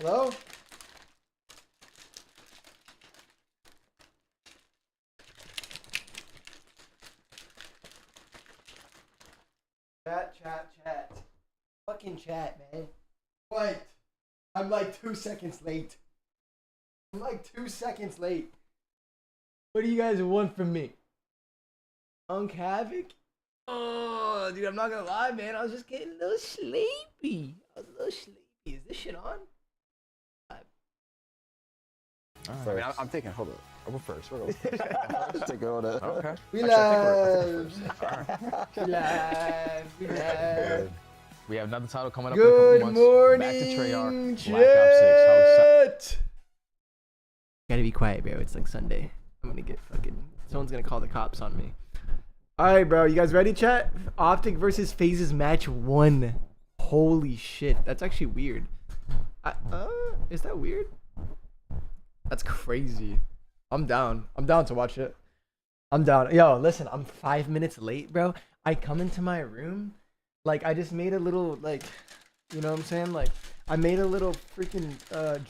Hello? Chat. Fucking chat, man. What? I'm like 2 seconds late. What do you guys want from me? Unk Havoc? Oh, dude, I'm not gonna lie, man. I was just getting a little sleepy. Is this shit on? I mean, I'm thinking, hold up. I'll go first. We'll go first. Take all that. Okay. We live. We have another title coming up Good in a couple months. morning, Back to Treyarch. Black Ops 6. How excited? Gotta be quiet, bro. It's like Sunday. I'm gonna get fucking... Someone's gonna call the cops on me. Alright, bro. You guys ready, chat? Optic versus FaZe's match 1. Holy shit. That's actually weird. Is that weird? That's crazy. I'm down. I'm down to watch it. I'm down. Yo, listen, I'm 5 minutes late, bro. I come into my room, like, I just made a little, like, you know what I'm saying? Like, I made a little freaking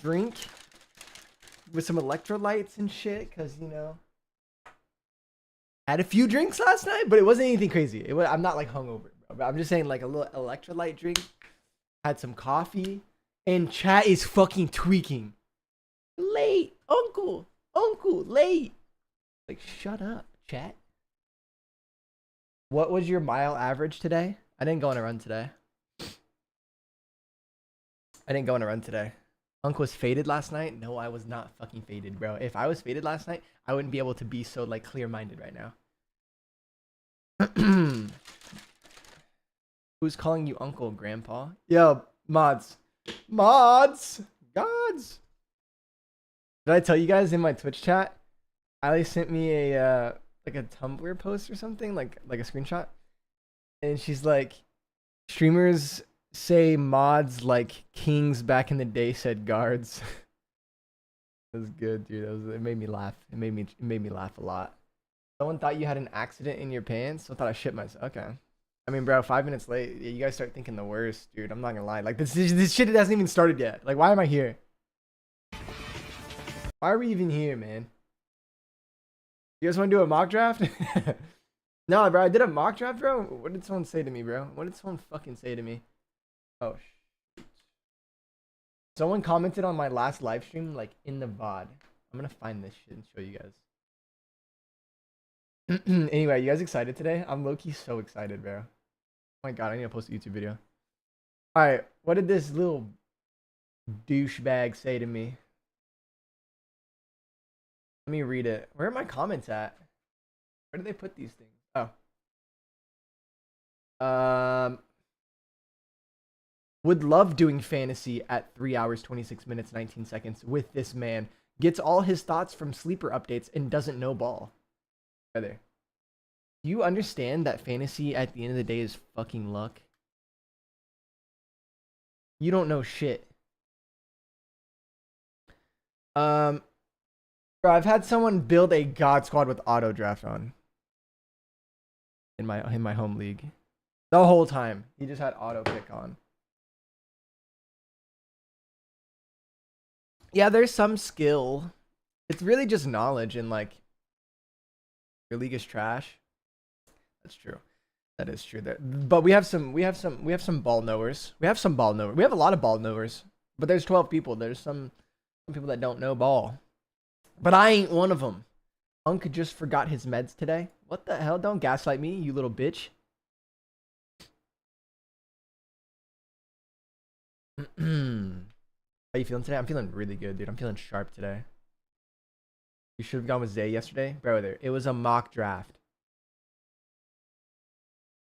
drink with some electrolytes and shit, because, you know, I had a few drinks last night, but it wasn't anything crazy. I'm not, like, hungover, bro. But I'm just saying, like, a little electrolyte drink. Had some coffee, and chat is fucking tweaking. Late, uncle, late. Like, shut up, chat. What was your mile average today? I didn't go on a run today. Uncle was faded last night. No, I was not fucking faded, bro. If I was faded last night, I wouldn't be able to be so, like, clear-minded right now. Who's calling you uncle, grandpa? Yo, mods. Gods. Did I tell you guys in my Twitch chat? Ali sent me a like a Tumblr post or something, like a screenshot, and she's like, streamers say mods like kings back in the day said guards. It was good, dude. It made me laugh. It made me laugh a lot. Someone thought you had an accident in your pants. So I thought I shit myself. Okay. I mean, bro, 5 minutes late. You guys start thinking the worst, dude. I'm not gonna lie. Like this shit hasn't even started yet. Like, why am I here? Why are we even here, man? You guys want to do a mock draft? No, bro. I did a mock draft, bro. What did someone say to me, bro? What did someone fucking say to me? Oh, shoot. Someone commented on my last live stream, like, in the VOD. I'm gonna find this shit and show you guys. Anyway, you guys excited today? I'm low-key so excited, bro. Oh my god, I need to post a YouTube video. Alright, what did this little douchebag say to me? Let me read it. Where are my comments at? Where do they put these things? Oh. Would love doing fantasy at 3 hours, 26 minutes, 19 seconds with this man. Gets all his thoughts from sleeper updates and doesn't know ball. Right there. Do you understand that fantasy at the end of the day is fucking luck? You don't know shit. Bro, I've had someone build a god squad with auto draft on. In my home league. The whole time. He just had auto pick on. Yeah, there's some skill. It's really just knowledge and like your league is trash. That's true. That is true. But we have some ball knowers. We have a lot of ball knowers. But there's 12 people. There's some people that don't know ball. But I ain't one of them. Unk just forgot his meds today. What the hell? Don't gaslight me, you little bitch. How you feeling today? I'm feeling really good, dude. I'm feeling sharp today. You should have gone with Zay yesterday. Brother, it was a mock draft.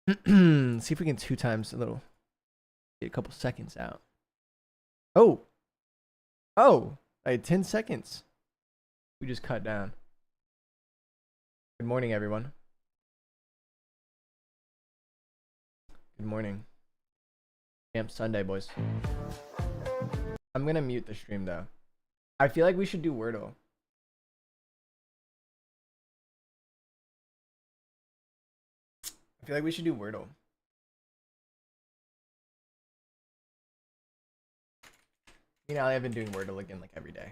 See if we can 2 times a little. Get a couple seconds out. Oh, I had 10 seconds. We just cut down. Good morning, everyone. Good morning. Camp Sunday, boys. I'm gonna mute the stream though. I feel like we should do Wordle. You know, I've been doing Wordle again like every day.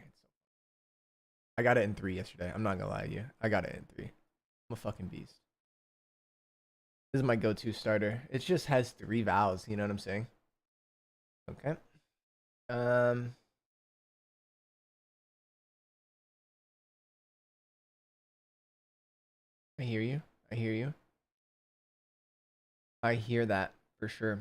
I got it in 3 yesterday. I'm not gonna lie to you. I got it in 3. I'm a fucking beast. This is my go-to starter. It just has 3 vowels. You know what I'm saying? Okay. I hear you. I hear you. I hear that for sure.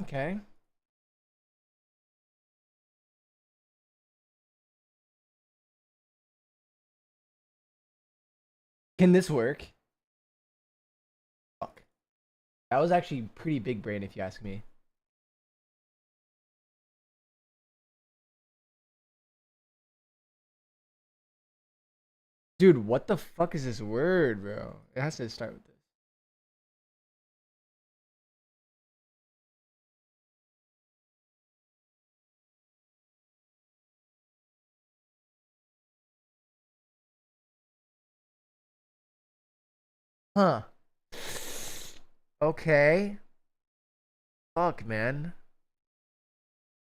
Okay. Can this work? Fuck. That was actually pretty big brain if you ask me. Dude, what the fuck is this word, bro? It has to start with this. Huh. Okay. Fuck, man.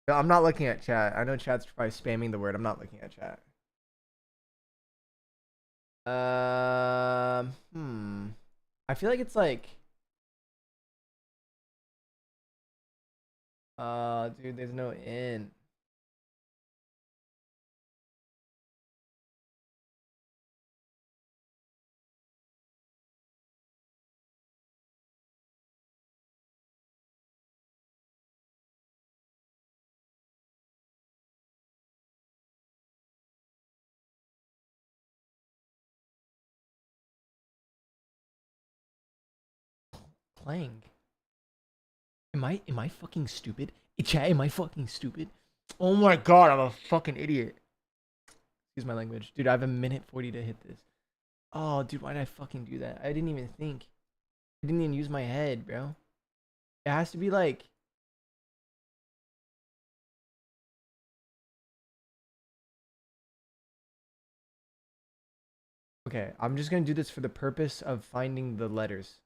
No, I'm not looking at chat. I know chat's probably spamming the word. I'm not looking at chat. I feel like it's like dude, there's no in. Playing. Am I fucking stupid? Chat, am I fucking stupid? Oh my god, I'm a fucking idiot. Excuse my language. Dude, I have a minute 40 to hit this. Oh, dude, why did I fucking do that? I didn't even think. I didn't even use my head, bro. It has to be like... Okay, I'm just gonna do this for the purpose of finding the letters.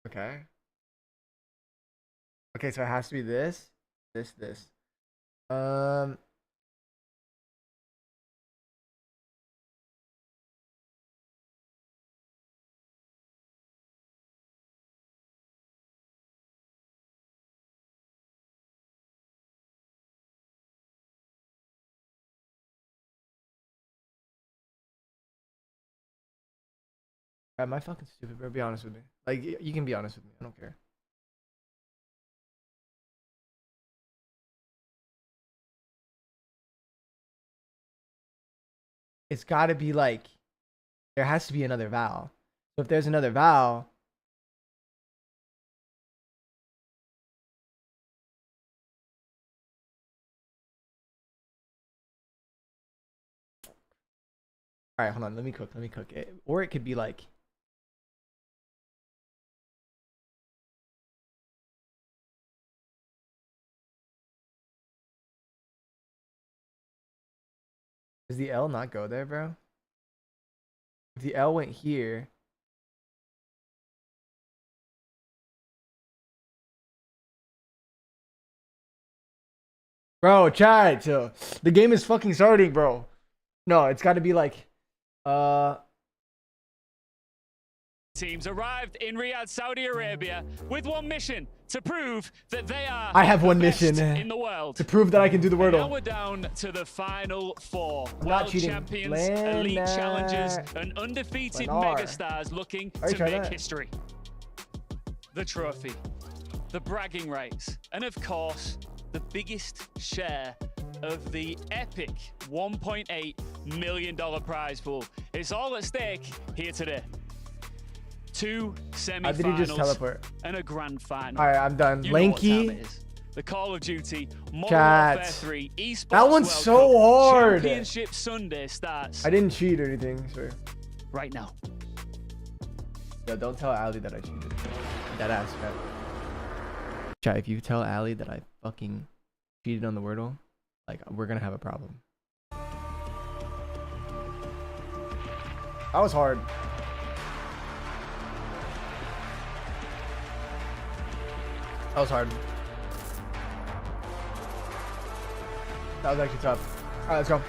Okay. Okay, so it has to be this, this. Um... Am I fucking stupid, bro? Be honest with me. Like, you can be honest with me. I don't care. It's got to be like, there has to be another vowel. So if there's another vowel, all right, hold on. Let me cook. Let me cook it. Or it could be like, does the L not go there, bro? If the L went here, bro, chat. So the game is fucking starting, bro. No, it's got to be like, Teams arrived in Riyadh, Saudi Arabia, with one mission: to prove that they are. I have one the best mission in the world. To prove that I can do the And now Wordle. we're down to the final 4. I'm not World cheating. champions, elite Leonard. challengers, and undefeated Leonard. megastars looking Why you to try make that? history. The trophy, the bragging rights, and of course, the biggest share of the epic $1.8 million prize pool. It's all at stake here today. 2 How did he just semifinals teleport? and a grand final. All right, I'm done. You know what time Lanky, it is. the Call of Duty Modern Chat. Warfare 3 Esports That one's World so Cup hard. Championship Sunday starts I didn't cheat or anything, sir. right now. Yo, don't tell Ali that I cheated. That ass, chat. Chat, if you tell Ali that I fucking cheated on the Wordle, like, we're gonna have a problem. That was hard. That was hard. That was actually tough. Alright, let's go.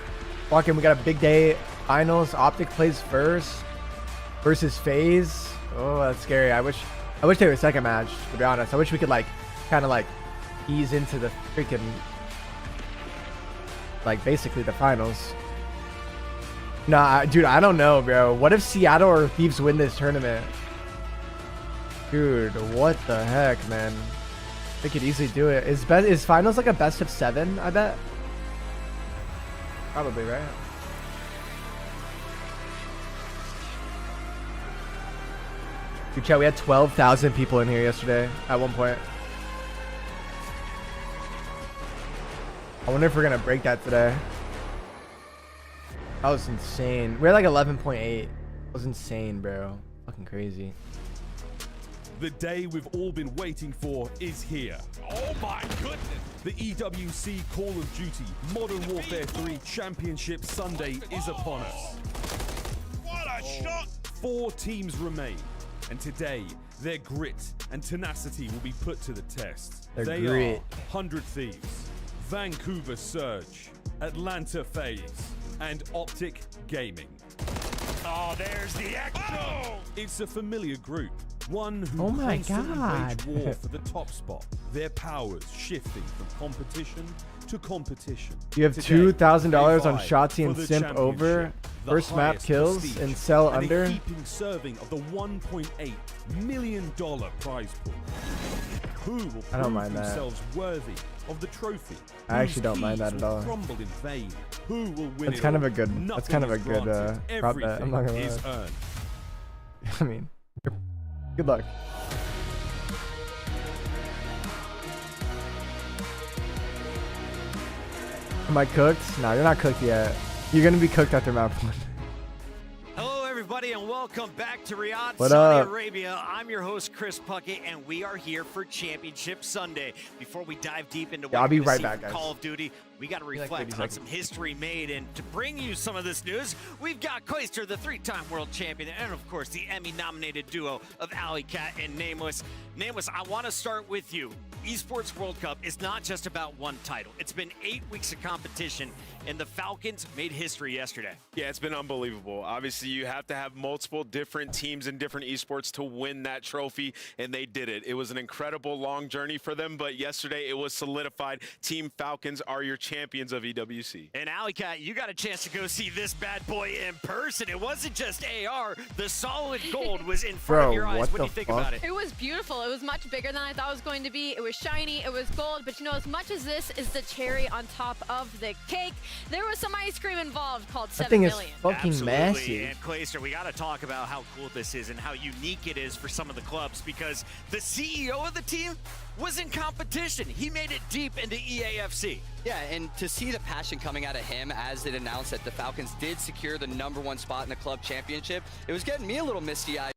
Walking, we got a big day. Finals. Optic plays first versus FaZe. Oh, that's scary. I wish they were a second match, to be honest. I wish we could like kind of like ease into the freaking like basically the finals. Nah, dude, I don't know, bro. What if Seattle or Thieves win this tournament? Dude, what the heck, man? They could easily do it. Is finals like a best of 7, I bet? Probably, right? Dude, chat, we had 12,000 people in here yesterday at one point. I wonder if we're gonna break that today. That was insane. We're like 11.8. That was insane, bro. Fucking crazy. The day we've all been waiting for is here. Oh my goodness! The EWC Call of Duty Modern Warfare 3 Championship Sunday is upon us. What a shot! 4 teams remain, and today their grit and tenacity will be put to the test. They are 100 Thieves, Vancouver Surge, Atlanta FaZe, and Optic Gaming. Oh, there's the action! Oh! It's a familiar group. One who constantly wage war for the top spot. Their powers shifting from competition to competition. You have $2,000 on Shotzi and Simp over. First map kills and sell under. Keeping serving of the $1.8 million prize pool. Who will prove themselves worthy of the trophy? I actually don't mind that at all. Crumble in vain. Who will win that's kind of a good. That's kind of a good prop bet. I'm not gonna lie. I mean, good luck. Am I cooked? No, you're not cooked yet. You're gonna be cooked after map 1. Hello, everybody, and welcome back to Riyadh, What Saudi up? Arabia. I'm your host, Chris Puckett, and we are here for Championship Sunday. Before we dive deep into what I'll be we're gonna right see back, from guys. Call of Duty, we got to reflect on some history made. And to bring you some of this news, we've got Clayster, the 3-time world champion, and of course, the Emmy-nominated duo of Alley Cat and Nameless. Nameless, I want to start with you. Esports World Cup is not just about one title. It's been 8 weeks of competition, and the Falcons made history yesterday. Yeah, it's been unbelievable. Obviously, you have to have multiple different teams in different esports to win that trophy, and they did it. It was an incredible long journey for them, but yesterday it was solidified. Team Falcons are your champions of EWC. And Alley Cat, you got a chance to go see this bad boy in person. It wasn't just AR. The solid gold was in front of your eyes. What do you think about it? It was beautiful. It was much bigger than I thought it was going to be. It was shiny. It was gold. But you know, as much as this is the cherry on top of the cake, there was some ice cream involved called 7 million. That thing is fucking massive. And Clayster, we got to talk about how cool this is and how unique it is for some of the clubs, because the CEO of the team was in competition. He made it deep into EAFC. Yeah, and to see the passion coming out of him as it announced that the Falcons did secure the #1 spot in the club championship, it was getting me a little misty-eyed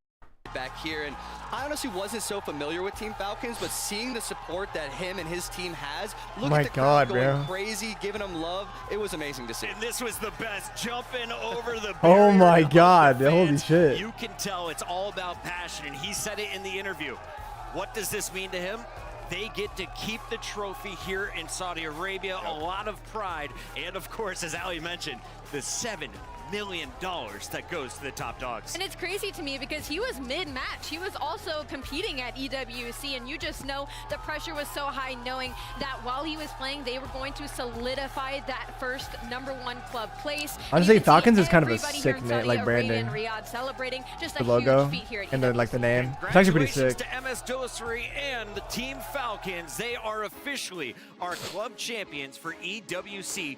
back here. And I honestly wasn't so familiar with Team Falcons, but seeing the support that him and his team has, look at the crowd going crazy, giving them love, it was amazing to see. And this was the best, jumping over the barrier. Oh my God, holy shit. You can tell it's all about passion, and he said it in the interview. What does this mean to him? They get to keep the trophy here in Saudi Arabia. A lot of pride, and of course, as Ali mentioned, the $7 million that goes to the top dogs. And it's crazy to me because he was mid-match. He was also competing at EWC, and you just know the pressure was so high, knowing that while he was playing, they were going to solidify that first #1 club place. Honestly, Falcons is kind of a sick name, like branding. Riyadh celebrating just the logo and then like the name. It's actually pretty sick. To MS Dillisery and the Team Falcons. They are officially our club champions for EWC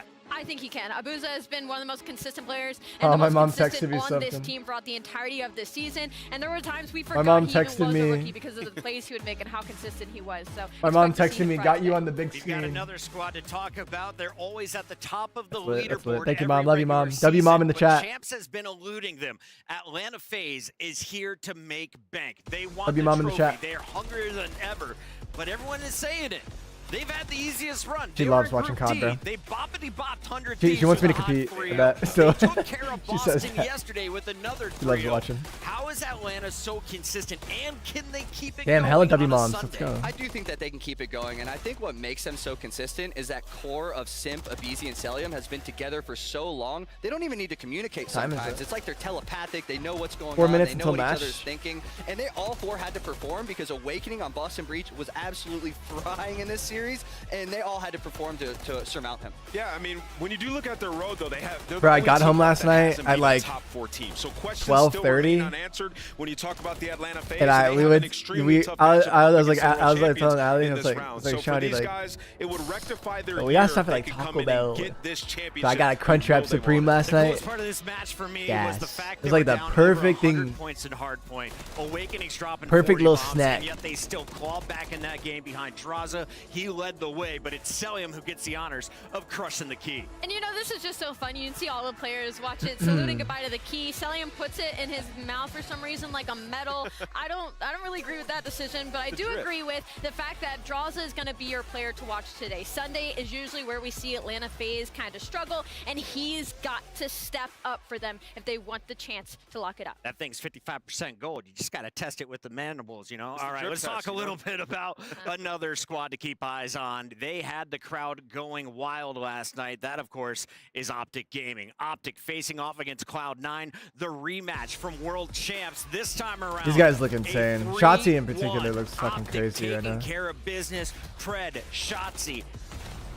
that. I think he can. Abuza has been one of the most consistent players Oh, and the my most mom consistent texted me on this something. team throughout the entirety of this season. And there were times we My forgot mom he even texted was me. a rookie because of the plays he would make and how consistent he was. So My mom expect to see texted me, him got Friday. you on the big We've got screen. another squad to talk about. They're always at the top of the That's lit, that's lit. leaderboard. Thank you, every Mom. Love you, Mom. regular W Mom in the season, but chat. Champs has been eluding them. Atlanta FaZe is here to make bank. They want Love you, the Mom in the trophy. chat. They're hungrier than ever, but everyone is saying it. They've had the easiest run. She They loves were in watching Group COD, D. bro. They boppity-bopped 100 She wants me to compete, I bet. So they took care of she says Boston that. yesterday with another 3-0. She loves watching. How is Atlanta so consistent, and can they keep it Damn, going hella W on a moms. Let's Sunday? go. I do think that they can keep it going, and I think what makes them so consistent is that core of Simp, Abizi, and Celium has been together for so long, they don't even need to communicate Time is sometimes. it? It's like they're telepathic, they know what's going 4 on, minutes they know until what match. each other's thinking, and they all four had to perform because Awakening on Boston Breach was absolutely frying in this series, and they all had to perform to surmount him. Yeah, I mean, when you do look at their road, though, they're Bro, I the got only home team last that night hasn't at beaten like a top 4 team. So questions 12:30, still remain unanswered when you talk about the Atlanta FaZe. I was like telling Ali, I was like, so for Shawty, these like, guys, it would rectify their we got year stuff if at, like, they could come Taco in Bell. and get this championship. So I got a Crunchwrap the way they Supreme want. last The night. coolest part of this match for me was the Yes. fact It they was like were the down perfect over 100 thing. points in hard point. Awakening's dropping Perfect 40 little bombs, snack. and yet they still claw back in that game behind Draza. He led the way, but it's Celium who gets the honors of crushing the key. And you know, this is just so fun. You can see all the players watch it, saluting goodbye to the key. Celium puts it in his mouth for some reason like a medal. I don't really agree with that decision, but I do agree with the fact that Draza is going to be your player to watch today. Sunday is usually where we see Atlanta FaZe kind of struggle, and he's got to step up for them if they want the chance to lock it up. That thing's 55% gold. You just got to test it with the mandibles, you know? It's All the right, drip let's test, talk a you little know? bit about another squad to keep eyes on. They had the crowd going wild last night. That, of course, is Optic Gaming. Optic facing off against Cloud9, the rematch from World Champs this time around. These guys look insane. A Shotzzy in 3-1. particular looks fucking Optic crazy right taking now. care of business. Pred, Shotzzy,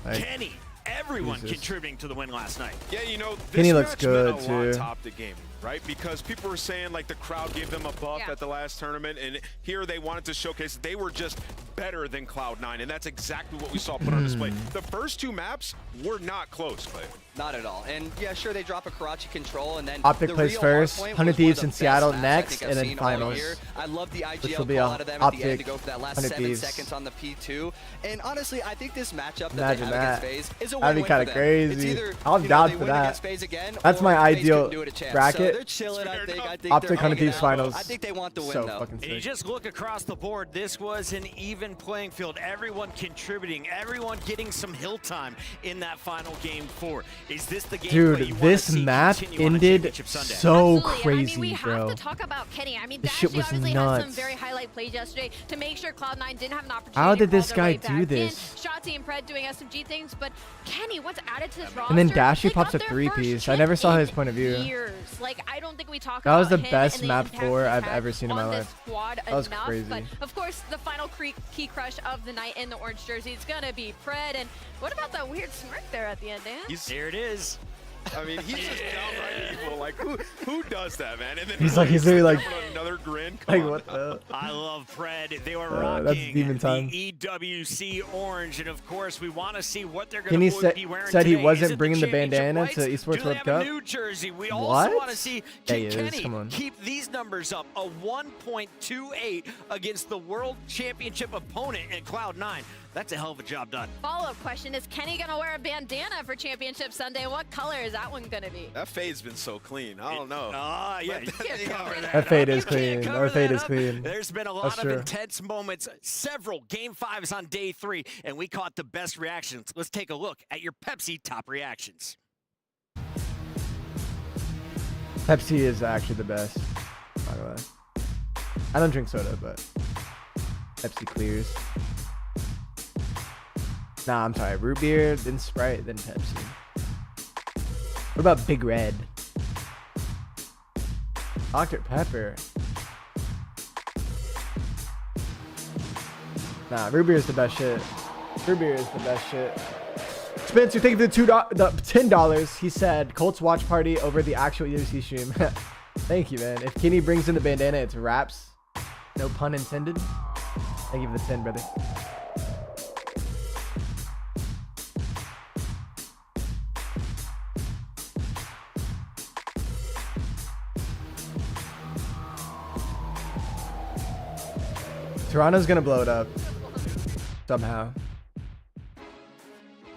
Like, Kenny, everyone Jesus. contributing to the win last night. Yeah, you know, this Kenny looks match good, meant a lot too. to Optic Gaming, right? Because people were saying like the crowd gave them a buff Yeah. at the last tournament, and here they wanted to showcase they were just better than Cloud9, and that's exactly what we saw put on display. The first 2 maps were not close, Clay. Not at all. And yeah, sure, they drop a Karachi control, and then Optic the plays real first, hardpoint 100 was one Thieves of in the Seattle best maps I next, think I've and then seen all finals. year. I love the Which IGL will be call out of them at the end Optic, to go for that last 100 7 Thieves. seconds on the P2. And honestly, I think this matchup that Imagine they have that. against FaZe is a That'd be win-win kinda for them. crazy. It's either, I'm you know, down they for win that. against FaZe again, That's or my FaZe ideal couldn't do it a chance. bracket. So they're chilling, I think. I think Optic they're 100 hanging Thieves out. finals. I think they want the win, So though. fucking And you sick. just look across the board, this was an even playing field. Everyone contributing, everyone getting some hill time in that final game 4. Is this the game Dude, you this want to see map continue on a ended championship Sunday? so Absolutely. crazy, I mean, we bro. have to talk about Kenny. I mean, This shit Dashy was obviously had some nuts. very highlight plays yesterday to make sure Cloud9 didn't have an opportunity. How did to this claw their guy way do back in. this? Shotzi and Pred doing SMG things, but Kenny, what's added to this roster? And then Dashy they pops got a their 3-piece. first I never chip saw his in point of view. Years. Like, I don't think we talk That was about the him best and the map impact 4 he's I've had ever seen in my on this life. squad That was enough. crazy. But of course, the final key crush of the night in the orange jersey, it's gonna be Pred. And what about that weird smirk there at the end, Dan? There it is. I mean, he's just downright evil. Like, who does that, man? And then He's literally like, another grin. Come like on. what the? I love Pred. They were That's rocking demon time. the EWC orange, and of course, we want to see what they're going Kenny to said- be wearing said he today. wasn't Is it bringing the championship bandana whites? to Esports Do they World have Cup? a new jersey? We What? also want to see Yeah, he can is. Kenny Come on. keep these numbers up. A 1.28 against the World Championship opponent in Cloud9. That's a hell of a job done. Follow-up question, is Kenny gonna wear a bandana for Championship Sunday? What color is that one gonna be? That fade's been so clean. I don't know. Yeah, you can't cover that. That fade up. is You can't clean. cover Our fade that is up. clean. There's been a lot That's of true. intense moments, several Game 5s on day 3, and we caught the best reactions. Let's take a look at your Pepsi top reactions. Pepsi is actually the best. By the way, I don't drink soda, but Pepsi clears. Nah, I'm sorry. Root beer, then Sprite, then Pepsi. What about Big Red? Dr. Pepper. Nah, root beer is the best shit. Root beer is the best shit. Spencer, thank you for the $10. He said Colts watch party over the actual UFC stream. Thank you, man. If Kenny brings in the bandana, it's raps. No pun intended. Thank you for the 10, brother. Toronto's gonna blow it up somehow.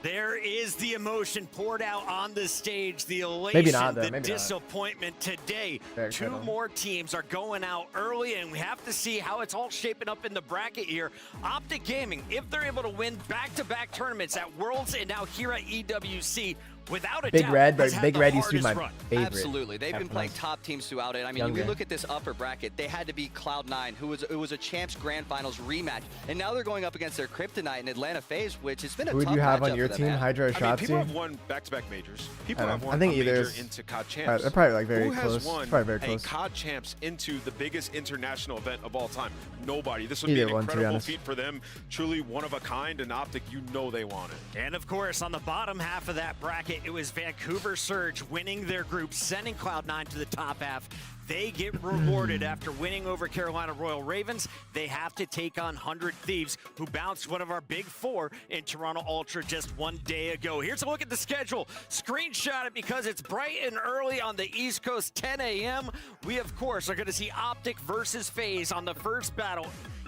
There is the emotion poured out on the stage, the elation, Maybe not, though. the Maybe not. disappointment today. Very Two excited. more teams are going out early, and we have to see how it's all shaping up in the bracket here. Optic Gaming, if they're able to win back-to-back tournaments at Worlds and now here at EWC, without a Big doubt, Red, has but had Big the Red used to be hardest my run. favorite. Absolutely. They've been After playing us. top teams throughout it. I mean, Younger. you look at this upper bracket, they had to beat Cloud9, it was a Champs Grand Finals rematch. And now they're going up against their Kryptonite in Atlanta FaZe, which has been a Who tough would you have matchup on your for them, team, man. Hydra or I mean, people have Shotzi? won back-to-back majors. People I have don't know. won I think a either major is- into COD Champs. They're probably like very Who has close. won Probably very a close. COD Champs into the biggest international event of all time? Nobody. This would Either be an one, to be incredible honest. feat for them. Truly one of a kind, and Optic, you know they want it. And of course, on the bottom half of that bracket, it was Vancouver Surge winning their group, sending Cloud9 to the top half. They get rewarded after winning over Carolina Royal Ravens. They have to take on 100 Thieves, who bounced one of our big four in Toronto Ultra just one day ago. Here's a look at the schedule. Screenshot it because it's bright and early on the East Coast, 10 a.m. We, of course, are going to see Optic versus FaZe on the first battle.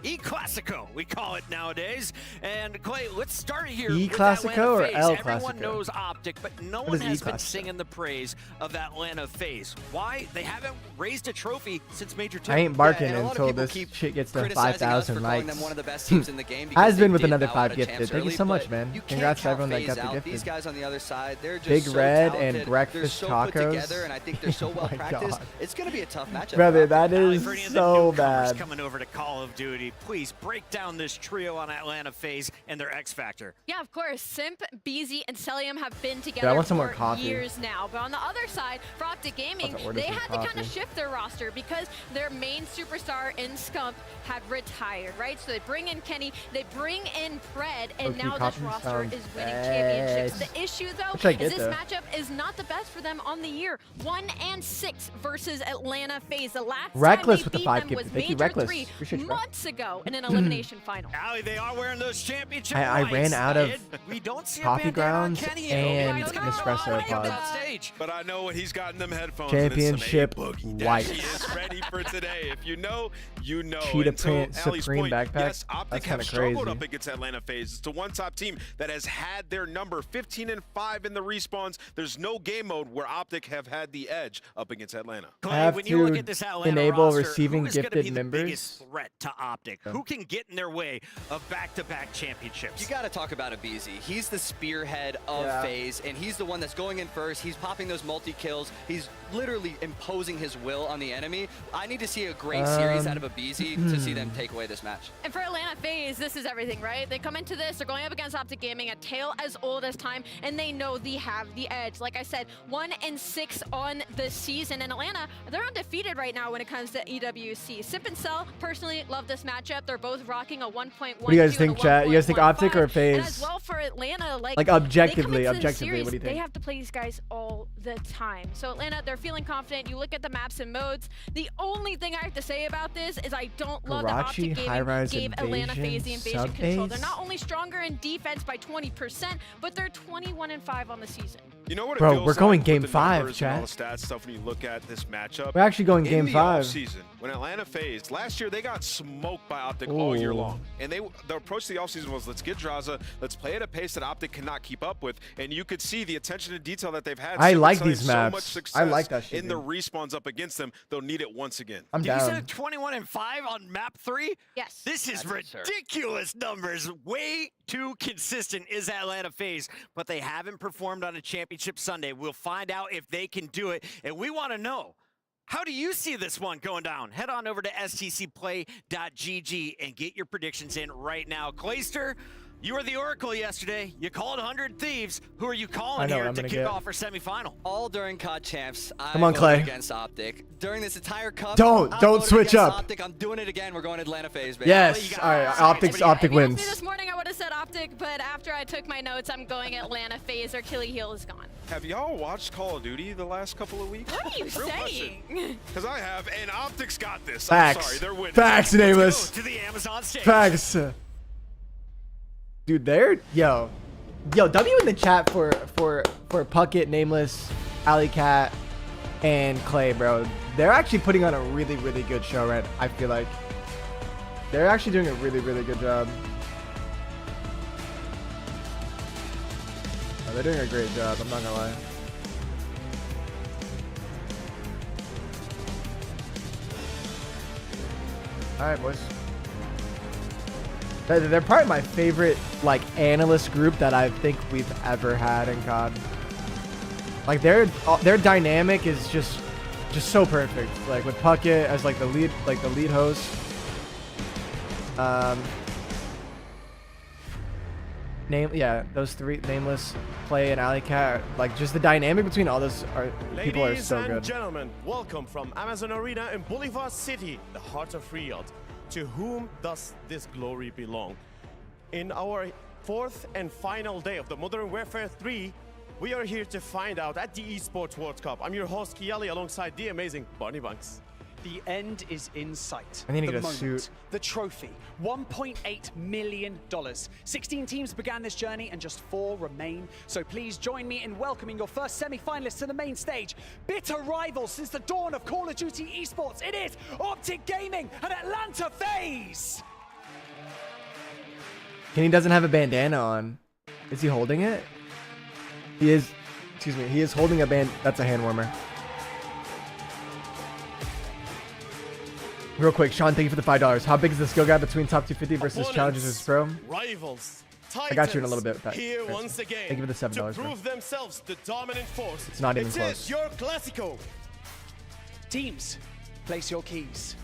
E-Classico, we call it nowadays. And Clay, let's start here. E-Classico with Atlanta or FaZe. El Everyone Clasico? knows Optic, but no What one is has been E-Classico? singing the praise of Atlanta FaZe. Why? They haven't raised a trophy since Major 2. I ain't barking and a lot of until people this keep shit gets to criticizing us 5,000 for calling likes. them one of the best teams in the game because Has they been with did another bow 5 out of gifted. champs Thank you early, so much, but man. you can't Congrats to count everyone that FaZe got the out. gifted. These guys on the other side, they're just Big so Red and talented. breakfast they're so put tacos. together, and I think they're so Oh well my practiced. God. It's going to be a tough matchup. Brother, for Optic. that Allie, is for any of the so newcomers bad. coming over to Call of Duty, please break down this trio on Atlanta FaZe and their X Factor. Yeah, of course. Simp, BZ, and Celium have been I together want some more for coffee. years now. But on the other side, for Optic Gaming, About to order they some had to kind coffee. of shift their roster because their main superstar in Scump had retired, right? So they bring in Kenny, they bring in Pred, and Okay, now this coffee roster sounds is winning best. championships. The issue, Which I though, get, is this though. matchup is not the best for them on the year. 1-6 versus Atlanta FaZe. The last Reckless time with they the beat 5 them gifted. was Thank you, Major Reckless. 3 Appreciate you, bro. months ago in an elimination final. Allie, they are wearing those championship I whites. ran out of We don't see coffee a bandana on grounds Kenny and Let's go. Nespresso Right up pods. that stage. But I know what he's got in them headphones. Championship and it's some A-Boogie white. that He is ready for today. If you know, you know. Cheetah And to print Allie's Supreme point, backpack? yes, Optic That's have kinda struggled crazy. up against Atlanta FaZe. It's the one top team that has had their number 15-5 in the respawns. There's no game mode where Optic have had the edge up against Atlanta. Clay, have when you look to at this Atlanta enable roster, receiving who is gonna gifted be the members. biggest threat to Optic? Who can get in their way of back-to-back championships? You got to talk about Abizi. He's the spearhead of Yeah. FaZe, and he's the one that's going in first. He's popping those multi-kills. He's literally imposing his will on the enemy. I need to see a great series out of Abizi to see them take away this match. And for Atlanta FaZe, this is everything, right? They come into this, they're going up against Optic Gaming, a tale as old as time, and they know they have the edge. Like I said, 1-6 on the season. And Atlanta, they're undefeated right now when it comes to EWC. Sip and Cell, personally, love this matchup. They're both rocking a 1.1. What do you guys think, chat? You guys think Optic or FaZe? And as well for Atlanta, like objectively, they come into this objectively, series, what do you think? They have to play these guys all the time. So Atlanta, they're feeling confident. You look at the maps and modes. The only thing I have to say about this is I don't love that Karachi, Optic Gaming high-rise gave Atlanta FaZe the invasion, invasion control. They're sub-base? not only stronger in defense by 20%, but they're 21-5 on the season. You know what it Bro, feels we're going like game with the 5, numbers and all chat. the stats stuff when you look at this matchup. We're actually going In game the 5. offseason, when Atlanta FaZe, last year they got smoked by Optic all year Ooh. long. And the approach to the offseason was, let's get Draza, let's play at a pace that Optic cannot keep up with. And you could see the attention to detail that they've had. I since like they had these so maps. much I success like that shit, in the dude. respawns up against them, they'll need it once again. I'm Did you down. say 21-5 on map 3? Yes. This is That's absurd. ridiculous numbers. Way too consistent is Atlanta FaZe, but they haven't performed on a championship Sunday. We'll find out if they can do it, and we want to know, how do you see this one going down? Head on over to stcplay.gg and get your predictions in right now. Clayster, you were the Oracle yesterday. You called 100 Thieves. Who are you I calling know what here I'm to gonna kick get. off our semifinal? All during COD Champs, I Come on, voted Clay. against Optic. During this entire cup, Don't I voted switch against up. Optic. I'm doing it again. We're going Atlanta FaZe, baby. Yes. got All right. it. Optic If you asked me wins. this morning, I would have said Optic, but after I took my notes, I'm going Atlanta FaZe. Their Achilles heel is gone. Have y'all watched Call of Duty the last couple of weeks? What are you saying? Because I have, and Optic's got this. Facts. I'm sorry, they're winning. Facts, Go Nameless. to the Amazon stage. Facts. Dude, yo, W in the chat for Puckett, Nameless, Alley Cat, and Clay, bro. They're actually putting on a really, really good show, right? I feel like. They're actually doing a really, really good job. Oh, they're doing a great job, I'm not gonna lie. Alright, boys. They're probably my favorite, like, analyst group that I think we've ever had in COD. Like, their dynamic is just so perfect. Like, with Puckett as, like, the lead host. Those three, Nameless, Play, and Alley Cat, like, just the dynamic between all those people are so good. Ladies and gentlemen, welcome from Amazon Arena in Bolivar City, the heart of Riyadh. To whom does this glory belong? In our fourth and final day of the Modern Warfare 3, we are here to find out at the Esports World Cup. I'm your host, Kiali, alongside the amazing Barney Bunks. The end is in sight. I need to the get a moment, suit. The trophy, $1.8 million. 16 teams began this journey and just 4 remain. So please join me in welcoming your first semi-finalists to the main stage. Bitter rivals since the dawn of Call of Duty esports. It is Optic Gaming and Atlanta FaZe. Kenny doesn't have a bandana on. Is he holding it? He is. Excuse me. He is holding a band. That's a hand warmer. Real quick, Sean, thank you for the $5. How big is the skill gap between top 250 versus challengers versus pro? Rivals. I got you in a little bit with that. Here once again. Thank you for the $7, to prove themselves the dominant force. It's not even close. It's your Classico. Teams, place your keys.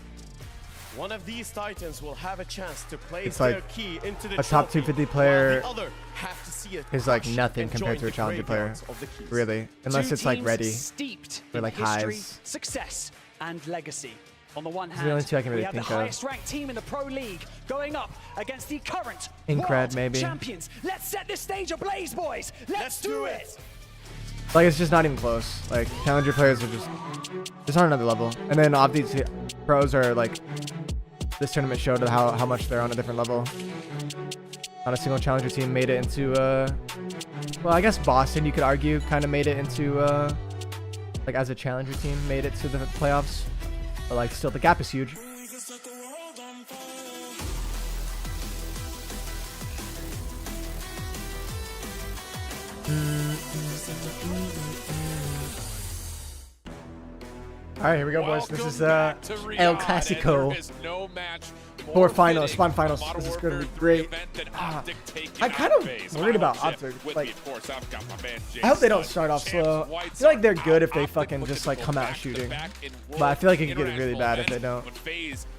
One of these titans will have a chance to place It's like their key into the a top trophy, 250 player while the other have to see it is like crush nothing and compared join to a the challenger player. graveyards of the keys. Really, unless Two it's like teams ready steeped or in like history, highs. success, and legacy. On the one These are the only hand, two I can we really have the think of. highest ranked team in the Pro League going up against the current Incred, world maybe. champions. Let's set this stage ablaze, boys. Let's do it. Like, it's just not even close. Like, challenger players are just on another level. And then obviously pros are like, this tournament showed how much they're on a different level. Not a single challenger team made it into well, I guess Boston, you could argue, kind of made it into like, as a challenger team, made it to the playoffs. But like, still, the gap is huge. All right, here we go, boys. This is El Clasico. Four finals, spawn finals. This is going to be great. I'm kind of worried about Optic. Like, I hope they don't start off slow. I feel like they're good if they fucking just like come out shooting. But I feel like it could get really bad if they don't.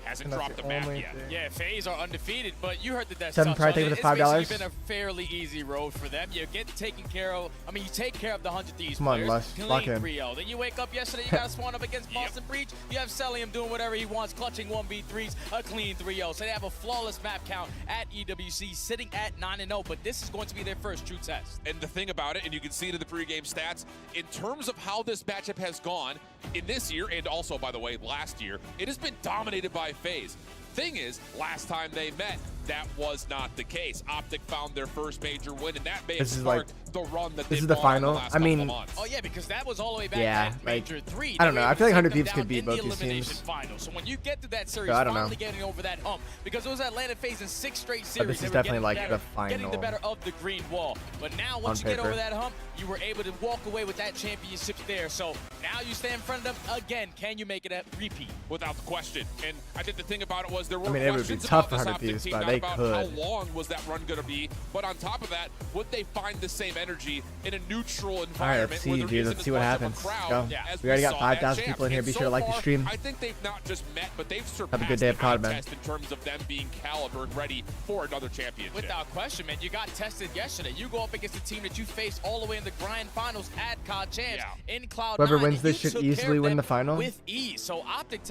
Hasn't dropped the map yet. Yeah, FaZe are undefeated, but you heard the death Seven probably taking the $5. It's been a fairly easy road for them. You get taken care of. I mean, you take care of the 100 Thieves Come on, players. Les. Lock in. 3-0. Then you wake up yesterday, you got to spawn up against Boston Breach. You have Celium doing whatever he wants, clutching 1v3s, a clean 3-0. So they have a flawless map count at EWC, sitting at 9-0. But this is going to be their first true test. And the thing about it, and you can see it in the pregame stats, in terms of how this matchup has gone in this year, and also, by the way, last year, it has been dominated by FaZe. Thing is, last time they met, that was not the case. Optic found their first major win, and that may have sparked the run that this they've is the gone on final. the last I mean, couple of months. Oh yeah, because that was all the way back yeah, at like, Major 3. I don't know. I feel like 100 Thieves down could beat in both the these elimination teams. final. So when you get to that series, I don't know. finally getting over that hump, because it was Atlanta FaZe in 6 straight series. this they is were definitely getting like better, the getting the final better of the green wall. But now once on you get over paper. that hump, you were able to walk away with that championship there. So now you stand in front of them again. Can you make it a repeat? Without the question. And I think the thing about it was there were I mean, it would be questions tough about for this 100 Optic Thieves, team, but not they about could. how long was that run going to be, but on top of that, would they find the same energy in a neutral environment? All right, let's see, dude. Let's see what happens. Go. We already got 5,000 people in here. Be sure to like the stream. I think they've not just met, but they've surpassed Have a good day of COD, man. test in terms of them being caliber and ready for another championship. Without question, man. You got tested yesterday. You go up against a team that you faced all the way in the grind finals at COD Champs in Cloud9. Whoever wins this You should took easily care of win them the final. with ease. So Optic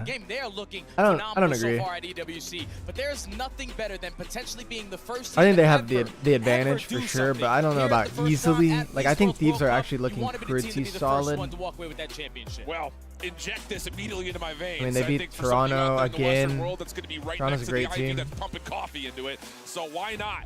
game, they are looking I don't phenomenal agree. so far at EWC. But there's nothing better than potentially being the first I team think they to have ever the advantage do for sure, but I don't know Here at about the first easily. round at Like, I think Esports Thieves are World Cup, actually you looking wanted to be the team to pretty be the solid. first one to walk away with that championship. Well, inject this immediately into my veins. I mean, they beat think for somebody Toronto out there in the Western again. world that's going to be right Toronto's next a to the great IV team. that's pumping coffee into it. So why not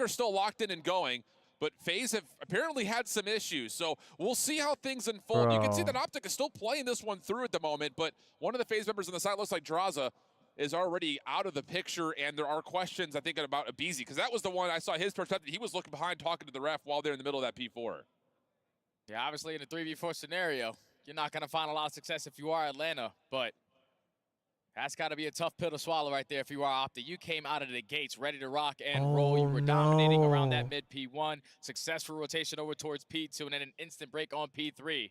Optic are still locked in and going, but FaZe have apparently had some issues. So we'll see how things unfold. You can see that Optic is still playing this one through at the moment, but one of the FaZe members on the side looks like Draza is already out of the picture, and there are questions, I think, about Abizi, because that was the one I saw his perspective. He was looking behind talking to the ref while they're in the middle of that P4. Yeah, obviously in a 3v4 scenario, you're not going to find a lot of success if you are Atlanta, but that's got to be a tough pill to swallow right there if you are Optic. You came out of the gates ready to rock and roll. You were dominating around that mid P1, successful rotation over towards P2, and then an instant break on P3.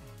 one.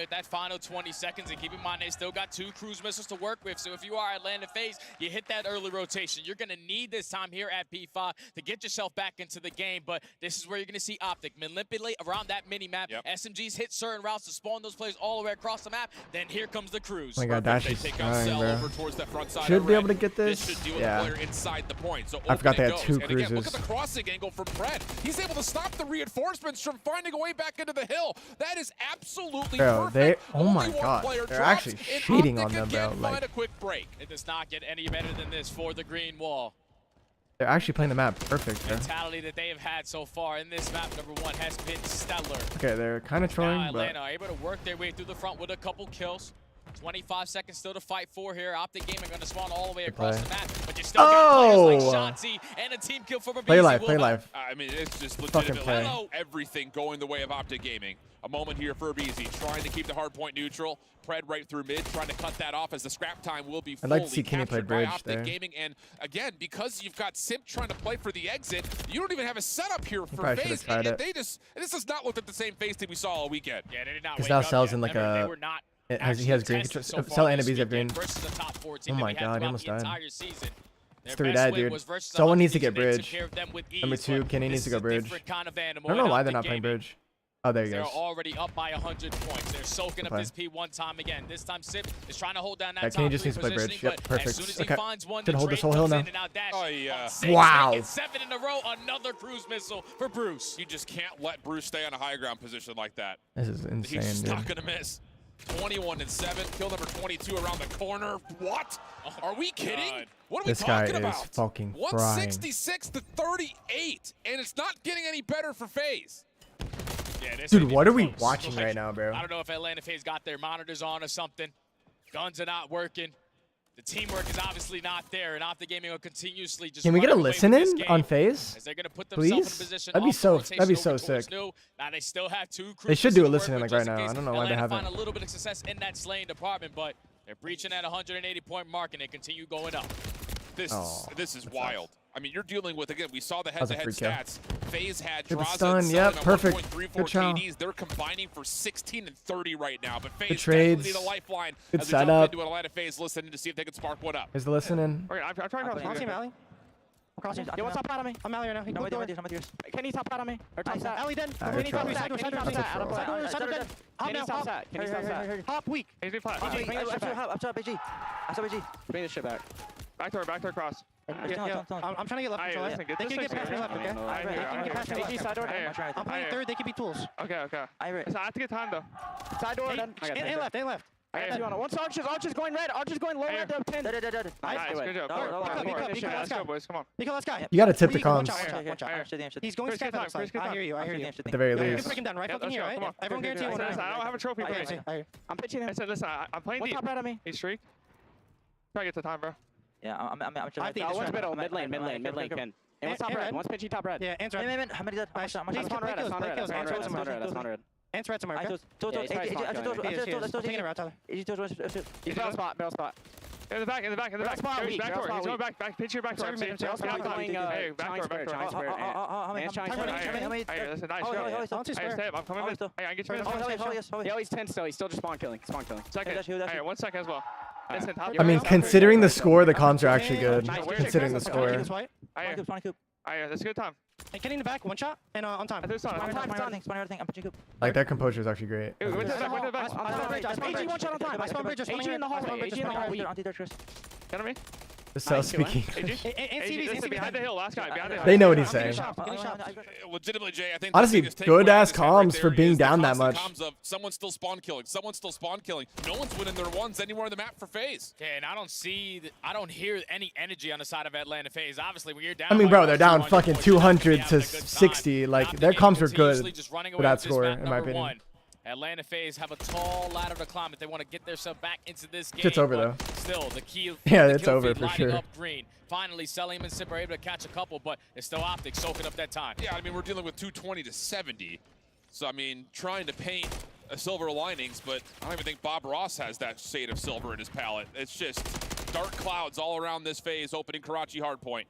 with that final 20 seconds. And keep in mind, they still got 2 cruise missiles to work with. So if you are Atlanta FaZe, you hit that early rotation. You're going to need this time here at P5 to get yourself back into the game. But this is where you're going to see Optic manipulate around that mini-map. SMGs hit certain routes to spawn those players all the way across the map. Then here comes the cruise. Oh my god, Dash is dying, bro. Over towards that front side Should be able to get this. Should deal with Yeah. the player inside the point. So I forgot they had goes. 2 And cruises. again, look at the crossing angle from Fred. He's able to stop the reinforcements from finding a way back into the hill. That is absolutely Bro, perfect. oh my Only one god, player they're drops, actually and cheating Optic on them, again bro. find Like, a quick break. It does not get any better than this for the green wall. They're actually playing the map perfect. Bro. mentality that they have had so far in this map number 1 has been stellar. Okay, they're kind of trolling, Now but Atlanta are able to work their way through the front with a couple kills. 25 seconds still to fight for here. Optic Gaming going to spawn all the way across the map, but you still got players like Shotzi and a team kill from a play live, play live. I mean, it's just Fucking legitimately everything going the way of Optic Gaming. A moment here for Beezy, trying to keep the hard point neutral. Pred right through mid, trying to cut that off as the scrap time will be fully I'd like to see Kenny play captured by bridge Optic there. Gaming. And again, because you've got Simp trying to play for the exit, you don't even have a setup here for probably FaZe. should've tried And it. this does not look like the same FaZe team we saw all weekend. Yeah, they did not Because wake now up Cell's yet. in like Remember, they a. were not He has green. tested so Cell far and this Bees have green. weekend versus the top 4 team Oh that my we had god, he throughout almost the died. entire season. It's Their 3 best dead, win dude. was versus Someone the needs to Huskies. get They took bridge. care of them with ease, Number 2, but Kenny needs this to is go a bridge. different kind of animal I don't know at why they're Optic not playing Gaming. bridge. Oh, there he They're goes. already up by 100 points. They're soaking up Okay. this P1 time again. This time Sip is trying to hold down that Yeah, top Kenny just 3 needs to play bridge. positioning, Yep, but perfect. as soon as he Okay. finds one, Can the hold this trade whole hill comes now. in, and now Dash Oh, yeah. on 6, Wow. making 7 in a row. Another cruise missile for Bruce. You just can't let Bruce stay on a high ground position like that. This is He's insane, just dude. not gonna miss. 21-7, kill number 22 around the corner. What? Are we kidding? God. What are we This guy talking is about? fucking frying. 166 to 38, and it's not getting any better for FaZe. Yeah, this Dude, ain't what even are we close. watching Like, right now, bro? I don't know if Atlanta FaZe got their monitors on or something. Guns are not working. The teamwork is obviously not there, and Optic Gaming will continuously just Can we get a run away with listen this in game on FaZe? as they're gonna put themselves in a Please? position That'd be off the so. rotation That'd be over so towards sick. new. Now they still have 2 They cruisers should do to a work listening with like just right in now. case I don't know why they Atlanta haven't. find a little bit of success in that slaying department, but they're breaching that 180-point mark and they continue going up. This is wild. I mean, you're dealing with, again, we saw the That was a head-to-head free kill. stats. FaZe had Good Draza stun, and yep, Selling at perfect. 1.34 Good job. KDs. They're combining for 16 and 30 right now, but FaZe trades. definitely need a lifeline Good as they jump setup. into Atlanta FaZe listening to see if they can spark one up. Here's the listening. Okay, I'm trying to cross. Alley. Crossing. Yo, what's up, out on me? I'm Alley right now. He moved door. Kenny's top out on me. Or top side. Alley dead. Ah, Kenny's you're top trolling. side. Kenny's top side. Center dead. Hop now. Hop. Kenny's top side. Hop weak. He's be flat. Bring the shit back. Bring the shit back. Back door cross. Yeah. I'm trying to get left control. They can get past me left, okay? They can get past me left. Side door. I'm playing third. They can be tools. Okay. I have to get time though. Side door. And left. I got 2 on it. Once Archer's going red. Archer's going low red to 10. Nice, good job. Let's go, boys. Come on. Nico, let's go. You gotta tip the comms. Watch out. He's going sky. I hear you. At the very You can least. break him down right fucking here, right? Everyone guarantee one. I don't have a trophy. I'm pitching him. I said, listen, I'm playing deep. One top right on me. He's streak. Try to get the time, bro. Yeah, I'm One's middle, mid lane, Ken. And what's top red? One's pitching top red. Yeah, answer red. How many did That's on red. Answer red somewhere, okay? Taking it around, Tyler. He's barrel spot. In the back. He's going back. Pitch your back door. Hey, back door. Hey, listen, nice. Hey, I'm coming mid. Hey, I get you. Yo, he's 10 still. He's still just spawn killing. Second. Hey, 1 second as well. Listen, I mean, considering the score, the comms are actually good. Considering the score. That's a good time. Hey, getting in the back, 1 shot, and on time. Like, their composure is actually great. AG 1 shot on time. I spawn bridge. AG in the hallway. Get on me. The cell speaking. AG behind the hill. Last guy. They know what he's saying. Legitimately, Jay, I think Honestly, the biggest good takeaway ass from this game right comms there for being is the down that constant much. comms of someone's still spawn killing. No one's winning their ones anywhere on the map for FaZe. Okay, and I don't hear any energy on the side of Atlanta FaZe. Obviously, when you're down, I mean, bro, they're down 200 fucking points, you're not gonna be 200 having to a good time. 60. Like, Optic their Gaming comms were continuously good just running for away that with this score, map in my number opinion. 1. Atlanta FaZe have a tall ladder to climb if they want to get themselves back into this game. Shit's over, but though. Still, the key. Yeah, the it's kill over feed for lighting sure. Up green. Finally, Selim and Sip are able to catch a couple, but it's still Optic soaking up that time. Yeah, I mean, we're dealing with 220 to 70. So, I mean, trying to paint a silver linings, but I don't even think Bob Ross has that shade of silver in his palette. It's just dark clouds all around this FaZe opening Karachi hardpoint.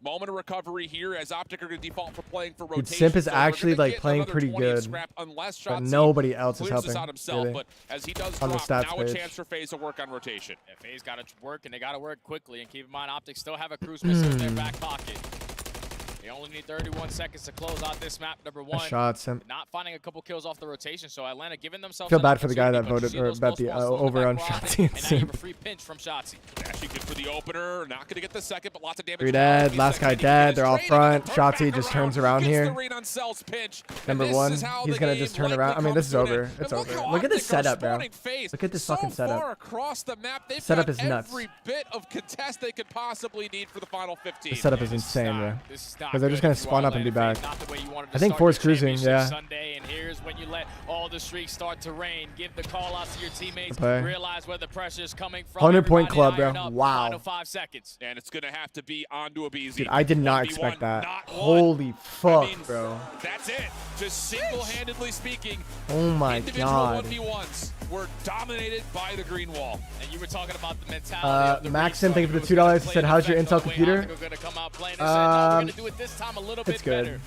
Moment of recovery here as Optic are going to default for playing for rotation. Dude, Simp is so we're actually gonna like get playing another pretty 20 of good, scrap unless but Shotzi nobody else is clears this helping. out himself, Really. but as he does On the drop, stats now a page. chance for FaZe to work on rotation. Yeah, FaZe got to work, and they got to work quickly. And keep in mind, Optic still have a cruise missile in their back pocket. They only need 31 seconds to close out this map number 1. Shots him. Not finding a couple kills off the rotation, so Atlanta giving themselves. Feel bad for the guy that voted or bet the over on Shotzi. And now you have a free pinch from Shotzi. Actually good for the opener. Not going to get the second, but lots of damage. 3 dead. Last guy dead. They're all front. Shotzi just turns around here. Number 1. He's going to just turn around. I mean, this is over. It's over. Look at this setup, bro. Look at this fucking setup. Across the map, they've Setup got is nuts. every bit of contest they could possibly need for the final 15. The setup is insane, bro. Because they're just going to spawn up and be back. I think 4 is cruising, yeah. Sunday, and here's when you let all the streaks start to rain. Give the call outs to your teammates. Okay. Realize where the pressure is coming from. 100-point club, bro. Wow. Final 5 seconds. And it's going to have to be onto a BZ. Dude, I did not expect that. Holy fuck, bro. That's it. Just single-handedly speaking. Oh my god. Individual 1v1s were dominated by the green wall. And you were talking about the mentality of the Maxim, thank you for the $2. He said, how's your Intel computer? It's good.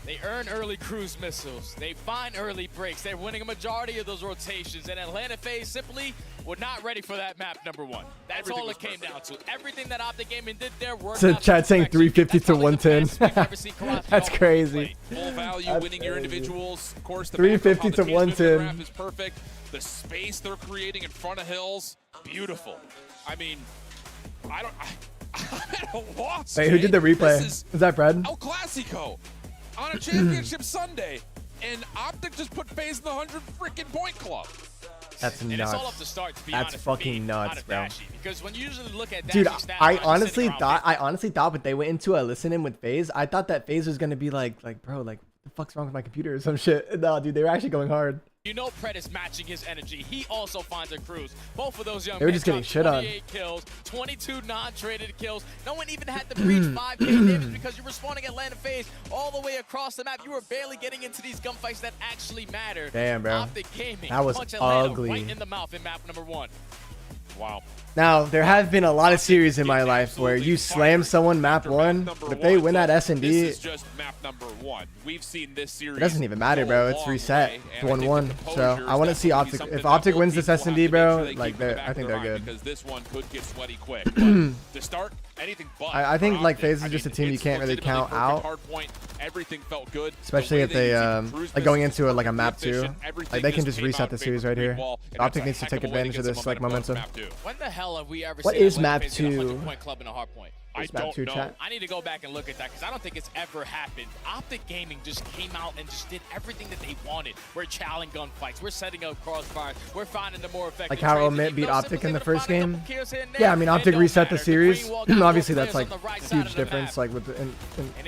They earn early cruise missiles. They find early breaks. They're winning a majority of those rotations. And Atlanta FaZe simply were not ready for that map number 1. That's all it came down to. Everything that Optic Gaming did there worked. So chat saying 350 to 110. That's crazy. Full value, winning your individuals. Of course, the 350 to 110 is perfect. The space they're creating in front of hills, beautiful. I mean, I'm at a loss. Wait, who did the replay? Is that Fred? El Clasico on a championship Sunday, and Optic just put FaZe in the 100 freaking point club. That's nuts. And it's all up to start, to be That's honest, fucking nuts, bro. Because when you usually look at Dude, stats, I honestly thought when they went into a listen-in with FaZe, I thought that FaZe was gonna be like, bro, like, what the fuck's wrong with my computer or some shit? No, dude, they were actually going hard. You know Pred is matching his energy. He also finds a cruise. Both of those young They were just getting shit on. 28 kills, 22 non-traded kills. No one even had to breach 5k damage because you were spawning Atlanta FaZe all the way across the map. You were barely getting into these gunfights that actually matter. Damn, bro. Optic Gaming That was punch Atlanta ugly. right in the mouth in map number 1. Wow. Now, there have been a lot of series in my life where you slam someone map 1, but if they win that S&D, this is just map number 1. We've seen this series. it doesn't even matter, bro. It's reset. It's 1-1. So I want to see Optic. If Optic wins this S&D, bro, like I think they're good. Because this one could get sweaty quick. But to start, anything but. I think like FaZe is just a team you can't really count out. Everything felt good. Especially if they like going into like a map 2, like they can just reset the series right here. Optic needs to take advantage of this like momentum. When the hell have we ever What seen is Atlanta map FaZe get a 2? 100-point club in a hard point? I Map 2 don't know. chat. I need to go back and look at that because I don't think it's ever happened. Optic Gaming just came out and just did everything that they wanted. We're challenging gunfights. We're setting up crossfires. We're finding the more effective. Like how trades. Omit beat Optic in the first game. Yeah, Yeah, I mean Optic reset the series. Obviously that's like a huge difference like with in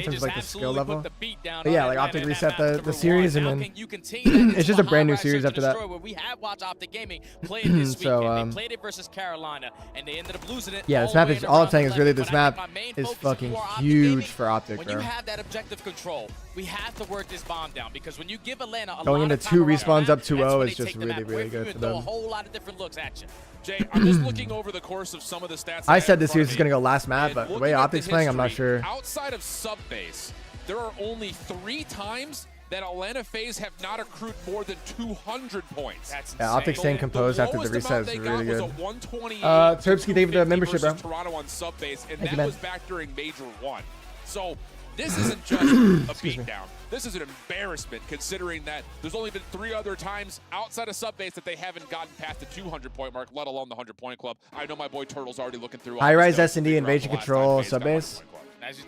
terms of like the skill level. But yeah, like Optic reset the series and then it's just a brand new series after that. We have watched Optic Gaming play it this So, weekend. They played it versus Carolina and they ended up losing it. Yeah, this map is all I'm saying is really this map is fucking huge for Optic, when bro. you have that objective control, we have to work this bomb down because when you give Atlanta Going into 2 respawns up 2-0 is just really, really good for them. A them. whole lot of different looks at you. Jay, I'm just looking over the course of some of the stats. I said this series is gonna go last map, but the way Optic's playing, I'm not sure. Outside of Subbase, there are only 3 times that Atlanta FaZe have not accrued more than 200 points. Yeah, Optic staying composed after the reset is really good. Terpsky, thank you for the membership, bro. Toronto on Subbase, and Thank you, that man. was back during Major 1. So this isn't just a beatdown. This is an embarrassment considering that there's only been 3 other times outside of Subbase that they haven't gotten past the 200-point mark, let alone the 100-point club. I know my boy Turtle's already looking through. High-rise S&D, invasion control, Subbase. As you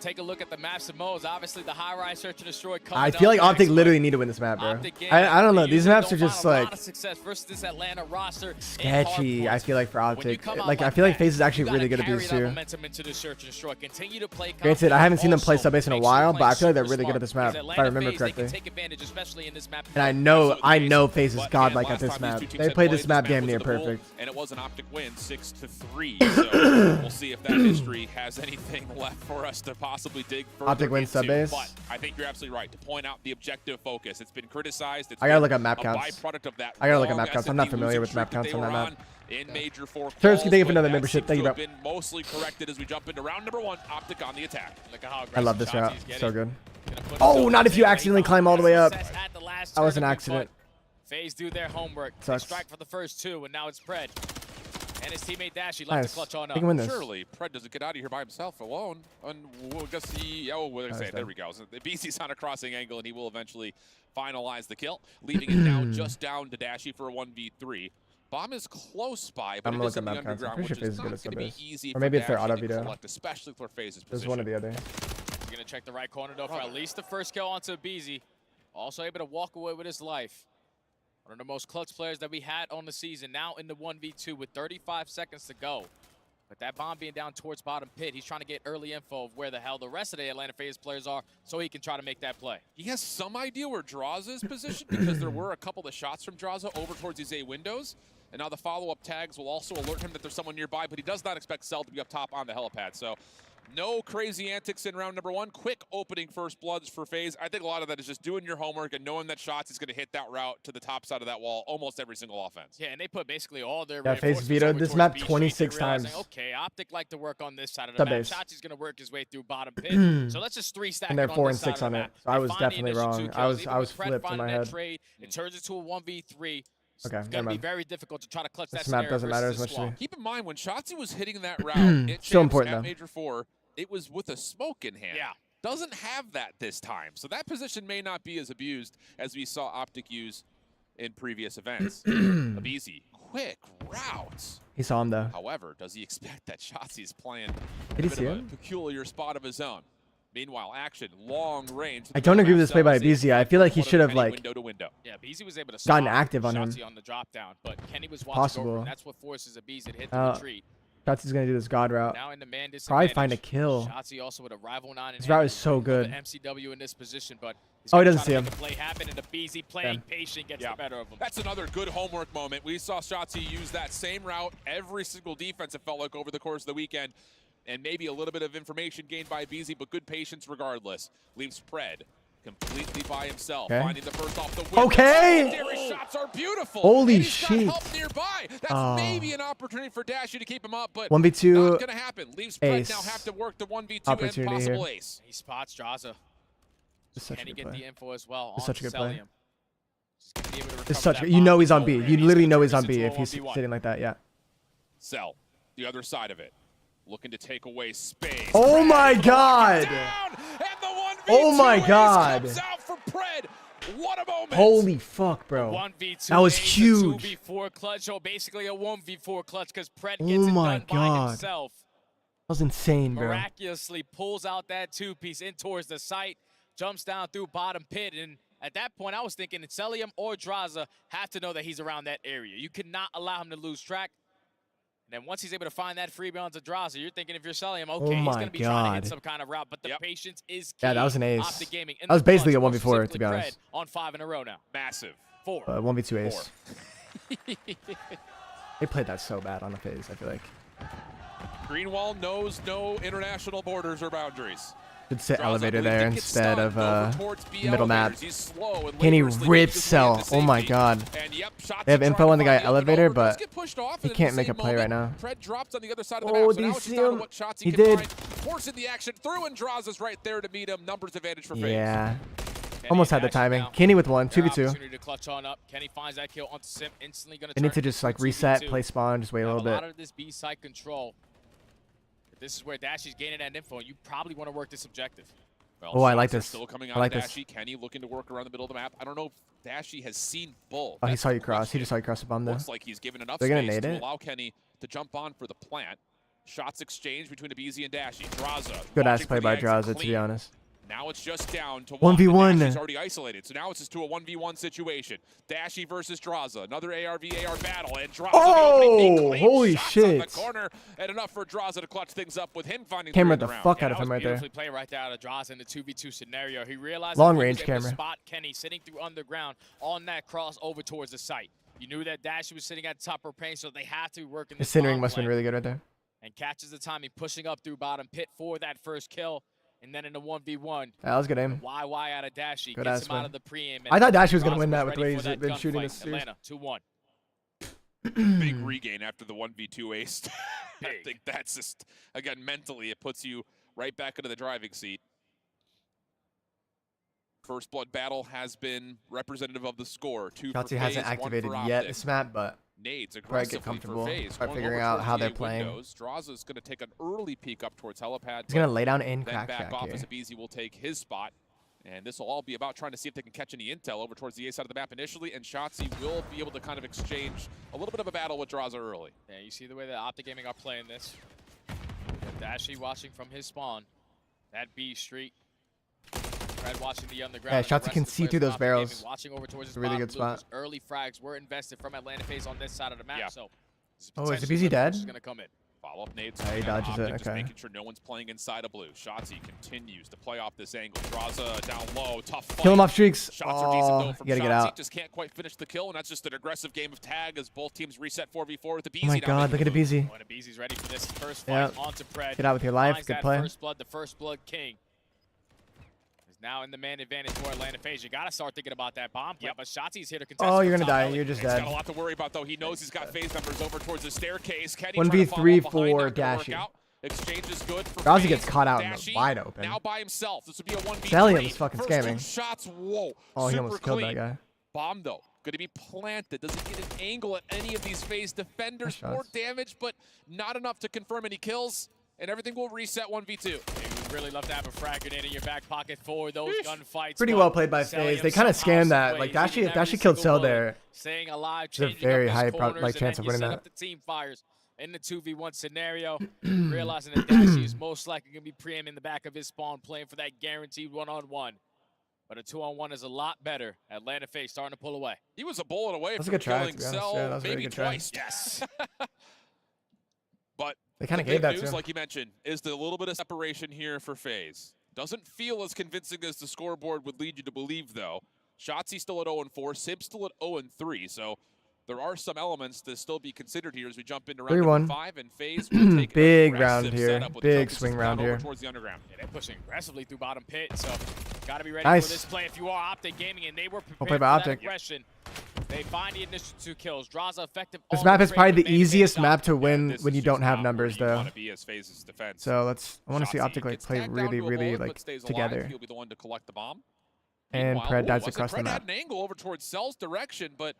take a look at the maps and modes, obviously the high-rise search and destroy. I feel like Optic literally need to win this map, bro. I don't know. These maps are just like sketchy. I feel like for Optic, like I feel like FaZe is actually really good at these too. Granted, I haven't seen them play Subbase in a while, but I feel like they're really good at this map, if I remember correctly. And I know FaZe is godlike at this map. They played this map damn near perfect. And it was an Optic win, 6-3. So we'll see if that history has anything left for us to possibly dig further. Optic wins Subbase. But I think you're absolutely right to point out the objective focus. It's been criticized. It's I gotta look at map counts. byproduct of that. I gotta look at map counts. I'm not familiar with map counts on that map. In Major 4 Terpsky, thank you for another membership. Thank you, bro. Been mostly corrected as we jump into round number 1. Optic on the attack. I love this route. So good. Oh, not if you accidentally climb all the way up. That was an accident. FaZe do their homework. They Sucks. strike for the first 2, and now it's Pred. And his teammate Dashy left the clutch on They up. can win this. Surely, Pred doesn't get out of here by himself alone. And we'll just see. Oh, what did I say? There we go. So the BC's on a crossing angle, and he will eventually finalize the kill, leaving it now just down to Dashy for a 1v3. Bomb is close by, but it is in the underground, which is not going to be easy for Dashy to collect, especially for FaZe's position. There's one or the other. He's going to check the right corner, though, for at least the first kill onto BZ. Also able to walk away with his life. One of the most clutch players that we had on the season, now in the 1v2 with 35 seconds to go. But that bomb being down towards bottom pit, he's trying to get early info of where the hell the rest of the Atlanta FaZe players are so he can try to make that play. He has some idea where Draza is positioned because there were a couple of shots from Draza over towards his A windows. And now the follow-up tags will also alert him that there's someone nearby, but he does not expect Cell to be up top on the helipad. So no crazy antics in round number 1. Quick opening first bloods for FaZe. I think a lot of that is just doing your homework and knowing that Shots is going to hit that route to the top side of that wall almost every single offense. Yeah, and they put basically all their FaZe vetoed this map 26 times. Okay, Optic like to work on this side of the map. Shots going to work his way through bottom pit. So let's just 3-stack. And they're 4 and 6 on it. So I was definitely wrong. I was flipped in my head. It turns into a 1v3. Okay, it's going to be very difficult to try to clutch that map doesn't matter as much to me. Keep in mind, when Shotzi was hitting that route, it still important at though. Major 4, it was with a smoke in hand. Yeah. Doesn't have that this time. So that position may not be as abused as we saw Optic use in previous events. Abizi, quick routes. He saw him though. However, does he expect that Shotzi's playing Did he a see bit of him? a peculiar spot of his own? Meanwhile, action, long range. I don't agree with this play by BZ. I feel like he should have like window to window. Yeah, BZ was able to gotten active on him. on the drop down, but Kenny was watching over, and that's what forces Abizi to hit the retreat. Shotzi's gonna do this god route. Now in the man Probably find a kill. Shotzi also with a rival 9. His route is so good. MCW in this position, but oh, he doesn't see him. Play happen, and the BZ playing patient gets the better of him. That's another good homework moment. We saw Shotzi use that same route every single defense, it felt like, over the course of the weekend. And maybe a little bit of information gained by BZ, but good patience regardless. Leaves Pred completely by himself, finding the first off the window. Secondary shots are beautiful. Holy shit. Got help nearby. That's maybe an opportunity for Dashy to keep him up, but 1v2 not going to happen. Leaves Pred now have to work the 1v2 and possible ace. He spots Draza. Can he get the info as well? It's such a good play. It's such you know he's on B. You literally know he's on B if he's sitting like that, yeah. Cell, the other side of it. Looking to take away space. Oh my god! Oh my god! What a moment! Holy fuck, bro. 1v2 that was huge. 2v4 clutch, or basically a 1v4 clutch because Pred gets it done by himself. That was insane, bro. Miraculously pulls out that 2-piece in towards the site, jumps down through bottom pit, and at that point I was thinking Celium or Draza have to know that he's around that area. You cannot allow him to lose track. And then once he's able to find that freebound onto Draza, you're thinking if you're selling him, okay, he's going to be trying to hit some kind of route. But the patience is key. Yeah, that was an ace. Optic Gaming That was basically a 1v4, to be honest. On 5 in a row now. Massive. 4. 1v2 ace. They played that so bad on the FaZe, I feel like. Greenwall knows no international borders or boundries. Should sit elevator there instead of middle map. Can he rip Cell? Oh my god. They have info on the guy elevator, but he can't make a play right now. Oh, do you see him? He did. Forcing the action through, and Draza's right there to meet him. Numbers advantage for FaZe. Yeah. Almost had the timing. Kenny with 1, 2v2. To clutch on up. Kenny finds that kill onto Sim, instantly gonna They need to just like reset, play spawn, just wait a little bit. A lot of this B side control. This is where Dashy's gaining that info, and you probably want to work this objective. Well, oh, I like this. Still coming out I like of this. Dashy. Kenny looking to work around the middle of the map. I don't know if Dashy has seen both. Oh, he saw you cross. He just saw you cross the bomb, though. Looks like he's given enough They're gonna space nade to it. allow Kenny to jump on for the plant. Shots exchanged between Abizi and Dashy. Draza. Good ass play by Draza, to be honest. Now it's just down to 1v1. Dashy's already isolated, so now it's just to a 1v1 situation. Dashy versus Draza. Another AR-v-AR battle, and Draza. Oh, holy shit. On the corner, and enough for Draza to clutch things up with him finding Camera the the round. fuck out of him right there. Play right there out of Draza in the 2v2 scenario. He realized long that he range was able to camera. spot Kenny sitting through underground on that cross over towards the site. You knew that Dashy was sitting at the top of her paint, so they have to be working His centering must have been really good right there. And catches the timing, pushing up through bottom pit for that first kill. And then in the 1v1, that was good aim. YY out of Dashy, Good gets ass him out play. of the pre-aim. I thought Dashy was going to win that with the way he's been shooting this series. Atlanta, 2-1. Big regain after the 1v2 ace. I think that's just, again, mentally, it puts you right back into the driving seat. First blood battle has been representative of the score. 2 for Shotzi FaZe, hasn't 1 activated for yet Optic. this map, but nades Before I aggressively get comfortable, for FaZe. start Going figuring over out towards how the they're A playing. windows. Draza's going to take an early peek up towards helipad. He's gonna lay down in then crack back shack off here. as Abizi will take his spot. And this will all be about trying to see if they can catch any intel over towards the A side of the map initially, and Shotzi will be able to kind of exchange a little bit of a battle with Draza early. Yeah, you see the way that Optic Gaming are playing this. Dashy watching from his spawn. That B Street. Fred watching the underground. Yeah, Shotzi can see through those barrels. Watching over towards his It's a really good spot. Early frags were invested from Atlanta FaZe on this side of the map. Yeah. So Oh, is Abizi dead? Is gonna come in. Follow-up nades. Yeah, he dodges it, Just okay. making sure no one's playing inside of blue. Shotzi continues to play off this angle. Draza down low, tough fight. Kill him off streaks. Shots are decent though Oh, from you gotta get Shotzi. out. Just can't quite finish the kill, and that's just an aggressive game of tag as both teams reset 4v4 with the Abizi. Oh my god, look at Abizi. When Abizi's ready for this first fight Yeah. onto Pred. Get out with your life. Finds Good that play. First blood, the first blood king. Is now in the man advantage for Atlanta FaZe. You gotta start thinking about that bomb play, but Shotzi's here to contest. Oh, you're from gonna top die. early. You're just He's dead. got a lot to worry about though. He knows he's got FaZe members over towards the staircase. Kenny 1v3 for for Dashy. Exchange is good for Draza FaZe. gets caught out in the Dashy wide open. now by himself. This would be a 1v3. Cellium's fucking First scamming. two shots, whoa. Oh, he super almost killed clean. that guy. Bomb though, going to be planted. Doesn't get an angle at any of these FaZe defenders. Nice More shots. damage, but not enough to confirm any kills. And everything will reset 1v2. You would really love to have a frag grenade in your back pocket for those gunfights. Pretty but well played by FaZe. Cellium They kind of somehow, scammed that. some Like ways, Dashy, even if Dashy every killed single Cell bullet, there, staying alive, there's a changing very up high his corners, and chance then of you winning set that. up the team fires in the 2v1 scenario, realizing that Dashy is most likely going to be pre-aiming in the back of his spawn, playing for that guaranteed one-on-one. But a 2-on-1 is a lot better. Atlanta FaZe starting to pull away. He was a bullet away That's a from good try, killing to be honest. Cell Yeah, that was a very maybe good try. twice. Yes. But They kind the of gave big that news, to him. like you mentioned, is the little bit of separation here for FaZe. Doesn't feel as convincing as the scoreboard would lead you to believe, though. Shotzi still at 0-4, Sib still at 0-3, so there are some elements to still be considered here as we jump into round 3-1. number 5, and FaZe will take Big an round aggressive here. setup with the Big focus swing down round over here. towards the underground. Yeah, they're pushing aggressively through bottom pit, so got to be ready Nice. for this play if you are Optic Gaming, and they were Well prepared played for by that Optic. aggression. They find the initial 2 kills. Draza effective. This all map the is trade probably with the man easiest face map to up. win This when is you just don't have not numbers, where you though. wanna be as FaZe's defense. So I want to see Shotzi Optic like gets play tagged down really, to a really bullet, but like stays alive. together. He'll be the one to collect the bomb. And Meanwhile, Pred dives Wesley across the Pred map. had an angle over towards Cell's direction, but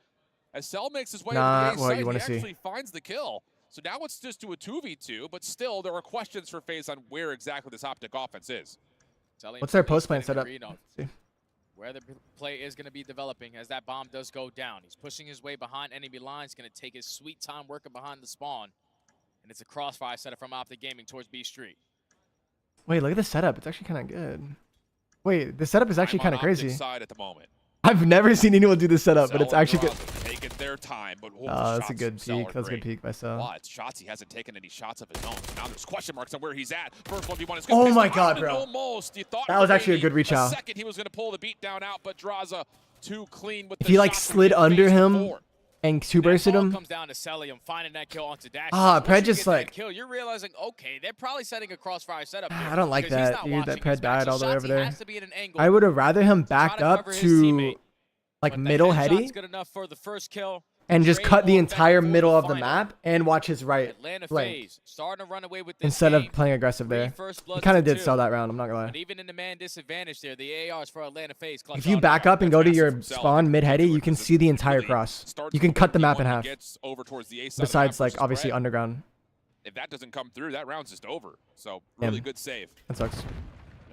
as Cell makes his way Not to the A what side, you he wanna see. actually finds the kill. So now it's just to a 2v2, but still there are questions for FaZe on where exactly this Optic offense is. What's their post-plan setup? Let's Let's see. where the play is going to be developing as that bomb does go down. He's pushing his way behind enemy lines, going to take his sweet time working behind the spawn. And it's a crossfire setup from Optic Gaming towards B Street. Wait, look at the setup. It's actually kind of good. Wait, the setup is actually I'm on kind of crazy. Optic's side at the moment. I've never seen anyone do this setup, but Cell it's and actually good. Draza taking their time, but Oh, that's a shots good from Cell peek. are That's a good great. peek by Cell. But Shotzi hasn't taken any shots of his own. So now there's question marks on where he's at. First 1v1 is Oh good. my Missed God, the bro. Almost. You thought That was actually a maybe good reach out. second he was going to pull the beat down out, but Draza too clean with If the he like shots that slid he under faced him before. and two bursted All him. comes down to Cellium finding that kill onto Dash. Ah, Once Pred you just, get that like- kill, you're realizing, okay, they're probably setting a crossfire setup here. I don't like because he's that, not dude. That watching Pred his back. died So all the way over Shotzi there. has to be at an angle I would have rather him to backed try to up cover his to teammate. like But the middle headshot's heady good enough for the first kill. and just Trade cut the ball back entire and forth middle of the final. map and watch his right Atlanta flank FaZe starting to run away with this instead of game. playing aggressive 3 there. first He bloods kind of to did 2. sell that round. I'm not gonna lie. But even in the man disadvantage there, the ARs for Atlanta FaZe. clutch If you on back now. up and go to That's your massive from Cell. spawn mid heady, Can't do you it can 'cause see the it entire really cross. starts You can with cut the map 1v1 in and half. gets over towards the A side of the Besides map like versus obviously Pred. underground. If that doesn't come through, that round's just over. So Yeah. really good save. That sucks.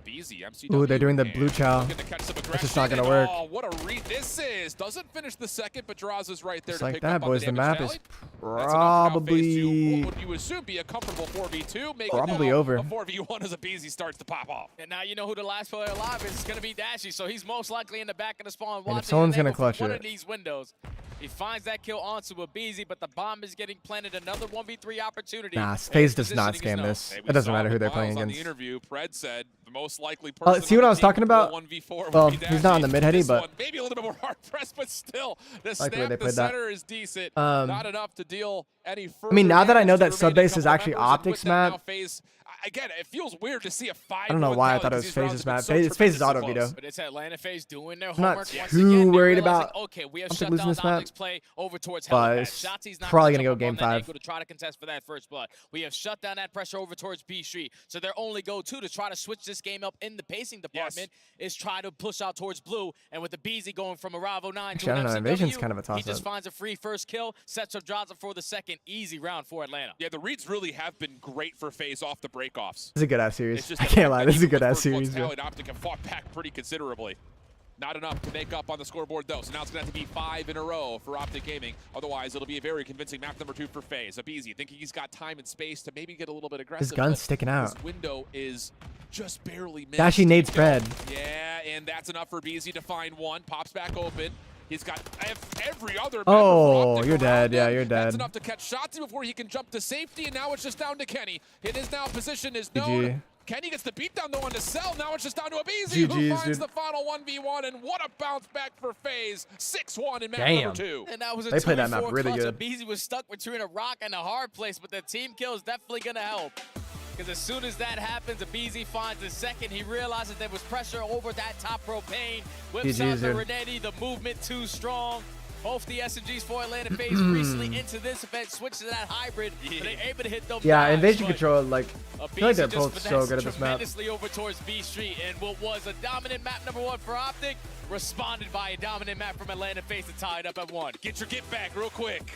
Easy, MCW. Ooh, they're doing the and blue chow. looking to catch some That's just not aggression, gonna and work. Oh, what a read this is. Doesn't finish the second, but Draza's right there Just to like pick that, up on boys. The damage map tally. is That's enough for now, FaZe to probably what would you assume be a comfortable 4v2. Make Probably it now over. a 4v1 as Abizi starts to pop off. And now you know who the last player alive is. It's going to be Dashy, so he's most likely in the back of the spawn if watching someone's an gonna angle from clutch one it. of these windows. He finds that kill onto Abizi, but the bomb is getting planted. Another 1v3 opportunity. Nah, And FaZe does not positioning is scam known. this. Hey, we It doesn't saw matter who with they're playing Miles on against. the interview, Pred said the most likely person See on what the I was team talking to pull about? 1v4 would Well, be he's not on the Dashy. mid-heady, This but- one maybe a little bit more hard pressed, but still, the Like the way snap, they the played that. center is decent. Um, Not enough to deal any further I mean, now that I know that damage to the sub base remaining is couple actually members, and Optic's with that now, map, FaZe, again, it feels weird to see a 5-1. I don't know why I thought it was FaZe's map. It's FaZe's auto veto. But it's Atlanta FaZe doing their I'm not homework once too again. worried about Okay, we have Optic shut losing down this map, Optic's play over towards but Helipad. it's Shotzi's not probably gonna gonna go jump game up on that 5. angle to try to contest for that first blood. We have shut down that pressure over towards B Street. So their only go-to to try to switch this game up in the pacing department is try to push out towards blue. And with the BZ going from a Ravo 9 Actually, to I don't an know. MCW, Invasion's kind of a he just toss-up. finds a free first kill, sets up Drazza for the second. Easy round for Atlanta. Yeah, the reads really have been great for FaZe off the breakoffs. This is a good ass series. It's just I the can't fact lie. that This is a even good with ass first blood series, bro. tally, Optic have fought back pretty considerably. Not enough to make up on the scoreboard, though. So now it's going to have to be 5 in a row for Optic Gaming. Otherwise, it'll be a very convincing map number 2 for FaZe. Abizi thinking he's got time and space to maybe get a little bit aggressive. His gun's sticking out. His window is just barely missed. Dashy nade spread. Yeah, and that's enough for Beezy to find one. Pops back open. He's got every other member Oh, for Optic you're dead. around Yeah, him. you're dead. That's enough to catch Shotzi before he can jump to safety, and now it's just down to Kenny. His now position is known. GG. Kenny gets the beatdown though on to Cell. Now it's just down to Abizi who finds the final 1v1, and what a bounce back for FaZe. 6-1 in map number 2. And that was a They played that map 2v4 really clutch. good. Abizi was stuck between a rock and a hard place, but the team kill is definitely going to help. Because as soon as that happens, Abizi finds the second. He realizes there was pressure over that top propane. Whips out the Renetti, the movement too strong. Both the SMGs for Atlanta FaZe recently into this event switched to that hybrid, but they're able to hit them. Yeah, knives, Invasion but Control, like, I feel like they're just both so good at this map. tremendously over towards B Street, and what was a dominant map number 1 for Optic responded by a dominant map from Atlanta FaZe to tie it up at 1. Get your get back real quick.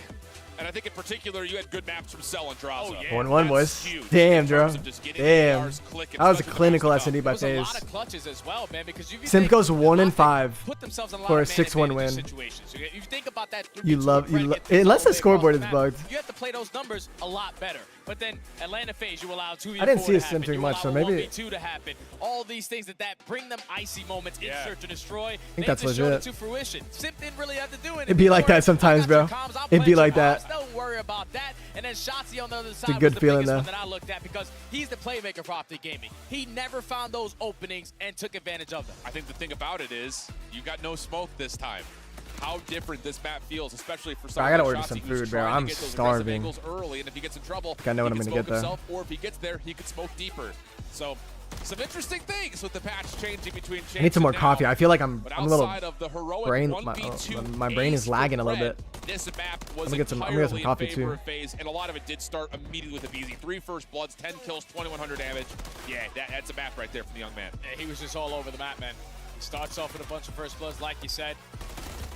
And I think in particular, you had good maps from Cell and Drazza. Oh, yeah. 1-1 boys. Huge. Damn, bro. Damn. Damn. That was a clinical S&D by There's a lot FaZe. of clutches as well, man, because if you Simcoe's think 1-5 put themselves in a lot for a of man 6-1 advantage win. situations. So if you think about that, Unless the scoreboard is bugged. you have to play those numbers a lot better. But then Atlanta FaZe, you allow 2v4 I didn't see to a sim happen. too You much, so allow maybe 1v2 to happen. All these things that bring them icy moments in search and destroy. I think that's just showed it legit. to fruition. Simp didn't really have to do anything. It'd be like that sometimes, bro. It'd be like that. Don't worry about that. And then Shotzi on the other side a good was the feeling, biggest though. one that I looked at because he's the playmaker for Optic Gaming. He never found those openings and took advantage of them. I think the thing about it is you got no smoke this time. How different this map feels, especially for someone I gotta like order Shotzi some who's food, bro. trying to I'm get those aggressive starving. angles early, and if he gets in trouble, I know what he I'm can gonna smoke get, though. himself, or if he gets there, he could smoke deeper. So some interesting things with the patch changing between I need some more coffee. I feel like I'm a little of the heroic brain. 1v2 My brain is ace lagging a for little Red, bit. This map was I'm gonna get some entirely coffee, in favor too. of FaZe, and a lot of it did start immediately with Abizi. 3 first bloods, 10 kills, 2,100 damage. Yeah, that's a map right there from the young man. Yeah, he was just all over the map, man. He starts off with a bunch of first bloods, like you said.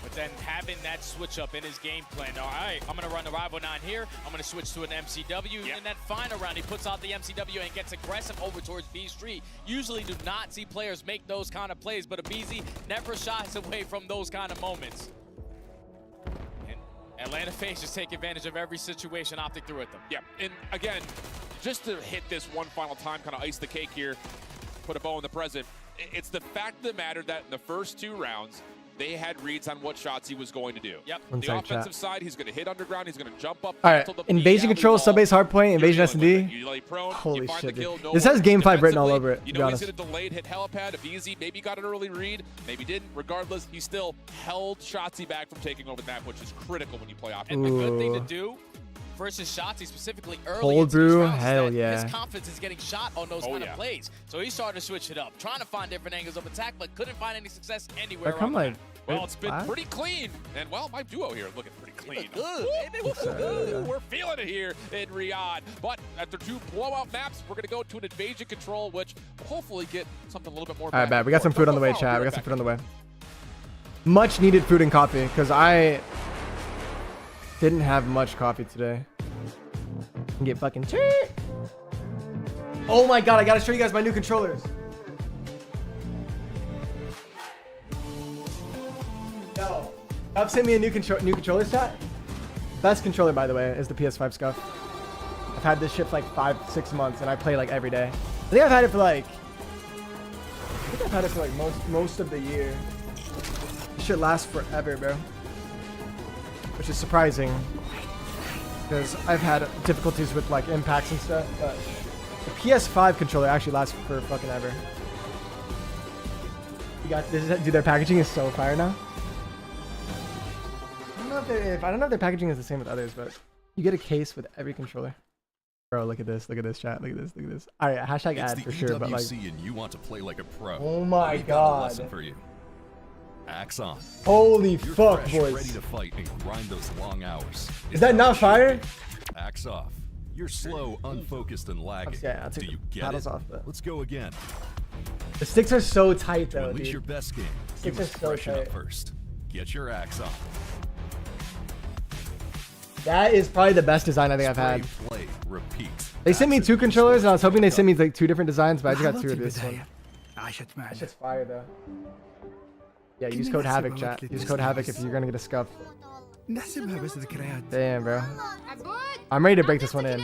But then having that switch up in his game plan. All right, I'm going to run the Rival 9 here. I'm going to switch to an MCW. And in that final round, he puts out the MCW and gets aggressive over towards B Street. Usually do not see players make those kind of plays, but Abizi never shies away from those kind of moments. And Atlanta FaZe just take advantage of every situation Optic threw at them. Yeah, and again, just to hit this one final time, kind of ice the cake here, put a bow in the present, it's the fact of the matter that in the first 2 rounds, they had reads on what shots he was going to do. Yep. The offensive side, he's going to hit underground. He's going to jump up. All right, Invasion Control, Subbase Hardpoint, Invasion S&D. You lay prone, Holy you find shit, the kill, dude. no This has worries. Game 5 written all Defensively, over it, You to be know, honest. he's in a delayed hit helipad. Easy, maybe got an early read, maybe didn't. Regardless, he still held Shotzi back from taking over the map, which is critical when you play offense. And the good thing to do versus Shotzi specifically early Cold into these brew, rounds is hell that yeah. his confidence is getting shot on those kind of plays. So he started to switch it up, trying to find different angles of attack, but couldn't find any success anywhere. They're kind of like, Well, it's been pretty clean. And, well, my duo here looking pretty clean. We're feeling it here in Riyadh. But after 2 blowout maps, we're going to go to an Invasion Control, which will hopefully get something a little bit more. All right, bad. We got some food on the way, chat. We got some food on the way. Much needed food and coffee, because I didn't have much coffee today. And get fucking cheap. Oh my god, I gotta show you guys my new controllers. Yo, I've sent me a new controller set. Best controller, by the way, is the PS5 Scuff. I've had this shit for like 5-6 months, and I play like every day. I think I've had it for like most of the year. This shit lasts forever, bro. Which is surprising, because I've had difficulties with like impacts and stuff, but the PS5 controller actually lasts for fucking ever. You got this, dude. Their packaging is so fire now. I don't know if their packaging is the same with others, but you get a case with every controller. Bro, look at this. Look at this, chat. Look at this. Look at this. All right, hashtag It's ad the for sure, but like, EWC and you want to play like a pro. oh my We've got a god. lesson for you. Axe on. Holy You're fuck, fresh, boys. ready to fight and grind those long hours. Is that not fire? Axe off. You're slow, unfocused, and lagging. Yeah, I'll Do take you the get paddles it? off, but Let's go again. the sticks are so tight To though, unleash dude. your best game, Sticks you are must so freshen up tight. first. Get your axe on. That is probably the best design I think I've Spray, had. play, repeat. They sent me That's 2 it. controllers, and I was hoping they sent me like 2 different designs, but I just got 2 of this one. عاشت معنا. That shit's fire though. Yeah, use code Havoc, chat. Use code Havoc if you're gonna get a scuff. نحسبها بس ذكريات. Damn, bro. I'm ready to break this one in.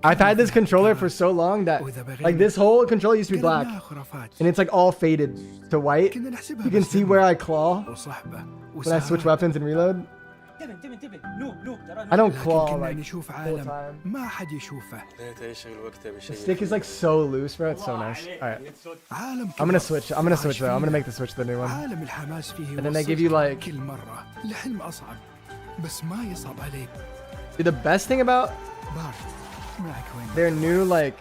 I've had this controller for so long that like this whole controller used to be black, and it's like all faded to white. You can see where I claw when I switch weapons and reload. I don't claw like full time. ما حد يشوفه. The stick is like so loose, bro. It's so nice. All right, I'm gonna switch. I'm gonna switch though. I'm gonna make the switch to the new one. عالم الحماس فيه And then they give you like, كل مرة الحلم أصعب بس ما يصعب عليك. dude, the best thing about بارت معك وين؟ their new like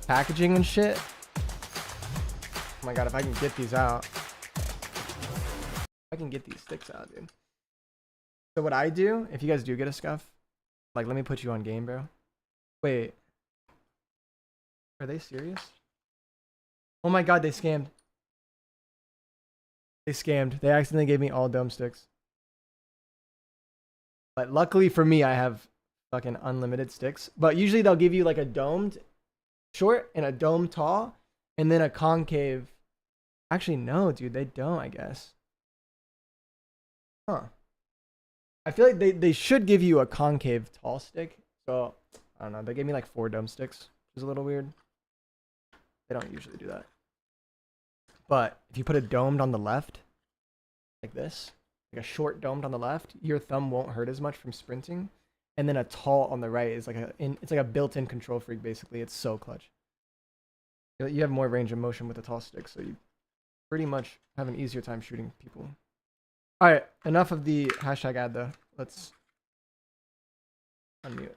packaging and shit. Oh my god, if I can get these out. I can get these sticks out, dude. So what I do, if you guys do get a scuff, like let me put you on game, bro. Wait. Are they serious? Oh my god, they scammed. They scammed. They accidentally gave me all dome sticks. But luckily for me, I have fucking unlimited sticks. But usually they'll give you like a domed short and a domed tall and then a concave. Actually, no, dude, they don't, I guess. Huh. I feel like they should give you a concave tall stick. So, I don't know. They gave me like 4 dome sticks, which is a little weird. They don't usually do that. But if you put a domed on the left, like this, like a short domed on the left, your thumb won't hurt as much from sprinting. And then a tall on the right is like it's like a built-in control freak, basically. It's so clutch. You have more range of motion with a tall stick, so you pretty much have an easier time shooting people. All right, enough of the hashtag ad though. Let's unmute.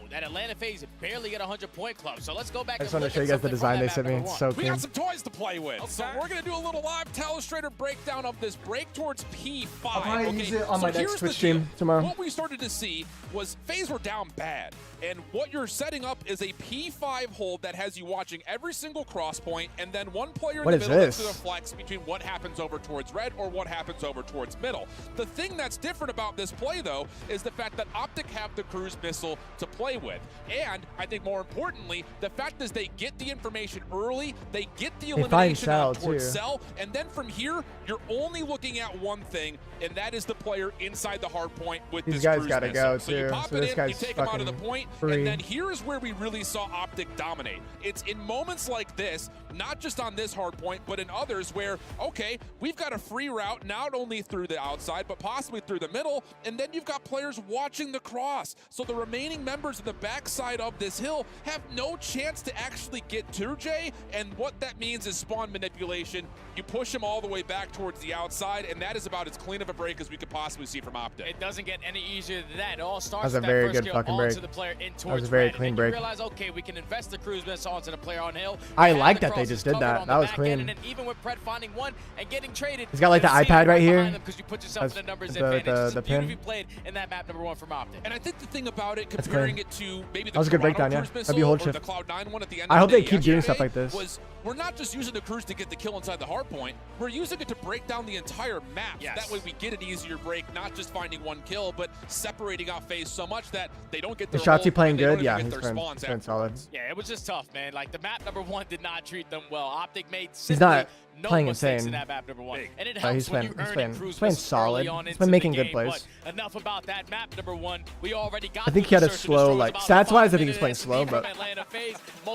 That Atlanta FaZe barely get a 100-point club. So let's go back. I just want to show you guys the design they sent me. It's so We clean. got some toys to play with. So we're going to do a little live Telestrator breakdown of this break towards P5. I'll probably use it on my next here's Twitch the stream deal. tomorrow. What we started to see was FaZe were down bad. And what you're setting up is a P5 hold that has you watching every single cross point, and then one player in the middle that's going to flex between what happens over towards red or what happens over towards middle. The thing that's different about this play, though, is the fact that Optic have the cruise missile to play with. And I think more importantly, the fact is they get the information early, they get the elimination out towards cell, and then from here, you're only looking at one thing, and that is the player inside the hard point with These this guys cruise gotta missile. go, So you too. pop So it this in, guy's you take him out of the fucking point, free. and then here is where we really saw Optic dominate. It's in moments like this, not just on this hard point, but in others where, okay, we've got a free route, not only through the outside, but possibly through the middle, and then you've got players watching the cross. So the remaining members of the backside of this hill have no chance to actually get to Jay, and what that means is spawn manipulation. You push him all the way back towards the outside, and that is about as clean of a break as we could possibly see from Optic. It doesn't get any easier than that. It all starts That was a with that very first good kill fucking onto break. the player in towards That was a very red. clean And break. You realize, okay, we can invest the cruise missile onto the player on hill. I We have like the that they crosses just did covered that. on That the was back clean. end, and then even with Pred finding one and getting traded, He's got like the you see iPad him right here. behind them 'cause you put yourself in a numbers the advantage. It's pin. beautifully played in that map number 1 from Optic. And I think the thing about it, That's comparing clean. it to maybe the That was a good Toronto breakdown, yeah. cruise That'd missile be a hold or the shift. Cloud9 one at the end I of hope the they day keep doing stuff yesterday like this. was we're not just using the cruise to get the kill inside the hard point. We're using it to break down the entire map. Yes. That way we get an easier break, not just finding one kill, but separating out FaZe so much that they don't get their Is Shotzi hold playing and they don't good? even Yeah, get he's their playing spawns solid. afterwards. Yeah, it was just tough, man. Like, the map number 1 did not treat them well. Optic made He's not no playing mistakes insane. in that map number 1. And it He's helps when playing- you he's earn playing- in cruise he's playing missiles solid. early on He's into been the making good game, plays. but enough about that map number 1. We already got I think he had a slow, like, stats-wise, I think he's playing slow, but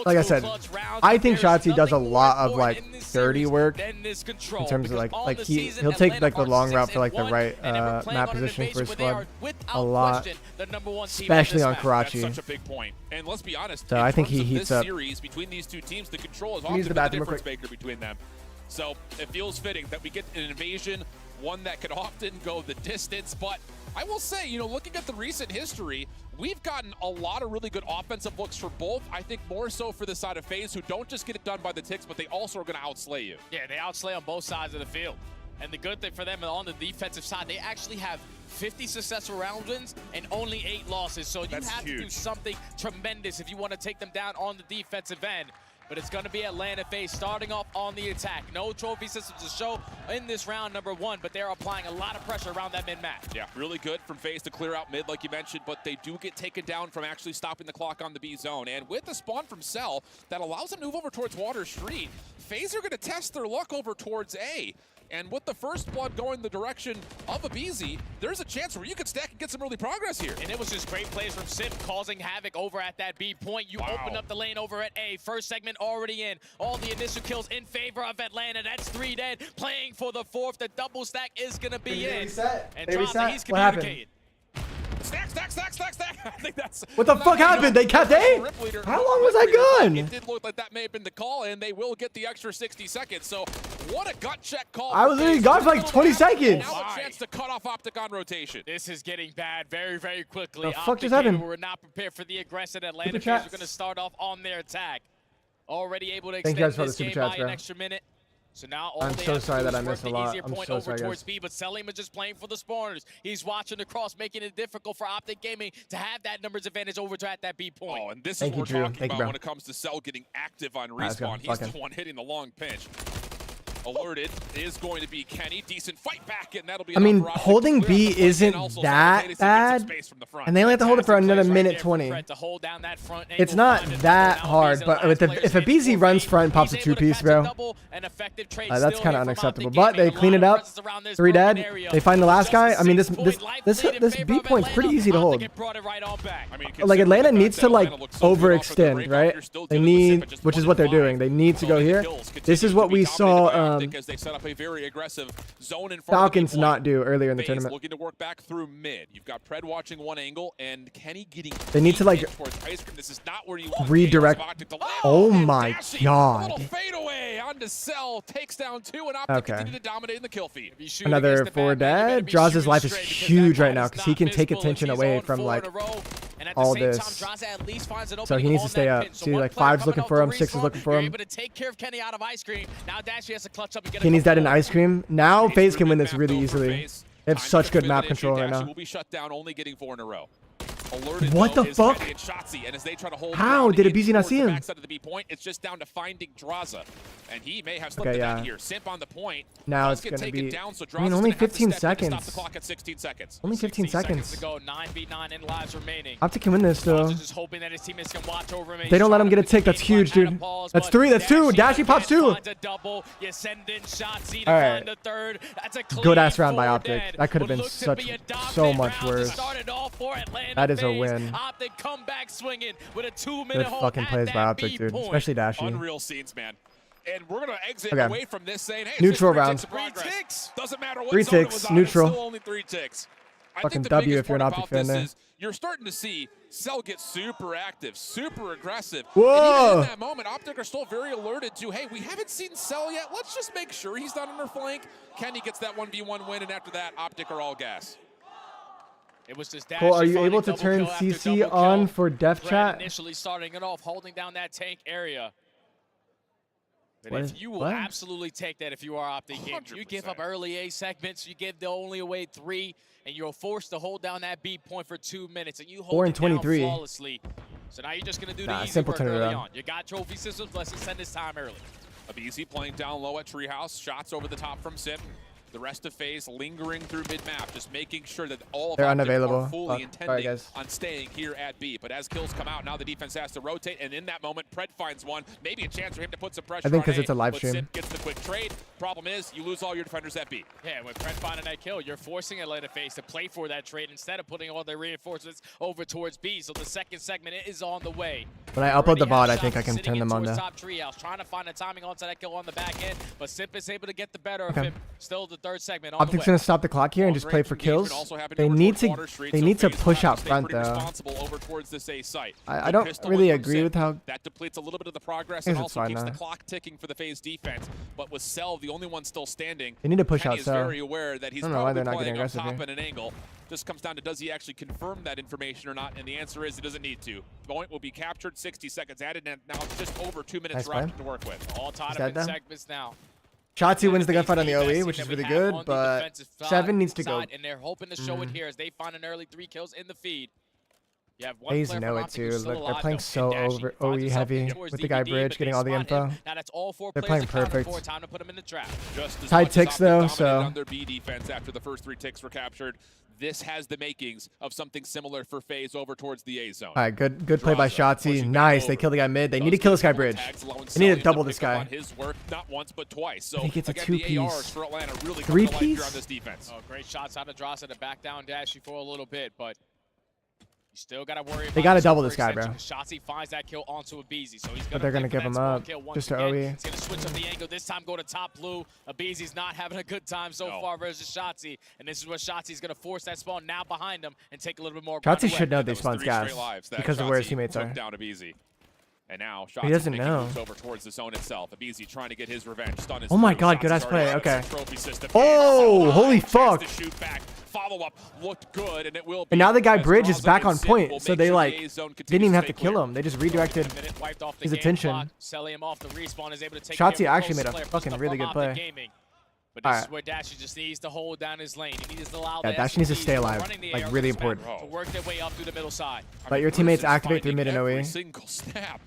like I said, I think Shotzi does a lot of like dirty work in terms of like he'll take like the long route for like the right map position for his squad a lot, especially on Karachi. That's such a big point. And let's be honest, So in I think terms he of heats this up. series between these two teams, the control is Use often the the bathroom real difference quick. maker between them. So it feels fitting that we get an invasion, one that could often go the distance. But I will say, you know, looking at the recent history, we've gotten a lot of really good offensive looks for both. I think more so for the side of FaZe, who don't just get it done by the ticks, but they also are going to outslay you. Yeah, they outslay on both sides of the field. And the good thing for them on the defensive side, they actually have 50 successful round wins and only 8 losses. So you have to do something tremendous if you want to take them down on the defensive end. But it's going to be Atlanta FaZe starting off on the attack. No trophy systems to show in this round number 1, but they're applying a lot of pressure around that mid-map. Yeah, really good from FaZe to clear out mid, like you mentioned, but they do get taken down from actually stopping the clock on the B zone. And with the spawn from Cell, that allows them to move over towards Water Street. FaZe are going to test their luck over towards A. And with the first blood going the direction of Abizi, there's a chance where you could stack and get some early progress here. And it was just great plays from Simp, causing havoc over at that B point. You open up the lane over at A. First segment already in. All the initial kills in favor of Atlanta. That's 3 dead. Playing for the 4th. The double stack is going to be in. And Draza, he's communicated. Stack. I think that's... What the fuck happened? They kept A? How long was I gone? It did look like that may have been the call, and they will get the extra 60 seconds. So what a gut check call. I was literally gone for like 20 seconds. Now a chance to cut off Optic on rotation. This is getting bad very, very quickly. The fuck just happened? We're not prepared for the aggressive Atlanta FaZe. We're going to start off on their attack. Already able to extend this game by an extra minute. So now all I'm they so have to sorry do that is I work missed a the lot. easier I'm point so over sorry, towards guys. B, but Selim is just playing for the spawners. He's watching across, making it difficult for Optic Gaming to have that numbers advantage over to at that B point. Oh, and this is what we're talking about when it comes to Cell getting active on respawn. He's the one hitting the long pinch. Alerted is going to be Kenny. Decent fight back, and that'll be. I mean, holding B isn't that bad, and they only have to hold it for another minute 20. It's not that hard, but if a BZ runs front and pops a 2-piece, bro, that's kind of unacceptable. But they clean it up. 3 dead. They find the last guy. I mean, this B point's pretty easy to hold. Like Atlanta needs to like overextend, right? They need, which is what they're doing. They need to go here. This is what we saw. Because they set up a very aggressive zone in front Falcons of the not do earlier in the tournament. Looking to work back through mid. You've got Pred watching one angle and Kenny getting. They need to like this is not where you want redirect. Oh my god. Little fadeaway onto Cell, takes down 2, and Optic continue to dominate in the kill feed. Another 4 dead. Draza's life is huge right now because he can take attention away from like all this. So he needs to stay up. See, like 5's looking for him, 6 is looking for him. Kenny's dead in ice cream. Now FaZe can win this really easily. They have such good map control right now. Will be shut down, only getting 4 in a row. What the fuck? How did Abizi not see him? It's just down to finding Draza, and he may have slipped it out here. Simp on the point. Now it's gonna be. I mean, only 15 seconds. Stop the clock at 16 seconds. Only 15 seconds. To go. 9v9 in lives remaining. Optic can win this though. Just hoping that his teammates can watch over him. They don't let him get a tick. That's huge, dude. That's 3. That's 2. Dashy pops 2. All right. Good ass round by Optic. That could have been so much worse. That is a win. Optic come back swinging with a 2-minute Good fucking plays by Optic, dude. Especially Dashy. Unreal scenes, man. And we're gonna exit away from this saying, hey, neutral round. 3 ticks. Doesn't matter what 3 ticks. Neutral. Still only 3 ticks. Fucking W if you're an Optic fan there. You're starting to see Cell get super active, super aggressive. Whoa! And even in that moment, Optic are still very alerted to, hey, we haven't seen Cell yet. Let's just make sure he's not on our flank. Kenny gets that 1v1 win, and after that, Optic are all gas. It was just Cole, are you able to turn CC on for Def Chat? Initially starting it off, holding down that tank area. But if you will absolutely take that if you are Optic Game, you give up early A segments, you give the only away 3, and you're forced to hold down that B point for 2 minutes, and you hold it down flawlessly. So now you're just going to do the easy work early on. You got trophy systems, let's extend this time early. Abizi playing down low at Treehouse, shots over the top from Simp. The rest of FaZe lingering through mid-map, just making sure that all of them are fully intending on staying here at B. But as kills come out, now the defense has to rotate, and in that moment, Pred finds one. Maybe a chance for him to put some pressure on I think because it's a live stream. Simp gets the quick trade. Problem is, you lose all your defenders at B. Yeah, when Pred finding that kill, you're forcing Atlanta FaZe to play for that trade instead of putting all their reinforcements over towards B. So the second segment is on the way. When I upload the VOD, I think I can turn them on there. Top treehouse, trying to find the timing onto that kill on the back end, but Simp is able to get the better of him. Still the 3rd segment on the way. Optic's gonna stop the clock here and just play for kills. They need to push out front though. I don't really agree with how that depletes a little bit of the progress and also keeps the clock ticking for the FaZe defense. But with Cell, the only one still standing, they need to push out Cell. Cell. Very aware that he's I don't know why they're not playing getting aggressive on top here. at an angle. Just comes down to does he actually confirm that information or not, and the answer is he doesn't need to. Point will be captured, 60 seconds added, and now it's just over 2 minutes left to work with. All tied up in segments now. Shotzzy wins the gunfight on the OE, which is really good, but 7 needs to go. And they're hoping to show it here as they find an early 3 kills in the feed. You have one FaZe know it too. Look, they're playing so over OE heavy with the guy Bridge getting all the info. Now that's all 4 They're playing perfect. Time to put them in the trap. Tied ticks though, so on their B defense after the first 3 ticks were captured. This has the makings of something similar for FaZe over towards the A zone. All right, good play by Shotzzy. Nice, they killed the guy mid. They need to kill this guy Bridge. They need to double this guy. His work not once but twice. So he gets a again, 2-piece. for Atlanta really 3-piece on this defense. Oh, great shots out of Drossa to back down Dashy for a little bit, but you still got to worry about they got to double this guy, bro. Shotzzy finds that kill onto Abizi, so he's But they're going to give him up just to OE. He's going to switch up the angle, this time go to top blue. Abizi's not having a good time so far versus Shotzzy, and this is what Shotzi's going to force that spawn now behind him and take a little bit more. Shotzzy should know they spawn gas because of where his teammates are. Down Abizi. And now he doesn't know. Moves over towards the zone itself. Abizi trying to get his revenge. Stun is oh my god, good ass play. Okay. Oh, holy fuck. Follow-up looked good, and it will be. And now the guy Bridge is back on point, so they like didn't even have to kill him. They just redirected his attention. Shotzzy actually made a fucking really good play. But this is where Dashy just needs to hold down his lane. He needs to allow Dashy needs to stay alive, like really important. To work their way up through the middle side. Let your teammates activate through mid and OE. Single snap.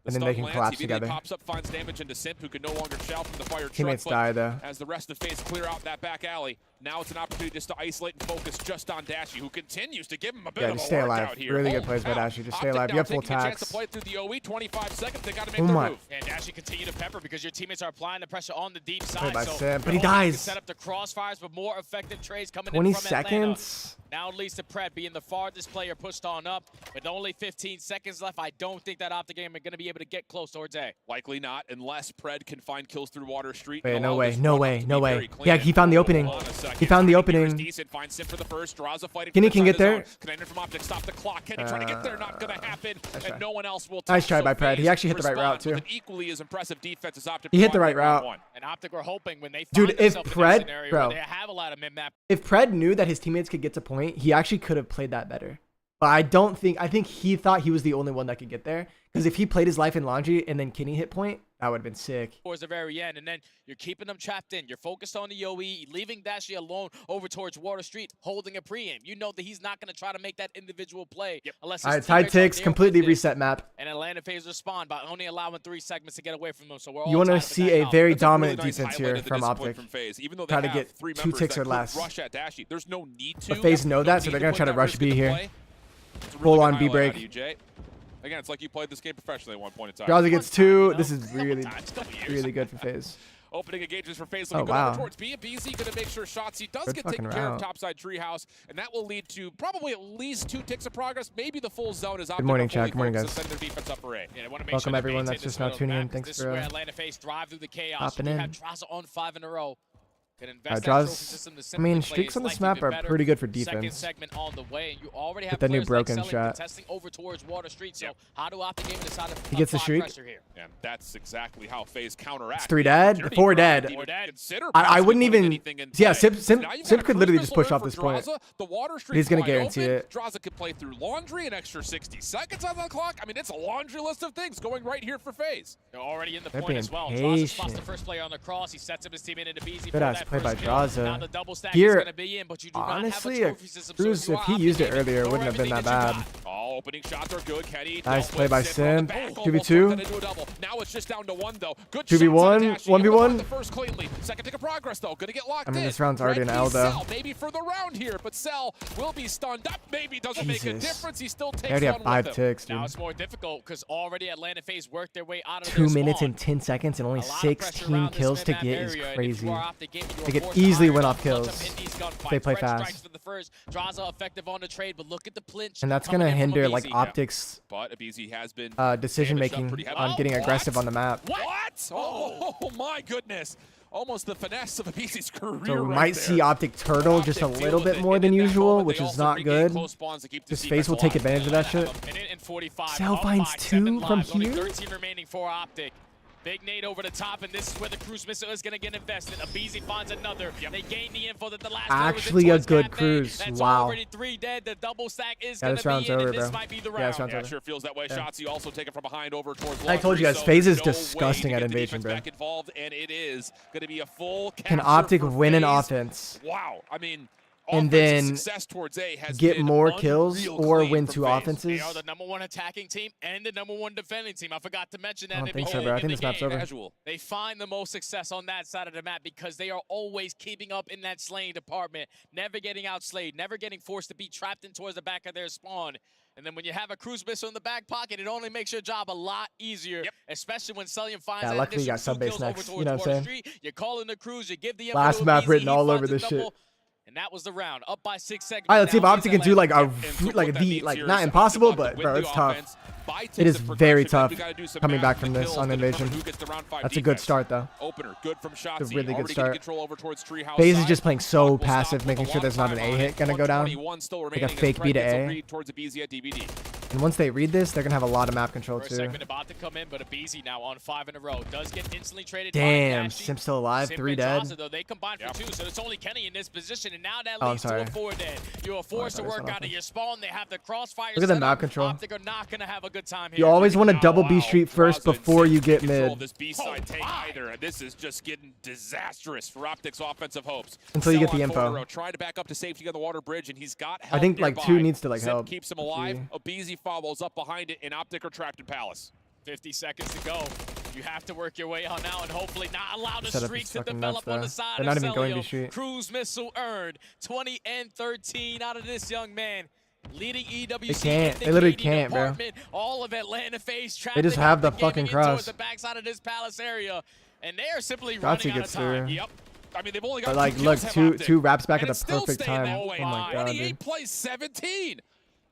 And then they can collapse together. Pops up, finds damage into Simp, who can no longer shout from the fire teammates truck, die though. As the rest of FaZe clear out that back alley, now it's an opportunity just to isolate and focus just on Dashy, who continues to give him a bit of a stay alive. here. Really good plays by Dashy. Just stay alive. You have full tax. To play through the OE, 25 seconds. They got to make their move. And Dashy continue to pepper because your teammates are applying the pressure on the deep side. By Simp, but he dies. Set up the crossfires, but more effective trades coming 20 in from seconds. Atlanta. Now leads to Pred being the farthest player pushed on up. With only 15 seconds left, I don't think that Optic game are going to be able to get close towards A. Likely not, unless Pred can find kills through Water Street. Wait, no way, no way, no way. Yeah, he found the opening. He found the opening. Kenny can get there. From Optic, stop the clock. Kenny trying to get there, not going to happen. And no one else will. Nice try by Pred. He actually hit the right route too. Equally as impressive defense as Optic. He hit the right route. And Optic were hoping when they dude, if Pred, bro, they have a lot of mid-map. If Pred knew that his teammates could get to point, he actually could have played that better. But I think he thought he was the only one that could get there. Because if he played his life in laundry and then Kenny hit point, that would have been sick. Towards the very end, and then you're keeping them trapped in. You're focused on the OE, leaving Dashy alone over towards Water Street, holding a pre-aim. You know that he's not going to try to make that individual play unless. All right, tied ticks, completely reset map. And Atlanta FaZe respond by only allowing 3 segments to get away from them. So we're all. You want to see a very dominant really nice defense here from Optic. Even though try to get 2 ticks or less. Rush at Dashy. There's no need to. But FaZe know that, so they're going to try to rush B here. Full on B break. Again, it's like you played this game professionally at one point in time. Drowsy gets 2. This is really good for FaZe. Opening engagements for FaZe. Oh, wow. Towards B. BZ going to make sure Shotzzy does get taken care of topside treehouse, and that will lead to probably at least 2 ticks of progress, maybe the full zone is out. Good morning, chat. Good morning, guys. Send their defense up for A. Welcome everyone that's just now tuning in. Thanks for Atlanta FaZe thrive through the chaos. hopping in. Have Drossa on 5 in a row. I mean, streaks on this map are pretty good for defense. With the new broken shot. He gets the streak. And that's exactly how FaZe counteract. It's 3 dead, 4 dead. I wouldn't even. Yeah, Simp could literally just push off this point. He's gonna guarantee it. Drossa could play through laundry, an extra 60 seconds on the clock. I mean, it's a laundry list of things going right here for FaZe. They're already in the point as well. Drossa spots the first player on the cross. He sets up his teammate into BZ. Good ass play by Drossa. Here, honestly, Cruz, if he used it earlier, it wouldn't have been that bad. Opening shots are good. Kenny, nice play by Simp. 2v2. Now it's just down to 1 though. Good 2v1. 1v1. The first cleanly. Second tick of progress though. Gonna get locked in. I mean, this round's already an L though. Maybe for the round here, but Cell will be stunned up. Maybe doesn't make a difference. He still takes. They already have 5 ticks, dude. Now it's more difficult because already Atlanta FaZe worked their way out of 2 minutes and 10 seconds and only 16 kills to get is crazy. They could easily win off kills. They play fast. And that's gonna hinder like Optic's decision making on getting aggressive on the map. What? Oh my goodness. Almost the finesse of Abizi's career. So we might see Optic turtle just a little bit more than usual, which is not good. This FaZe will take advantage of that shit. Cell finds 2 from here. 13 remaining for Optic. Big nade over the top, and this is where the cruise missile is going to get invested. Abizi finds another. They gain the info that the last actually a good cruise. That's Wow. already 3 dead. The double stack is Yeah, going this to be round's in, over, and this bro. might be the Yeah, round. this round's Yeah, over. sure feels that way. Yeah. Shotzi also taken from behind over towards I told you guys, FaZe is disgusting at invasion, invasion, bro. back involved, and it is going to be a full Can capture Optic for win an FaZe. offense? Wow. I mean, And offensive then success towards A has get been more kills unreal or clean win from 2 FaZe. offenses? They are the #1 attacking team and the #1 defending team. I forgot to mention that. I don't in the think so, beginning bro. I of think the this map's game. over. Casual. They find the most success on that side of the map because they are always keeping up in that slaying department, never getting outslayed, never getting forced to be trapped in towards the back of their spawn. And then when you have a cruise missile in the back pocket, it only makes your job a lot easier, especially when Cellium finds Yeah, that luckily you initial got 2 sub-base kills over next, towards you know what I'm Water saying? Street. You call in the cruise, you give the Last info to map Abizi, written he all finds over a this double, shit. and that was the round. Up by 6 seconds. All right, let's see if Now Optic is can do like a And so what like that the means like here not is impossible, Optic but bro, win it's the tough. offense, buy It tips is of very progression, and tough we gotta do some coming math back on from the this kills on to determine invasion. who gets the round 5 That's a good defense. start though. Opener, good from Shotzi. It's a really good Already start. getting control over towards Treehouse FaZe is side. just playing so Clock will passive, stop making with sure a there's lot not of an time A on hit it. gonna go down. 121 still Like a remaining, and fake the B to threat gets a A. read towards Abizi at DBD. And once they read this, they're gonna have a lot of map control First too. segment about to come in, but Abizi now on 5 in a row. Does get instantly traded. Damn, by Gashi. Sim's still alive, Sim 3 and dead. Taza, though, they combined for 2, so it's only Kenny in this position, and now that Oh, I'm leads to sorry. a 4 dead. You are forced to thought I work said out of offense. your spawn. They have the crossfire. Look at the set map up. control. Optic are not going to have a good time here. You always want to double B Wow. street first Draza and before Sim you get can't control mid. this B-side take either, and this is just getting disastrous for Optic's offensive hopes. Until you get Cell the on info. Fodero, trying to back up to safety on the water bridge, and he's got help I think like nearby. 2 needs to like Sim help. keeps him alive. Abizi follows up behind it, and Optic are trapped in Palace. 50 seconds to go. You have to work your way out now and hopefully not allow the Setup streak is to fucking develop nuts, on the though. side They're not of even going to Cellium. street. Cruise missile earned. 20 and 13 out of this young man. Leading EWC. They can't. in the They literally KD can't, bro. department. All of Atlanta FaZe trapped. They just in have the Optic, gaming fucking in towards cross. the backside of this Palace area, and they are simply Shotzi running out of gets time. through. Yep. I mean, they've only got But like, 2 look, kills, two Optic. two wraps back And at it's the still perfect staying time. that Oh way. my god, 28 dude. plays 17.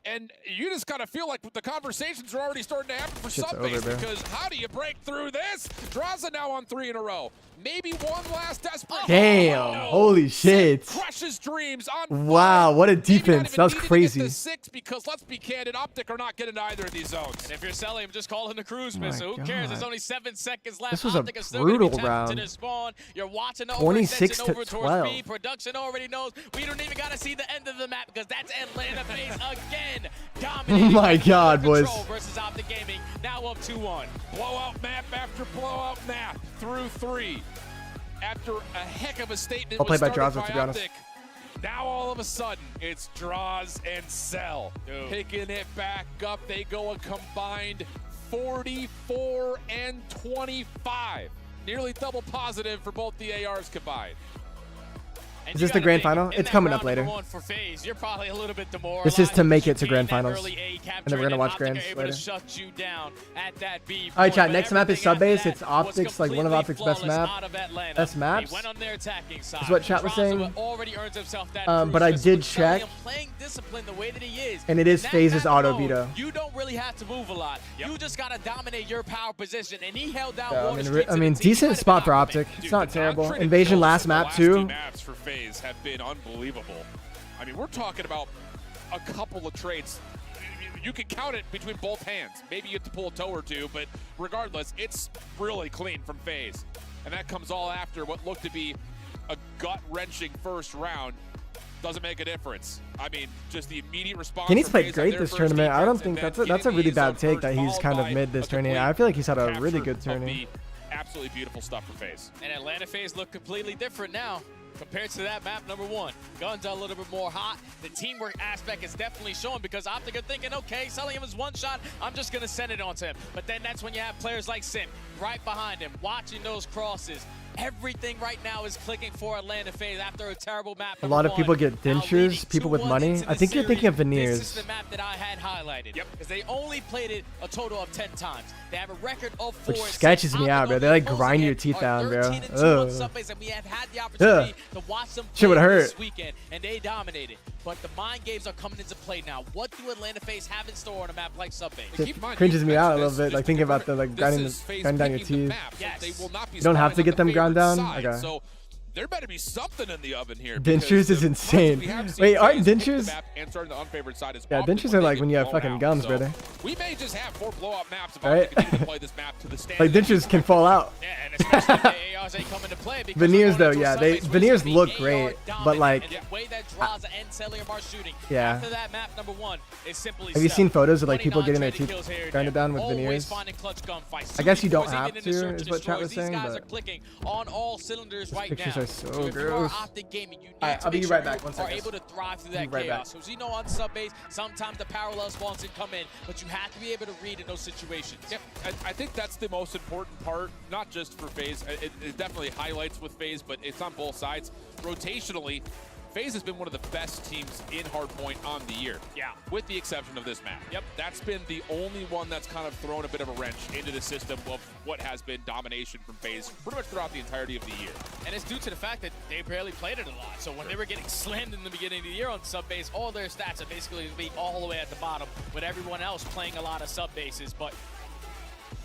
And you just kind of feel like the conversations are already starting to happen for Shit's sub base, over, bro. because how do you break through this? Draza now on 3 in a row. Maybe one last desperate. Damn, Oh, holy shit. crushes dreams on Wow, what a Maybe not defense. even That was needing to get crazy. to 6, because let's be candid, Optic are not getting either of these zones. And if you're selling him, just call in the cruise Oh my missile. Who cares? There's God. only 7 seconds left. This was a Optic is still gonna be brutal tapped round. To the spawn. You're watching the 26 overextension to over towards 12. B. Production already knows. We don't even got to see the end of the map because that's Atlanta FaZe again. Dominating. Oh my God, boys. Versus Optic Gaming. Now up 2-1. Blowout map after blowout map through 3. After a heck of a statement I'll was play by started Draza, to be honest. Optic, now all of a sudden it's Draws and Cell picking it back up. They go a combined 44 and 25, nearly double positive for both the ARs combined. Is this the grand final? It's coming up later. For FaZe, you're probably a little bit demoralized. This is to make it to Being grand that finals. early A capture, And then we're gonna watch Optic are grands able later. to shut you down at that B All right, point, chat. but Next map is everything sub base. after It's that was Optic's like one of completely Optic's best flawless map. out of Atlanta. Best maps. He went on their attacking side. Is what chat was Draza saying. already earns himself that But cruise I missile. did With Cellium check. playing discipline the way that he is. And it is that FaZe's map auto alone, veto. You don't really have to move a lot. You just gotta dominate your power position, and he held down. Yeah, Water Street to the team. decent He might spot have for been Optic. Dude, It's not The terrible. non-traded Invasion kills last in the map last 2 too. maps for FaZe have been unbelievable. I mean, we're talking about a couple of trades. You can count it between both hands. Maybe you have to pull a toe or two, but regardless, it's really clean from FaZe. And that comes all after what looked to be a gut-wrenching first round. Doesn't make a difference. I mean, just the immediate response. Kenny's from played FaZe great on their this first tournament. I don't defense, think and that's then a really getting bad these take on that first, he's kind of followed mid by this a tournament. complete I feel like he's had a really capture good of tournament. the absolutely beautiful stuff for FaZe. And Atlanta FaZe look completely different now compared to that map number 1. Guns are a little bit more hot. The teamwork aspect is definitely showing because Optic are thinking, okay, selling him as one shot, I'm just going to send it on to him. But then that's when you have players like Sim right behind him, watching those crosses. Everything right now is clicking for Atlanta FaZe after a terrible map. A lot of people get dentures, people with money. I think you're thinking of veneers. This is the map that I had highlighted. Yep. Because they only played it a total of 10 times. They have a record of 4. Which sketches me out, bro. They like grind your teeth down, bro. Ugh. And we have had the opportunity to watch them Shit would play hurt. this weekend, and they dominated. But the mind games are coming into play now. What do Atlanta FaZe have in store on a map like Subbase? It cringes me out a little bit, like thinking about the grinding down your teeth. You don't have to get them ground down. Okay. So there better be something in the oven here. Dentures is insane. Wait, aren't dentures? And starting the unfavored side is Yeah, often dentures when are they like get when you have blown fucking out. gums, So brother. we may just have 4 blowout maps if Right? Optic continue to play this map to the the standard. Like ditches can fall out. Yeah, and especially if the ARs ain't coming to play. because Veneers they're though, going yeah, into a sub-base Veneers where look it's great, AR but dominant, like, and the way that Draza and Celium are shooting. Yeah. After that map number 1 is simply have you seen photos of like people 29 getting their trading teeth kills here and grinded there. down with Always veneers? finding clutch gunfights. I guess you don't Even have in the to, search is and what chat destroys. was saying, These guys but are clicking on all cylinders right pictures now. are so if you are gross. Optic Gaming, you need Alright, to I'll be make right sure back, one you are second. able to thrive through that Be right back. chaos. Because you know on sub base, sometimes the parallel spawns can come in, but you have to be able to read in those situations. Yep, I think that's the most important part, not just for FaZe. It definitely highlights with FaZe, but it's on both sides. Rotationally, FaZe has been one of the best teams in Hardpoint on the year. Yeah. With the exception of this map. Yep. That's been the only one that's kind of thrown a bit of a wrench into the system of what has been domination from FaZe pretty much throughout the entirety of the year. And it's due to the fact that they barely played it a lot. So when they were getting slammed in the beginning of the year on sub base, all their stats are basically going to be all the way at the bottom with everyone else playing a lot of sub bases. But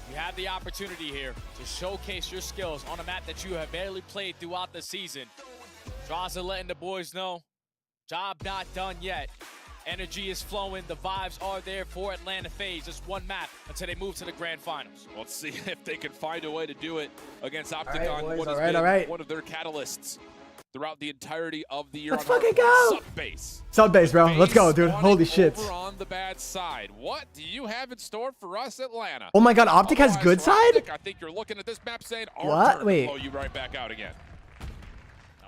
you have the opportunity here to showcase your skills on a map that you have barely played throughout the season. Draza letting the boys know, job not done yet. Energy is flowing, the vibes are there for Atlanta FaZe. Just one map until they move to the grand finals. Let's see if they can find a way to do it against Optic All right, boys, what all has right. been one of their catalysts throughout the entirety of the year. Let's on fucking go! Sub-base. Sub base, bro. Let's go, FaZe dude. Holy shit. over on the bad side. What do you have in store for us, Atlanta? Oh my god, Optic has Otherwise, good for side? Optic, I think you're looking at this map saying, our What? turn to Wait. blow you right back out again.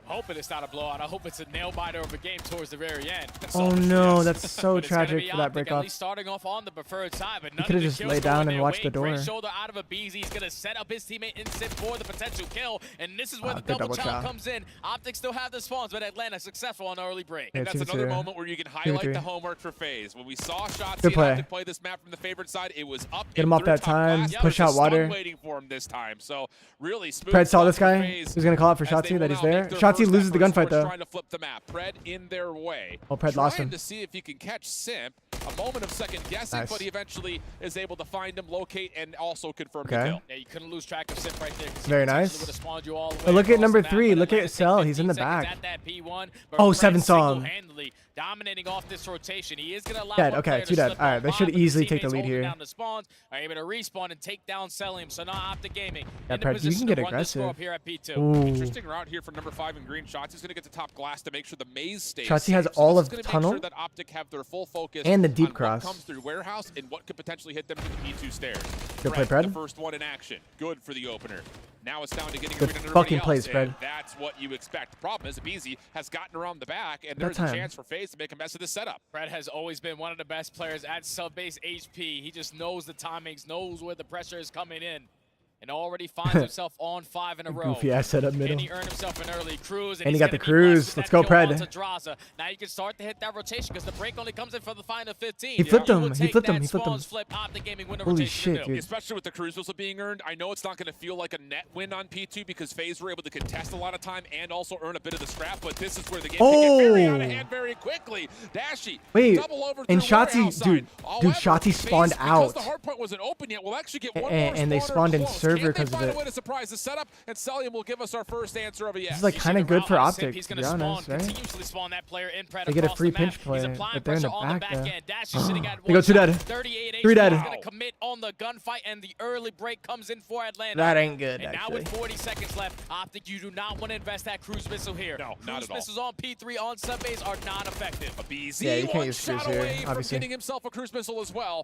I'm hoping it's not a blowout. I hope it's a nail-biter of a game towards the very end. Oh no, that's so But it's gonna tragic be for that Optic break at off. least starting off on the preferred side, but none could've of the just kills laid going down and their watched way. the Great door. shoulder out of a BZ. He's gonna set up his teammate Insip for the potential kill, and this is where the good double double challenge chow. comes in. Optic still have the spawns, but Atlanta successful on the early break. Yeah, And that's 2-2. another moment where you can 2-3. highlight the homework for FaZe. When we saw shots Good play. to play this map from the favorite side, it was up. Get and him off through that top time, glass. push There was out a stun water. waiting for him this time. So really smooth. Pred saw stuff this for guy. FaZe He was gonna call out for as they Shotzi will that he's now there. make their Shotzi first loses the efforts gunfight towards though. Trying to flip the map. Pred in their way. Oh, Pred lost Trying him. to see if he can catch Simp. A moment of second guessing, Nice. but he eventually is able to find him, locate, and also confirm Okay. the kill. Yeah, you couldn't lose track of Simp right there. 'Cause he Very potentially nice. would've spawned you all the But way look at across number the map, 3. but Look Atlanta at take Cell. He's in 15 the seconds back. at that P1, but Oh, Pred 7 saw him. single-handedly dominating off this rotation. He is going to allow Dead, one okay, player 2 to dead. slip Alright, on they should by, but easily the take the teammates lead holding here. down the spawns are able to respawn and take down Celium. So now Optic Gaming Yeah, in the Pred, you position can to get run the score aggressive. up here at P2. Ooh. Interesting route here for number 5 in green. Shotzi's going to get to top glass to make sure the maze stays Shotzi safe. has So all this of is gonna tunnel make sure that Optic have their full focus and the deep on cross. what comes through warehouse and what could potentially hit them to the P2 stairs. Good play, The Pred. first one in action. Good for the opener. Now it's down to getting Good rid of fucking everybody plays, else, and Pred. that's what you expect. The problem is Abizi has gotten around the back, and That there's a time. chance for FaZe to make a mess of this setup. Pred has always been one of the best players at sub-base HP. He just knows the timings, knows where the pressure is coming in, and already finds himself on 5 in a row. Goofy ass setup middle. And he earned himself an early cruise. And he he's got gonna the be blessed cruise. with Let's that go, kill Pred. onto Draza. Now you can start to hit that rotation because the break only comes in for the final 15. He flipped You him. will He take flipped him. that He flipped him. spawns flip, Optic Gaming win a Holy rotation shit, to nil. dude. Especially with the cruise whistle being earned, I know it's not going to feel like a net win on P2 because FaZe were able to contest a lot of time and also earn a bit of the scrap, but this is where the game can get very out of hand very quickly. Dashy, Wait, double over and through Shotzi, warehouse dude, side. However, Shotzi spawned FaZe, out. because the hardpoint wasn't open yet, we'll actually get one more And they spawner spawned in close. server Can they 'cause of find it. a way to surprise the setup? And Celium will give us our first answer of a yes. This is like You see kind the of good route for on Simp. Optic, He's to gonna be spawn, honest, right? continuously spawn that player in Pred They get a across free the map. pinch play, He's applying but they're in the pressure on the back back there. end. Dash is sitting at They go 2 dead. 38 3 dead. He's gonna commit on the gunfight, and the early break comes in for Atlanta. That ain't good, And now actually. with 40 seconds left, Optic, you do not want to invest that cruise missile here. No, cruise not at all. missiles on P3 on sub-base are not effective. BZ Yeah, you can't one use cruise shot here, away from obviously. getting himself a cruise missile as well.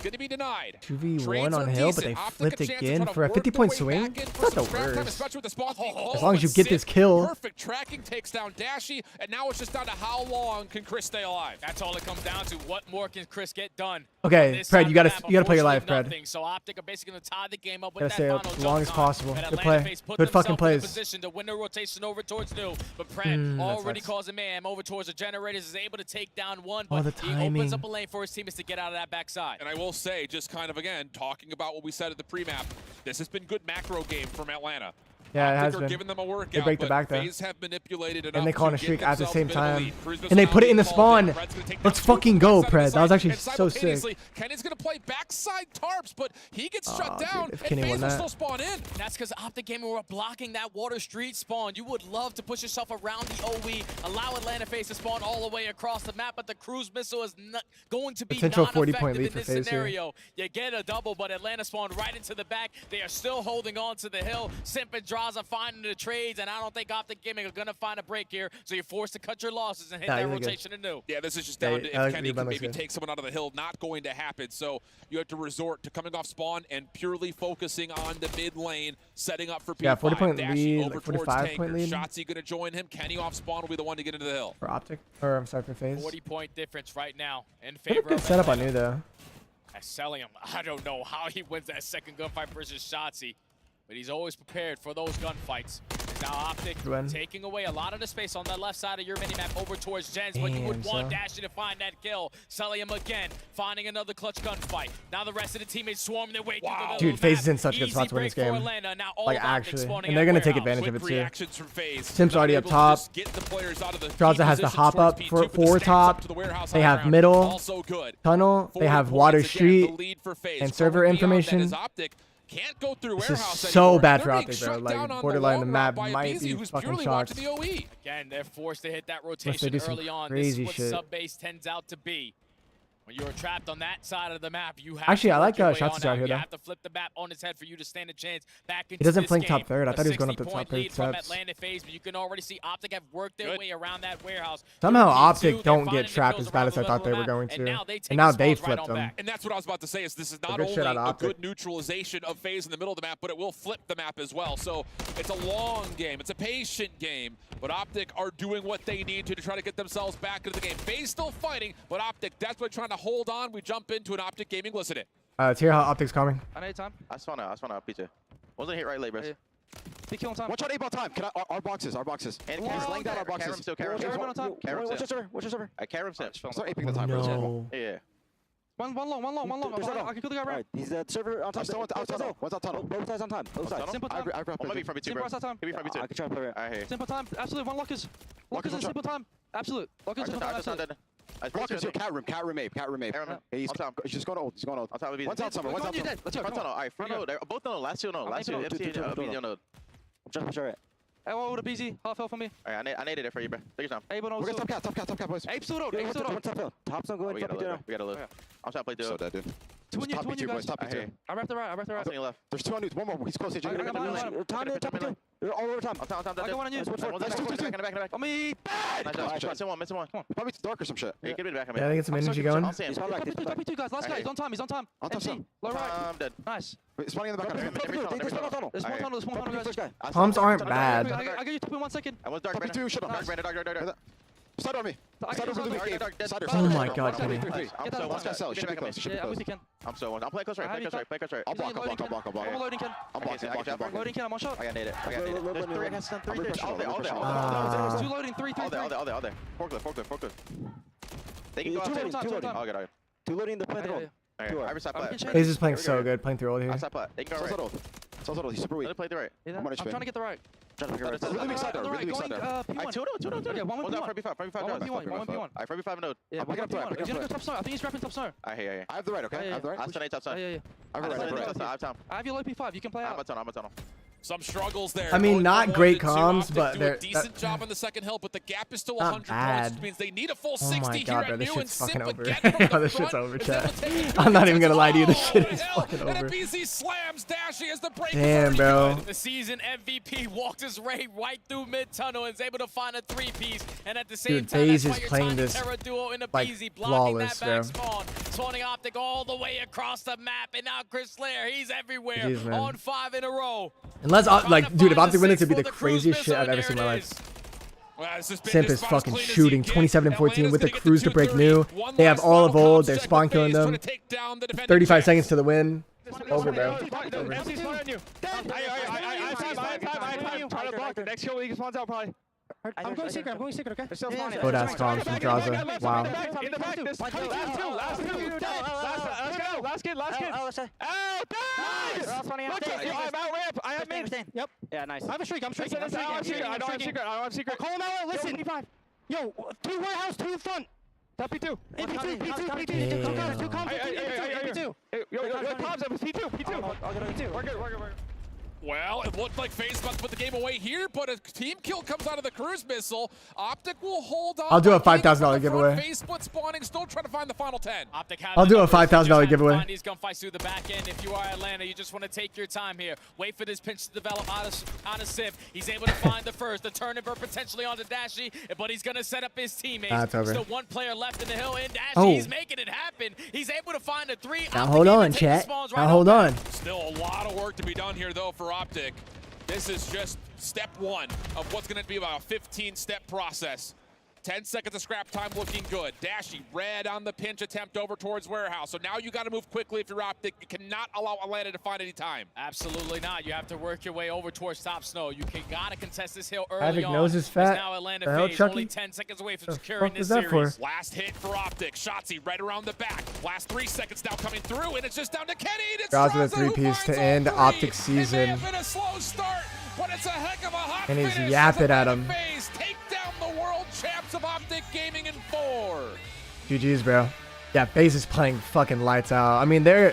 Going to be denied. 2v1 Trades on are hill, but decent. they Optic flipped a chance to again try to for a work 50-point their way swing. back in for Not some the scrap time, worst. especially with the spawns being close, As long as you but get this Sid, kill. Perfect tracking takes down Dashy, and now it's just down to how long can Chris stay alive. That's all it comes down to. What more can Chris get done? Okay, on this Pred, side you of gotta the map? you gotta play your life, Unfortunately, Pred. nothing. So Optic are basically going to tie the game up with Gotta that stay final up as jump long as time. possible. But Good Atlanta play. FaZe put Good fucking themselves in a plays. position to win the rotation over towards new. But Pred that already sucks. causing man over towards the generators, is able to take down one, Oh, but the he opens timing. up a lane for his teammates to get out of that backside. And I will say, just kind of again, talking about what we said at the pre-map, this has been good macro game from Atlanta. Yeah, it has Optic are been. giving them a workout, They break the but back there. FaZe have manipulated And they enough call on to a streak get at the same themselves time. into the lead. And they put it in the Cruz Ball spawn. Fred's gonna take Let's down fucking two go, from the Pred. That was side, actually and so sick. simultaneously, Kenny's gonna play backside tarps, but he gets shut down, dude, if and Kenny FaZe won will that. still spawn in. That's because Optic Gaming were blocking that Water Street spawn. You would love to push yourself around the OE, allow Atlanta FaZe to spawn all the way across the map, but the cruise missile is not going to be Potential non-effective 40-point lead in for this FaZe here. scenario. You get a double, but Atlanta spawned right into the back. They are still holding on to the hill. Simp and Draza finding the trades, and I don't think Optic Gaming are going to find a break here, so you're forced to cut your losses and hit that rotation anew. Yeah, this is just Yeah, down to I like if Kenny rebound can looks maybe good. take someone out of the hill. Not going to happen, so you have to resort to coming off spawn and purely focusing on the mid lane, setting up for P5. Yeah, 40-point dashing lead, over like towards 45-point Tanker. lead. Shotzzy going to join him. Kenny off spawn will be the one to get into the hill. For Optic, or I'm sorry, for FaZe. 40-point difference right now in Pretty favor good of setup on Atlanta. you though. Selling him, I don't know how he wins that second gunfight versus Shotzzy, but he's always prepared for those gunfights. There's now Optic taking away a lot of the space on the left side of your minimap over towards Jens, but you would want Dashy to find that kill. Selling him again, finding another clutch gunfight. Now the rest of the teammates swarm their way through the Dude, little FaZe map. is in such good Easy spots to win this break for game. Atlanta. Now all Like of Optic actually, spawning and they're at gonna take Warehouse. advantage of it Quick too. reactions from FaZe. Sim's already up Able to top. just get the players out of the Draza key has the positions hop towards up P2, for but the stance top. up to the warehouse They high have ground. middle, Also good. tunnel. They 40 have points Water again, Street the lead for FaZe. and server Going beyond that information. is Optic can't go through This is warehouse so anymore. bad They're for being Optic, shut bro. Like, down on borderline the the long map route by might BZ, be who's fucking purely shocked. watching the OE. Again, they're forced to hit that they rotation do some early on. This crazy is what shit. sub-base tends out to be. When you're trapped on that side of the map, you have Actually, to I work like your way Shotzzy's on out here, You though. have to flip the map on its head for you to stand a chance back into He doesn't this flank game. top third. I thought he was going up to top 60-point third lead from steps. Atlanta FaZe, but you can already see Optic have worked their way around that warehouse. Somehow 13-2, Optic they're don't finding get the trapped kills as bad around as I the thought they middle were of the going map, to. and And now now they they take the spawns right flipped on them. back. And that's what I was about to say is this is A not good only shit out of a Optic. good neutralization of FaZe in the middle of the map, but it will flip the map as well. So it's a long game. It's a patient game. But Optic are doing what they need to try to get themselves back into the game. FaZe still fighting, but Optic desperately trying to hold on. We jump into an Optic Gaming. Listen it. Let's hear how Optic's coming. I need time. I spawn out, PJ. Wasn't hit right late, bro. Be killing time. Watch out, 8-ball time. Can I, our boxes. And he's laying down our boxes. Still, Watch your server. Watch your server. I carry him. Start aping the time, No. Yeah. One long. I can quickly grab right. He's the server on top. Still out tunnel. One's out tunnel. Both sides on time. Both sides. Simple time. Maybe from Simple time. Maybe from I can try to play it. I hear. Simple time. Absolute. One lockers. Lockers in simple time. Absolute. Lockers in simple time. Blockers here. Cat room ape. He's just going old. He's going old. One's out summer. One's out summer. Let's go. Alright, free node. Both node. Last two node. Last two. FT node. Just sure it. Hey, what would a BZ? Half health for me. Alright, I needed it for you, bro. Take your time. We're gonna top cat, boys. Ape still node. Ape still node. Top's not going. We gotta live. I'm trying to play through. So dead, dude. Two on you guys. Top B2. I wrapped the right. I'm on your left. There's two on you. One more. He's close. Time. You're all over time. I got one on you. In the back. On me. Nice. Missing one. Probably dark or some shit. Yeah, give me the back. Yeah, I think it's some energy going. He's guys. Last guy. He's on time. MC. Low right. I'm dead. Nice. Spawning in the back. There's one tunnel. There's one tunnel, guys. Pumps aren't bad. I'll get you top in 1 second. I was dark. Top B2. Shut up. Dark. Side on me. Side over the cave. Oh my god, Kenny. One guy sells. Should be close. Yeah, I'm with you, Ken. I'm playing close right. Play close right. I'll block. I'm loading, Ken. I'm blocking. Loading, Ken. I'm on shot. I got it. There's three. I got some three. All there. Ah. Two loading. Three. All there. Forklift. They can go out. Two loading. Two loading the play the roll. Every side plat. FaZe is playing so good, playing through all here. Outside plat. They can go right. So he's super weak. Let play the right. I'm trying to get the right. Really weak side there. Two. Yeah, one with P1. 45. I 45 node. Yeah, he's gonna go top snow. I think he's grabbing top snow. I have the right, okay? I have the right. I have top snow. I have time. I have your low P5. You can play out. I'm a tunnel. Some struggles there. I mean, Going not from great 1 to 2. comms, Optic but do they're a decent job on the second hill, but the gap is still not 100 bad. points, which means they need a full Oh 60 my here god, at bro, this New, shit's and fucking Simp over. again from Yo, the this shit's front over, is able chat. to take I'm not even gonna lie to you, this all shit the is hill, fucking and over. a BZ slams Dashy as the break. Damn, bro. The season MVP walked his way right through mid-tunnel and is able to find a 3-piece. And at the same time, FaZe that's is why playing you're this, Terra duo in a like, BZ, blocking flawless, that back bro. spawn. Spawning Optic all the way across the map. And now Chris Slayer, he's everywhere Jeez, man. on 5 in a row. Unless, like, dude, if find Optic the win this, it'd be six the for the cruise craziest shit missile, I've ever and seen in my there it life. Well, this has been Simp as is about as fucking clean as he shooting gets. 27-14 with the Atlanta's cruise to gonna break get the new. 230. They have One all last of old. final They're check spawn with killing FaZe them. trying to take down the defending 35 champs. seconds to the win. Over, bro. Over. I'm trying to block the next kill. He spawns out probably. I'm going secret, okay? Good ass comms from Draza. Wow. In the back, there's two. Last kid. Oh, nice! I'm out ramp. I have mid. Yep. Yeah, nice. I have a streak. I'm streaking. I don't have secret. I don't have secret. Call him out. Listen. Yo, 2 warehouse, 2 front. Top P2. P2. Two comms. P2. Yo, Tom's up. P2. I'll get on P2. We're good. Well, it looked like FaZe about to put the game away here, but a team kill comes out of the cruise missile. Optic will hold on. I'll do a $5,000 giveaway. FaZe split spawning, still trying to find the final 10. Optic I'll do a $5,000 giveaway. Find these gunfights through the back end. If you are Atlanta, you just want to take your time here. Wait for this pinch to develop out of Sip. He's able to find the first, the turnover potentially onto Dashy, but he's going to set up his teammates. That's over. Still one player left in the hill, and Dashy, Oh. he's making it happen. He's able to find a 3. Now hold on, chat. Now hold on. Still a lot of work to be done here, though, for Optic. This is just step 1 of what's going to be about a 15-step process. 10 seconds of scrap time looking good. Dashy red on the pinch attempt over towards warehouse. So now you got to move quickly if you're Optic. You cannot allow Atlanta to find any time. Absolutely not. You have to work your way over towards top snow. You gotta contest this hill early Havoc on. knows his fat. Now Atlanta The hell, FaZe Chucky? only 10 seconds away from The securing fuck this was that series. for? Last hit for Optic. Shotzi right around the back. Last 3 seconds now coming through, and it's just down to Kenny. It's Draws with a Straza who 3-piece finds to all end 3. Optic It season. may have been a slow start, but it's a heck of a hot And he's finish. yapping at him. FaZe take down the world champs of Optic Gaming in 4. GG's, bro. Yeah, FaZe is playing fucking lights out. I mean, they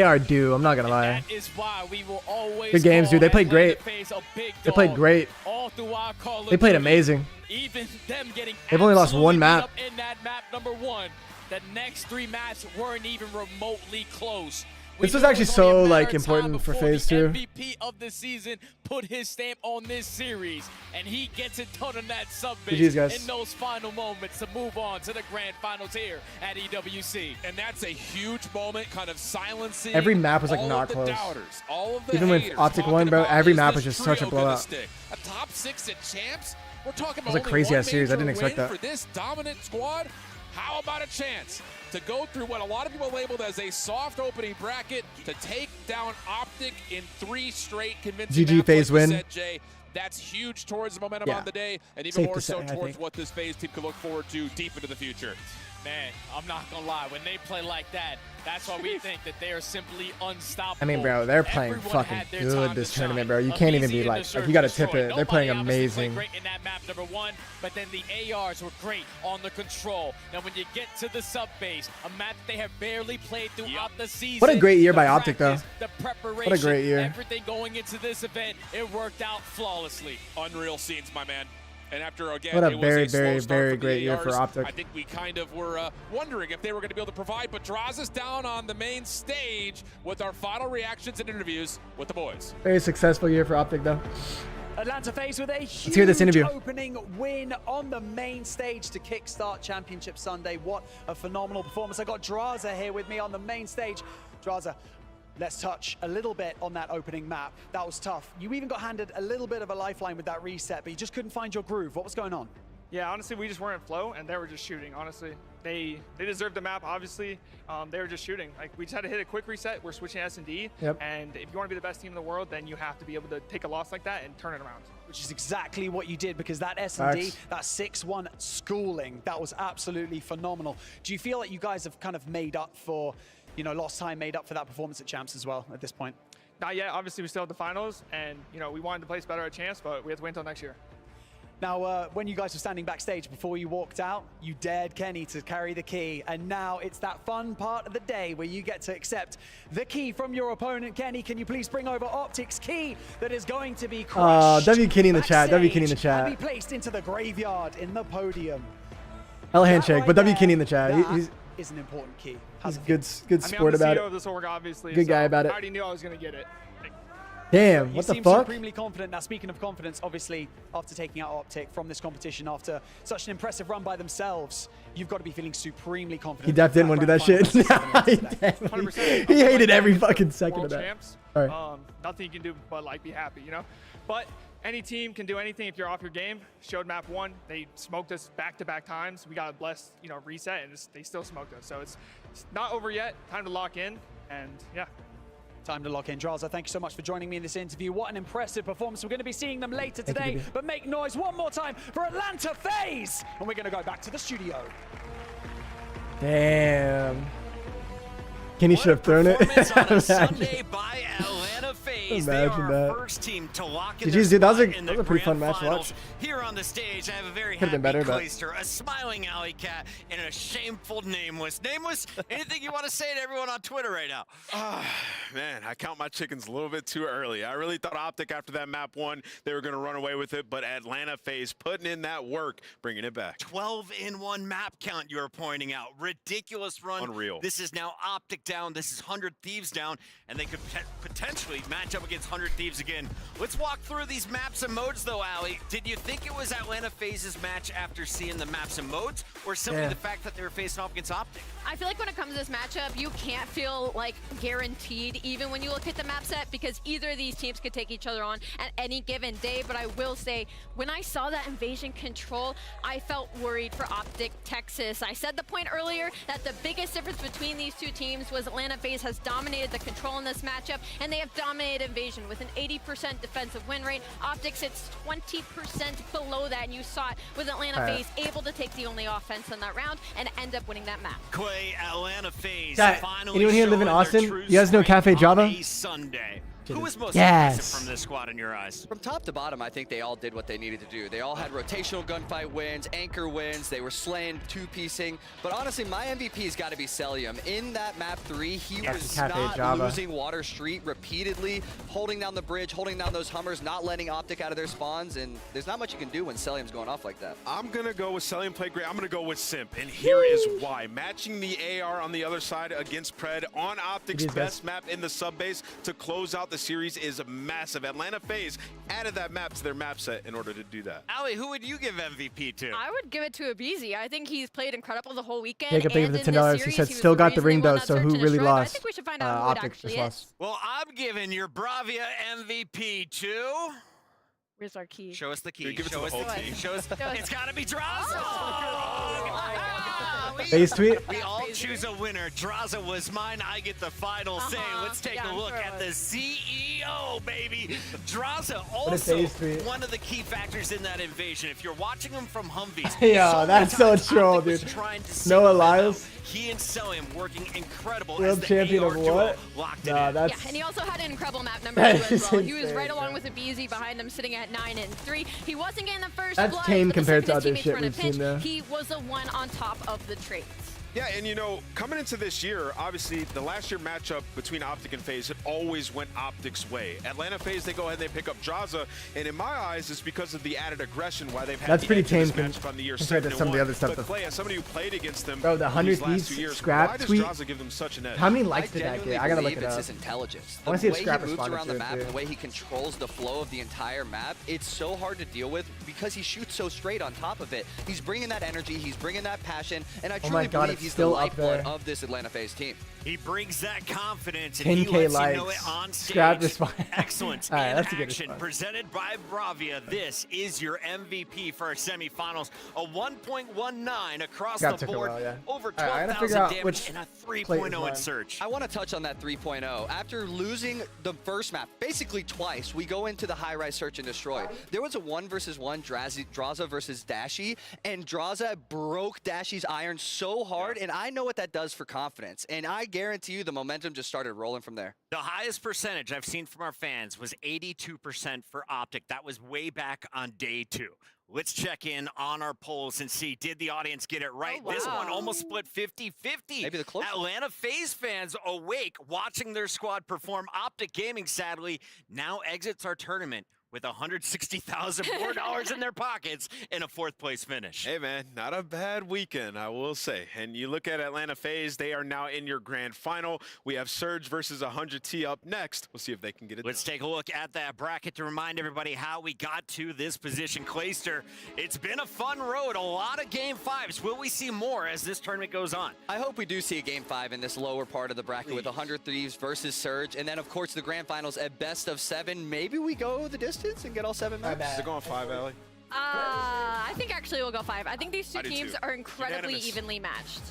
are due. I'm not gonna lie. That is why we will always Good games, dude. They played great. They played great. All through our Call of They played Duty. amazing. Even them getting They've only lost one absolutely map. beat up in that map number 1. The next 3 maps weren't even remotely close. This was actually so like important for FaZe too. MVP of the season put his stamp on this series, and he gets it done on that sub GG's, base guys. in those final moments to move on to the grand finals here at EWC. And that's a huge moment, kind of silencing Every map was like all not of the close. doubters, all of the Even with haters Optic talking won, bro, about, every is map this was just such a trio gonna blowout. stick? A top 6 at champs? We're talking about was a only crazy-ass one series. I major didn't expect win that. for this dominant squad. How about a chance to go through what a lot of people labeled as a soft opening bracket to take down Optic in 3 straight convincing GG maps, FaZe like you win. said, Jay. That's huge towards the momentum Yeah. on the day, and even Safe more to so say, I towards think. what this FaZe team could look forward to deep into the future. Man, I'm not gonna lie, when they play like that, that's why we think that they are simply unstoppable. I mean, bro, they're playing Everyone fucking had their good time this to tournament, shine. bro. You can't even Easy be in like the you gotta search tip and it. destroy. They're playing Nobody obviously amazing. played great in that map number 1, but then the ARs were great on the control. Now, when you get to the sub base, a map that they have barely played throughout the season. What a great year the by Optic, though. practice, The preparation, What a great year. everything going into this event, it worked out flawlessly. Unreal scenes, my man. And after, again, What a it was very, a slow very, start very for the great year for ARs. Optic. I think we kind of were wondering if they were going to be able to provide, but draws us down on the main stage with our final reactions and interviews with the boys. Very successful year for Optic, though. Atlanta FaZe with a huge hear this interview. opening win on the main stage to kickstart Championship Sunday. What a phenomenal performance. I got Draza here with me on the main stage. Draza, let's touch a little bit on that opening map. That was tough. You even got handed a little bit of a lifeline with that reset, but you just couldn't find your groove. What was going on? Yeah, honestly, we just weren't in flow, and they were just shooting. Honestly, they deserved the map. Obviously, they were just shooting. Like, we just had to hit a quick reset. We're switching S&D, Yep. and if you want to be the best team in the world, then you have to be able to take a loss like that and turn it around. Which is exactly what you did, because that S&D, Facts. that 6-1 schooling, that was absolutely phenomenal. Do you feel like you guys have kind of made up for, you know, lost time, made up for that performance at Champs as well at this point? Not yet. Obviously, we still have the finals, and you know we wanted to place better at Champs, but we have to wait until next year. Now, when you guys were standing backstage before you walked out, you dared Kenny to carry the key, and now it's that fun part of the day where you get to accept the key from your opponent. Kenny, can you please bring over Optic's key that is going to be crushed W Kenny in the chat. W Kenny in the backstage chat. and be placed into the graveyard in the podium. Hell handshake, That but W right Kenny in the there, chat. that He's is an important key. he's good I mean, sport I'm the about CEO it. of this org, obviously. Good guy so about it. I already knew I was going to get it. Damn, You what the seem fuck? supremely confident. Now, speaking of confidence, obviously, after taking out Optic from this competition, after such an impressive run by themselves, you've got to be feeling supremely confident. He def didn't want to do that shit. He definitely- 100%. he hated Like, every fucking second world of that. champs, All right. nothing you can do but like be happy, you know. But any team can do anything if you're off your game. Showed map 1, they smoked us back-to-back times. We got a blessed, you know, reset, and they still smoked us. So it's not over yet. Time to lock in, and yeah. Time to lock in. Draza, thank you so much for joining me in this interview. What an impressive performance. We're going to be seeing them later Thank you, today, baby. but make noise one more time for Atlanta FaZe. And we're going to go back to the studio. Damn. Kenny should have thrown it. Performance on a Sunday by Atlanta FaZe. FaZe, they Imagine are that. our first team to lock in GG's, their dude, that was spot a in the pretty fun grand match to watch. finals. Here on the stage, I have a very Could've happy been better, but- Clayster, a smiling Alley Cat, and a shameful Nameless. Nameless, anything you want to say to everyone on Twitter right now? Man, I count my chickens a little bit too early. I really thought Optic after that map 1, they were going to run away with it, but Atlanta FaZe putting in that work, bringing it back. 12-in-1 map count you are pointing out. Ridiculous run. Unreal. This is now Optic down. This is 100 Thieves down, and they could potentially match up against 100 Thieves again. Let's walk through these maps and modes, though, Ali. Did you think it was Atlanta FaZe's match after seeing the maps and modes, or simply the fact that they were facing off against Optic? I feel like when it comes to this matchup, you can't feel like guaranteed even when you look at the map set, because either of these teams could take each other on at any given day. But I will say, when I saw that invasion control, I felt worried for Optic Texas. I said the point earlier that the biggest difference between these two teams was Atlanta FaZe has dominated the control in this matchup, and they have dominated invasion with an 80% defensive win rate. Optic sits 20% below that, and you saw it with Atlanta FaZe able to take the only offense in that round and end up winning that map. Clay, Atlanta FaZe finally anyone here live in showing Austin? their true You guys know strength Cafe on Java? a Sunday. Who was most Yes. impressive from this squad in your eyes? From top to bottom, I think they all did what they needed to do. They all had rotational gunfight wins, anchor wins, they were slaying, two-piecing. But honestly, my MVP's got to be Celium. In that map 3, he was not losing Water Street repeatedly, holding down the bridge, holding down those Hummers, not letting Optic out of their spawns, and there's not much you can do when Celium's going off like that. I'm going to go with Celium play great. I'm going to go with Simp, and here is why. Matching the AR on the other side against Pred on Optic's best map in the sub-base to close out the series is massive. Atlanta FaZe added that map to their map set in order to do that. Ali, who would you give MVP to? I would give it to Abizi. I think he's played incredible the whole weekend. Jacob, thank you for the and in $10. this He series, said was still the got the reason ring they won though, that so search who and really destroy, but I lost? think we should find out who it Optic actually just is. lost. Well, I'm giving your Bravia MVP to... Where's our key? Show us the key. Dude, give it to Show the us whole the key. team. Show us. It's got to be Draza. FaZe tweet? We all choose a winner. Draza was mine. I get the final say. Let's take a look at the CEO, baby. Draza also one of the key factors in that invasion. If you're watching him from Humvees, Yo, that's so troll, dude. Noah Lyles. He and Celium working incredible. World champion of what? Nah, that's... Yeah, and he also had an incredible map number 2 as well. He was right along with Abizi behind him, sitting at 9 and 3. He wasn't getting the first blood, tame but the compared to second other his teammates shit were in a we've seen pinch. there. He was the one on top of the traits. Yeah, and you know, coming into this year, obviously the last year matchup between Optic and FaZe, it always went Optic's way. Atlanta FaZe, they go ahead and they pick up Draza, and in my eyes, it's because of the added aggression why they've had That's the pretty edge in this tame matchup on the year compared to some of the other stuff. But Clay, as somebody who played against them Bro, the 100 these last Thieves 2 years, scrap why does tweet. Draza give them such an edge? How many likes did that get? I gotta look it It's up. his intelligence. I wanna The see if way Scrap he moves responded around to the it, map too. and the way he controls the flow of the entire map, it's so hard to deal with because he shoots so straight on top of it. He's bringing that energy, he's bringing that passion, and I truly believe he's the lifeblood of this Atlanta FaZe team. He brings that confidence, and he 10K lets likes. you know it on stage. Scrap response. Excellence All right, in that's a good action, response. presented by Bravia. This is your MVP for our semifinals. A 1.19 across Scrap the took a board, while, yeah. over All right, I gotta 12,000 figure out damage, which and a plate is 3.0 in mine. search. I want to touch on that 3.0. After losing the first map, basically twice, we go into the high-rise search and destroy. There was a 1v1 Draza versus Dashy, and Draza broke Dashy's iron so hard, and I know what that does for confidence. And I guarantee you the momentum just started rolling from there. The highest percentage I've seen from our fans was 82% for Optic. That was way back on day 2. Let's check in on our polls and see, did the audience get it right? This one almost split 50-50. Maybe the close. Atlanta FaZe fans awake, watching their squad perform. Optic Gaming, sadly, now exits our tournament with $160,000 more dollars in their pockets and a 4th place finish. Hey man, not a bad weekend, I will say. And you look at Atlanta FaZe, they are now in your grand final. We have Surge versus 100T up next. We'll see if they can get it Let's take a look at that bracket to remind everybody how we got to this position. Clayster, it's been a fun road, a lot of game 5s. Will we see more as this tournament goes on? I hope we do see a game 5 in this lower part of the bracket with 100 Thieves versus Surge, and then of course the grand finals at best of 7. Maybe we go the distance and get all 7 maps. Is it going 5, Allie? I think actually we'll go 5. I think these two teams are incredibly Unanimous. evenly matched.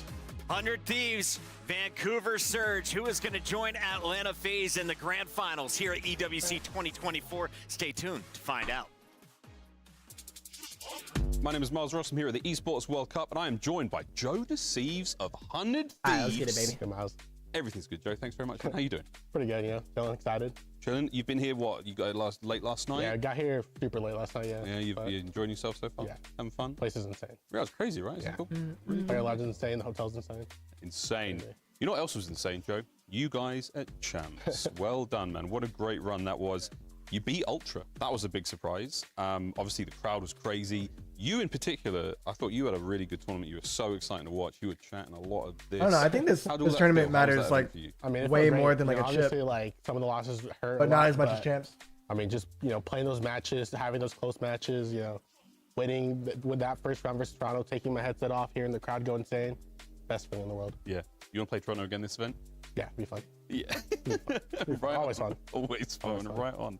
100 Thieves, Vancouver Surge. Who is going to join Atlanta FaZe in the grand finals here at EWC 2024? Stay tuned to find out. My name is Miles Ross. I'm here at the Esports World Cup, and I am joined by Joe Deceives of 100 Thieves. All right, let's get it, baby. Good, Miles. Everything's good, Joe. Thanks very much. How you doing? Pretty good, you know, feeling excited. Chilling. You've been here, what? You got late last night? Yeah, I got here super late last night, yeah. Yeah, you enjoying yourself so far? Yeah. Having fun? Place is insane. Yeah, it's crazy, right? Yeah. Cool? Player lodge is insane, the hotel's insane. Insane. Crazy. You know what else was insane, Joe? You guys at Champs. Well done, man. What a great run that was. You beat Ultra. That was a big surprise. Obviously, the crowd was crazy. You in particular, I thought you had a really good tournament. You were so exciting to watch. You were chatting a lot of this. I don't know. I think this tournament matters like way more than like a chip. Honestly, like some of the losses hurt, but not as much as champs. I mean, just playing those matches, having those close matches, winning with that first round versus Toronto, taking my headset off, hearing the crowd go insane. Best feeling in the world. Yeah. You want to play Toronto again this event? Yeah, it'd be fun. Yeah. Right always fun. Always fun. Right on.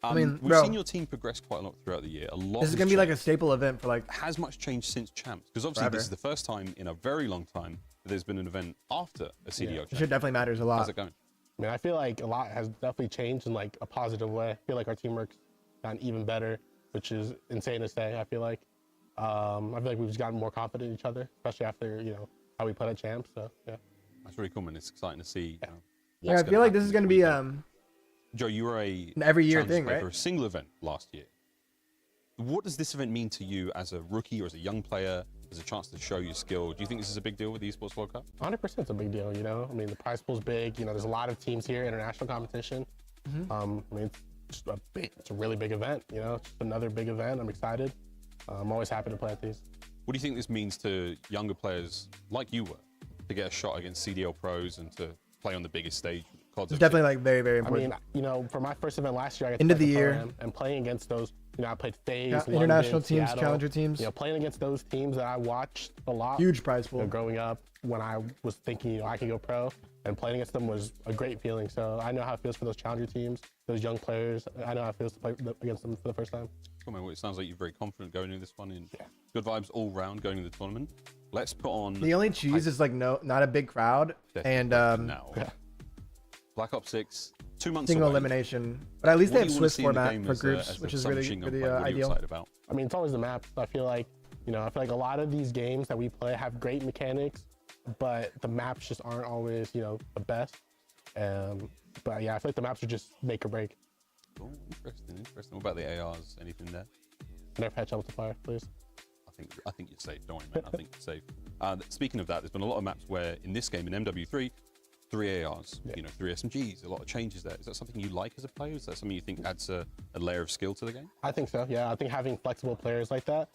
I mean, we've seen your team progress quite a lot throughout the year. This is gonna be like a staple event for like. Has much changed since Champs? Because obviously this is the first time in a very long time that there's been an event after a CDO. It should definitely matters a lot. How's it going? I mean, I feel like a lot has definitely changed in like a positive way. I feel like our teamwork's gotten even better, which is insane to say. I feel like we've just gotten more confident in each other, especially after how we played at Champs. So yeah, that's really cool, man. It's exciting to see. Yeah, I feel like this is gonna be Joe, you were an every year thing, right? For a single event last year. What does this event mean to you as a rookie or as a young player, as a chance to show your skill? Do you think this is a big deal with the Esports World Cup? 100% it's a big deal, I mean, the prize pool's big. There's a lot of teams here, international competition. I mean, it's a really big event, It's just another big event. I'm excited. I'm always happy to play at these. What do you think this means to younger players like you were to get a shot against CDL pros and to play on the biggest stage? It's definitely like very, very important. I mean, for my first event last year, I got end of the year and playing against those, I played FaZe, international London, teams, Seattle, challenger teams. Playing against those teams that I watched a lot. Huge prize pool. Growing up, when I was thinking, I could go pro, and playing against them was a great feeling. So I know how it feels for those challenger teams, those young players. I know how it feels to play against them for the first time. Cool, man. Well, it sounds like you're very confident going into this one. And good vibes all round going into the tournament. Let's put on. The only cheese is like not a big crowd, and Black Ops 6, 2 months single away. elimination. But at least they have Swiss format for groups, which is really ideal. I mean, it's always the map. I feel like a lot of these games that we play have great mechanics, but the maps just aren't always the best. But yeah, I feel like the maps are just make or break. Oh, interesting. What about the ARs? Anything there? Never patch up with the fire, please. I think you're safe. Don't worry, man. I think you're safe. Speaking of that, there's been a lot of maps where in this game, in MW3, 3 ARs, 3 SMGs, a lot of changes there. Is that something you like as a player? Is that something you think adds a layer of skill to the game? I think so, yeah. I think having flexible players like that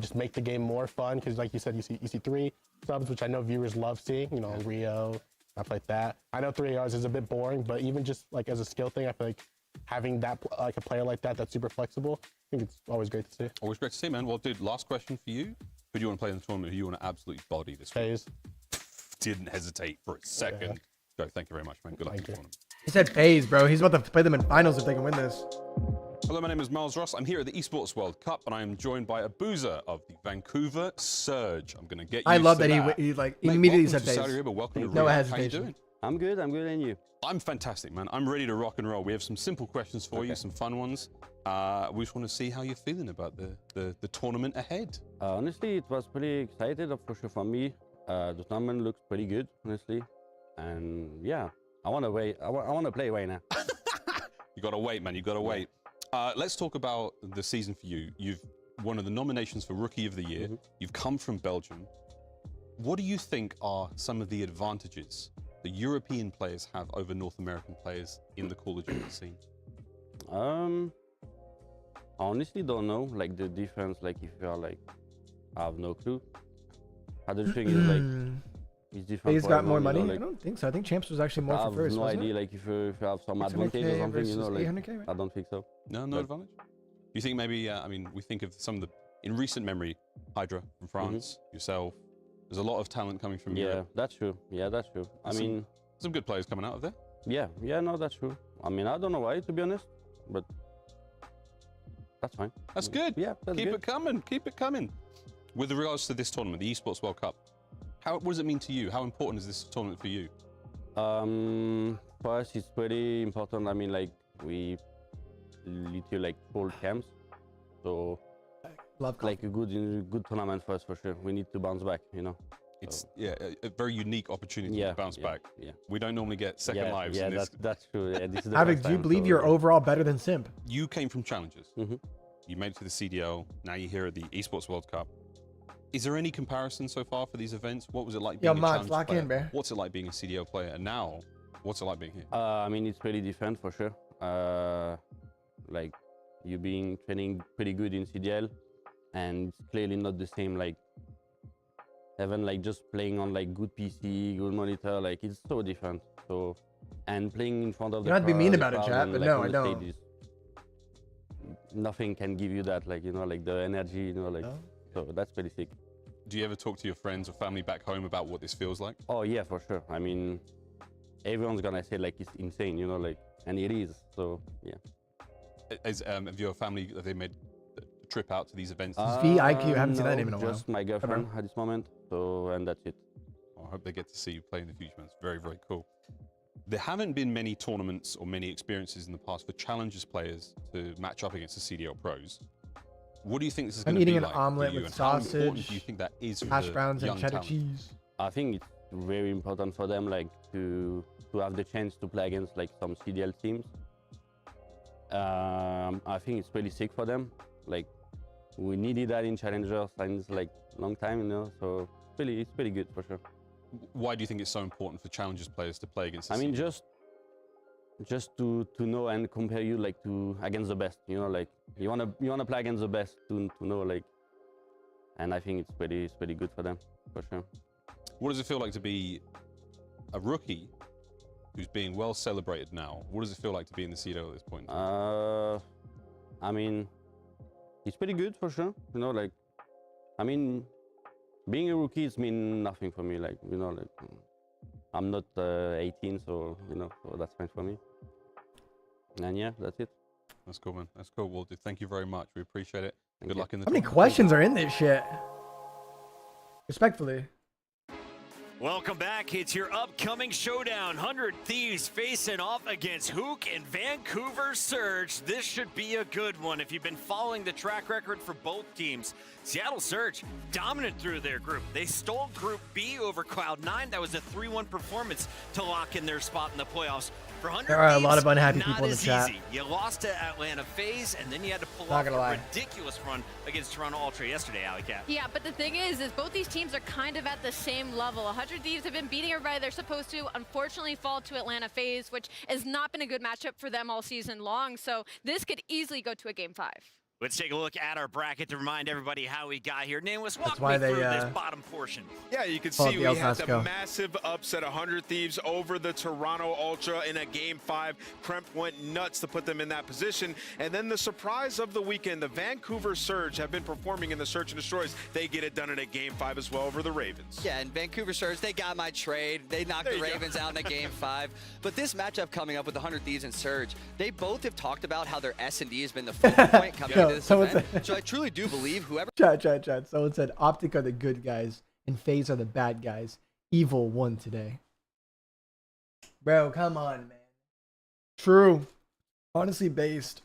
just make the game more fun, because like you said, you see 3 subs, which I know viewers love seeing, Rio, stuff like that. I know 3 ARs is a bit boring, but even just like as a skill thing, I feel like having that, like a player like that that's super flexible, I think it's always great to see. Always great to see, man. Well, dude, last question for you. Who do you want to play in the tournament? Who do you want to absolutely body this week? FaZe. Didn't hesitate for a second. Joe, thank you very much, man. Good luck in the tournament. He said FaZe, bro. He's about to play them in finals if they can win this. Hello, my name is Miles Ross. I'm here at the Esports World Cup, and I am joined by a boozer of the Vancouver Surge. I'm going to get you. I love that he like immediately said FaZe. Saudi Arabia, welcome to no Riyadh. hesitation. How you doing? I'm good, and you? I'm fantastic, man. I'm ready to rock and roll. We have some simple questions for you, some fun ones. We just want to see how you're feeling about the tournament ahead. Honestly, it was pretty excited, for sure, for me. The tournament looks pretty good, honestly. And yeah, I want to wait. I want to play right now. You got to wait, man. You got to wait. Let's talk about the season for you. You've one of the nominations for Rookie of the Year. You've come from Belgium. What do you think are some of the advantages the European players have over North American players in the Call of Duty scene? I honestly don't know, like the difference, like if you are like, I have no clue. Other thing is like, it's different. He's got more money? Like, I don't think so. I think Champs was actually more for first. I have no idea, like if you have some advantage or something, like, right? I don't think so. No advantage? You think maybe, I mean, we think of some of the, in recent memory, Hydra from France, yourself, there's a lot of talent coming from Europe. That's true. Yeah, that's true. I mean, some good players coming out of there. Yeah, no, that's true. I mean, I don't know why, to be honest, but that's fine. That's good. Yeah, that's Keep good. it coming. Keep it coming. With regards to this tournament, the Esports World Cup, what does it mean to you? How important is this tournament for you? For us, it's pretty important. I mean, like, we literally like full camps, so love like a good tournament for us for sure. We need to bounce back, It's a very unique opportunity to bounce back. Yeah. We don't normally get second lives. Yeah, in this. that's true. Yeah, this is the Avic, first do you time, believe so, you're overall better than Simp? You came from Challengers. You made it to the CDL. Now you're here at the Esports World Cup. Is there any comparison so far for these events? What was it like being a Challenger lock player? in, bro. What's it like being a CDL player? And now, what's it like being here? I mean, it's really different for sure. Like, you being training pretty good in CDL, and it's clearly not the same, like, even like just playing on like good PC, good monitor, like it's so different. So, and playing in front of you don't have to be mean about it, chat, but like, no, I don't. Stages, nothing can give you that, like, you know, like the energy, you know, like, so that's pretty sick. Do you ever talk to your friends or family back home about what this feels like? Oh yeah, for sure. I mean, everyone's gonna say like it's insane, you know, like, and it is. So yeah. Have your family, have they made a trip out to these events? VIQ, I haven't seen that name in a while. Just my girlfriend at this moment. So, and that's it. I hope they get to see you play in the future, man. It's very, very cool. There haven't been many tournaments or many experiences in the past for Challengers players to match up against the CDL pros. What do you think this is going to be like? I'm eating an omelet with sausage. How important do you think that is for hash the browns and young cheddar talent? cheese? I think it's very important for them, like, to have the chance to play against like some CDL teams. I think it's really sick for them. Like, we needed that in Challengers since like long time, you know. So it's pretty good for sure. Why do you think it's so important for Challengers players to play against the I mean, CDL? just to know and compare you like against the best, you know, like you wanna play against the best to know, like, and I think it's pretty good for them for sure. What does it feel like to be a rookie who's being well celebrated now? What does it feel like to be in the CDL at this point? I mean, it's pretty good for sure, you know, like, I mean, being a rookie it's mean nothing for me, like, you know, like, I'm not 18, so, you know, so that's fine for me. And yeah, that's it. That's cool, man. That's cool. Well, dude, thank you very much. We appreciate it. Good luck in the How many tournament. questions are in this shit? Respectfully. Welcome back. It's your upcoming showdown. 100 Thieves facing off against Hook and Vancouver Surge. This should be a good one. If you've been following the track record for both teams, Seattle Surge dominant through their group. They stole Group B over Cloud9. That was a 3-1 performance to lock in their spot in the playoffs. For 100 There are a lot Thieves, of unhappy not people in the as chat. easy. You lost to Atlanta FaZe, and then you had to pull Not off gonna a lie. ridiculous run against Toronto Ultra yesterday, Alley Cat. Yeah, but the thing is both these teams are kind of at the same level. 100 Thieves have been beating everybody they're supposed to, unfortunately fall to Atlanta FaZe, which has not been a good matchup for them all season long. So this could easily go to a Game 5. Let's take a look at our bracket to remind everybody how we got here. Nameless, walk why me they, through this bottom portion. Yeah, you can Call it see the we El had the Clasico. massive upset 100 Thieves over the Toronto Ultra in a Game 5. Kremp went nuts to put them in that position. And then the surprise of the weekend, the Vancouver Surge have been performing in the Search and Destroys. They get it done in a Game 5 as well over the Ravens. Yeah, and Vancouver Surge, they got my trade. They knocked There the you go. Ravens out in a Game 5. But this matchup coming up with 100 Thieves and Surge, they both have talked about how their S&D has been the focal point coming into this event. So I truly do believe whoever... Chat. Someone said Optic are the good guys and FaZe are the bad guys. Evil won today. Bro, come on, man. True. Honestly based.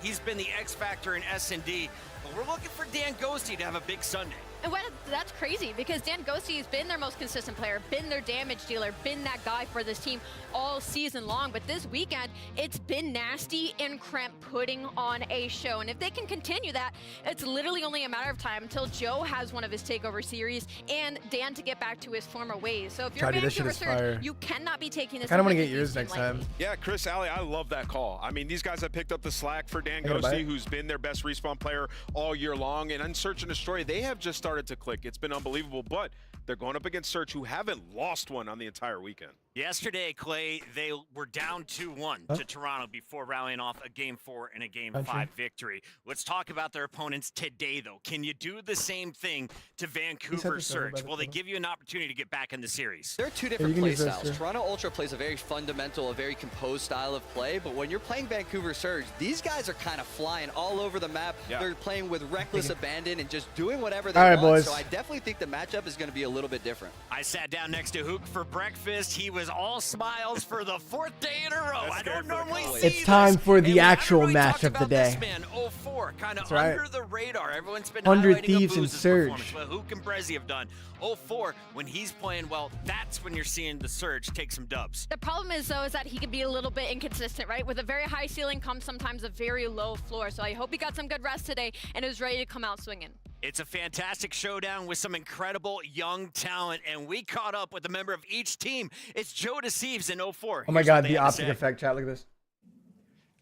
He's been the X factor in S&D, but we're looking for Dan Ghosty to have a big Sunday. And that's crazy because Dan Ghosty has been their most consistent player, been their damage dealer, been that guy for this team all season long. But this weekend, it's been Nasty and Kremp putting on a show. And if they can continue that, it's literally only a matter of time until Joe has one of his takeover series and Dan to get back to his former ways. So if you're Try, this shit Vancouver is Surge, fire. you cannot be taking this. I kind of want to to get yours next time. Yeah, Chris, Alley, I love that call. I mean, these guys have picked up the slack for Dan I gotta buy Ghosty, it. who's been their best respawn player all year long. And on Search and Destroy, they have just started to click. It's been unbelievable, but they're going up against Search, who haven't lost one on the entire weekend. Yesterday, Clay, they were down 2-1 to Toronto before rallying off a Game 4 and a Game 5 victory. Let's talk about their opponents today, though. Can you do the same thing to Vancouver Surge? Will they give you an opportunity to get back in the series? There are two different play styles. Toronto Ultra plays a very fundamental, a very composed style of play, but when you're playing Vancouver Surge, these guys are kind of flying all over the map. Yeah. They're playing with reckless abandon and just doing whatever they All right, won. boys. So I definitely think the matchup is going to be a little bit different. I sat down next to Hook for breakfast. He was all smiles for the 4th day in a row. I don't normally see It's time for the and we haven't actual really match talked of the about this day. man, 0-4, kind of That's right. under the radar. Everyone's been 100 highlighting Thieves and Abuse's Surge. performance, but Hook and Brezzy have done. 0-4, when he's playing well, that's when you're seeing the Surge take some dubs. The problem is, though, is that he can be a little bit inconsistent, right? With a very high ceiling comes sometimes a very low floor. So I hope he got some good rest today and is ready to come out swinging. It's a fantastic showdown with some incredible young talent, and we caught up with a member of each team. It's Joe Thieves in 0-4. Oh my Here's God, what they the have to Optic say. effect, chat. Look at this.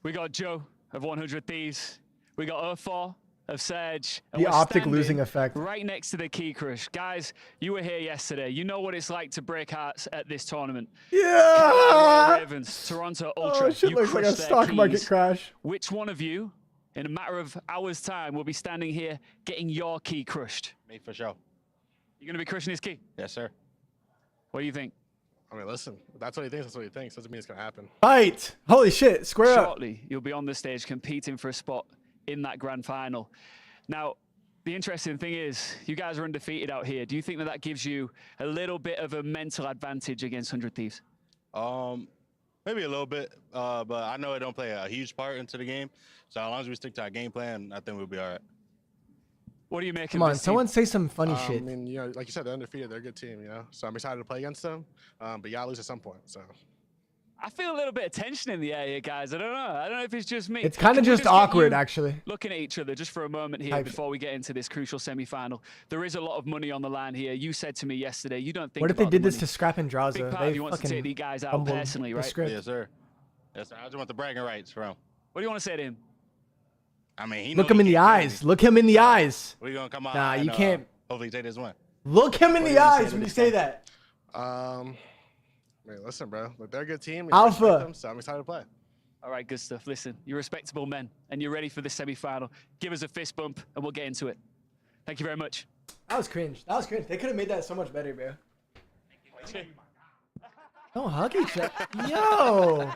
We got Joe of 100 Thieves. We got 0-4 of Surge. And The we're Optic standing losing effect. right next to the Key Crush. Guys, you were here yesterday. You know what it's like to break hearts at this tournament. Yeah! Ravens, Toronto Ultra. Oh, shit you looks like a crushed their stock market keys. crash. Which one of you, in a matter of hours' time, will be standing here getting your key crushed? Me for sure. You're going to be crushing his key? Yes, sir. What do you think? I mean, listen, that's what he thinks. That's what he thinks. Doesn't mean it's gonna happen. Fight! Holy shit! Square up. Shortly, you'll be on the stage competing for a spot in that grand final. Now, the interesting thing is, you guys are undefeated out here. Do you think that that gives you a little bit of a mental advantage against 100 Thieves? Maybe a little bit, but I know it don't play a huge part into the game. So as long as we stick to our game plan, I think we'll be all right. What do you make Come of on, this someone team? say some funny I shit. mean, you know, like you said, they're undefeated. They're a good team, you know. So I'm excited to play against them. But you gotta lose at some point. So. I feel a little bit of tension in the air here, guys. I don't know. I don't know if it's just me. It's kind of Can we just get awkward, you actually. Looking at each other just for a moment here Type. before we get into this crucial semi-final. There is a lot of money on the line here. You said to me yesterday, you don't think What if they about the did this money. to Scrap and Big Draza? part They of you wants to fucking take these guys out humbled personally, the right? script. Yes, sir. Yes, sir. I just want the bragging rights from him. What do you want to say to him? I mean, he Look know him in he the can't eyes. beat me. Look him in the eyes. We're gonna come out. Nah, and, you can't. Hopefully take this one. Look him in What do the you wanna say eyes to when you this say guy? that. Man, listen, bro. Like, they're a good team. Alpha. I respect them, so I'm excited to play. All right, good stuff. Listen, you're respectable men, and you're ready for the semi-final. Give us a fist bump, and we'll get into it. Thank you very much. That was cringe. That was cringe. They could have made that so much better, bro. Don't hug each other. Yo.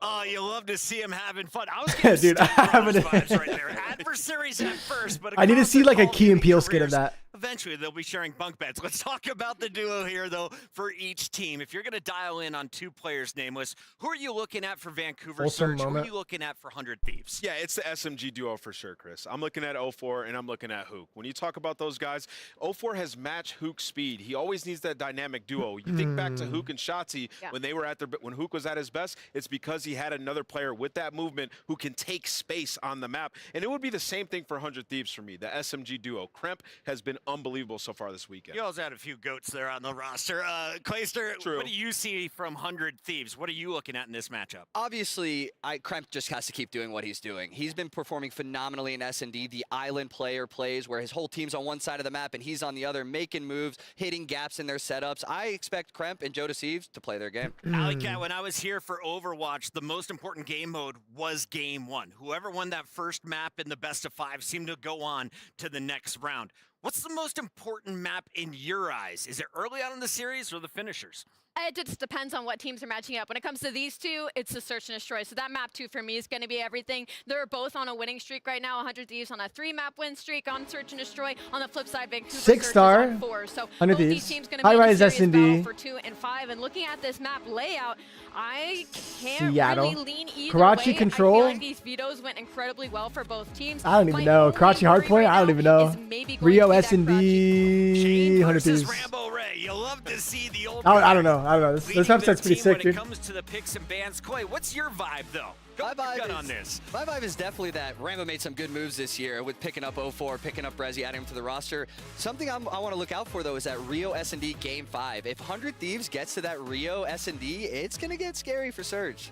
Oh, you love to see him having fun. I was getting Dude, Step I'm Brothers gonna- vibes right there. Adversaries at first, but I need to across see their like a Call of Key and Duty Peele skit of careers, that. Eventually, they'll be sharing bunk beds. Let's talk about the duo here, though, for each team. If you're going to dial in on two players, Nameless, who are you looking at for Vancouver Wholesome Surge? Who moment. are you looking at for 100 Thieves? Yeah, it's the SMG duo for sure, Chris. I'm looking at 0-4 and I'm looking at Hook. When you talk about those guys, 0-4 has matched Hook's speed. He always needs that dynamic duo. You think back to Hook and Shotzi when they were at their when Hook was at his best, it's because he had another player with that movement who can take space on the map. And it would be the same thing for 100 Thieves for me. The SMG duo. Kremp has been unbelievable so far this weekend. You also had a few goats there on the roster. Clayster, True. what do you see from 100 Thieves? What are you looking at in this matchup? Obviously, Kremp just has to keep doing what he's doing. He's been performing phenomenally in S&D. The island player plays where his whole team's on one side of the map and he's on the other, making moves, hitting gaps in their setups. I expect Kremp and Joe Thieves to play their game. Alleycat, when I was here for Overwatch, the most important game mode was Game 1. Whoever won that first map in the best of 5 seemed to go on to the next round. What's the most important map in your eyes? Is it early on in the series or the finishers? It just depends on what teams are matching up. When it comes to these two, it's the search and destroy. So that map 2 for me is going to be everything. They're both on a winning streak right now. 100 Thieves on a 3-map win streak on search and destroy. On the flip side, Vancouver 6-star, Surge is on 4. So 100 both these Thieves. teams going to be in a High-rise serious S&D. battle for 2 and 5. And looking at this map layout, I can't Seattle. really lean either Karachi way. control. I feel like these vetoes went incredibly well for both teams. I don't even My know. only Karachi worry Hardpoint? right I don't now even know. is maybe going Rio to be that S&D. 100 versus Thieves. Rambo Ray. You love to see the old I don't know. I don't know. This leading upset's their pretty team sick, when dude. it comes to the picks and bans. Clay, what's your vibe, though? Go with your gut on this. My vibe is definitely that Rambo made some good moves this year with picking up 0-4, picking up Brezzy, adding him to the roster. Something I want to look out for, though, is that Rio S&D Game 5. If 100 Thieves gets to that Rio S&D, it's going to get scary for Surge.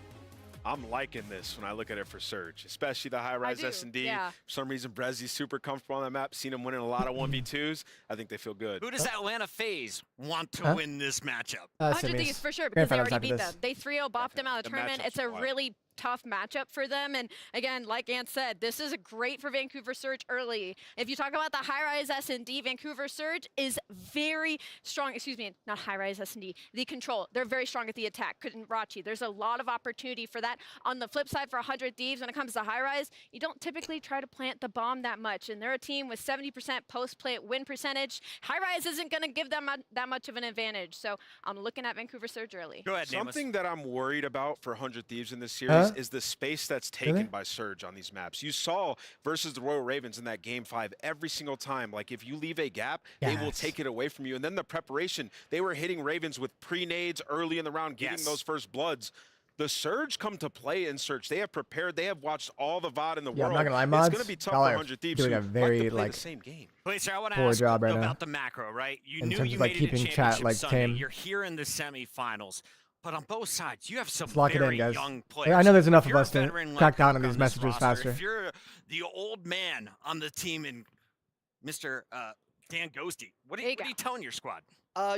I'm liking this when I look at it for Surge, especially the high-rise do, S&D. yeah. For some reason, Brezzy's super comfortable on that map. Seen him winning a lot of 1v2s. I think they feel good. Who does Atlanta FaZe want to win this matchup? 100 Thieves for sure, because they already beat them. They 3-0 bopped them out of the The tournament. matchup's It's a wild. really tough matchup for them. And again, like Ant said, this is great for Vancouver Surge early. If you talk about the high-rise S&D, Vancouver Surge is very strong, excuse me, not high-rise S&D, the control. They're very strong at the attack. Couldn't Rachi. There's a lot of opportunity for that. On the flip side, for 100 Thieves, when it comes to high-rise, you don't typically try to plant the bomb that much, and they're a team with 70% post-plant win percentage. High-rise isn't going to give them that much of an advantage, so I'm looking at Vancouver Surge early. Go ahead, Something that I'm worried about for 100 Thieves in this series is the space that's taken by Surge on these maps. You saw versus the Royal Ravens in that game 5 every single time. Like, if you leave a gap, they will take it away from you. And then the preparation, they were hitting Ravens with pre-nades early in the round, getting those first bloods. The Surge come to play in Search. They have prepared. They have watched all the VOD in the world. I'm not gonna lie, mods. It's going to be tough for 100 Thieves. Doing a very the same game. Wait, sir, I want to poor ask job right now. about the macro, right? You in knew terms you of like made it keeping to chat Championship like Sunday. tame. You're here in the semifinals, but on both sides, you have some Let's lock it very in, guys. young players. Yeah, I know there's enough If of you're us a to veteran crack like down on Hook these this messages roster, faster. If you're the old man on the team and Mr. Dan Ghosty, what are you telling your squad?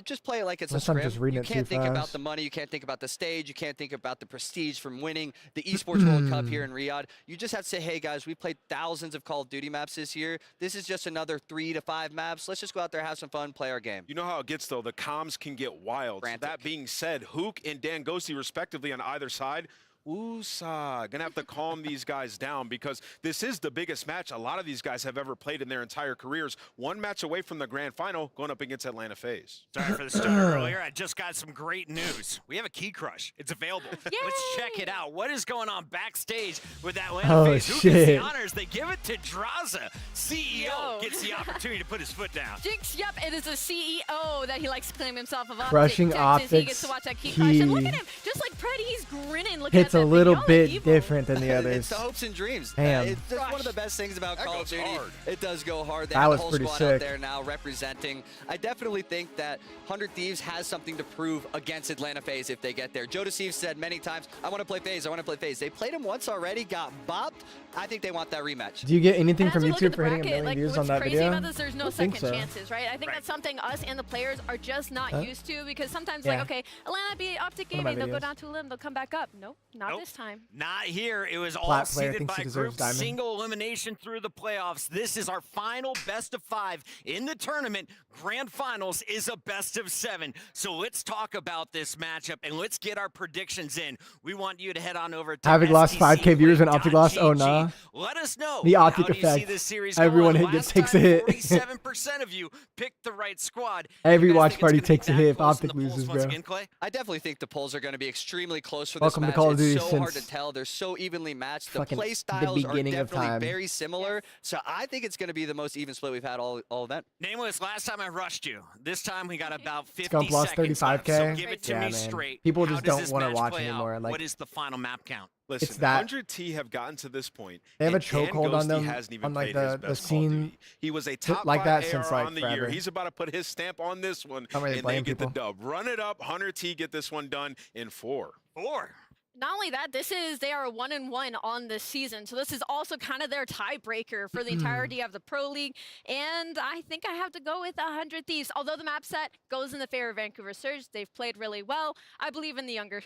Just play it like it's Unless a I'm scrim. just reading You it can't too think about fast. the money. You can't think about the stage. You can't think about the prestige from winning the Esports World Cup here in Riyadh. You just have to say, hey, guys, we played thousands of Call of Duty maps this year. This is just another 3 to 5 maps. Let's just go out there, have some fun, play our game. You know how it gets, though. The comms can get wild. So that being said, Hook and Dan Ghosty, respectively, on either side, gonna have to calm these guys down because this is the biggest match a lot of these guys have ever played in their entire careers. One match away from the grand final, going up against Atlanta FaZe. Sorry for the stutter earlier. I just got some great news. We have a key crush. It's available. Let's check it out. What is going on backstage with Atlanta FaZe? Who gets the honors? They give it to Draza. CEO gets the opportunity to put his foot down. Jinx, yep, it is a CEO that he likes to claim himself of. Crushing Optic. He gets Optics to watch that key crush. And look at key. him, just like Pretty, he's grinning. Looking Hits at a that little video. bit different than the others. It's the hopes and dreams. Damn. It's just one of the best things about Call of Duty. Hard. It does go hard. They That have was the whole pretty squad sick. out there now representing. I definitely think that 100 Thieves has something to prove against Atlanta FaZe if they get there. Joe Deceive said many times, I want to play FaZe, I want to play FaZe. They played him once already, got bopped. I think they want that rematch. Do you get anything And from as we look at YouTube the for hitting a bracket, million views on what's that crazy video? about this, there's no I think second so. chances, right? I think that's something us and the players are just not used to because sometimes, Yeah. like, okay, Atlanta beat Optic One of my Gaming, they'll go videos. down to a limb, they'll come back up. Nope, not this time. Not here. It was all Plat player seeded thinks he by deserves group, diamond. single elimination through the playoffs. This is our final best of 5 in the tournament. Grand Finals is a best of 7. So let's talk about this matchup and let's get our predictions in. We want you to head on over to Having lost 5K viewers when Optic lost? Oh, nah. Let us know. The Optic How do you see effect. this series Everyone going? takes Last a time, hit. 47% of you picked the right squad. Every You guys watch think it's party gonna be takes a that hit if close in Optic the polls loses, once bro. again, Clay? I definitely think the polls are going to be extremely close for Welcome to this match. Call of Duty It's so hard since to tell. They're so evenly matched. The fucking play the styles are beginning of definitely time. very similar. So I think it's going to be the most even split we've had all event. Nameless, last time I rushed you. This time we got about 50 Scum plus seconds left, 35K. so give it to Yeah, me man. straight. People How just does don't this wanna match watch play out? anymore, like- what is the final map count? Listen, It's that- 100T have gotten to this point. They have a and Dan chokehold on Ghosty them hasn't even on like played his the best Call of scene. Duty. He was a top like 5 that AR since like on the forever. year. He's about to put his stamp on this one, Don't really and blame they get people. the dub. Run it up, 100T get this one done in 4. 4. Not only that, they are 1-1 on this season. So this is also kind of their tiebreaker for the entirety of the Pro League. And I think I have to go with 100 Thieves. Although the map set goes in the favor of Vancouver Surge, they've played really well. I believe in the younger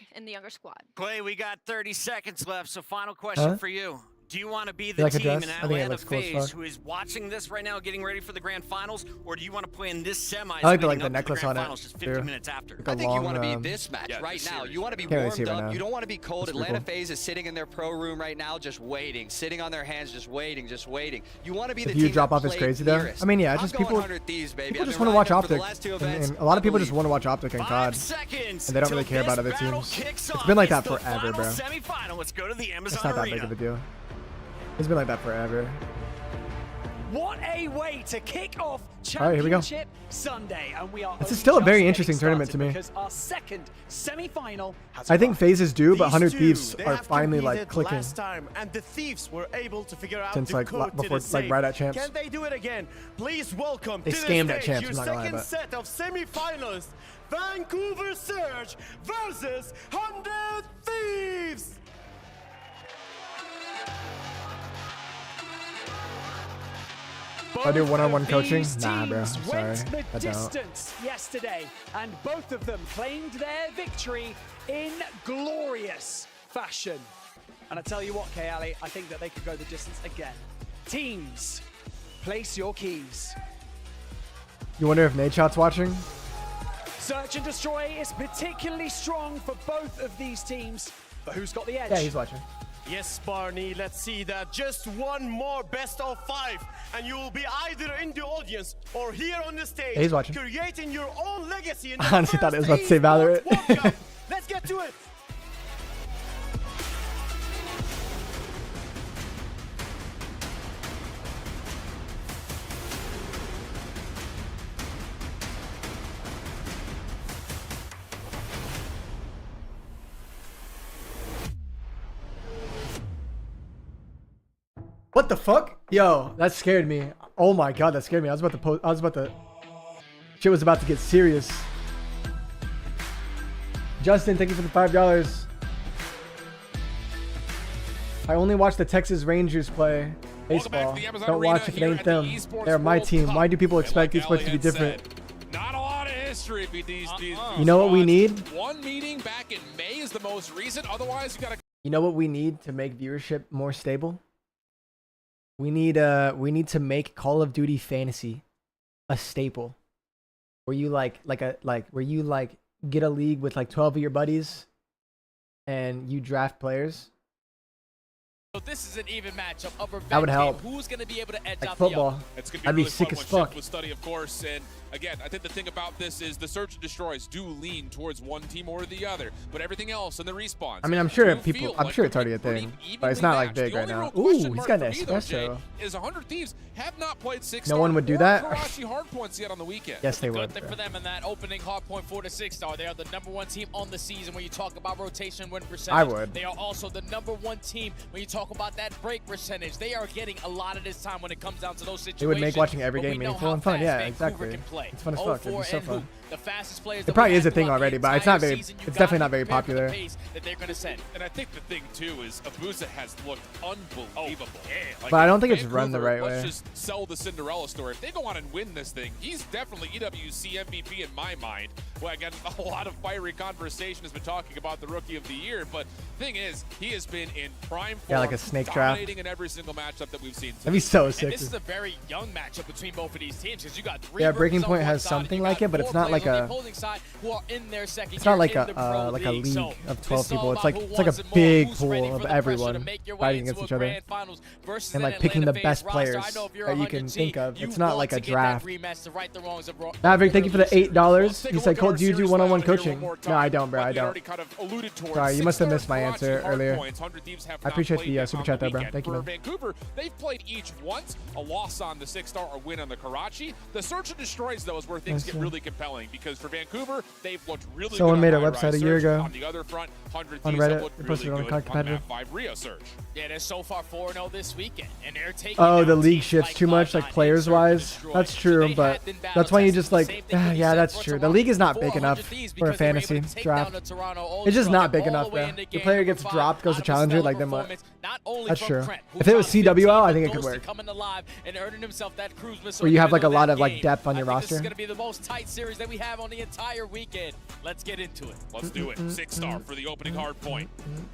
squad. Clay, we got 30 seconds left, so final question Huh? for you. Do you want to be You the like a team dress? in I think it Atlanta looks cool as FaZe fuck. who is watching this right now, getting ready for the grand finals, or do you want to play in this semis I like the leading up to necklace grand on it, finals just 50 too. minutes after? Like a I think you long, want to be this match yeah, right this now. series You want to be Can't really warmed see it right up. now. You don't want to be cold. That's pretty Atlanta cool. FaZe is sitting in their pro room right now, just waiting, sitting on their hands, just waiting, just waiting. You want to be The the view team drop that off is played crazy though. nearest. I mean, yeah, I'm just going people 100 Thieves, baby. people I've just been want to watch riding them for the Optic, last 2 and, events. and a lot of I people just believe. want to watch Optic and 5 COD, seconds and they don't till really care about this other battle teams. kicks It's off. been like It's that the forever, final bro. Semifinal. Let's go to the Amazon It's not that big Arena. of a deal. It's been like that forever. What a way to kick off All right, here we go. Championship Sunday, and we are. This is only still a just very getting interesting tournament started to me. because our second semi-final has I think arrived. FaZe is due, but These 100 two, Thieves they are have finally like competed clicking. last time, and the Thieves were able to figure out Since, the like, code before, to the like, safe. right at Champs. Can they do it again? Please welcome They to the scammed at stage Champs, your I'm not gonna lie, second but- set of semifinalists, Vancouver Surge versus 100 Thieves. I do one-on-one Both of coaching? these Nah, bro. teams Sorry. went the I don't. distance yesterday, and both of them claimed their victory in glorious fashion. And I tell you what, Kayali, I think that they could go the distance again. Teams, place your keys. You wonder if Nadeshot's watching? Search and Destroy is particularly strong for both of these teams. But who's got the edge? Yeah, he's watching. Yes, Barney, let's see that. Just one more best of 5, and you will be either in the audience or here on the stage, Yeah, he's watching. creating your own legacy. In I honestly thought it was about to say Valorant. Let's get to it. What the fuck? Yo, that scared me. Oh my god, that scared me. I was about to post. Shit was about to get serious. Justin, thank you for the $5. I only watch the Texas Rangers play baseball. Don't watch if it ain't them. They're my team. Why do people expect esports to be different? Not a lot of history with these. You know what we need? One meeting back in May is the most recent. Otherwise, you gotta. You know what we need to make viewership more stable? We need to make Call of Duty Fantasy a staple. Where you where you get a league with like 12 of your buddies and you draft players. So this is an even matchup of revenge That would help. Who's going to be able to edge Like out football. the other? It's gonna be That'd really be sick fun as one fuck. with study, of course. And again, I think the thing about this is the search and destroys do lean towards one team or the other, but everything else in the respawns. I mean, I'm sure do people. feel I'm like sure it's they're already a pretty thing, but evenly it's not like matched. big The right only now. real Ooh, question he's mark got an for me, though, Jay, espresso. Is 100 Thieves have not played 6 No one would do that. Karachi Hardpoints yet on the weekend. Yes, they Good would. thing for them in that opening hardpoint 4 to 6 star. They are the #1 team on the season when you talk about rotation win percentage. I would. They are also the #1 team when you talk about that break percentage. They are getting a lot of this time when it comes down to those situations. It would make watching every but we game know meaningful how and fun. fast Yeah, Vancouver exactly. can play. It's fun as fuck. It'd be 0-4 so and fun. Hoop, the fastest players It that probably we is a had thing throughout the already, but it's not entire very. season. You It's gotta definitely not be very prepared for the popular. pace that they're going to set. And I think the thing too is Abusa has looked unbelievable. Like, But I don't think it's Vancouver, run the right let's way. just sell the Cinderella story. If they go on and win this thing, he's definitely EWC MVP in my mind. Well, again, a lot of fiery conversation has been talking about the Rookie of the Year, but thing is, he has been in prime form, Yeah, like a snake draft. dominating in every single matchup that we've seen. That'd be so And sick. this is a very young matchup between both of these teams because you got 3 Yeah, rookies Breaking on Point one has side and something you like got it, but it's 4 not like players on a- the opposing side who are in their second It's not year like in a the pro like a league. league So of 12 this is people. all It's about like who it's like wants a it more, big who's pool ready of for the pressure to everyone make your way fighting into against a each other grand finals versus and an like picking the Atlanta best FaZe roster. players I know if you're that you 100 can G, think of. you It's not want like to a get that draft. rematch to right the wrongs of Maverick, thank you for the $8. Take He a said, look at "Cole, our do you do series one-on-one lineup here one coaching?" more No, I time. don't, bro. I Like we don't. already kind of alluded towards, Sorry, you must have 6-star missed my Karachi answer earlier. Hardpoints. 100 Thieves have I not appreciate played the them super on chat the though, bro. weekend. Thank you, For man. Vancouver, they've played each once, a loss on the 6-star, a win on the Karachi. The search and destroys, though, is where things get really compelling because for Vancouver, they've looked really Someone good made on a High website Rise a year Search. ago On the other front, 100 on Thieves have Reddit. looked They really posted it on good on competitive. Map 5 Rio Search. Yeah, they're so far 4-0 this weekend, and they're taking Oh, the down league teams shifts like too much, like players wise. That's true, but that's why you just like, yeah, that's true. The league is not big enough for a fantasy draft. It's just not big enough, though. The player gets dropped, goes to challenger, like then what? That's true. If it was CWL, I think it could work. Where you have like a lot of like depth on your roster. This is going to be the most tight series that we have on the entire weekend. Let's get into it. Let's do it. 6-star for the opening hard point.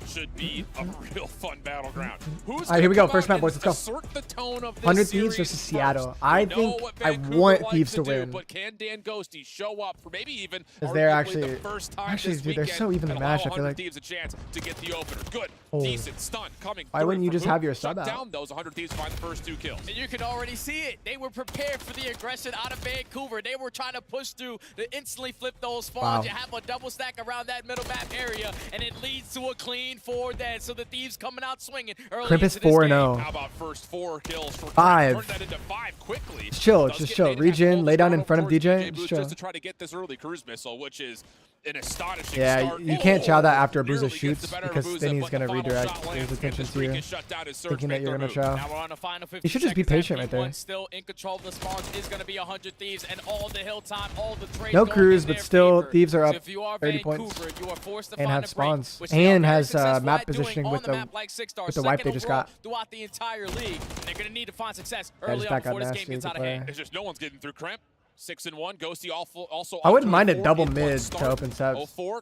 Should be a real fun battleground. Who's All right, here we go. gonna First come map, out boys. Let's and assert the tone of this 100 Thieves series versus first? Seattle. We I know think what I Vancouver want likes Thieves to do, win. But can Dan Ghosty show up for maybe even Because they're arguably the actually, first time this dude, they're weekend so evenly and allow matched. I feel 100 like. Thieves a chance to get the opener. Good, Oh. decent stun coming. Why through wouldn't you from just Hoop. have your Shut sub out? down those 100 Thieves find the first 2 kills. And you can already see it. They were prepared for the aggression out of Vancouver. They were trying to push through to instantly flip those spawns. Wow. You have a double stack around that middle map area, and it leads to a clean 4 dead. So the Thieves coming out swinging early Crimp is into this 4-0. How about first 4 kills for 5. Turn that into 5 quickly. Just chill, Does just get chill. made to have to Regen, hold lay the down throttle in front of towards DJ. DJ Just Boost chill. just to try to get this early cruise missile, which is an astonishing Yeah, start. you can't chow that after Nearly Abusa gets shoots the better of because Abusa, then he's but gonna the final redirect shot his lands, and attention this to you, freak is shut down as Surge thinking that make you're their gonna move. chow. Now we're on the final 50 You should just be seconds. patient right Everyone there. still in control of the spawns is going to be 100 Thieves, and all the hill time, all the trades No going cruise, in but their still, favor. Thieves are So up if you are 30 Vancouver, points you are forced to and find have a break, spawns which they are and very has successful map at doing positioning on with the the map like 6-star. with the wipe they Second just overall got. throughout the entire league. And they're going to need to find success Yeah, early just on back before up this game nasty gets to out of play. hand. It's just no one's getting through Crimp. 6-1. Ghosty also I wouldn't mind a 4 double in one mid start. to open subs. 0-4.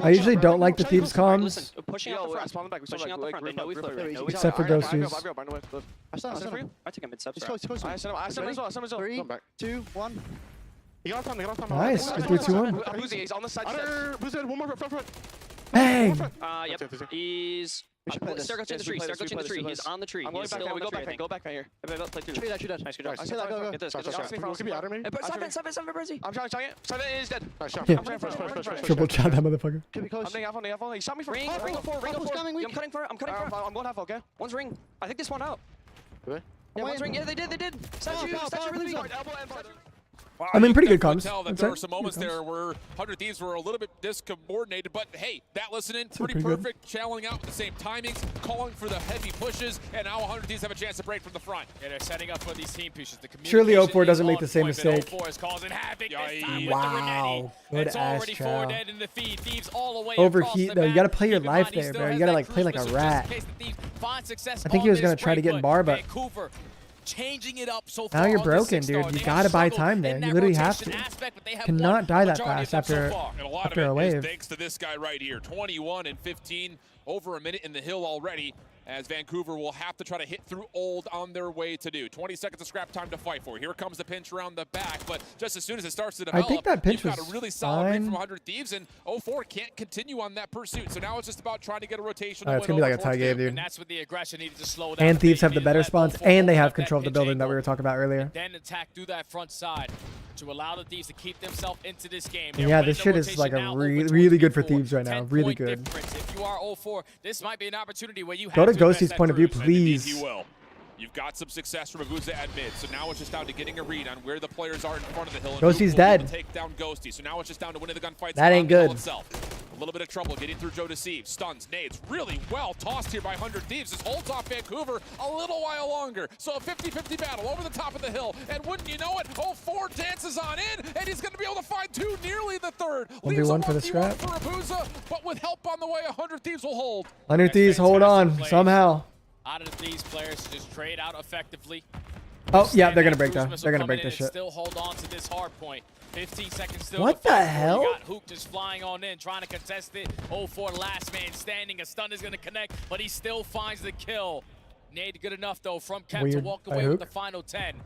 I usually don't like the Thieves comms. Pushing out the front. Pushing out the front. They know we floated. Except for Ghosties. I take a mid-step. I sent him as well. 3, 2, 1. Nice. 3, 2, 1. Boozy, he's on the side. One more front. Bang! Yep. He's. Start going to the tree. Start going to the tree. He's on the tree. I'm going back there. We go back. Go back right here. Tree dead. Nice. Good job. I say that. Go. Get this. Could be out of me. Seven, Brizzy. I'm trying it. 7 is dead. Yeah. Triple chat that motherfucker. Could be close. I'm laying off. He shot me from ring. Ring 4. I'm cutting for it. I'm going half. Okay. One's ring. I think this one out. Yeah, one's ring. Yeah, they did. Statue really hard. Elbow and farther. Wow, I mean, pretty good definitely comms. Tell that there were some moments there where 100 Thieves were a little bit discoordinated, but hey, that listening, pretty perfect, channeling out with the same timings, calling for the heavy pushes, and now 100 Thieves have a chance to break from the front. Yeah, they're setting up for these team pushes. The Surely 04 doesn't make the same mistake. 04 is causing havoc this time Wow, good it's ass already chow. 4 dead in the feed. Thieves all the way Overheat though, you gotta play your Keep in life mind, he there, still bro. has You gotta that like play cruise like a missile just in rat. case the Thieves find success I think he on was gonna this try to break, get in bar, but Vancouver changing it up so now far you're on this broken, 6-star. dude. You They gotta have buy struggled time there. in You that literally have rotation to. aspect, but they have Cannot won die that majority of fast them so after far. And a lot after a of it is wave. thanks to this guy right here. 21 and 15, over a minute in the hill already, as Vancouver will have to try to hit through old on their way to do. 20 seconds of scrap time to fight for. Here comes the pinch around the back, but just as soon as it starts to develop, I think that pinch you've got was a really solid read fine. from 100 Thieves, and 04 can't continue on that pursuit. So now it's just about trying to get a rotation. It's gonna be like a tie game, dude. And that's what the aggression needed to slow down. And Thieves have the better Let spawns, 04 and they hold have up control of the that building pinch that we were talking about earlier. then attack through that front side to allow the Thieves to keep themselves into this game. And yeah, this shit is like a really good for Thieves right now. Really good. If you are 04, this might be an opportunity where you Go have to to Ghosty's point of view, please. You will. You've got some success from Abuza at mid, so now it's just down to getting a read on where the players are in front of the hill. And Ghosty's who will be able dead. to take down Ghosty. So now it's just down to winning the gunfights. That ain't on the hill good. Itself. A little bit of trouble getting through Joe Deceive. Stuns, nades, really well tossed here by 100 Thieves. This holds off Vancouver a little while longer. So a 50-50 battle over the top of the hill. And wouldn't you know it, 04 dances on in, and he's going to be able to find two, nearly the third. 1v1 for the scrap. For Abuza, but with help on the way, 100 Thieves will hold. 100 Thieves, hold on somehow. Out of these players to just trade out effectively. Oh yeah, they're gonna break though. They're gonna break this shit. Still hold on to this hard point. 15 seconds still. What the hell? You got Hook just flying on in, trying to contest it. 04 last man standing. A stun is gonna connect, but he still finds the kill. Nade good enough though from Kev to walk away with the final 10.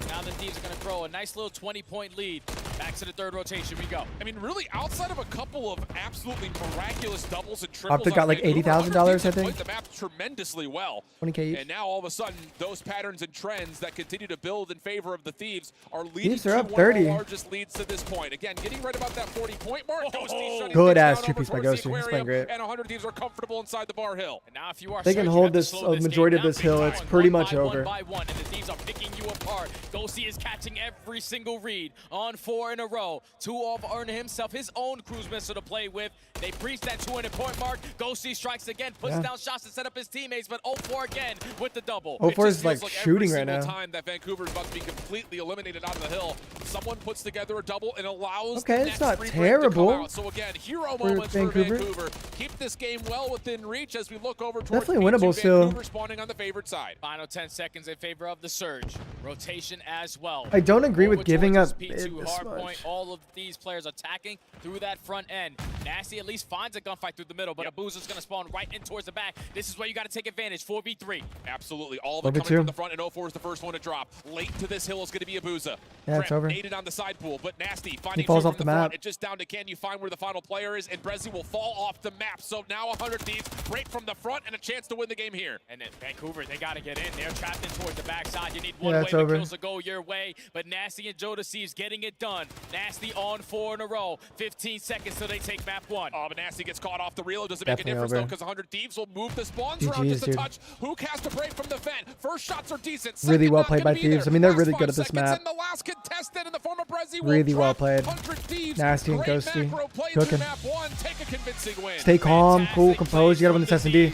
Now the Thieves are going to throw a nice little 20-point lead. Back to the third rotation we go. I mean, really, outside of a couple of absolutely miraculous doubles and triples, Optic got like $80,000, I think. Played the map tremendously well. 20K each. And now all of a sudden, those patterns and trends that continue to build in favor of the Thieves are leading Thieves are to up one of 30. the largest leads to this point. Again, getting right about that 40-point mark. Good ass 2-piece by Ghosty. He's playing great. And 100 Thieves are comfortable inside the bar hill. And now if you are They can hold this majority of this hill. It's pretty much over. One by one, and the Thieves are picking you apart. Ghosty is catching every single read on 4 in a row. 2 off earning himself his own cruise missile to play with. They breached that 200-point mark. Ghosty strikes again, puts down shots to set up his teammates, but 04 again with the double. 04 is like shooting right now. Every single time that Vancouver is about to be completely eliminated out of the hill, someone puts together a double and allows okay, the it's next not free break terrible. to come out. So again, hero moments for Vancouver. Keep this game well within reach as we look over towards definitely winnable still. Vancouver spawning on the favored side. Final 10 seconds in favor of the Surge. Rotation as well. I don't agree with giving up P2 this hard much. point. All of these players attacking through that front end. Nasty at least finds a gunfight through the middle, but Abuza's going to spawn right in towards the back. This is where you got to take advantage. 4v3. Absolutely. All of it coming from the front, and 04 is the first one to drop. Late to this hill is going to be Abuza. Yeah, it's over. Naded on the side pool, but Nasty finding he falls off the map. front. It's just down to can you find where the final player is, and Brezzy will fall off the map. So now 100 Thieves break from the front and a chance to win the game here. And then Vancouver, they got to get in. They're trapped in towards the backside. You need one Yeah, wave of over. kills to go your way, but Nasty and Joe Deceives getting it done. Nasty on 4 in a row. 15 seconds till they take map 1. Oh, but Nasty gets caught off the reel. It doesn't make a Definitely difference over. though, because 100 Thieves will move the spawns around GG's, just a dude. touch. Hook has to break from the vent. First shots are decent. Really Second well not played by gonna be Thieves. there. I mean, they're Last really 5 good at this seconds, map. and the last contestant in the form of Brezzy will Really well drop. played. 100 Thieves, Nasty and great Ghosty. macro play Cooking. through map 1. Take a convincing win. Stay calm, cool, Fantastic composed. You gotta win this S&D.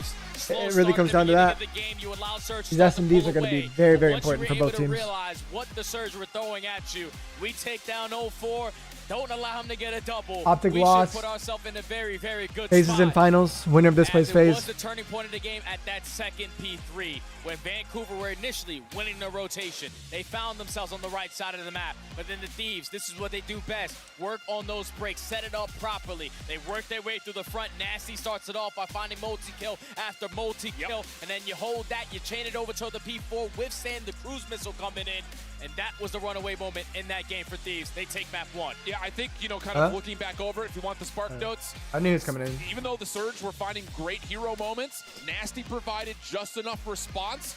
It really comes down to that. These S&Ds are going to be very, very important for both teams. Realize what the Surge were throwing at you. We take down 04. Don't allow him to get a double. Optic we loss. should put ourselves in a very, very good FaZe is spot. in finals. Winner of this plays It FaZe. was the turning point of the game at that second P3 when Vancouver were initially winning the rotation. They found themselves on the right side of the map. But then the Thieves, this is what they do best. Work on those breaks, set it up properly. They work their way through the front. Nasty starts it off by finding multi-kill after multi-kill. And then you hold that, you chain it over to the P4, withstand the cruise missile coming in. And that was the runaway moment in that game for Thieves. They take map 1. Yeah, I think, you know, kind of looking back over it, if you want the spark notes. I knew he was coming in. Even though the Surge were finding great hero moments, Nasty provided just enough response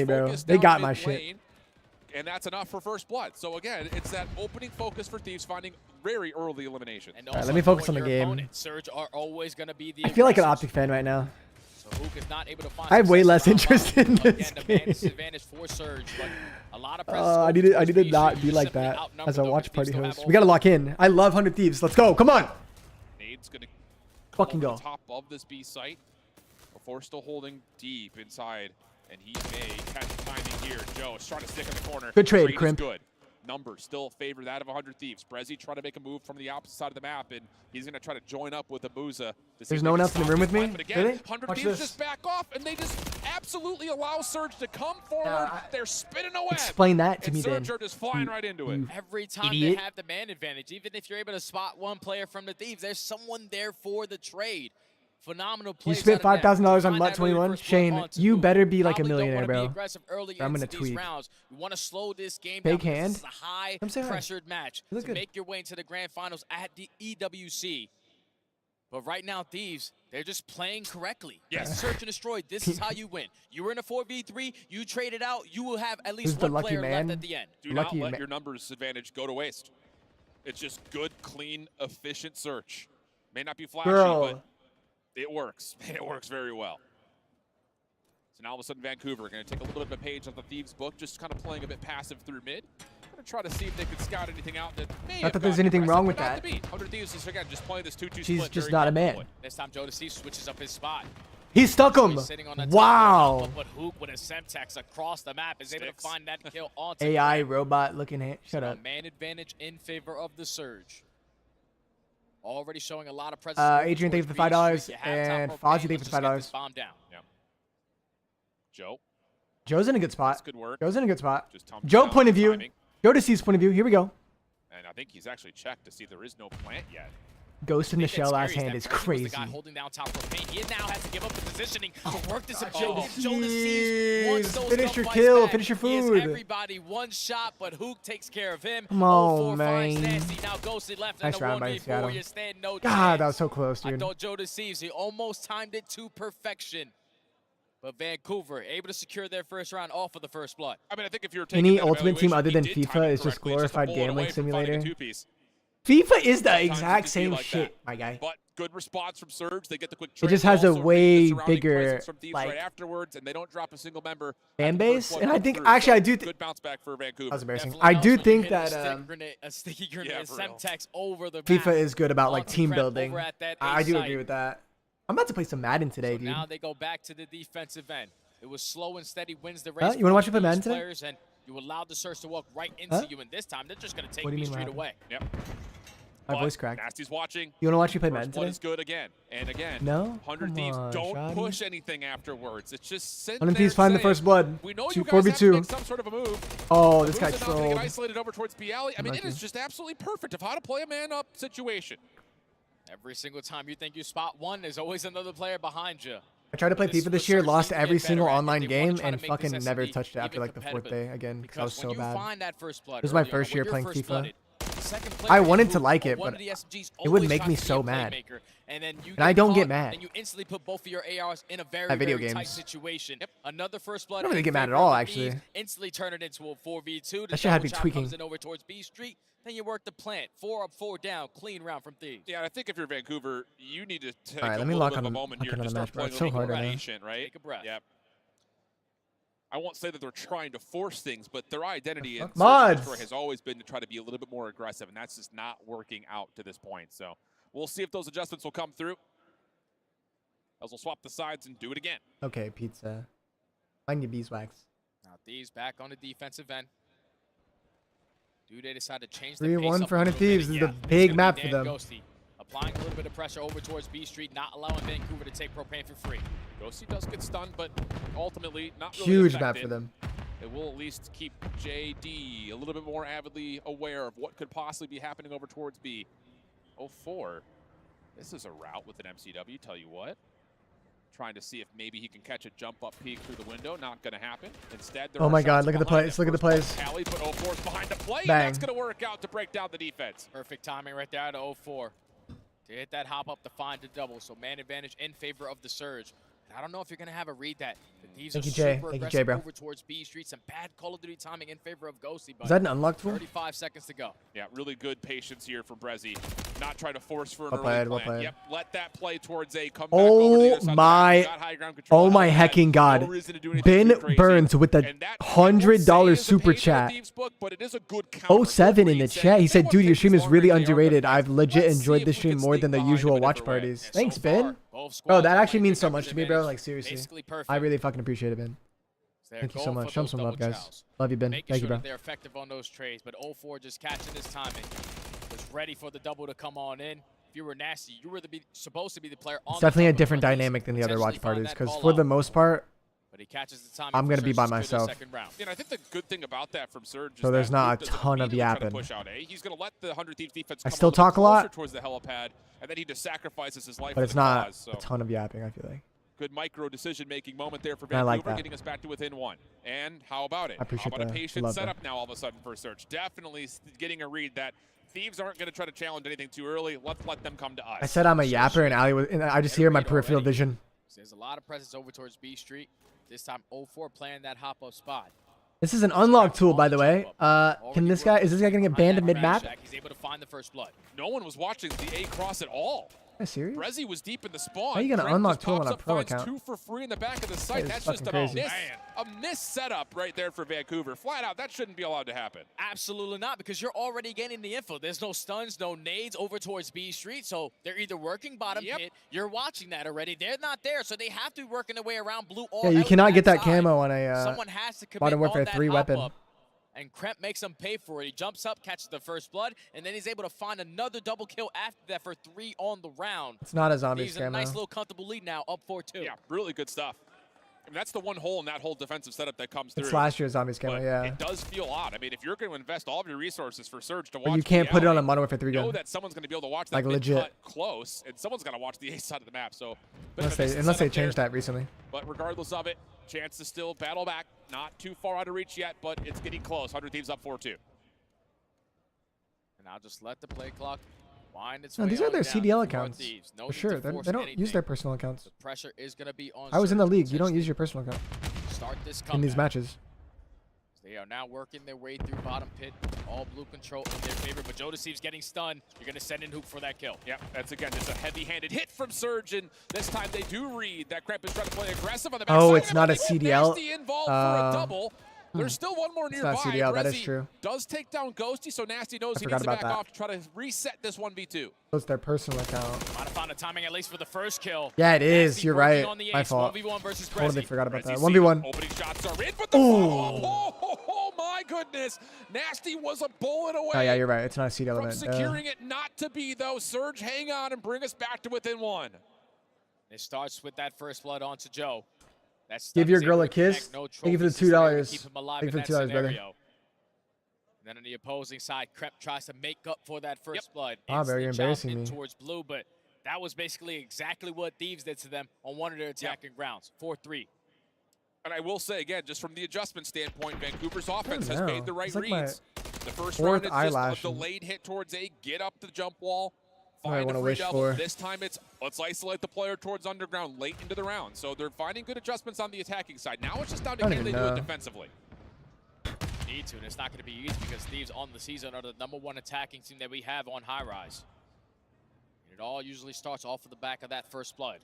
me, bro. focused They down got my mid shit. lane. and that's enough for first blood. So again, it's that opening focus for Thieves, finding very early elimination. All right, let me focus on the game. Surge are always going to be the I feel like an Optic fan right now. So Hook is not able to find I have way less interest in this game. Disadvantage for Surge, but a lot of I need to not be like that as a watch party host. We gotta lock in. I love 100 Thieves. Let's go. Come on. Nade's gonna fucking go. Top of this B site. Before still holding deep inside, and he may catch timing here. Joe is trying to stick in the corner. Good trade, is Crimp. good. Numbers still favor that of 100 Thieves. Brezzy trying to make a move from the opposite side of the map, and he's going to try to join up with Abuza. There's no one else in the room with me? But again, Really? 100 Watch Thieves this. just back off, and they just absolutely allow Surge to come forward. They're spinning away. Explain that to me, Surge then. are just flying right into it. Every time idiot. they have the man advantage, even if you're able to spot one player from the Thieves, there's someone there for the trade. Phenomenal You plays. spent $5,000 on MUT 21? Shane, you better be like a millionaire, bro. I'm gonna tweet. We want to slow this game Fake down. hand? This is a high Come say hi. pressured match You look to good. make your way into the grand finals at the EWC. But right now, Thieves, they're just playing correctly. Yes, search and destroy. This is how you win. You were in a 4v3. You traded out. You will have at least Who's the one lucky player man? left at the end. Do not let your numbers advantage go to waste. It's just good, clean, efficient search. May not be flashy, but it works. It works very well. So now all of a sudden Vancouver are going to take a little bit of a page off the Thieves book, just kind of playing a bit passive through mid. Going to try to see if they could scout anything out that may Not have that there's gotten anything aggressive, wrong with but not that. to be. 100 Thieves is, again, just playing this 2-2 She's split just very not a man. comfortably. This time, Jodeci switches up his spot. He stuck him. Wow. But Hook with a Semtex across the map is able to find that kill onto AI robot looking at. Shut a up. man advantage in favor of the Surge. Already showing a lot of presence. Adrian, thank you for the $5, and FaZe, thank you for the $5. Bomb down. Yeah. Joe. Joe's in a good spot. That's good work. Joe's in a good spot. Just Joe down point of view. timing. Joe to C's point of view. Here we go. And I think he's actually checked to see there is no plant yet. Ghost in the shell last hand is The crazy. guy holding down top propane. He now has to give up the positioning to work this God, objective. Joe Jodeci wants those finish your gunfights kill. back. Finish your He has food. everybody one shot, but Hook takes care of him. Come on, 0-4 finds man. Nancy. Now Ghosty left Nice in a round by 1v4. Seattle. You stand no God, chance. that was so close, I dude. thought Jodeci, he almost timed it to perfection. But Vancouver able to secure their first round off of the first blood. I mean, I think if you're taking Any that ultimate team evaluation, other than he did time FIFA it is just correctly. It's just a glorified bullet gambling away from finding a simulator. two-piece. FIFA is the Sometimes exact it can same be like shit, that. my guy. But good response from Surge. They get the quick It trade. just They has a also read the way surrounding bigger, presence from Thieves like, right afterwards, and they don't drop a single member. fan at the first base. blood And I come think, through. actually, So I do think good bounce back for Vancouver. that was embarrassing. Definitely I do also think hit that a sticky grenade, yeah, a for real. Semtex over the FIFA map. is good about like Onto team Prep building. over at that I A do site. agree with that. I'm about to play some Madden today, So dude. now they go back to the defensive end. It was slow and steady wins the race. You want to watch me play for Madden these today? players, and you allowed the Surge to walk right into you, and this time they're just going to take What do you B mean, Street what away. Yep. My But voice cracked. Nasty's watching. You want to watch me play First Madden blood today? is good again and again. No? 100 Come Thieves on, don't shoddy. push anything afterwards. It's just sit 100 there Thieves find the saying, first blood. We know Two- you guys have to 4v2. make some sort of a move. Oh, this guy Abuza now gonna get trolled. isolated over towards B alley. I mean, it Lucky. is just absolutely perfect of how to play a man-up situation. Every single time you think you spot one, there's always another player behind you. I tried to play This FIFA this was year, Surge lost need to every get single better at it. online They game, wanna try to and make fucking this never SMB touched it after even like the 4th day competitive. again because I was Because so when you bad. find that first blood This is my early on, first when year you're playing first FIFA. blooded, the second I player wanted who- to like or it, one but of the SMGs it would always make tries me to be so a mad. playmaker, and then you And I get don't get caught, mad and you instantly put both of your ARs in a very, at video very tight games. situation. Another first blood. I don't really in get mad at favor all, of the Thieves, actually. Instantly turn it into a 4v2. That shit had me Double chop tweaking. comes in over towards B Street. Then you work the plant. 4 up, 4 down. Clean round from Thieves. Yeah, I think if you're Vancouver, you need to take All right, a let me little lock bit of a on- moment lock here in and on just the start match, bro. playing It's a so little hard more right now. patient, right? Take a breath. Yep. I won't say that they're trying to force things, but their identity in fuck? Search and Mods! Destroy has always been to try to be a little bit more aggressive, and that's just not working out to this point. So we'll see if those adjustments will come through. As we'll swap the sides and do it again. Okay, pizza. Find your beeswax. Now Thieves back on the defensive end. Do they decide to change the pace 3-1 up for a 100 little bit? Thieves. This is Yeah, a it's big gonna be map for Dan them. Ghosty applying a little bit of pressure over towards B Street, not allowing Vancouver to take propane for free. Ghosty does get stunned, but ultimately not really Huge map affected. for them. It will at least keep JD a little bit more avidly aware of what could possibly be happening over towards B. 0-4. This is a route with an MCW, tell you what. Trying to see if maybe he can catch a jump up peek through the window. Not going to happen. Instead, there Oh are my God, shots look at the behind plays. him. Look at the First plays. ball Tally, but 0-4 is behind the play. Bang. That's going to work out to break down the defense. Perfect timing right there to 0-4. To hit that hop up to find the double. So man advantage in favor of the Surge. I don't know if you're going to have a read that. The Thieves Thank are you, Jay. super Thank you, aggressive Jay, bro. over towards B Street. Some bad Call of Duty timing in favor of Ghosty. Is that an unlocked tool? 35 seconds to go. Yeah, really good patience here for Brezzy. Not try to force for an Well early played, well plan. played. Yep, let that play towards a comeback over to the other side of the map. You got high ground control. Oh my hecking God. Ben Burns with the $100 super chat. Book, but it is a good counter. 07 in the chat. He said, dude, your stream is really underrated. I've legit enjoyed this stream more than the usual watch parties. Thanks, Ben. Bro, that actually means so much to me, bro. Like, seriously. I really fucking appreciate it, Ben. Thank you so much. Show him some love, guys. Love you, Ben. Thank you, bro. They're effective on those trades, but 04 just catching his timing. Was ready for the double to come on in. If you were Nasty, you were supposed to be the player on It's definitely a different dynamic than the other watch parties, because for the most part, but he catches the time. I'm going to be by myself. And I think the good thing about that from Surge is So there's that not Luke a doesn't ton of immediately try to yapping. push out A. He's going to let the 100 Thieves defense I come still little talk a bit lot, closer towards the helipad, and then he just sacrifices his life but for it's the not cause, so. a ton of yapping, I feel like. Good micro decision-making moment there for I Vancouver, like that. getting us back to within one. And how about it? I appreciate how about that. a I patient love setup that. now all of a sudden for Surge? Definitely getting a read that Thieves aren't going to try to challenge anything too early. Let's let them come to us. I said I'm a yapper, and Ali was, and I just hear my peripheral vision. So there's a lot of presence over towards B Street. This time 04 playing that hop-up spot. This is an unlocked tool, by the way. Is this guy gonna get banned mid-map? He's able to find the first blood. No one was watching the A cross at all. Are you serious? Brezzy was deep in the spawn. How are you gonna Trent unlock just tool pops on a up, pro finds account? 2 for free in the back of the That site. is That's just fucking crazy. a miss setup right there for Vancouver. Flat out, that shouldn't be allowed to happen. Absolutely not, because you're already getting the info. There's no stuns, no nades over towards B Street, so they're either working bottom pit. You're watching that already. They're not there, so they have to be working their way around blue or Yeah, you out cannot get that side. camo on a Someone has to commit Modern Warfare on that 3 weapon. hop-up. And Kremp makes him pay for it. He jumps up, catches the first blood, and then he's able to find another double kill after that for 3 on the round. It's not a zombie He's in a scammer. nice little comfortable lead now, up 4-2. Yeah, really good stuff. I mean, that's the one hole in that whole defensive setup that comes through. It's last year's zombie scammer, But yeah. it does feel odd. I mean, if you're going to invest all of your resources for Surge to But watch you can't the put it on alley, a Modern Warfare 3 know gun. that someone's going to be able to watch that Like, legit. mid-cut close, and someone's going to watch the A side of the map. So, bit of Unless a they missed unless they setup there. changed that recently. But regardless of it, chance to still battle back. Not too far out of reach yet, but it's getting close. 100 Thieves up 4-2. And I'll just let the play clock wind its No, way these are on their down. CDL You are accounts. Thieves. No For need sure. to They force don't use anything. their personal accounts. The pressure is going to be on I was in the Surge league. You don't potentially. use your personal account Start this in comeback. these matches. They are now working their way through bottom pit. All blue control in their favor, but Joe Deceives getting stunned. You're going to send in Hoop for that kill. Yeah, that's again just a heavy-handed hit from Surge, and this time they do read that Kremp is trying to play aggressive on the backside. Oh, it's not a CDL. Nasty involved for a double. There's still one more It's nearby. not CDL, that is Brezzy true. does take down Ghosty, so Nasty knows he forgot needs to about back that. off to try to reset this 1v2. It's their personal account. Might have found the timing at least for the first kill. Yeah, it is. Nasty You're working right. on the My ace. fault. 1v1 versus Totally Brezzy. forgot about that. Brezzy 1v1. Opening shots are in, but the oh my goodness. Nasty was a bullet away. Oh, yeah, you're right. It's not a CDL From event. securing it not to be, though. Surge, hang on and bring us back to within one. It starts with that first blood onto Joe. That's Give your girl a kiss. Thank you for the $2. Keep him Thank alive you in for that the $2, brother. scenario. And then on the opposing side, Kremp tries to make up for that first blood. Wow, bro, you're Instant embarrassing jump in me. towards blue, but that was basically exactly what Thieves did to them on one of their attacking grounds. 4-3. And I will say, again, just from the adjustment standpoint, Vancouver's offense has know. made the right It's like my reads. The first fourth round, it's eyelash just a delayed hit towards A, get up the jump wall, What I find wanna a free wish double. for. This time it's, let's isolate the player towards underground late into the round. So they're finding good adjustments on the attacking side. Now it's just down to I don't can they even do it know. defensively. Need to, and it's not going to be easy because Thieves on the season are the #1 attacking team that we have on High Rise. And it all usually starts off of the back of that first blood.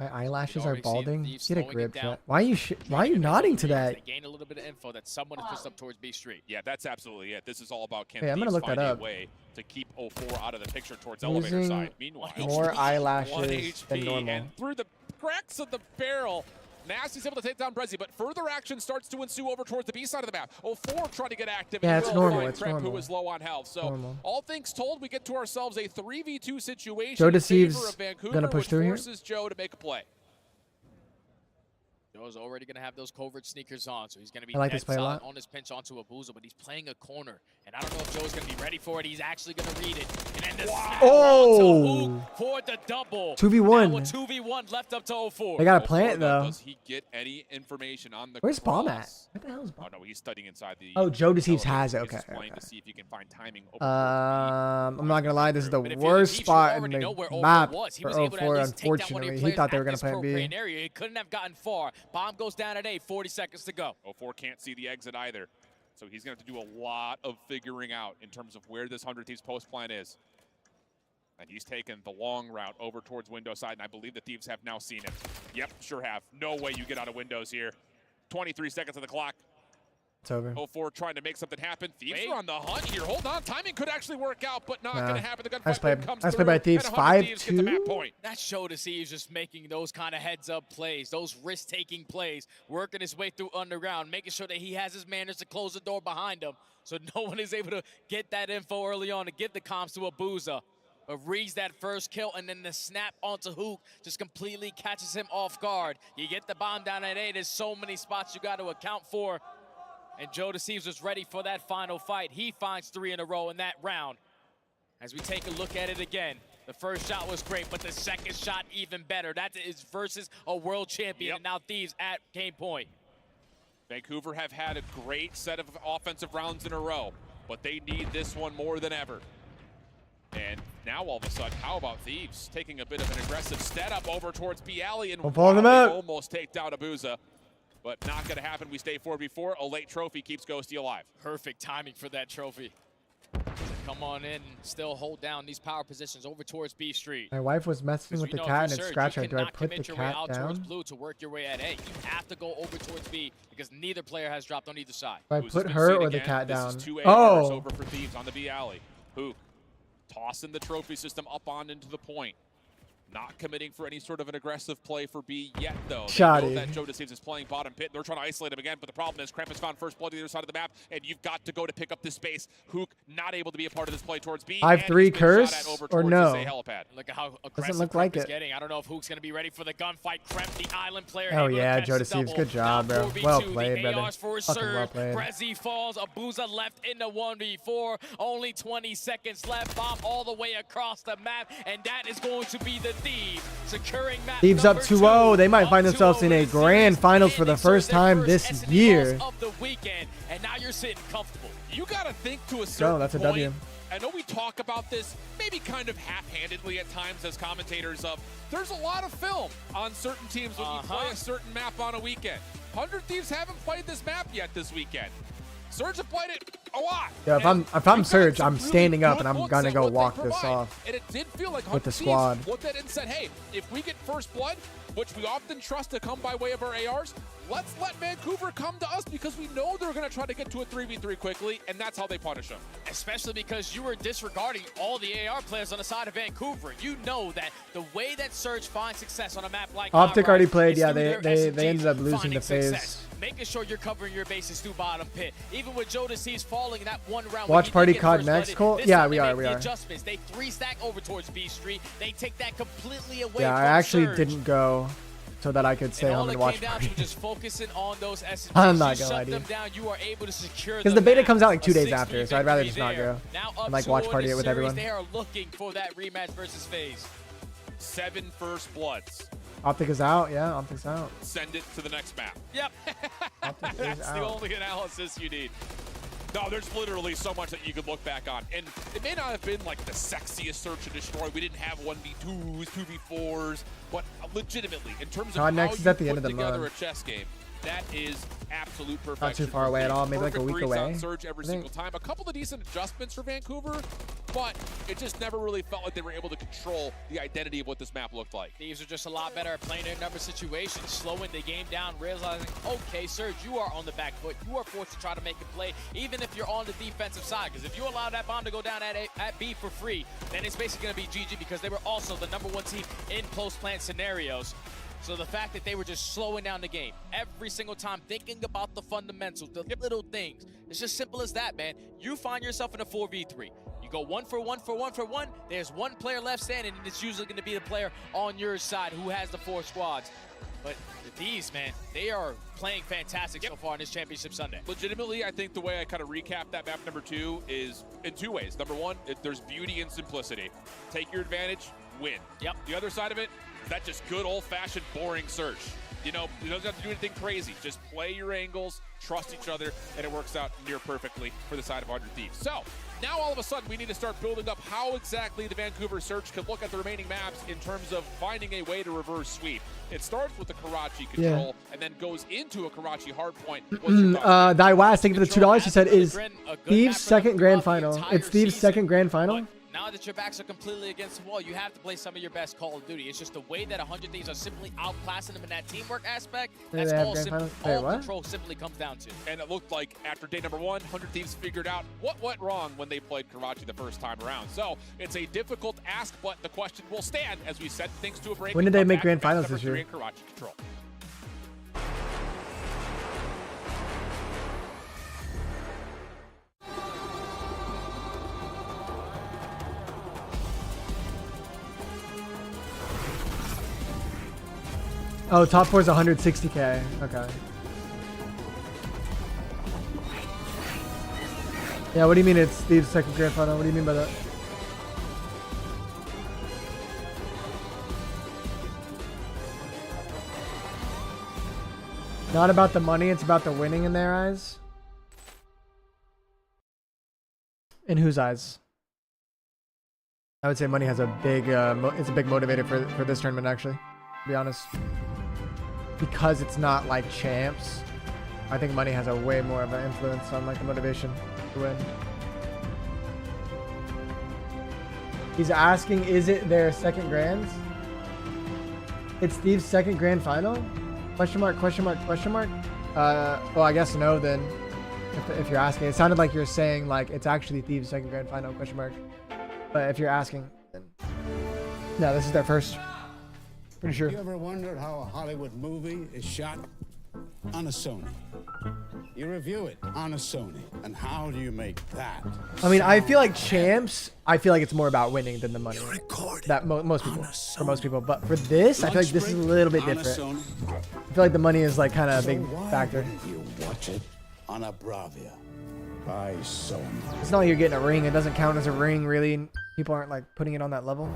My eyelashes are already seen balding. Thieves Get a slowing it grip. down. Chat. Why are you nodding to that? They gain a little bit of info that someone is pushed up towards B Street. Yeah, that's absolutely it. This is all about can Hey, I'm gonna Thieves look that find a up. way to keep 04 out of the picture towards elevator Using side. Meanwhile, more 1 eyelashes than HP, normal. and through the cracks of the barrel, Nasty's able to take down Brezzy, but further action starts to ensue over towards the B side of the map. 04 trying to get active. Yeah, and it's will normal, find it's Kremp, normal. who is low on health. So Normal. all things told, we get to ourselves a 3v2 situation Joe in favor Deceives of Vancouver, gonna push which through here? forces Joe to make a play. Joe's already going to have those covert sneakers on, so he's going to be I like dead this play a solid lot. on this pinch onto Abuza, but he's playing a corner. And I don't know if Joe's going to be ready for it. He's actually going to read it. And then the snap onto Hook for the double. 2v1. Now a 2v1 left up to 04. They got a plant though. Does he get any information on the Where's Bomb at? cross? What the hell is Bomb? Oh no, he's studying inside the. Oh, Joe Deceives elevator. has it. He's Okay. displaying Okay. to see if he can find timing over I'm not gonna lie. This is the But if worst you spot in already know the where Over map was. He for was able to at 04. least take down one of Unfortunately, your he players thought they at were gonna this plan B. appropriate area. He couldn't have gotten far. Bomb goes down at 8. 40 seconds to go. 04 can't see the exit either. So he's going to have to do a lot of figuring out in terms of where this 100 Thieves post plan is. And he's taken the long route over towards window side, and I believe the Thieves have now seen him. Yep, sure have. No way you get out of windows here. 23 seconds of the clock. It's over. 04 trying to make something happen. Thieves are on the hunt here. Hold on. Timing could actually work out, but not going to happen. The Nice gunfight play. comes Nice through, play by Thieves. and 100 Thieves get the 5-2. map point. That show to see he's just making those kind of heads-up plays, those risk-taking plays, working his way through underground, making sure that he has his manners to close the door behind him so no one is able to get that info early on to give the comms to Abuza. But reads that first kill, and then the snap onto Hook just completely catches him off guard. You get the bomb down at 8. There's so many spots you got to account for. And Joe Deceives was ready for that final fight. He finds 3 in a row in that round. As we take a look at it again, the first shot was great, but the second shot even better. That is versus a world champion, and now Thieves at game point. Vancouver have had a great set of offensive rounds in a row, but they need this one more than ever. And now all of a sudden, how about Thieves taking a bit of an aggressive step up over towards B Alley, and them out. almost take down Abuza. But not going to happen. We stay 4v4. A late trophy keeps Ghosty alive. Perfect timing for that trophy. Come on in, still hold down these power positions over towards B Street. My wife was messing with the cat and it's scratching. Do I put the cat towards down? blue to work your way at A. You have to go over towards B because neither player has dropped on either side. Do I put her or the cat down? This is 2 Oh! over for Thieves on the B Alley. Hook tossing the trophy system up on into the point. Not committing for any sort of an aggressive play for B yet, though. They know that Joe Deceives is playing bottom pit. They're trying to isolate him again, but the problem is Krampus found first blood to the other side of the map, and you've got to go to pick up this space. Hook not able to be a part of this play towards B. 5-3 curse or no? Look at how aggressive look like is it. getting. I don't know if Hook's going to be ready for the gunfight. Kremp, the island player. Oh able to yeah, catch Joe the Deceives. double. Good job, Now bro. 4v2, Well the played, brother. ARs for a Fucking well surge. played. Prezi falls. Abuza left in the 1v4. Only 20 seconds left. Bomb all the way across the map, and that is going to be the Thieves securing map. Thieves up 2-0. They might find themselves in a grand finals for the first time this year. Of the weekend, and now you're sitting comfortable. You got to think to a certain That's a point. W. I know we talk about this maybe kind of half-handedly at times as commentators of there's a lot of film on certain teams when you play a certain map on a weekend. 100 Thieves haven't played this map yet this weekend. Surge have played it a lot. Yeah, if I'm Surge, I'm standing up and I'm gonna go walk this off And it did feel like with the 100 squad. Thieves looked at it and said, hey, if we get first blood, which we often trust to come by way of our ARs, let's let Vancouver come to us because we know they're going to try to get to a 3v3 quickly, and that's how they punish them. Especially because you were disregarding all the AR players on the side of Vancouver. You know that the way that Surge finds success on a map like Optic already Hot Rod played. is Yeah, through their they ended up SMGs losing to finding success. FaZe. Making sure you're covering your bases through bottom pit. Even with Joe Deceives falling in that one round. Watch party COD next, Cole. Yeah, we are. Adjustments. They 3-stack over towards B Street. They take that completely away Yeah, from I actually Surge. didn't go so that I could stay home and watch Down party. to just focusing on those SMGs. I'm not You gonna lie shut to them you. down, you are able to secure Because the beta map. comes out like 2 A days 6-3 after, so I'd rather just not victory go there. Now and up like watch 2-0 party in it with the everyone. series. They are looking for that rematch versus FaZe. 7 first bloods. Optic is out. Yeah, Optic's out. Send it to the next map. Yep. Optic is That's the out. only analysis you need. No, there's literally so much that you could look back on. And it may not have been like the sexiest search and destroy. We didn't have 1v2s, 2v4s, but legitimately, in terms of COD how next is you at the put end of the together month. a chess game, that is absolute perfection. Not too far away at all. Maybe like a Perfect week reads on away. Surge every I think. single time. A couple of decent adjustments for Vancouver, but it just never really felt like they were able to control the identity of what this map looked like. Thieves are just a lot better at playing in number situations, slowing the game down, realizing, okay, Surge, you are on the back foot. You are forced to try to make a play, even if you're on the defensive side. Because if you allow that bomb to go down at B for free, then it's basically going to be GG because they were also the #1 team in post-plant scenarios. So the fact that they were just slowing down the game every single time, thinking about the fundamentals, the little things. It's just simple as that, man. You find yourself in a 4v3. You go 1 for 1 for 1 for 1. There's one player left standing, and it's usually going to be the player on your side who has the 4 squads. But the Thieves, man, they are playing fantastic so far on this championship Sunday. Legitimately, I think the way I kind of recap that map number 2 is in 2 ways. Number 1, there's beauty and simplicity. Take your advantage, win. Yep. The other side of it is that just good old-fashioned boring search. You know, you don't have to do anything crazy. Just play your angles, trust each other, and it works out near perfectly for the side of 100 Thieves. So, now all of a sudden we need to start building up how exactly the Vancouver search could look at the remaining maps in terms of finding a way to reverse sweep. It starts with the Karachi control and then goes into a Karachi hardpoint. Daiwas, thank you for the $2. He said, is Thieves' second grand final. It's Thieves' second grand final. Now that your backs are completely against the wall, you have to play some of your best Call of Duty. It's just the way that 100 Thieves are simply outclassing them in that teamwork aspect. That's all control simply comes down to. And it looked like after day number 1, 100 Thieves figured out what went wrong when they played Karachi the first time around. So it's a difficult ask, but the question will stand as we set things to a break. When did they make grand finals this year? Karachi control. Oh, top 4 is 160K. Okay. Yeah, what do you mean it's Thieves' second grand final? What do you mean by that? Not about the money, it's about the winning in their eyes. In whose eyes? I would say money has a big, it's a big motivator for this tournament, actually, to be honest. Because it's not like champs, I think money has a way more of an influence on like the motivation to win. He's asking, is it their second grands? It's Thieves' second grand final? Question mark, question mark, question mark? Well, I guess no then, if you're asking. It sounded like you're saying like it's actually Thieves' second grand final, question mark. But if you're asking, then no, this is their first. Pretty sure. You ever wondered how a Hollywood movie is shot? On a Sony. You review it on a Sony. And how do you make that? I mean, I feel like champs, I feel like it's more about winning than the money. That most people, for most people. But for this, I feel like this is a little bit different. I feel like the money is like kind of a big factor. You watch it on a Bravia by Sony. It's not like you're getting a ring. It doesn't count as a ring, really. People aren't like putting it on that level.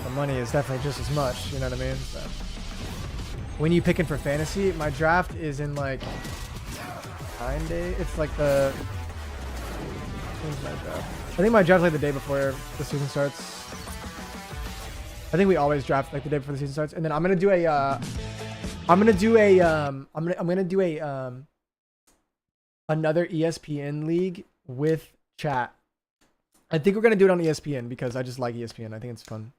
The money is definitely just as much, you know what I mean? So, when you picking for fantasy, my draft is in like 9 days. It's like the. When's my draft? I think my draft's like the day before the season starts. I think we always draft like the day before the season starts, and then I'm gonna do a. I'm gonna do another ESPN league with chat. I think we're gonna do it on ESPN because I just like ESPN. I think it's fun.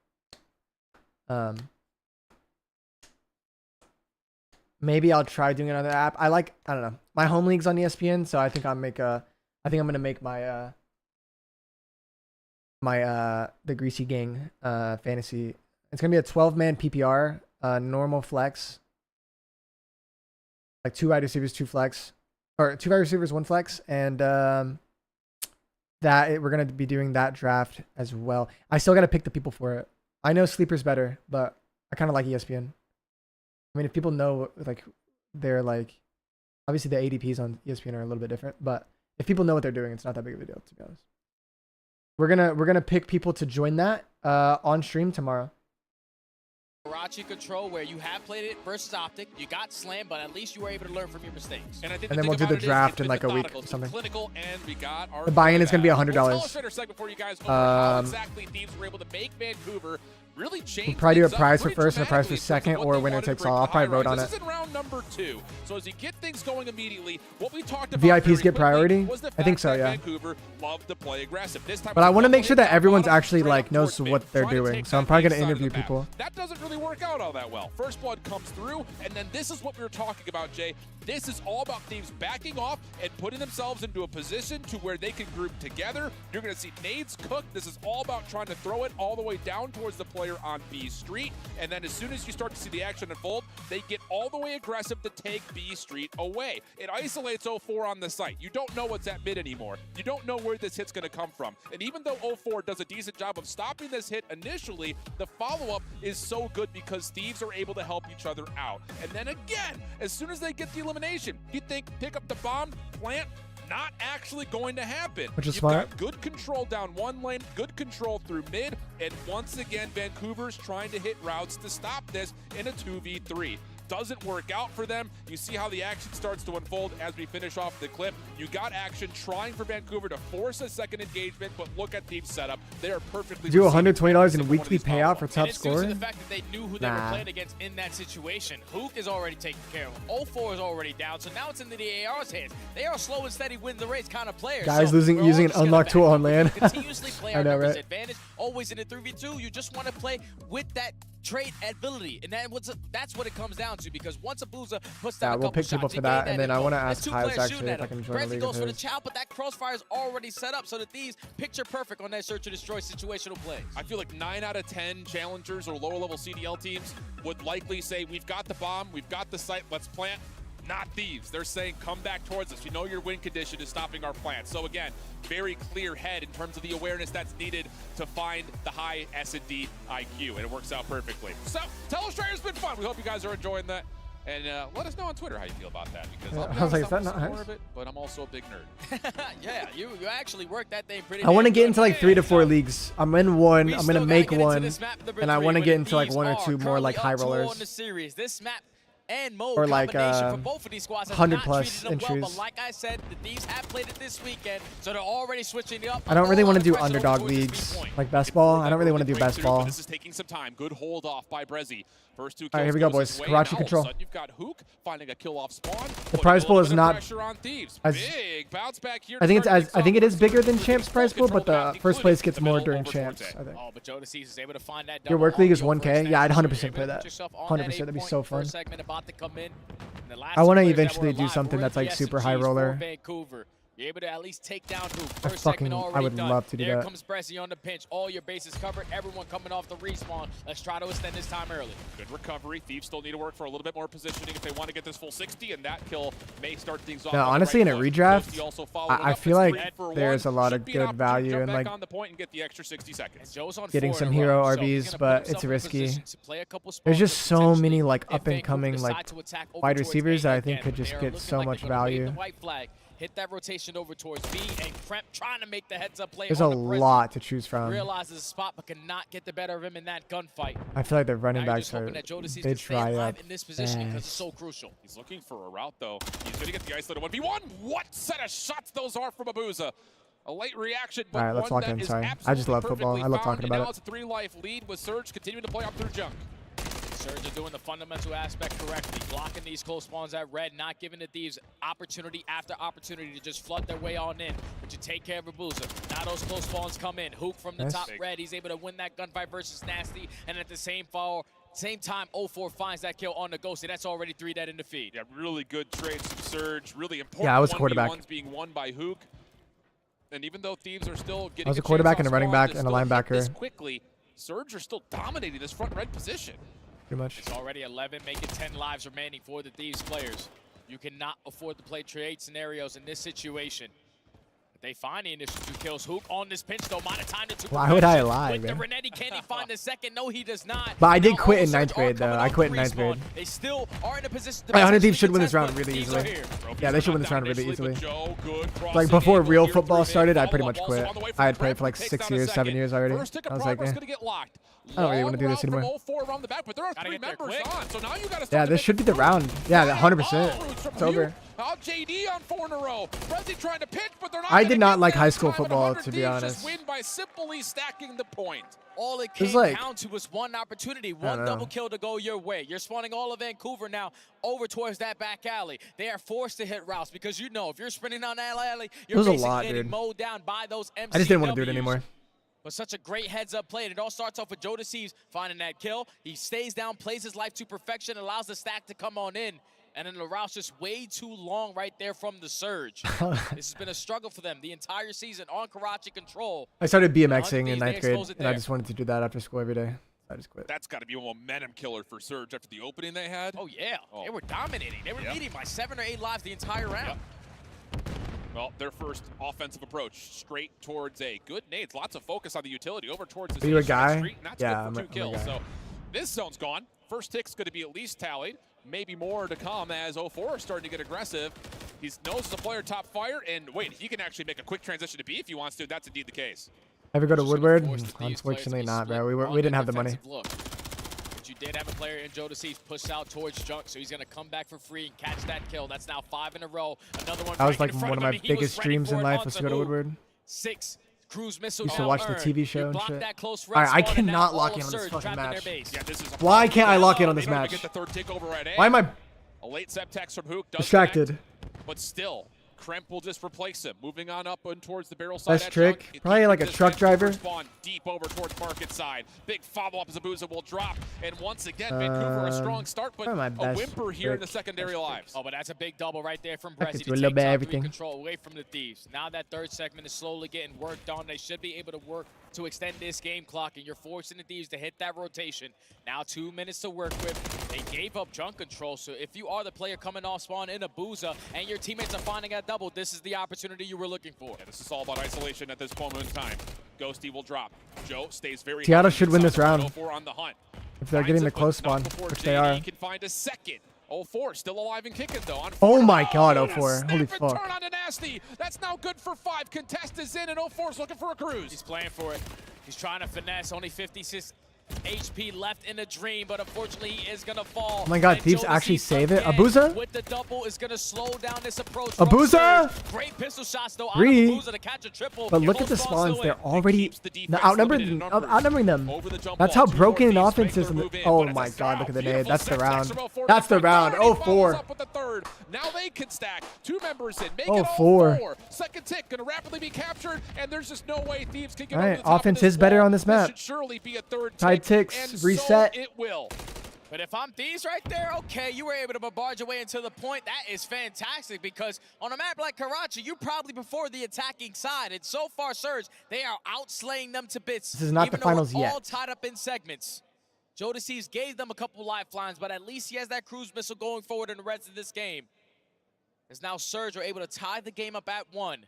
Maybe I'll try doing another app. I don't know. My home league's on ESPN, so I think I'm gonna make my the Greasy Gang fantasy. It's gonna be a 12-man PPR, normal flex. Like 2 wide receivers, 2 flex, or 2 wide receivers, 1 flex, and we're gonna be doing that draft as well. I still gotta pick the people for it. I know Sleeper's better, but I kind of like ESPN. I mean, if people know, like, they're like, obviously the ADPs on ESPN are a little bit different, but if people know what they're doing, it's not that big of a deal, to be honest. We're gonna pick people to join that on stream tomorrow. Karachi control, where you have played it versus Optic, you got slammed, but at least you were able to learn from your mistakes. And I think then we'll do the draft in like a week or something. And we got our the buy-in is gonna be $100. Before you guys how exactly Thieves were able to make Vancouver really change. We'll probably do a prize for first and a prize for second, or winner takes all. I'll probably vote on it. This is in round number 2. So as you get things going immediately, what we talked about VIPs get priority? I think so, yeah. Vancouver loved to play aggressive. This time, but I want to make sure that everyone's actually like knows what they're doing. So I'm probably gonna interview people. That doesn't really work out all that well. First blood comes through, and then this is what we were talking about, Jay. This is all about Thieves backing off and putting themselves into a position to where they can group together. You're going to see nades cook. This is all about trying to throw it all the way down towards the player on B Street. And then as soon as you start to see the action unfold, they get all the way across. aggressive to take B Street away. It isolates 04 on the site. You don't know what's at mid anymore. You don't know where this hit's going to come from. And even though 04 does a decent job of stopping this hit initially, the follow-up is so good because Thieves are able to help each other out. And then again, as soon as they get the elimination, you think pick up the bomb, plant, not actually going to happen. Which is You've smart. got good control down one lane, good control through mid, and once again, Vancouver's trying to hit routes to stop this in a 2v3. Doesn't work out for them. You see how the action starts to unfold as we finish off the clip. You got action trying for Vancouver to force a second engagement, but look at Thieves setup. They are perfectly Do $120 in weekly payout for top scorer? The fact that they knew who they were playing against in that situation. Hook is already taken care of. 04 is already down, so now it's into the AR's hands. They are slow and steady, win the race kind of players. Guys using an unlock tool on land. Continuously play I our know, numbers right? advantage. Always in a 3v2, you just want to play with that trait ability, and that's what it comes down to, because once a Boozer puts down a we'll couple pick people shots, for that, and then I want to ask two Hives players actually shooting if at I can him. join a Brezzy league goes of for the his. chow, but that crossfire is already set up, so the Thieves picture perfect on that search and destroy situational plays. I feel like 9 out of 10 challengers or lower level CDL teams would likely say, we've got the bomb, we've got the site, let's plant. Not Thieves. They're saying, come back towards us. You know your win condition is stopping our plant. So again, very clear head in terms of the awareness that's needed to find the high S&D IQ, and it works out perfectly. So, Telestrator's been fun. We hope you guys are enjoying that. And let us know on Twitter how you feel about that, because I was like, is that not more Hives? of it, but I'm also a big nerd. Yeah, you actually worked that thing pretty I want to damn get good. into like 3 to 4 leagues. I'm in one. We I'm still gonna gotta make get into one, this map, number and I 3, want to where get the into like Thieves 1 or are 2 more like high currently up 2-0 rollers. in the series. This map and mode Or like, combination for both of these squads has 100 not plus treated them well, entries. but like I said, the Thieves have played it this weekend, so they're already switching it up. I don't really want to do pressure underdog towards this leagues three-point. like best ball. I don't really want to do best ball. This is taking some time. Good hold off by Brezzy. First 2 kills. All right, here we go, goes his boys. way, and Karachi now all of a control. sudden You've got Hook finding a kill off spawn. The prize pool is not Pressure on Thieves. as. Big bounce back here. I think it is bigger than champs prize pool, but the first place gets more during champs. I think. Oh, but Jodeci is able to find that Your double work league is on the 1K. Yeah, I'd 100% play that. 100%. That'd be so fun. First segment about to come in. And the last I want to two players that eventually were do alive something were that's like the super high SMGs for roller. Vancouver. You're able to at least take down Hoop. I First segment fucking- I already would done. love to do There that. comes Brezzy on the pinch. All your bases covered. Everyone coming off the respawn. Let's try to extend this time early. Good recovery. Thieves still need to work for a little bit more positioning if they want to get this full 60, and that kill may start things off. No, on the honestly, right in a foot. redraft, Josie also following I up. feel It's like 3 for 1. there's a lot Should of be an good opportunity to value jump in back like on the point and get the extra 60 seconds. Joe's on getting 4 some in a hero row, so RBs, he's gonna put but himself it's in risky. position to play a couple There's spawns just that so potentially, many like if up and Vancouver coming decide like to attack over wide towards receivers A that I think again, could they just are get looking so like much they're gonna wave value. the white flag, hit that rotation over towards B, and Kremp trying to make the heads-up play. There's a on the Brezzy. lot to choose from. Realizes the spot, but cannot get the better of him in that gunfight. I feel like the running Now you're backs just are hoping that Jodeci's they can stay try alive up in this position because it's fast. so crucial. He's looking for a route, though. He's going to get the isolated 1v1. What set of shots those are from Abuza. A late reaction, but All right, let's one lock that in, is sorry. I just love absolutely football. I love perfectly talking found, about and it. now it's a 3-life lead with Surge continuing to play up through junk. Surge are doing the fundamental aspect correctly, blocking these close spawns at red, not giving the Thieves opportunity after opportunity to just flood their way on in. But you take care of Abuza. Now those close spawns come in. Hook from the Nice. top red. He's able to win that gunfight versus Nasty. And at the same time, 04 finds that kill on the Ghosty. That's already 3 dead in the feed. Yeah, really good trades from Surge. Really important. Yeah, I was 1v1s quarterback. being won by Hook. And even though Thieves are still getting I was a chance quarterback off and a running spawn back to and a still hit linebacker. this quickly, Surge are still dominating this front red position. Pretty much. It's already 11, making 10 lives remaining for the Thieves players. You cannot afford to play trade scenarios in this situation. They find the initial 2 kills. Hook on this pinch, though. Might have timed it to Why would I perfection. lie, With the man? Renetti, can he find the second? No, he does not. But I did Now quit all in Surge 9th grade, are coming though. I off quit in the 9th grade. respawn. They still are in a position to Right, 100 potentially Thieves should win this contest, round but really Thieves are easily. here. Yeah, they should win this round really easily. Like before real football started, I pretty much quit. I had played for like 6 years, 7 years already. I was like, eh. I don't really want to do this anymore. Yeah, this should be the round. Yeah, 100%. It's over. JD on 4 in a row. Brezzy trying to pitch, but they're not I gonna did not get like there. high school Time at football, 100 to be Thieves honest. Just win by simply stacking the point. All it It's came like- down to was one opportunity, don't one know. double kill to go your way. You're spawning all of Vancouver now over towards that back alley. They are forced to hit routes because you know if you're sprinting down that alley, you're was a basically lot, getting dude. mowed down by those MCWs. I just didn't want to do it anymore. But such a great heads-up play, and it all starts off with Jodeci finding that kill. He stays down, plays his life to perfection, allows the stack to come on in. And then the route's just way too long right there from the Surge. This has been a struggle for them the entire season on Karachi control. I started BMXing in They 9th grade, expose it and I there. just wanted to do that after school every day. I just quit. That's got to be a momentum killer for Surge after the opening they had. Oh, yeah. They were dominating. They were leading by 7 or 8 lives the entire round. Well, their first offensive approach straight towards A. Good nades. Lots of focus on the utility over towards the Are you a guy? street, and that's Yeah, good for 2 kills. I'm a guy. So this zone's gone. First tick's going to be at least tallied. Maybe more to come as 04 is starting to get aggressive. He knows the player top fire, and wait, he can actually make a quick transition to B if he wants to. That's indeed the case. Ever go to Woodward? Unfortunately not, bro. We didn't have the money. But you did have a player in Joe Deceased push out towards Junk, so he's going to come back for free and catch that kill. That's now 5 in a row. Another one. That was right like in front one of my biggest dreams in life was to go to Woodward. 6 cruise missile. Used to watch the TV show and shit. Alright, I Alright, cannot lock in on this fucking match. Why can't I lock in on this match? Get the third tick over at A. Why am I a late sep text from Hook does distracted? Connect, but still, Kremp will just replace him. Moving on up and towards the barrel side. Best trick, probably like a truck driver. Spawn deep over towards market side. Big follow-up as Abuza will drop. And once again, Vancouver a strong start, but a whimper here in the secondary lives. Oh, but that's a big double right there from I Brezzy could to do a little take bit of top 3 everything. control away from the Thieves. Now that third segment is slowly getting worked on. They should be able to work to extend this game clock, and you're forcing the Thieves to hit that rotation. Now 2 minutes to work with. They gave up junk control, so if you are the player coming off spawn in Abuza and your teammates are finding a double, this is the opportunity you were looking for. Yeah, this is all about isolation at this moment in time. Ghosty will drop. Joe stays very Seattle should win this round. 04 on the hunt. If they're getting the close spawn, which they are. He can find a second. 04 still alive and kicking though. On Oh my god, 04. Holy fuck. Turn on to Nasty. That's now good for 5. Contest is in and 04's looking for a cruise. He's playing for it. He's trying to finesse. Only 56 HP left in the dream, but unfortunately he is gonna fall. Oh my god, And Thieves Joe actually Deceased save it. again Abuza? with the double is gonna slow down this approach. Abuza! Great pistol shots though. Three. Out of Abuza to catch a triple. But look at the spawns, they're already outnumbering them. That's how broken an offense is. Oh my god, look at the nade. That's the round. That's the round. 04. Now they can stack 2 members in. Make Oh, it 4. 04. Second tick gonna rapidly be captured, and there's just no way Thieves can get Alright, over the top offense of this is better wall. on this map. Should surely be a third Tied tick, ticks, and reset. So it will. But if I'm Thieves right there, okay, you were able to barge your way into the point. That is fantastic because on a map like Karachi, you probably prefer the attacking side. And so far, Surge, they are outslaying them to bits. This is not the finals we're yet. all tied up in segments. Joe Deceased gave them a couple lifelines, but at least he has that cruise missile going forward in the rest of this game. As now Surge are able to tie the game up at 1.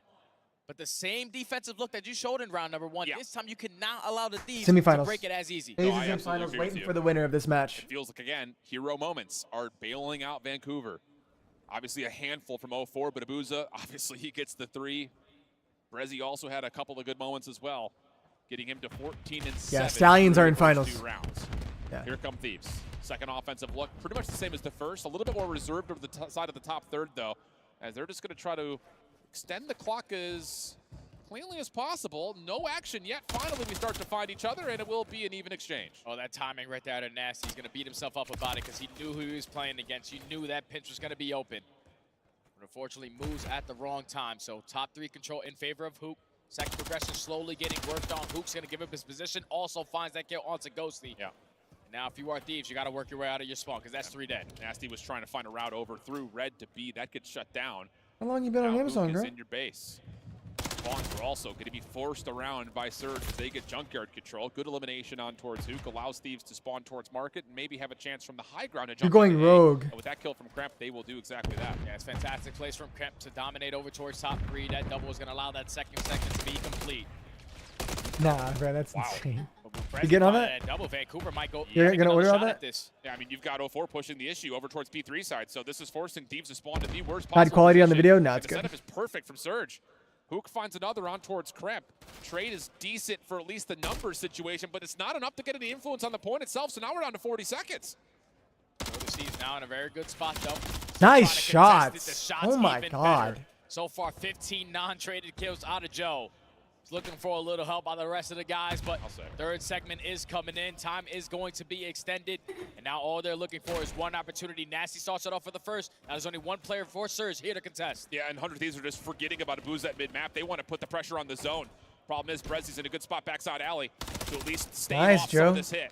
But the same defensive look that you showed in round number 1, this time you cannot allow the Thieves to Semifinals. break it as easy. FaZe is in finals, waiting for the winner of this match. It feels like, again, hero moments are bailing out Vancouver. Obviously a handful from 04, but Abuza, obviously he gets the 3. Brezzy also had a couple of good moments as well, getting him to 14 and 7. Yeah, Stallions are in through the finals. first 2 rounds. Yeah. Here come Thieves. Second offensive look, pretty much the same as the first. A little bit more reserved over the side of the top third, though, as they're just going to try to extend the clock as cleanly as possible. No action yet. Finally, we start to find each other, and it will be an even exchange. Oh, that timing right there out of Nasty. He's going to beat himself up about it because he knew who he was playing against. You knew that pinch was going to be open. But unfortunately, moves at the wrong time. So top 3 control in favor of Hook. Second progression slowly getting worked on. Hook's going to give up his position. Also finds that kill onto Ghosty. Yeah. And now if you are Thieves, you got to work your way out of your spawn because that's 3 dead. Nasty was trying to find a route over through red to B. That gets shut down. How long you been on Amazon, Hook bro? is in your base. Spawns are also going to be forced around by Surge as they get junkyard control. Good elimination on towards Hook. Allows Thieves to spawn towards market and maybe have a chance from the high ground to jump. You're going into A. rogue. And with that kill from Kremp, they will do exactly that. Yeah, it's fantastic place from Kremp to dominate over towards top 3. That double is going to allow that second segment to be complete. Nah, bro, that's insane. Brezzy You getting on finding that? Double. Vancouver might go. You're take gonna another order all shot that? at this. Yeah, I mean, you've got 04 pushing the issue over towards P3 side, so this is forcing Thieves to spawn to the worst possible Bad quality on the position. video? No, And it's the good. setup is perfect from Surge. Hook finds another on towards Kremp. Trade is decent for at least the numbers situation, but it's not enough to get any influence on the point itself, so now we're down to 40 seconds. He's now in a very good spot, though. Nice Trying to contest it. The shots. shots Oh my even god. better. So far, 15 non-traded kills out of Joe. He's looking for a little help by the rest of the guys, but third segment is coming in. Time is going to be extended, and now all they're looking for is one opportunity. Nasty starts it off for the first. Now there's only one player for Surge here to contest. Yeah, and 100 Thieves are just forgetting about Abuza at mid-map. They want to put the pressure on the zone. Problem is, Brezzy's in a good spot backside alley to at least stay Nice, off some Joe. of this hit.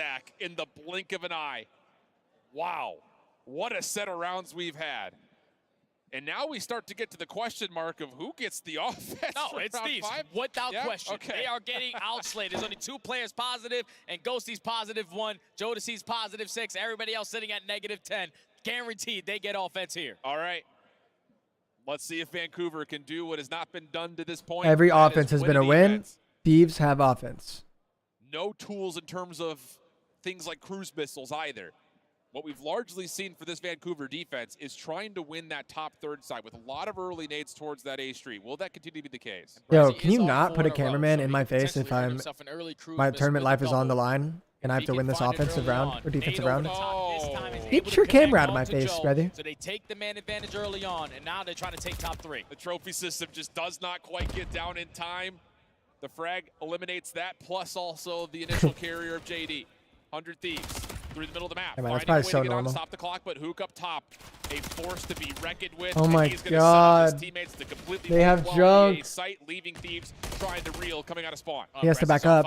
stack in the blink of an eye. Wow, what a set of rounds we've had. And now we start to get to the question mark of who gets the offense. No, it's round Thieves, 5. without Yeah? question. Okay. They are getting outslayed. There's only 2 players positive, and Ghosty's +1, Jodeci's +6, everybody else sitting at -10. Guaranteed they get offense here. All right. Let's see if Vancouver can do what has not been done to this point. Every That offense is has been a win win. defense. Thieves have offense. No tools in terms of things like cruise missiles either. What we've largely seen for this Vancouver defense is trying to win that top third side with a lot of early nades towards that A street. Will that continue to be the case? Yo, can you not put a cameraman in my face if my tournament life is on the line and I have to win this offensive round or defensive round? Get your camera out of my face, brother. So they take the man advantage early on, and now they're trying to take top 3. The trophy system just does not quite get down in time. The frag eliminates that, plus also the initial carrier of JD. 100 Thieves through the middle of the map. Yeah, man, that's Finding a probably way so to get on, normal. stop the clock, but Hook up top. A force to be reckoned with. Oh and my he's gonna God. set up his teammates to completely They have overwhelm junk. EA site, leaving Thieves trying to reel coming out of spawn. He has to back up.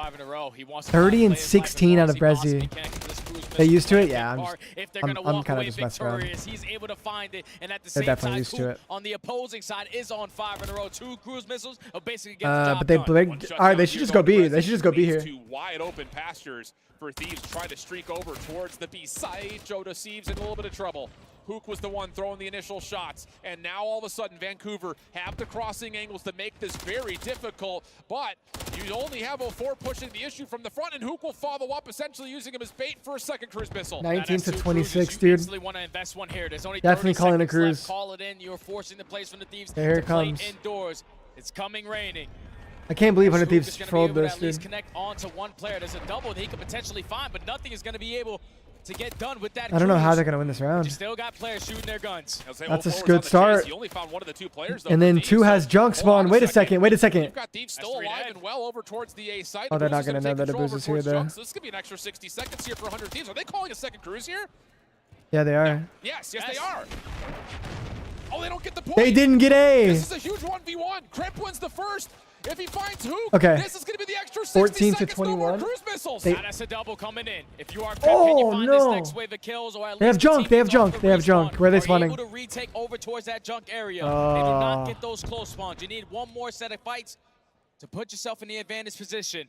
30 and 16 out of Brezzy. They used to it? Yeah, I'm kind of just messing around. He's able to find it, and at the They're same definitely time, used to Coop it. on the opposing side is on 5 in a row. 2 cruise missiles basically get the job But they done. blinked. All right, they should just go B. They should just go B here. Two wide open pastures for Thieves trying to streak over towards the B side. Joe Deceives in a little bit of trouble. Hook was the one throwing the initial shots, and now all of a sudden Vancouver have the crossing angles to make this very difficult, but you only have 04 pushing the issue from the front, and Hook will follow up, essentially using him as bait for a second cruise missile. 19 to 26, dude. Want to invest one here. There's only Definitely 30 calling a seconds cruise. left. Call it in. You're forcing the plays from the Thieves Here to it play comes. indoors. It's coming raining. I can't believe 100 Hook Thieves is gonna be trolled able to this, at least dude. connect onto one player. There's a double that he could potentially find, but nothing is going to be able to get done with that. I don't know how cruise. they're going to win this You round. still got players shooting their guns. That's a good start. He only found one of the 2 players, though, And for then Thieves, 2 so has junk hold on spawn. Wait a second. Wait a second. You've got Thieves still alive and well over towards the A site. Oh, they're The not Bruce going to know is that the gonna Bruce take is here, control over though. towards junk, so this could be an extra 60 seconds here for 100 Thieves. Are they calling a second cruise here? Yeah, they are. Yes, they are. Oh, they don't get the point. They didn't get A. This is a huge 1v1. Kremp wins the first. If he finds Hook, Okay. this is going to be the extra 60 14 to seconds, no more 21. cruise missiles. They- Now that's a double coming in. If you are Kremp, Oh, can you find no. this next wave of kills, or at They have least the junk. They have teammates off junk. the They have respawn junk. Where are they are spawning? able to retake over towards that junk area. They do not Oh. get those close spawns. You need one more set of fights to put yourself in the advantage position.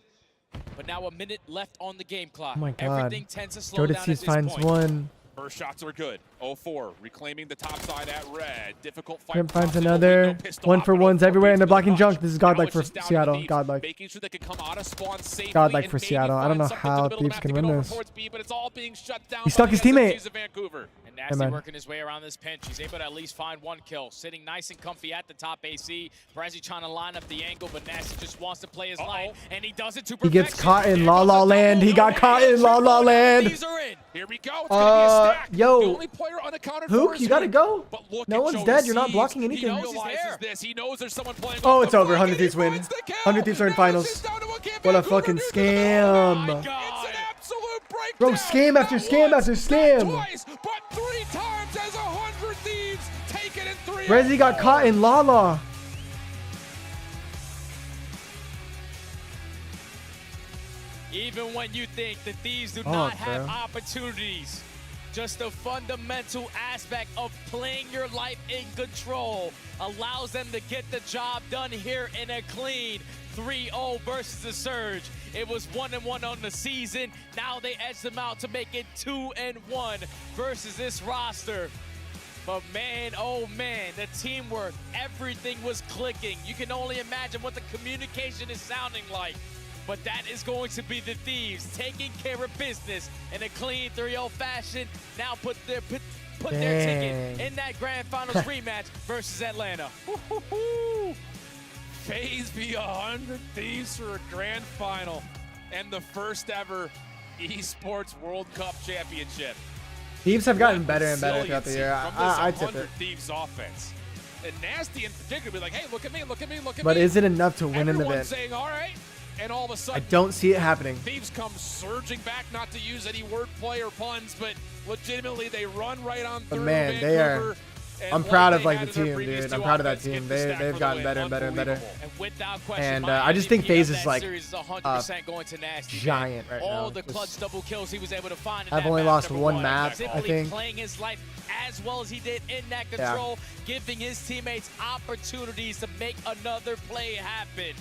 But now a minute left on the game clock. Oh my God. Everything tends to slow Joe down at Deceives this finds point. one. First shots are good. 04 reclaiming the top side at red. Difficult fight. Grim finds crossing over, another. no pistol 1 off, for but 1s 04 everywhere, and they're beats the blocking punch. junk. This is godlike Now for it's just down to Seattle. Thieves, Godlike. making sure they can come out of spawn safely Godlike and for maybe Seattle. I don't know find something to how the middle of the Thieves map can to win get over this. towards B, but it's all being shut down He stuck by his the teammate. SMGs of Vancouver. And Nasty man. working his way around this pinch. He's able to at least find 1 kill. Sitting nice and comfy at the top AC. Brezzy trying to line up the angle, but Nasty just wants to play his line, and he does it to He perfection. gets caught in La La Land. He got caught in La La Land. These are in. Here we go. It's gonna be a stack. Yo. The only player unaccounted for Hook, is you got to Hook. go. But look No at one's Joe dead. You're not Deceives. blocking He anything. realizes this. He knows there's someone playing. Oh, off it's the over. flank, 100 and he Thieves win. finds the kill. 100 Thieves are in Now finals. it's down to one. Can What a Vancouver fucking do the scam. It's an absolute breakdown. Bro, scam after scam Not after once, scam. Not twice, but 3 times as 100 Thieves take it in 3. Brezzy got caught in La La. Even when you think the Thieves do Oh, not have bro. opportunities, just the fundamental aspect of playing your life in control allows them to get the job done here in a clean 3-0 versus the Surge. It was 1-1 on the season. Now they edge them out to make it 2-1 versus this roster. But man, oh man, the teamwork, everything was clicking. You can only imagine what the communication is sounding like. But that is going to be the Thieves taking care of business in a clean 3-0 fashion. Now put their ticket in that Grand Finals rematch versus Atlanta. FaZe be 100 Thieves for a grand final and the first ever Esports World Cup Championship. Thieves have gotten better and better throughout the year. I tip it. 100 Thieves offense. And Nasty in particular be like, hey, look at me, look at me, look at me. But is it enough to win an Everyone's event? saying, all right. And all of a I sudden, don't see it happening. Thieves come surging back, not to use any wordplay or puns, but legitimately they run right on But through man, they are. Vancouver. I'm And proud like of like they the had in their team, previous dude. I'm two proud of that offense, get team. the stack They've for the gotten win. better and better and better. Unbelievable. And without question, And my I just MVP think of FaZe that is like series is 100% going to Nasty. giant right now. All the Just- clutch double kills he was able to find. In I've that only map lost number one one. map, I Simply think. playing his life as well as he did in that control, giving his teammates opportunities to make another play happen.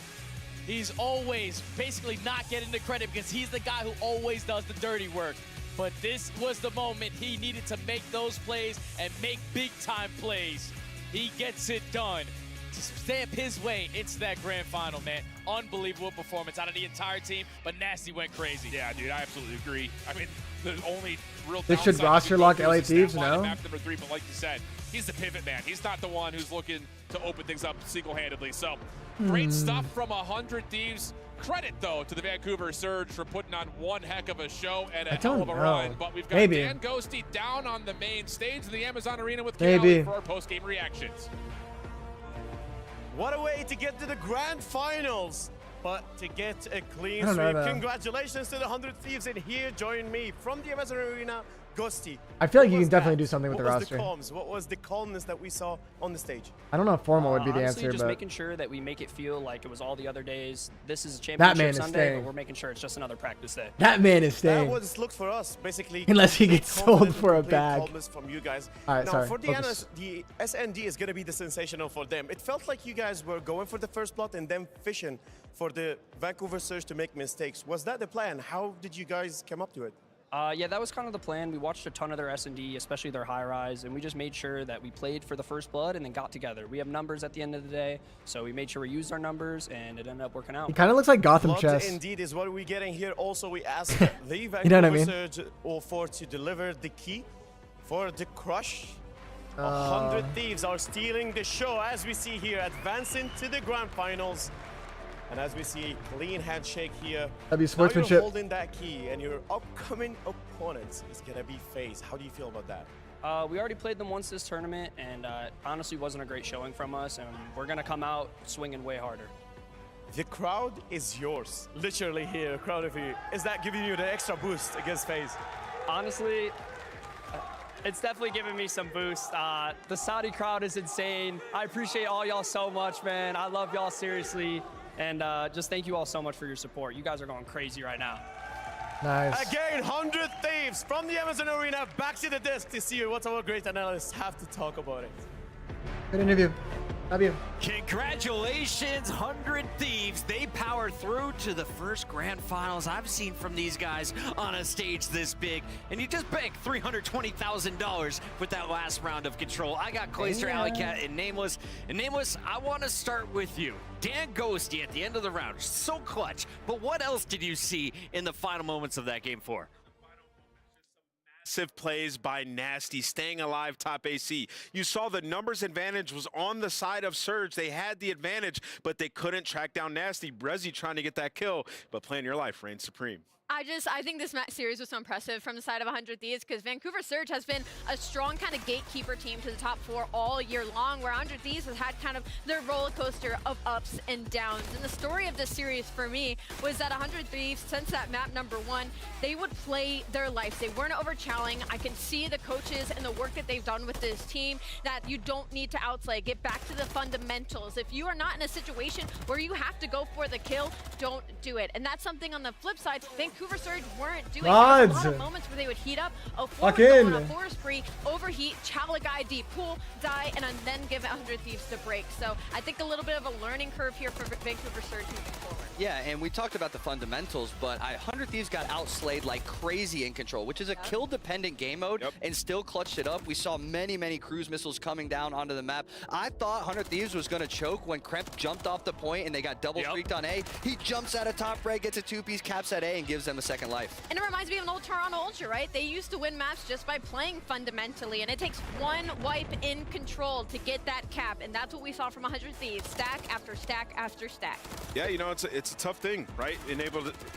He's always basically not getting the credit because he's the guy who always does the dirty work. but this was the moment he needed to make those plays and make big-time plays. He gets it done to stamp his way into that grand final, man. Unbelievable performance out of the entire team, but Nasty went crazy. Yeah, dude, I absolutely agree. I mean, the only real They should downside roster you go lock through LA is the Thieves, stat line at no? map number 3, but like you said, he's the pivot man. He's not the one who's looking to open things up single-handedly. So, great stuff from 100 Thieves. Credit, though, to the Vancouver Surge for putting on one heck of a show and a hell of a run. But we've got Maybe. Dan Ghosty down on the main stage of the Amazon Arena with Maybe. Kelly for our post-game reactions. What a way to get to the grand finals, but to get a clean I don't know, sweep. though. Congratulations to the 100 Thieves, and here join me from the Amazon Arena, Ghosty. I feel like What you was can definitely that? do something with the What roster. was the comms? What was the calmness that we saw on the stage? I don't know if formal would be the Honestly, answer, just but making sure that we make it feel like it was all the other days. This is a man championship is Sunday, staying. but we're making sure it's just another practice day. that man is That staying. was looked for us, basically. Unless he complete gets sold confidence, for a complete bag. calmness from you guys. All right, now, sorry, for the focus. the SND is going to be the sensational for them. It felt like you guys were going for the first blood and then fishing for the Vancouver Surge to make mistakes. Was that the plan? How did you guys come up to it? Yeah, that was kind of the plan. We watched a ton of their S&D, especially their high rise, and we just made sure that we played for the first blood and then got together. We have numbers at the end of the day, so we made sure we used our numbers, and it ended up working out. He kind of looks like Gotham Blood Chess. indeed is what we're getting here. Also, we asked the Vancouver You know what I mean? Surge for to deliver the key for the crush. 100 Thieves are stealing the show, as we see here, advancing to the grand finals. And as we see, clean handshake here. That'd be Now sportsmanship. you're holding that key, and your upcoming opponent is gonna be FaZe. How do you feel about that? We already played them once this tournament, and honestly wasn't a great showing from us, and we're going to come out swinging way harder. The crowd is yours, literally here, a crowd of you. Is that giving you the extra boost against FaZe? Honestly, it's definitely giving me some boost. The Saudi crowd is insane. I appreciate all y'all so much, man. I love y'all seriously. And just thank you all so much for your support. You guys are going crazy right now. Nice. Again, 100 Thieves from the Amazon Arena back to the desk to see what our great analysts have to talk about it. Good interview. Love you. Congratulations, 100 Thieves. They powered through to the first grand finals I've seen from these guys on a stage this big. And you just banked $320,000 with that last round of control. I got Cloister, Alleycat, and Nameless. And Nameless, I want to start with you. Dan Ghosty at the end of the round, so clutch. But what else did you see in the final moments of that game 4? Massive plays by Nasty, staying alive top AC. You saw the numbers advantage was on the side of Surge. They had the advantage, but they couldn't track down Nasty. Brezzy trying to get that kill, but playing your life reigns supreme. I think this series was so impressive from the side of 100 Thieves because Vancouver Surge has been a strong kind of gatekeeper team to the top 4 all year long, where 100 Thieves has had kind of their roller coaster of ups and downs. And the story of this series for me was that 100 Thieves, since that map number 1, they would play their life. They weren't overchalling. I can see the coaches and the work that they've done with this team, that you don't need to outslay. Get back to the fundamentals. If you are not in a situation where you have to go for the kill, don't do it. And that's something on the flip side, Vancouver Surge weren't doing. There was a lot of moments where they would heat up, a forest spree, overheat, chow a guy deep pool, die, and then give 100 Thieves the break. So I think a little bit of a learning curve here for Vancouver Surge moving forward. Yeah, and we talked about the fundamentals, but 100 Thieves got outslayed like crazy in Control, which is a kill-dependent game mode, and still clutched it up. We saw many, many cruise missiles coming down onto the map. I thought 100 Thieves was going to choke when Kremp jumped off the point and they got double streaked on A. He jumps out of top right, gets a 2-piece, caps at A, and gives them a second life. And it reminds me of an old Toronto Ultra, right? They used to win maps just by playing fundamentally, and it takes one wipe in Control to get that cap, and that's what we saw from 100 Thieves, stack after stack after stack. Yeah, you know, it's a tough thing, right?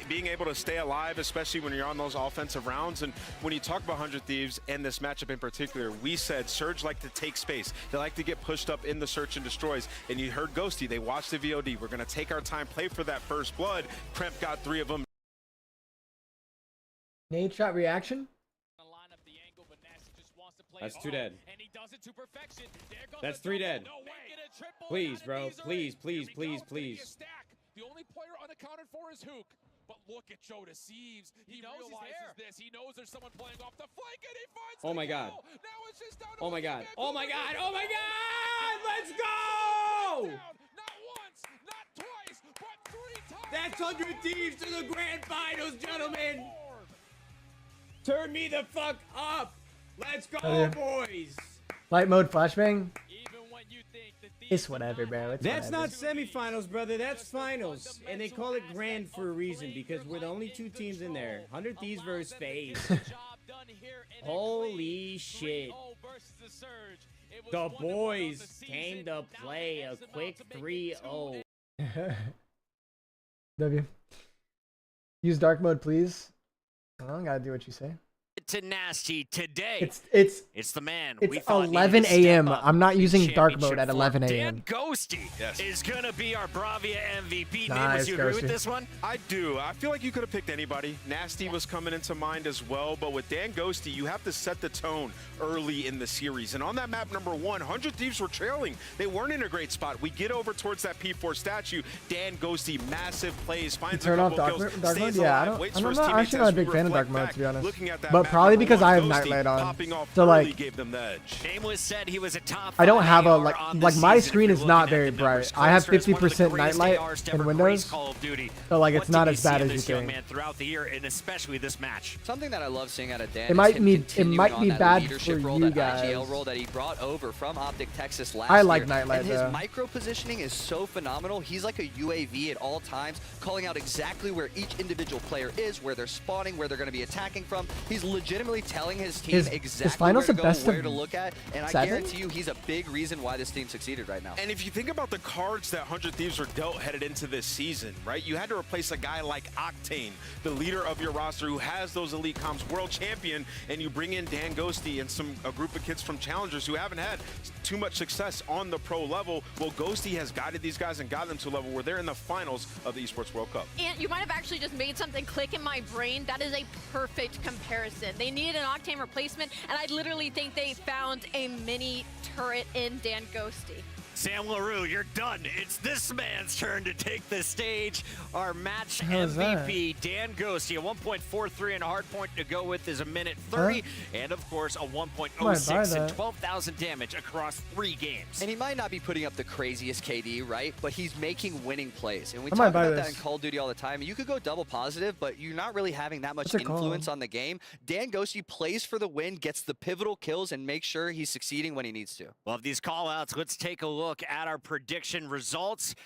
Being able to stay alive, especially when you're on those offensive rounds. And when you talk about 100 Thieves and this matchup in particular, we said Surge like to take space. They like to get pushed up in the search and destroys. And you heard Ghosty, they watched the VOD. We're going to take our time, play for that first blood. Kremp got 3 of them. Nade shot reaction? That's 2 dead. That's 3 dead. Please, bro. Please, please, please, please. The only player unaccounted for is Hook. But look at Joe Deceives. He realizes this. He knows there's someone playing off the flank, and he finds Oh my god. Now it's just down to Oh my god. Oh my god. Oh my god. Let's go! Not once, not twice, but 3 times. That's 100 Thieves to the grand finals, gentlemen. Turn me the fuck up. Let's go, Oh, yeah. boys. Light mode flashbang. It's whatever, bro. It's That's whatever. not semifinals, brother. That's finals. And they call it grand for a reason because we're the only 2 teams in there. 100 Thieves versus FaZe. Holy shit. The boys came to play a quick 3-0. W. Use dark mode, please. I don't gotta do what you say. To Nasty today. It's the man. It's we thought 11 needed to step a.m. up I'm not in using dark championship mode at form. 11 Dan a.m. Ghosty is gonna be our Bravia MVP. Nice, Nice, you agree with Ghosty. this one? I do. I feel like you could have picked anybody. Nasty was coming into mind as well, but with Dan Ghosty, you have to set the tone early in the series. And on that map number 1, 100 Thieves were trailing. They weren't in a great spot. We get over towards that P4 statue. Dan Ghosty, massive plays, finds a Turn couple off kills, dark mode? stays Yeah, alive, waits for I'm his not teammates actually not a as we big fan of dark reflect mode, to be back. honest. Looking at that But map probably number because 1, I have Ghosty nightlight on. popping off So early like, gave them the edge. Nameless said he was a top I don't 5 have a AR like on the my season, screen if is you're not looking at very the bright. numbers. I have Cloister is one of the 50% greatest nightlight ARs to in ever grace Windows. Call of Duty. So like it's What not did as you see bad of as you this young think. man throughout the year, and especially this match. Something that I love seeing out of Dan It might is him be continuing on that bad leadership for role, you that IGL guys. role that he brought over from Optic Texas last I like year. Nightlight, and his though. micro positioning is so phenomenal. He's like a UAV at all times, calling out exactly where each individual player is, where they're spawning, where they're going to be attacking from. He's legitimately telling his team exactly finals where the to go, best where of to look at, and I 7? guarantee you he's a big reason why this team succeeded right now. And if you think about the cards that 100 Thieves were dealt headed into this season, right? You had to replace a guy like Octane, the leader of your roster who has those elite comms, world champion, and you bring in Dan Ghosty and a group of kids from Challengers who haven't had too much success on the pro level. Well, Ghosty has guided these guys and gotten them to a level where they're in the finals of the Esports World Cup. And you might have actually just made something click in my brain. That is a perfect comparison. They needed an Octane replacement, and I literally think they found a mini turret in Dan Ghosty. Sam LaRue, you're done. It's this man's turn to take the stage. Our match How's MVP, Dan Ghosty, a 1.43 and a hard point to go with is a minute 30, and of course a Might buy 1.06 and that. 12,000 damage across 3 games. And he might not be putting up the craziest KD, right? But he's making winning plays. And we I might talk buy about that this. in Call of Duty all the time. You could go double positive, but you're not really having that much What's it influence called? on the game. Dan Ghosty plays for the win, gets the pivotal kills, and makes sure he's succeeding when he needs to. Love these call-outs. Let's take a look at our prediction results.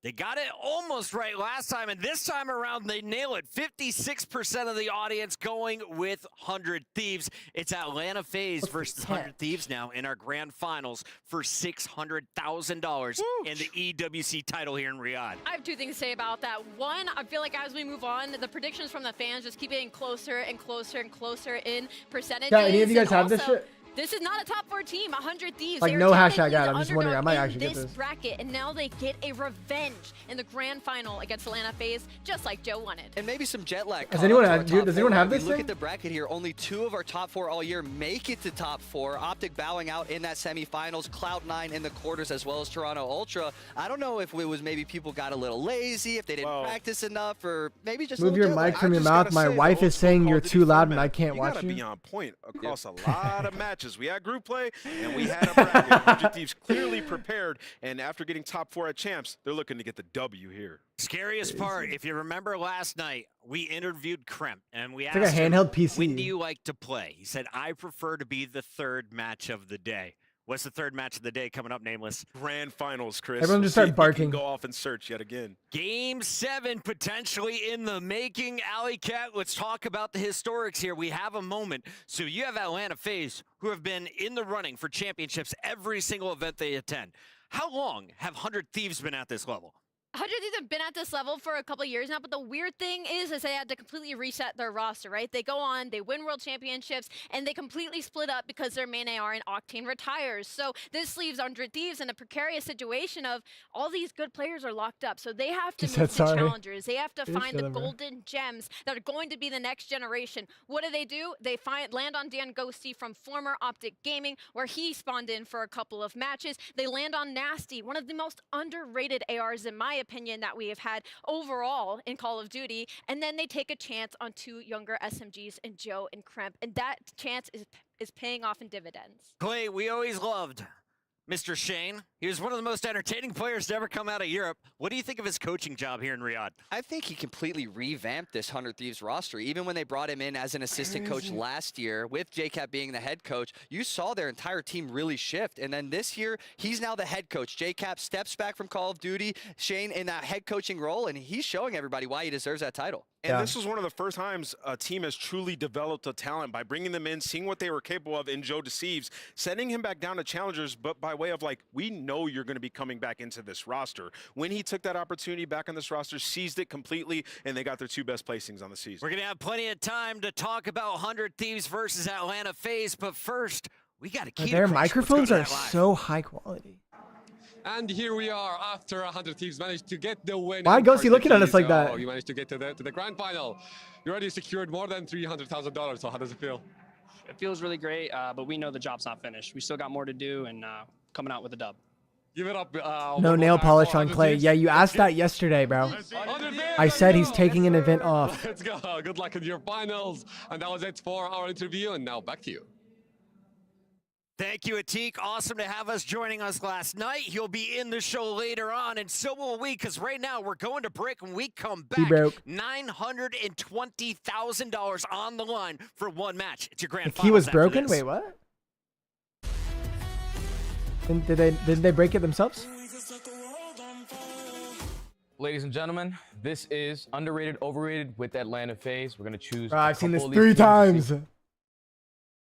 They got it almost right last time, and this time around they nail it. 56% of the audience going with 100 Thieves. It's Atlanta FaZe versus 100 Thieves now in our grand finals for $600,000 in the EWC title here in Riyadh. I have 2 things to say about that. One, I feel like as we move on, the predictions from the fans just keep getting closer and closer and closer in percentages. Yeah, any of you guys and have this also, shit? This is not a top 4 team, 100 Thieves. Like, They are no hashtag technically ad, the I'm just wondering, I might underdog actually in get this. bracket, and now they get a revenge in the grand final against Atlanta FaZe, just like Joe wanted. And maybe some jet lag. Does caught anyone up to our have- top does 4, anyone have right? this We look thing? at the bracket here. Only 2 of our top 4 all year make it to top 4. Optic bowing out in that semifinals. Cloud9 in the quarters, as well as Toronto Ultra. I don't know if it was maybe people got a little lazy, if they didn't practice enough, or maybe just Move a your little jet mic lag. from your mouth. My wife is saying you're too loud and I can't You watch gotta you. be on point across a lot of matches. We had group play, and we had a bracket. 100 Thieves clearly prepared, and after getting top 4 at champs, they're looking to get the W here. Scariest part, if you remember last night, we interviewed Kremp, and we It's asked like a him, handheld PC. when do you like to play? He said, I prefer to be the 3rd match of the day. What's the 3rd match of the day coming up, Nameless? Grand finals, Chris. Everyone just See if start you can barking. Go off and search yet again. Game 7 potentially in the making. Alley Cat, let's talk about the historics here. We have a moment. So you have Atlanta FaZe, who have been in the running for championships every single event they attend. How long have 100 Thieves been at this level? 100 Thieves have been at this level for a couple of years now, but the weird thing is they had to completely reset their roster, right? They go on, they win world championships, and they completely split up because their main AR and Octane retires. So this leaves 100 Thieves in a precarious situation of all these good players are locked up. So they have to She move said to sorry. challengers. They have to You're find the chilling, bro. golden gems that are going to be the next generation. What do? They land on Dan Ghosty from former Optic Gaming, where he spawned in for a couple of matches. They land on Nasty, one of the most underrated ARs, in my opinion, that we have had overall in Call of Duty. And then they take a chance on 2 younger SMGs in Joe and Kremp. And that chance is paying off in dividends. Clay, we always loved Mr. Shane. He was one of the most entertaining players to ever come out of Europe. What do you think of his coaching job here in Riyadh? I think he completely revamped this 100 Thieves roster. Even when they brought him in as an assistant coach last year, with JCap being the head coach, you saw their entire team really shift. And then this year, he's now the head coach. JCap steps back from Call of Duty, Shane in that head coaching role, and he's showing everybody why he deserves that title. And this was one of the first times a team has truly developed a talent by bringing them in, seeing what they were capable of in Joe Deceives, sending him back down to challengers, but by way of like, we know you're going to be coming back into this roster. When he took that opportunity back on this roster, seized it completely, and they got their 2 best placings on the season. We're going to have plenty of time to talk about 100 Thieves versus Atlanta FaZe, but first, we got to keep Their microphones are so high quality. And here we are after 100 Thieves managed to get the win. Why Ghost he looking at us like that? You managed to get to the grand final. You already secured more than $300,000. So how does it feel? It feels really great, but we know the job's not finished. We still got more to do, and coming out with a dub. Give it up. No nail polish on Clay. Yeah, you asked that yesterday, bro. I said he's taking an event off. Let's go. Good luck in your finals. And that was it for our interview. And now back to you. Thank you, Atik. Awesome to have us joining us last night. He'll be in the show later on, and so will we, because right now we're going to break. When we come back, $920,000 on the line for one match. It's your grand final. He was broken? Wait, what? Did they break it themselves? Ladies and gentlemen, this is Underrated, Overrated with Atlanta FaZe. We're going to choose. Bro, I've seen this 3 times. All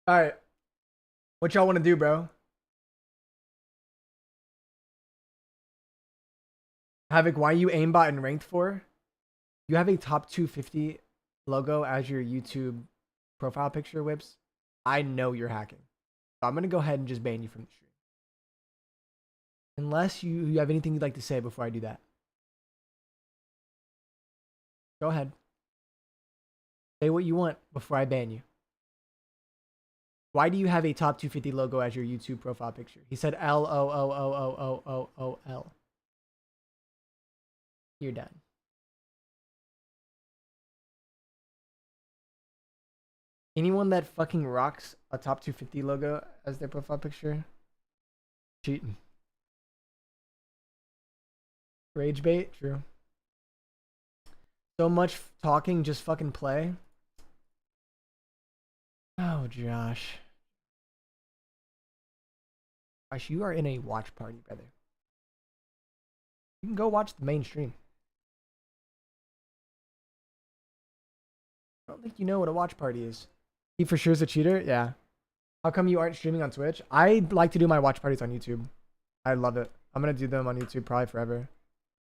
right. What y'all want to do, bro? Havoc, why you aimbot and ranked for? You have a top 250 logo as your YouTube profile picture, Whips. I know you're hacking. So I'm going to go ahead and just ban you from the stream. Unless you have anything you'd like to say before I do that. Go ahead. Say what you want before I ban you. Why do you have a top 250 logo as your YouTube profile picture? He said LOOOOOOOOL. You're done. Anyone that fucking rocks a top 250 logo as their profile picture, cheating. Rage bait, true. So much talking, just fucking play. Oh, Josh. Josh, you are in a watch party, brother. You can go watch the main stream. I don't think you know what a watch party is. He for sure is a cheater? Yeah. How come you aren't streaming on Twitch? I like to do my watch parties on YouTube. I love it. I'm going to do them on YouTube probably forever.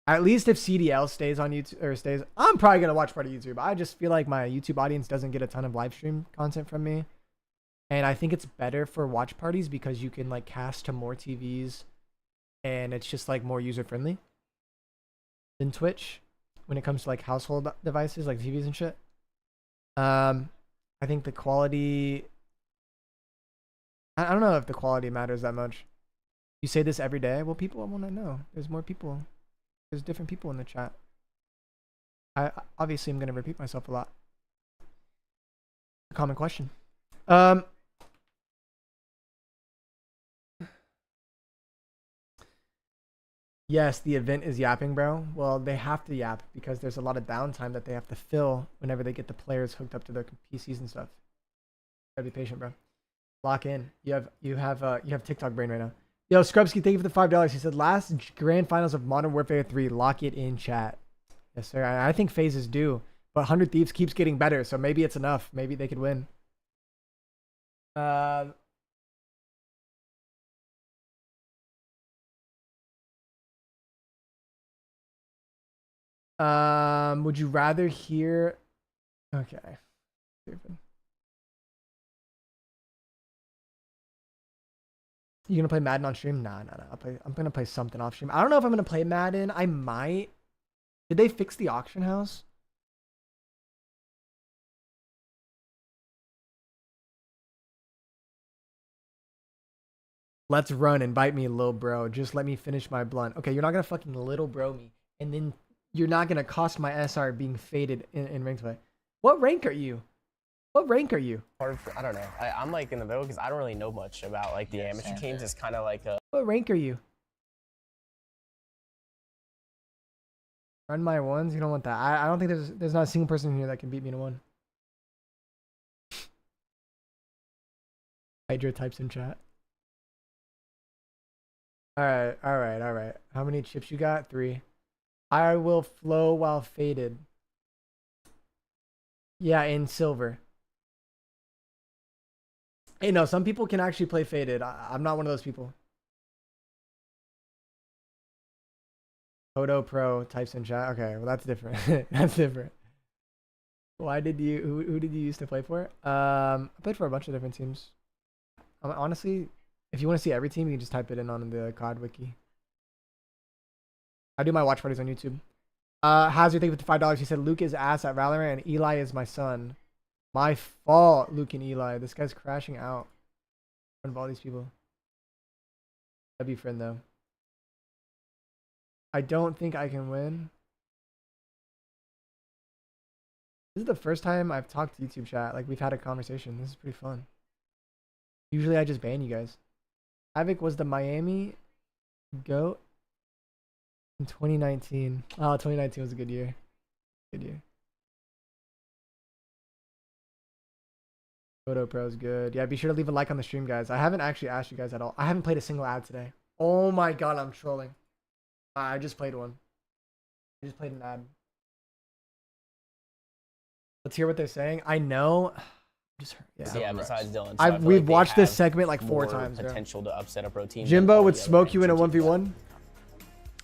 At least if CDL stays on YouTube, or stays, I'm probably going to watch part of YouTube. I just feel like my YouTube audience doesn't get a ton of live stream content from me. And I think it's better for watch parties because you can like cast to more TVs and it's just like more user friendly than Twitch when it comes to like household devices like TVs and shit. I think the quality, I don't know if the quality matters that much. You say this every day. Well, people want to know. There's more people. There's different people in the chat. Obviously I'm going to repeat myself a lot. A common question. Yes, the event is yapping, bro. Well, they have to yap because there's a lot of downtime that they have to fill whenever they get the players hooked up to their PCs and stuff. Gotta be patient, bro. Lock in. You have TikTok brain right now. Yo, Scrubsky, thank you for the $5. He said, last grand finals of Modern Warfare 3. Lock it in, chat. Yes, sir. I think phases do. But 100 Thieves keeps getting better, so maybe it's enough. Maybe they could win. Would you rather hear... Okay. Stupid. You gonna play Madden on stream? Nah. I'm gonna play something off stream. I don't know if I'm gonna play Madden. I might. Did they fix the auction house? Let's run. Invite me, little bro. Just let me finish my blunt. Okay, you're not gonna fucking little bro me, and then you're not gonna cost my SR being faded in ranked play. What rank are you? What rank are you? I don't know. I'm like in the middle because I don't really know much about like the amateur teams. It's kind of like a. What rank are you? Run my ones? You don't want that. I don't think there's not a single person here that can beat me in a 1. Hydra types in chat. Alright. How many chips you got? 3. I will flow while faded. Yeah, in silver. Hey, no, some people can actually play faded. I'm not one of those people. Photo Pro types in chat. Okay, well that's different. That's different. Why did you? Who did you used to play for? I played for a bunch of different teams. Honestly, if you want to see every team, you can just type it in on the COD wiki. I do my watch parties on YouTube. Hazard, thank you for $5. He said Luke is ass at Valorant and Eli is my son. My fault, Luke and Eli. This guy's crashing out in front of all these people. I'd be friend though. I don't think I can win. This is the first time I've talked to YouTube chat. Like, we've had a conversation. This is pretty fun. Usually I just ban you guys. Havoc was the Miami GOAT in 2019. Oh, 2019 was a good year. Good year. Photo Pro is good. Yeah, be sure to leave a like on the stream, guys. I haven't actually asked you guys at all. I haven't played a single ad today. Oh my god, I'm trolling. I just played one. I just played an ad. Let's hear what they're saying. I know. Yeah, besides Dylan. So we've watched this segment like 4 times. Potential to upset a pro team. Jimbo would smoke you in a 1v1.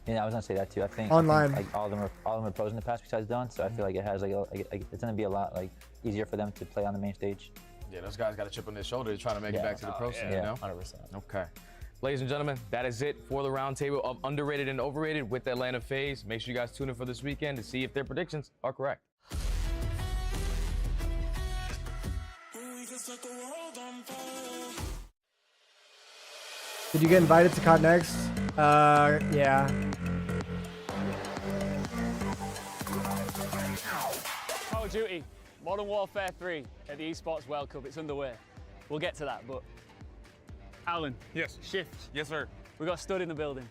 Yeah, I was gonna say that too. I think online, like all of them are pros in the past besides Dylan, so I feel like it has it's gonna be a lot easier for them to play on the main stage. Yeah, those guys got a chip on their shoulder to try to make it back to the pro scene, you know? 100%. Okay. Ladies and gentlemen, that is it for the roundtable of underrated and overrated with Atlanta FaZe. Make sure you guys tune in for this weekend to see if their predictions are correct. Did you get invited to COD Next? Yeah. Call of Duty, Modern Warfare 3 at the Esports World Cup. It's underway. We'll get to that, but Alan. Yes. Shift. Yes, sir. We got Stud in the building.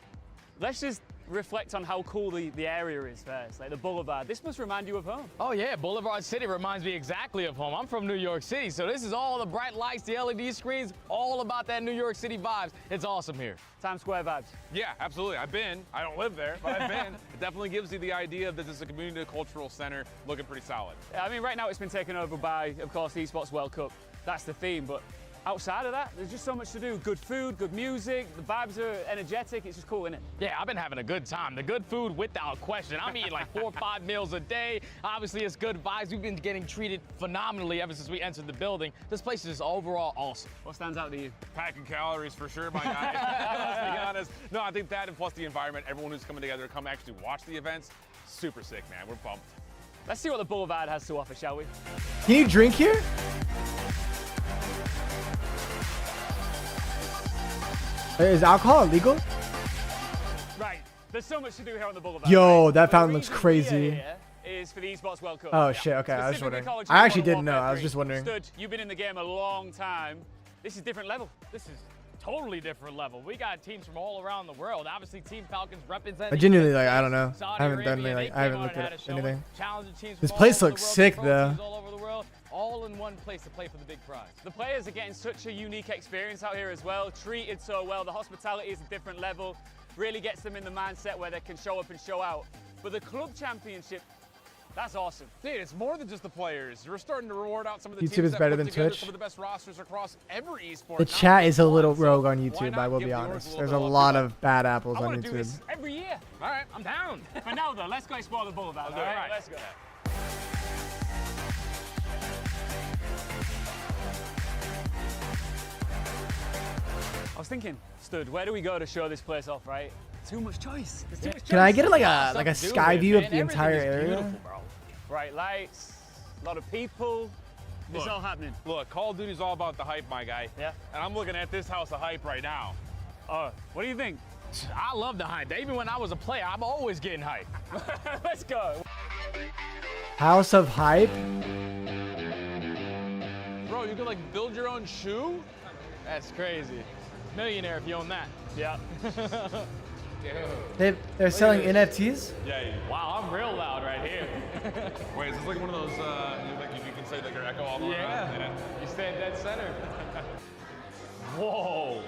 Let's just reflect on how cool the area is first, like the Boulevard. This must remind you of home. Oh yeah, Boulevard City reminds me exactly of home. I'm from New York City, so this is all the bright lights, the LED screens, all about that New York City vibes. It's awesome here. Times Square vibes. Yeah, absolutely. I've been. I don't live there, but I've been. It definitely gives you the idea that this is a community cultural center looking pretty solid. Yeah, I mean, right now it's been taken over by, of course, the Esports World Cup. That's the theme, but outside of that, there's just so much to do. Good food, good music, the vibes are energetic. It's just cool, isn't it? Yeah, I've been having a good time. The good food without question. I'm eating like 4 or 5 meals a day. Obviously, it's good vibes. We've been getting treated phenomenally ever since we entered the building. This place is overall awesome. What stands out to you? Packing calories for sure, my guy. Let's be honest. No, I think that and plus the environment, everyone who's coming together to come actually watch the events, super sick, man. We're pumped. Let's see what the Boulevard has to offer, shall we? Can you drink here? Is alcohol illegal? Right. There's so much to do here on the Boulevard. Yo, right? that fountain looks crazy. Here is for the Esports World Cup. Oh shit, okay, I was wondering. I actually didn't know, I was just wondering. Stud, you've been in the game a long time. This is different level. This is totally different level. We got teams from all around the world. Obviously, Team Falcons representing. I genuinely, like, I don't know. I haven't done any, like, I haven't looked at anything. This place looks sick, though. All in one place to play for the big prize. The players are getting such a unique experience out here as well, treated so well. The hospitality is a different level, really gets them in the mindset where they can show up and show out. But the club championship, that's awesome. Dude, it's more than just the players. We're starting to reward out some of the YouTube teams is that better put than together Twitch. some of the best rosters across every esport. The chat is a little rogue on YouTube, I will be honest. There's a lot of bad apples on I do YouTube. this every year. All right, I'm down. For now, though, let's go explore the Boulevard. All right, let's go. I was thinking, Stud, where do we go to show this place off, right? Too much choice. There's too much choice. Can I get like a sky view of the entire area? Bright lights, a lot of people. It's all happening. Look, Call of Duty's all about the hype, my guy. Yeah. And I'm looking at this house of hype right now. Oh, what do you think? I love the hype. Even when I was a player, I'm always getting hype. Let's go. House of Hype? Bro, you can like build your own shoe? That's crazy. Millionaire if you own that. Yeah. They're selling NFTs? Yeah. Wow, I'm real loud right here. Wait, is this like one of those, like you can say like your echo all the way around? Yeah. You stand dead center. Whoa.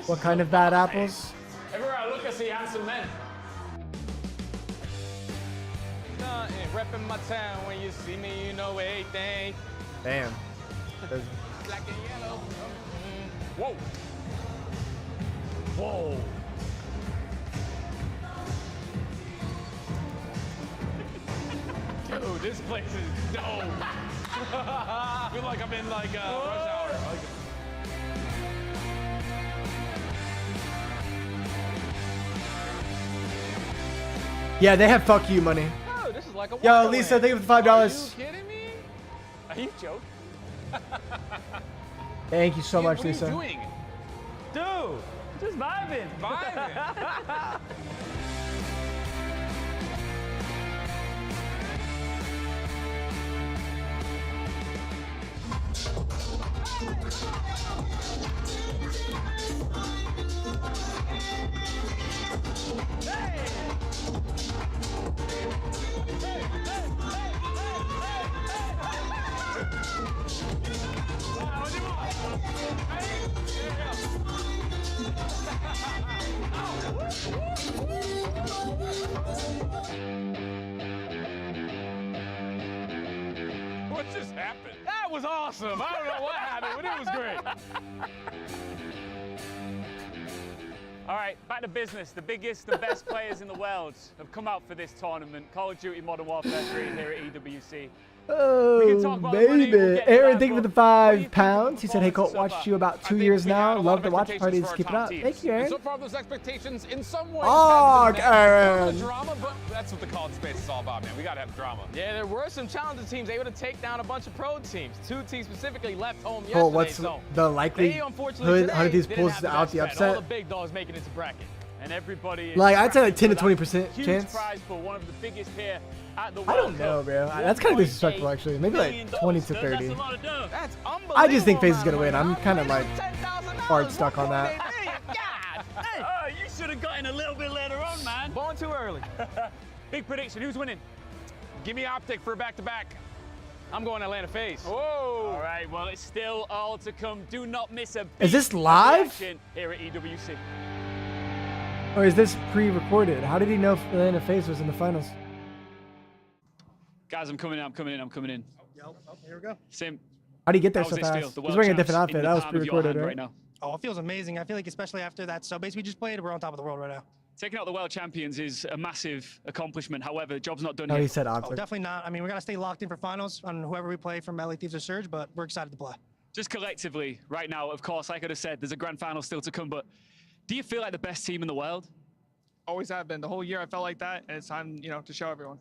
What kind of bad apples? Everywhere I look, I see handsome men. Repping my town. When you see me, you know everything. Damn. Black and yellow. Whoa. Whoa. Dude, this place is dope. I feel like I'm in like rush hour. Yeah, they have fuck you money. Oh, this is like a Yo, Lisa, thank you for the $5. Are you kidding me? Are you joking? Thank you so much, Lisa. What are you doing? Dude, just vibing. Vibing. What just happened? That was awesome. I don't know what happened, but it was great. All right, back to business. The biggest and best players in the world have come out for this tournament. Call of Duty Modern Warfare 3 here at EWC. Oh, baby. Aaron, thank you for the £5. He said, hey, Colt, watched you about 2 years now. Love the watch parties. Keep it up. Thank you, Aaron. So far, those expectations in some ways Oh, have been met. Aaron. Drama, but that's what the college space is all about, man. We got to have drama. Yeah, there were some challenger teams able to take down a bunch of pro teams. 2 teams specifically left home yesterday. Colt, what's so the likelihood how these pulls out the upset? All the big dogs making it to bracket. And everybody is Like, I'd say like 10 to 20% huge chance. prize for one of the biggest here at the World I don't know, bro. That's kind of disrespectful, actually. Maybe like 20 to 30. That's unbelievable. I just think FaZe is gonna win. I'm kind of like hard stuck on that. Oh, you should have gotten a little bit later on, man. Born too early. Big prediction. Who's winning? Give me Optic for a back-to-back. I'm going Atlanta FaZe. Whoa. All right, well, it's still all to come. Do not miss a Is this live? here at EWC. Or is this pre-recorded? How did he know Atlanta FaZe was in the finals? Guys, I'm coming in. Here we go. Sim. How did he get there how so does this feel? fast? The He's world wearing a champs different outfit. in the That was palm of your pre-recorded, hand right? now. Oh, it feels amazing. I feel like especially after that sub-base we just played, we're on top of the world right now. Taking out the world champions is a massive accomplishment. However, the job's not done No, yet. he said Oh, Optic. definitely not. I mean, we got to stay locked in for finals on whoever we play from LA Thieves or Surge, but we're excited to play. Just collectively, right now, of course, like I could have said, there's a grand final still to come, but do you feel like the best team in the world? Always have been. The whole year I felt like that, and it's time, to show everyone.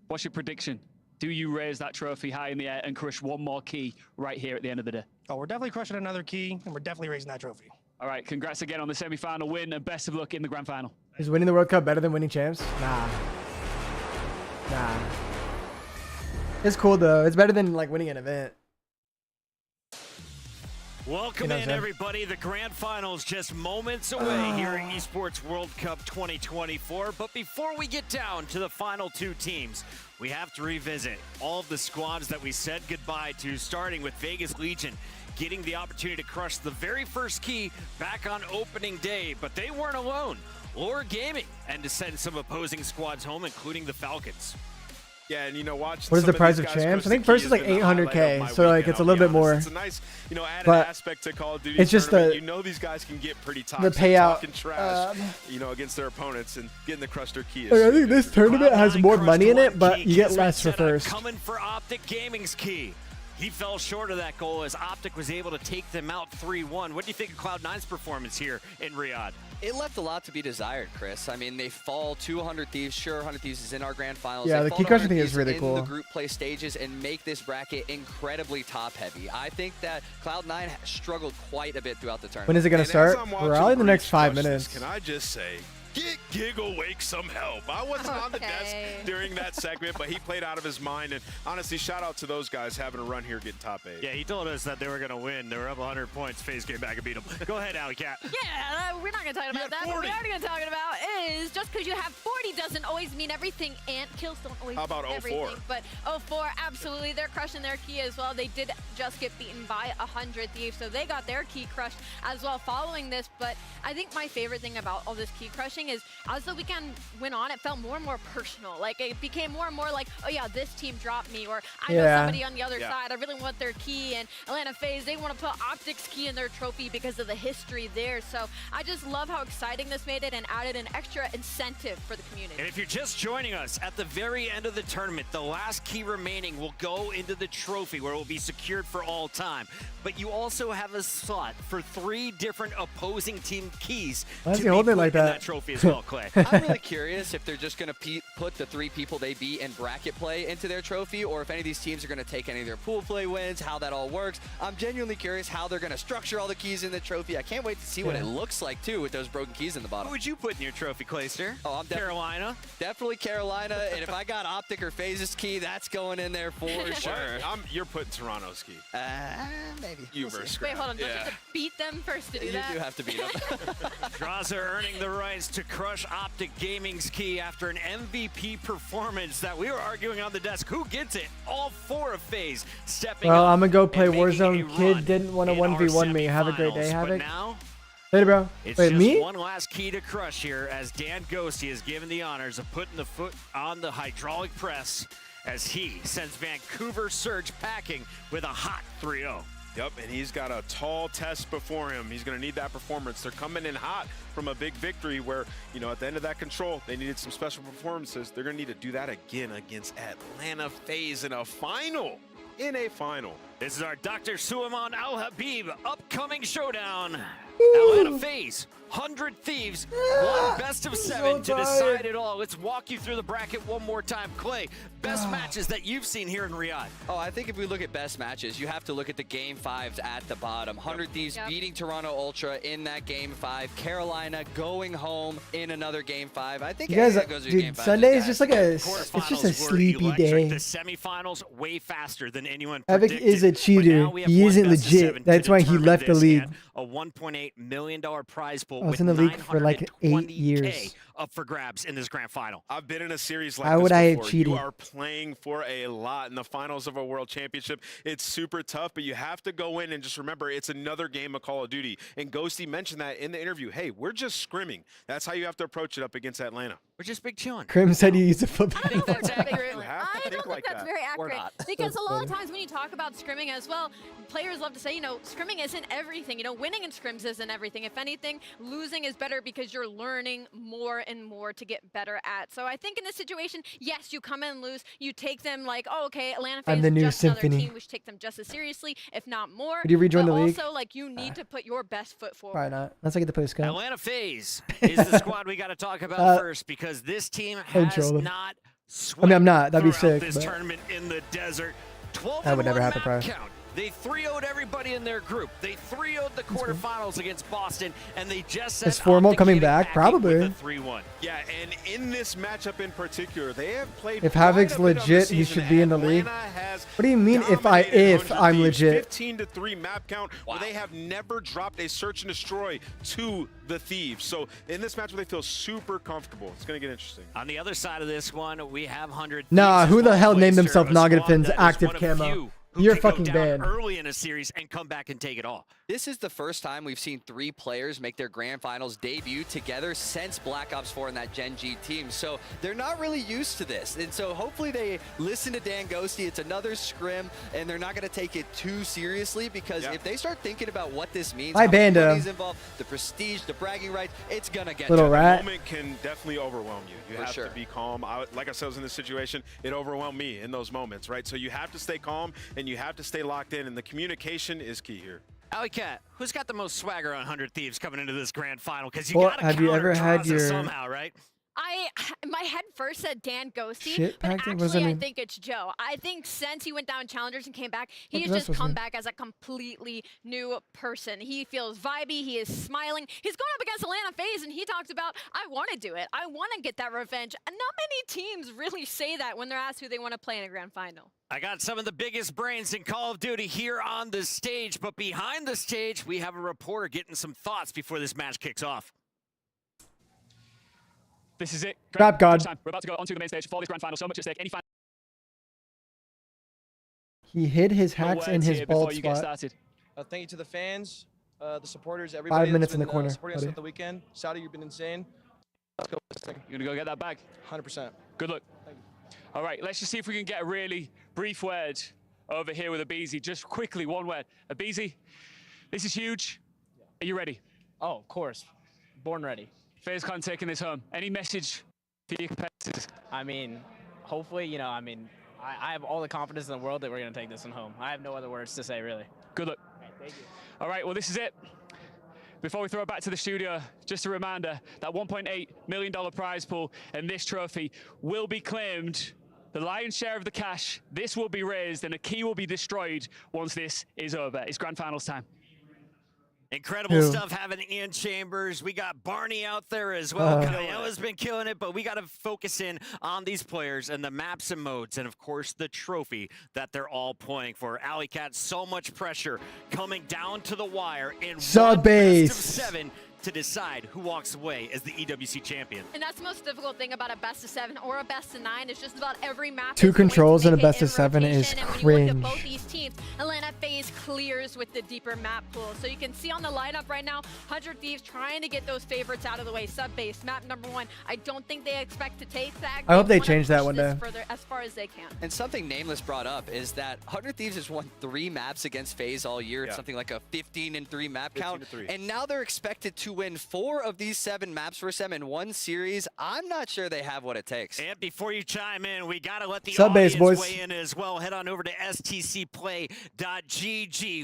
What's your prediction? Do you raise that trophy high in the air and crush one more key right here at the end of the day? Oh, we're definitely crushing another key, and we're definitely raising that trophy. All right, congrats again on the semi-final win, and best of luck in the grand final. Is winning the World Cup better than winning champs? Nah. It's cool though. It's better than like winning an event. Welcome in, everybody. The grand finals just moments away here at Esports World Cup 2024. But before we get down to the final 2 teams, we have to revisit all of the squads that we said goodbye to, starting with Vegas Legion, getting the opportunity to crush the very first key back on opening day. But they weren't alone. Lore Gaming and to send some opposing squads home, including the Falcons. Yeah, and watch. What is the prize of champs? I think first is like 800K, so like it's a little bit more. It's a nice, added but aspect to Call of Duty. it's just tournament. These guys can get pretty toxic, payout, talking trash, against their opponents and getting the crushed their key. I think this tournament has more money in it, but you get less for first. Coming for Optic Gaming's key. He fell short of that goal as Optic was able to take them out 3-1. What do you think of Cloud9's performance here in Riyadh? It left a lot to be desired, Chris. I mean, they fall to 100 Thieves. Sure, 100 Thieves is in our grand finals. Yeah, they the fall key to crushing 100 thing is Thieves really in cool. the group play stages and make this bracket incredibly top-heavy. I think that Cloud9 struggled quite a bit throughout the tournament. When is it going to start? We're all in the next 5 minutes. Can I just say, Get Giggle Wake some help. I wasn't on the desk during that segment, but he played out of his mind. And honestly, shout out to those guys having a run here getting top 8. Yeah, he told us that they were going to win. They were up 100 points. FaZe came back and beat them. Go ahead, Alley Cat. Yeah, we're not going to talk about that. What we are going to talk about is just because you have 40 doesn't always mean everything, and kills don't always How about mean everything. 04? But 04, absolutely. They're crushing their key as well. They did just get beaten by 100 Thieves, so they got their key crushed as well following this. But I think my favorite thing about all this key crushing is as the weekend went on, it felt more and more personal. Like, it became more and more like, oh yeah, this team dropped me, or I know somebody on the other side. I really want their key. And Atlanta FaZe, they want to put Optic's key in their trophy because of the history there. So I just love how exciting this made it and added an extra incentive for the community. And if you're just joining us, at the very end of the tournament, the last key remaining will go into the trophy where it will be secured for all time. But you also have a slot for 3 different opposing team keys Why is to he be holding put like in that? that trophy as well, Clay. I'm really curious if they're just going to put the 3 people they beat in bracket play into their trophy, or if any of these teams are going to take any of their pool play wins, how that all works. I'm genuinely curious how they're going to structure all the keys in the trophy. I can't wait to see what it looks like, too, with those broken keys in the bottom. Who would you put in your trophy, Clayster? Oh, I'm Carolina. Definitely Carolina, and if I got Optic or FaZe's key, that's going in there for sure. You're putting Toronto's key. Maybe. You versus Wait, hold on. Don't you have to beat them first to do that? You do have to beat them. Draws are earning the rights to crush Optic Gaming's key after an MVP performance that we were arguing on the desk. Who gets it? All 4 of FaZe stepping Well, up. I'm gonna go play and making Warzone. a Kid run didn't want to in our 1v1 me. Have a great day, semifinals. Havoc. But now, Later, bro. it's Wait, just me? one last key to crush here as Dan Ghosty is given the honors of putting the foot on the hydraulic press as he sends Vancouver Surge packing with a hot 3-0. Yep, and he's got a tall test before him. He's going to need that performance. They're coming in hot from a big victory where, you know, at the end of that control, they needed some special performances. They're going to need to do that again against Atlanta FaZe in a final. This is our Dr. Suleiman Al-Habib upcoming showdown. Atlanta FaZe, 100 Thieves, one best of 7 to decide it all. Let's walk you through the bracket one more time. Clay, best matches that you've seen here in Riyadh. Oh, I think if we look at best matches, you have to look at the Game 5s at the bottom. 100 Thieves beating Toronto Ultra in that Game 5. Carolina going home in another Game 5. I think You guys, goes through Game dude, 5 Sunday is just like it's just a sleepy day. The semifinals way faster than anyone Havoc predicted. is a cheater. He isn't legit. That's why he left the league. A $1.8 million prize pool I was with in the league for like 8 years. up for grabs in this grand final. I've been in a series like Why this would I have before. cheated? You are playing for a lot in the finals of a world championship. It's super tough, but you have to go in and just remember it's another game of Call of Duty. And Ghosty mentioned that in the interview. Hey, we're just scrimming. That's how you have to approach it up against Atlanta. We're just big chilling. Krim said he used a football. I don't think that's accurate. You have to I think don't like think that's that. very Or accurate. not. Because a lot of times when you talk about scrimming as well, players love to say, you know, scrimming isn't everything. You know, winning in scrims isn't everything. If anything, losing is better because you're learning more and more to get better at. So I think in this situation, yes, you come in and lose. You take them like, oh, okay, Atlanta I'm FaZe the is new just another Symphony. team. We should take them just as seriously, if not more. Would you rejoin but the league? Also, like, you need to put your best foot forward. Probably not. Let's get the post go. Atlanta FaZe is the squad we got to talk about first because this team has troll him. not I mean, I'm not. That'd be throughout sick. this But tournament in the desert. 12 that would never happen, map probably. count. They 3-0'd everybody in their group. They 3-0'd the quarterfinals against Boston, and they just sent Is Formal Optic coming getting back? back Probably. with a 3-1. Yeah, and in this matchup in particular, they have played. If quite Havoc's a bit of the legit, he season. should be in the league. Atlanta has What do you mean if dominated 100 I'm Thieves, legit? 15-3 map count, where they have never dropped a search and destroy to the Thieves. So in this matchup, they feel super comfortable. It's going to get interesting. On the other side of this one, we have 100 Nah, Thieves who as the well. hell named Clayster, himself a squad Nogginfin's that is active one of camo? few who You're can go fucking down banned. early in a series and come back and take it all. This is the first time we've seen 3 players make their grand finals debut together since Black Ops 4 and that Gen G team. So they're not really used to this. And so hopefully they listen to Dan Ghosty. It's another scrim, and they're not going to take it too seriously because if they start thinking about what this means, I how banned much him. money's involved, the prestige, the bragging rights, it's going to get Little to rat. The moment can definitely overwhelm you. You For have sure. to be calm. Like I said, I was in this situation. It overwhelmed me in those moments, right? So you have to stay calm and you have to stay locked in, and the communication is key here. Alley Cat, who's got the most swagger on 100 Thieves coming into this grand final? Because you Well, got to have you ever had your- somehow, right? I my head first said Dan Ghosty, Shit but packed in? What does that actually I mean? think it's Joe. I think since he went down challengers and came back, he's does that just supposed to come mean? back as a completely new person. He feels vibey. He is smiling. He's going up against Atlanta FaZe, and he talks about, I want to do it. I want to get that revenge. And not many teams really say that when they're asked who they want to play in a grand final. I got some of the biggest brains in Call of Duty here on the stage, but behind the stage, we have a reporter getting some thoughts before this match kicks off. This is it. Trap God. We're about to go onto the main stage for this grand final. So much at stake. Any final He hid his hacks in words his here bald before you get spot. started? Thank you to the fans, the supporters, everybody. 5 minutes that's in the been, corner, supporting us buddy. at the weekend. Saudi, you've been insane. Let's go. You're gonna go get that bag. 100%. Good luck. All right, let's just see if we can get a really brief word over here with Abizi. Just quickly, one word. Abizi, this is huge. Are you ready? Oh, of course. Born ready. FaZe taking this home. Any message for your competitors? I mean, hopefully, you know, I have all the confidence in the world that we're going to take this one home. I have no other words to say, really. Good luck. Thank you. All right, well, this is it. Before we throw it back to the studio, just a reminder, that $1.8 million prize pool and this trophy will be claimed. The lion's share of the cash, this will be raised, and a key will be destroyed once this is over. It's grand finals time. Incredible stuff having Ian Chambers. We got Barney out there as well. Kaya's been killing it, but we got to focus in on these players and the maps and modes, and of course the trophy that they're all playing for. Alley Cat, so much pressure coming down to the wire in one best of 7 to decide who walks away as the EWC champion. And that's the most difficult thing about a best of 7 or a best of 9 is just about every map. 2 controls and a best of in 7 rotation. is and when cringe. you look at both these teams, Atlanta FaZe clears with the deeper map pool. So you can see on the lineup right now, 100 Thieves trying to get those favorites out of the way. Sub-base, map number 1. I don't think they expect to take that. I hope they wanna change that push one this day. further as far as they can. And something Nameless brought up is that 100 Thieves has won 3 maps against FaZe all year. It's something like a 15-3 map count. And now they're expected to win 4 of these 7 maps versus them in one series. I'm not sure they have what it takes. And before you chime in, we got to let the Sub-base, audience boys. weigh in as well. Head on over to stcplay.gg.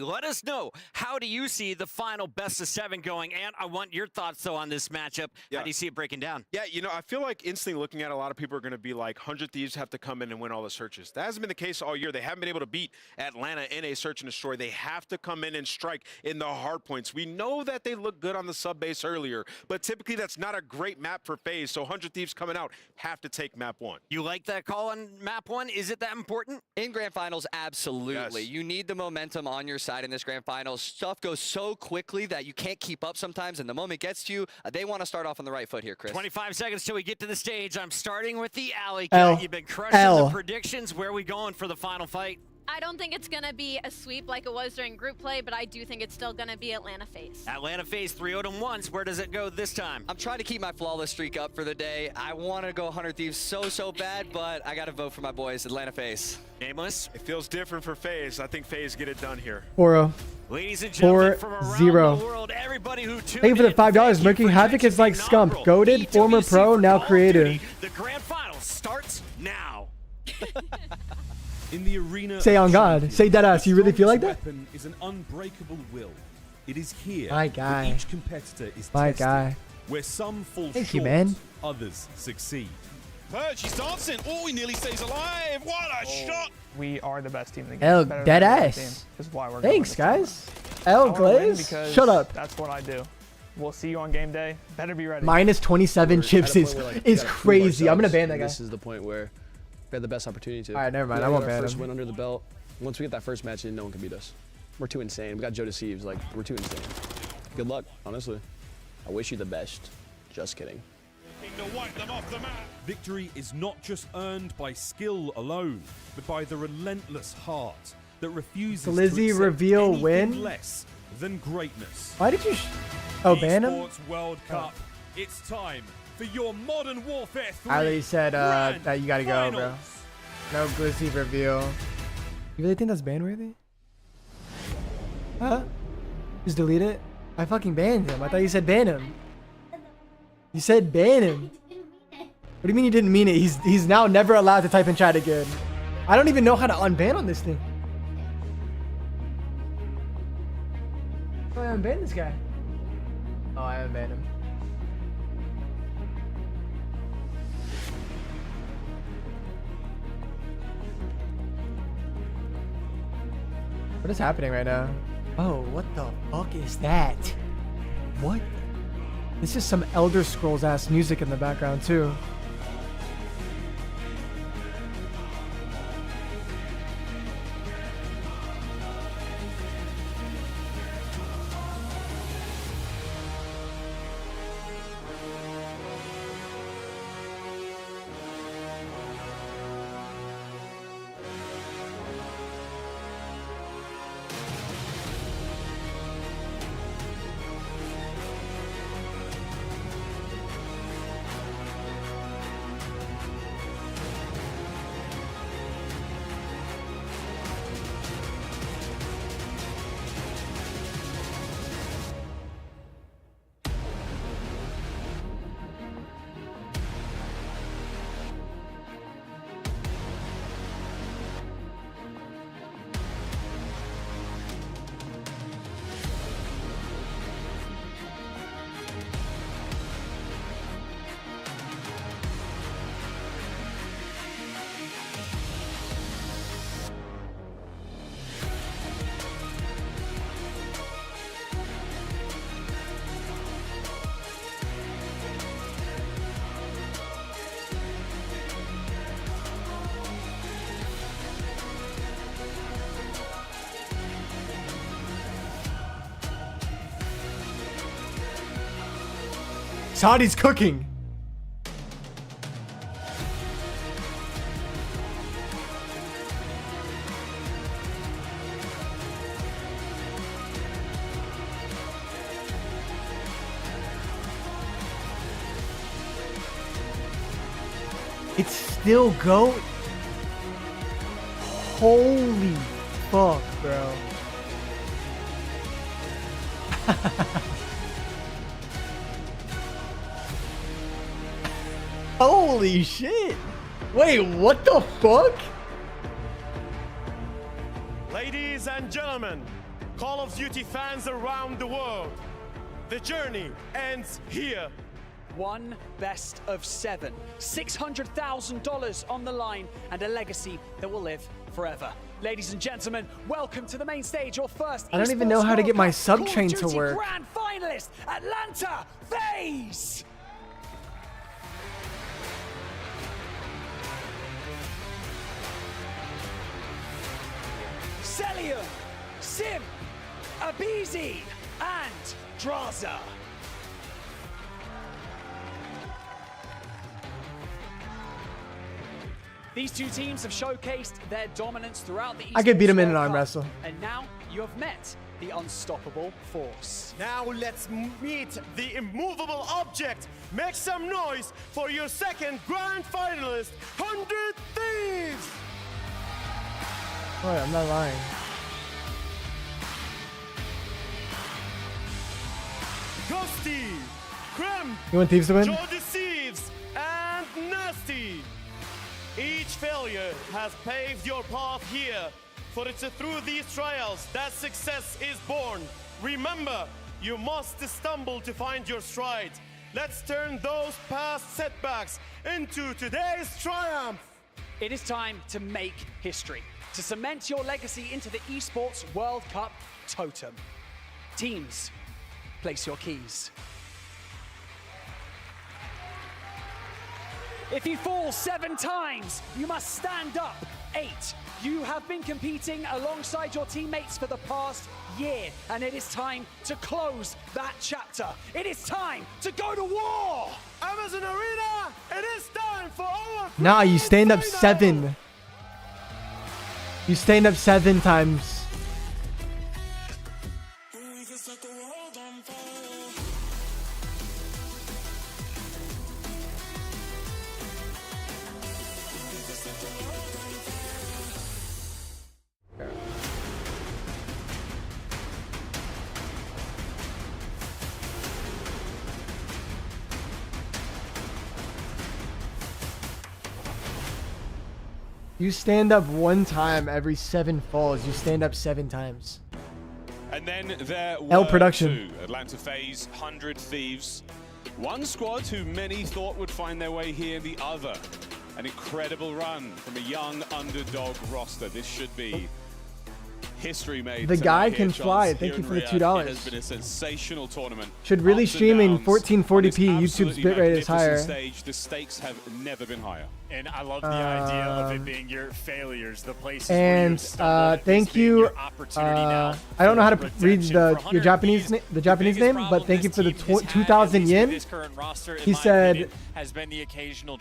Let us know, how do you see the final best of 7 going? And I want your thoughts, though, on this matchup. How do you see it breaking down? Yeah, you know, I feel like instantly looking at it, a lot of people are going to be like, 100 Thieves have to come in and win all the searches. That hasn't been the case all year. They haven't been able to beat Atlanta in a search and destroy. They have to come in and strike in the hard points. We know that they look good on the sub base earlier, but typically that's not a great map for FaZe, so 100 Thieves coming out have to take map 1. You like that call on map 1? Is it that important? In grand finals, absolutely. Yes. You need the momentum on your side in this grand finals. Stuff goes so quickly that you can't keep up sometimes, and the moment gets to you, they want to start off on the right foot here, Chris. 25 seconds till we get to the stage. I'm starting with the Alley L. Cat. You've been crushing the predictions. Where are we going for the final fight? I don't think it's going to be a sweep like it was during group play, but I do think it's still going to be Atlanta FaZe. Atlanta FaZe 3-0-1s. Where does it go this time? I'm trying to keep my flawless streak up for the day. I want to go 100 Thieves so bad, but I got to vote for my boys, Atlanta FaZe. Nameless? It feels different for FaZe. I think FaZe get it done here. 4-0. Ladies and gentlemen, from around 4-0. the world, everybody who tuned Thank you for the in, $5. Mercury Havoc is like Scump. Goated, former pro, now creator. the grand final starts now. In the arena, Say on God. Say deadass. You really feel like that? Weapon is an unbreakable will. It is here. My guy. That each competitor is My tested, guy. where some fall Thank short, you, man. others succeed. Purge, he's dancing. Oh, he nearly stays alive. What a shot. We are the best team in the game. L Better than dead every other ass. team. This is why we're Thanks, going guys. L Glaze. Shut up. That's what I do. We'll see you on game day. Better be ready. Minus 27 chips is crazy. I'm gonna ban that guy. This is the point where we had the best opportunity to. All right, never mind. I We won't got our ban first him. win under the belt. Once we get that first match in, no one can beat us. We're too insane. We got Joe Deceives. Like, we're too insane. Good luck, honestly. I wish you the best. Just kidding. Victory is not just earned by skill alone, but by the relentless heart that refuses Glizzy to accept reveal anything win? less than greatness. Why did you? Ban him? Esports World Cup. It's time for your Modern Warfare 3. Ali said Grand that you gotta go, bro. Finals. No Glizzy reveal. You really think that's ban worthy? Huh? Just delete it? I fucking banned him. I thought you said ban him. You said ban him. What do you mean you didn't mean it? He's now never allowed to type in chat again. I don't even know how to unban on this thing. Oh, I unbanned this guy. Oh, I unbanned him. What is happening right now? Oh, what the fuck is that? What? This is some Elder Scrolls ass music in the background too. Saudi's cooking. It's still going. Holy fuck, bro. Holy shit! Wait, what the fuck? Ladies and gentlemen, Call of Duty fans around the world, the journey ends here. One best of 7, $600,000 on the line, and a legacy that will live forever. Ladies and gentlemen, welcome to the main stage. Your first. I don't even know how to get my sub train to work. Grand finalist, Atlanta FaZe. Celium, Sim, Abizi, and Draza. These two teams have showcased their dominance throughout the I could beat him in an World arm Cup, wrestle. and now you have met the unstoppable force. Now let's meet the immovable object. Make some noise for your second grand finalist, 100 Thieves! Oh, I'm not lying. Ghosty, Krem, You want Thieves to win? Joe Deceives, and Nasty. Each failure has paved your path here, for it's through these trials that success is born. Remember, you must stumble to find your stride. Let's turn those past setbacks into today's triumph. It is time to make history, to cement your legacy into the Esports World Cup totem. Teams, place your keys. If you fall 7 times, you must stand up 8. You have been competing alongside your teammates for the past year, and it is time to close that chapter. It is time to go to war! Amazon Arena, it is time for our... Nah, you stand up 7. You stand up 7 times. You stand up 1 time every 7 falls. You stand up 7 times. And then there L were production. 2 Atlanta FaZe, 100 Thieves. One squad who many thought would find their way here, the other. An incredible run from a young underdog roster. This should be History made. The guy tonight can here, fly. Chance, Thank here you in for the Riyadh. $2. It has been a sensational tournament. Should really Ups and stream in downs 1440p. on this YouTube's absolutely bitrate is magnificent higher. Stage. The stakes have never been higher. And I love the idea of it being your failures, the places where And you've stumbled, thank you. I don't know how to read your Japanese name, but thank you for the 2,000 yen. He said,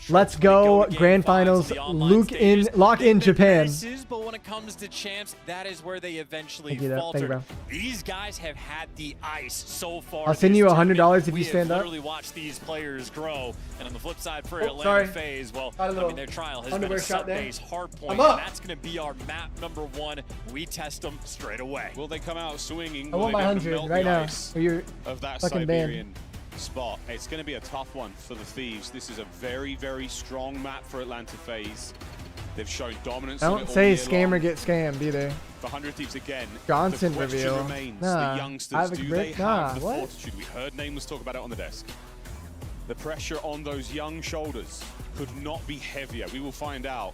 "Let's go grand finals. Lock in Japan." But when it comes to champs, that is where they eventually Thank you, falter. bro. These guys have had the ice so far. I'll send you $100 if you stand up. literally watched these players grow. And on the flip side for Atlanta sorry. FaZe, well, Got a I little mean, their trial has been underwear a shot there. sub-base hard point, I'm and up. that's going to be our map #1. We test them straight away. Will they come out swinging? I want my 100 right now. For your of that fucking Siberian spot. It's going to be a tough one for the Thieves. This is a very, very strong map for Atlanta FaZe. They've shown dominance. Don't say scammer get scammed either. For 100 Thieves again. Johnson the question reveal. remains, Nah, the youngsters, I have a do grip. they have the What? fortitude? We heard Nameless talk about it on the desk. The pressure on those young shoulders could not be heavier. We will find out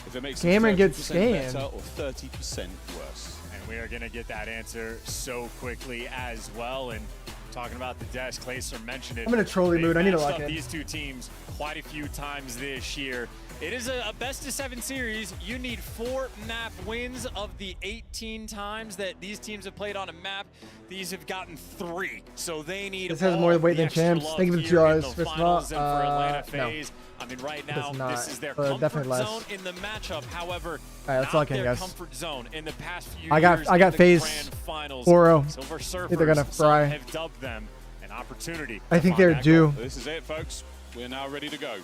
if it makes Scammer them gets 30% scammed. better or 30% worse. And we are going to get that answer so quickly as well. And talking about the desk, Clayster mentioned it. I'm in a trolley mood. I need to They've lock matched up in. these two teams quite a few times this year. It is a best-of-7 series. You need 4 map wins of the 18 times that these teams have played on a map. These have gotten 3, so they need. This has more weight than champs. Thank you for the $2. First of all, For Atlanta no. FaZe. I mean, right It now, does not, this is their but comfort definitely less. zone in the matchup. However, All right, let's not lock in, their guys. comfort zone in the past few I got years in FaZe the grand finals. 4-0. Silver I think they're gonna Surfers, fry. some have dubbed them an opportunity. I to think find they're that due. goal. This is it, folks. We're now ready to go.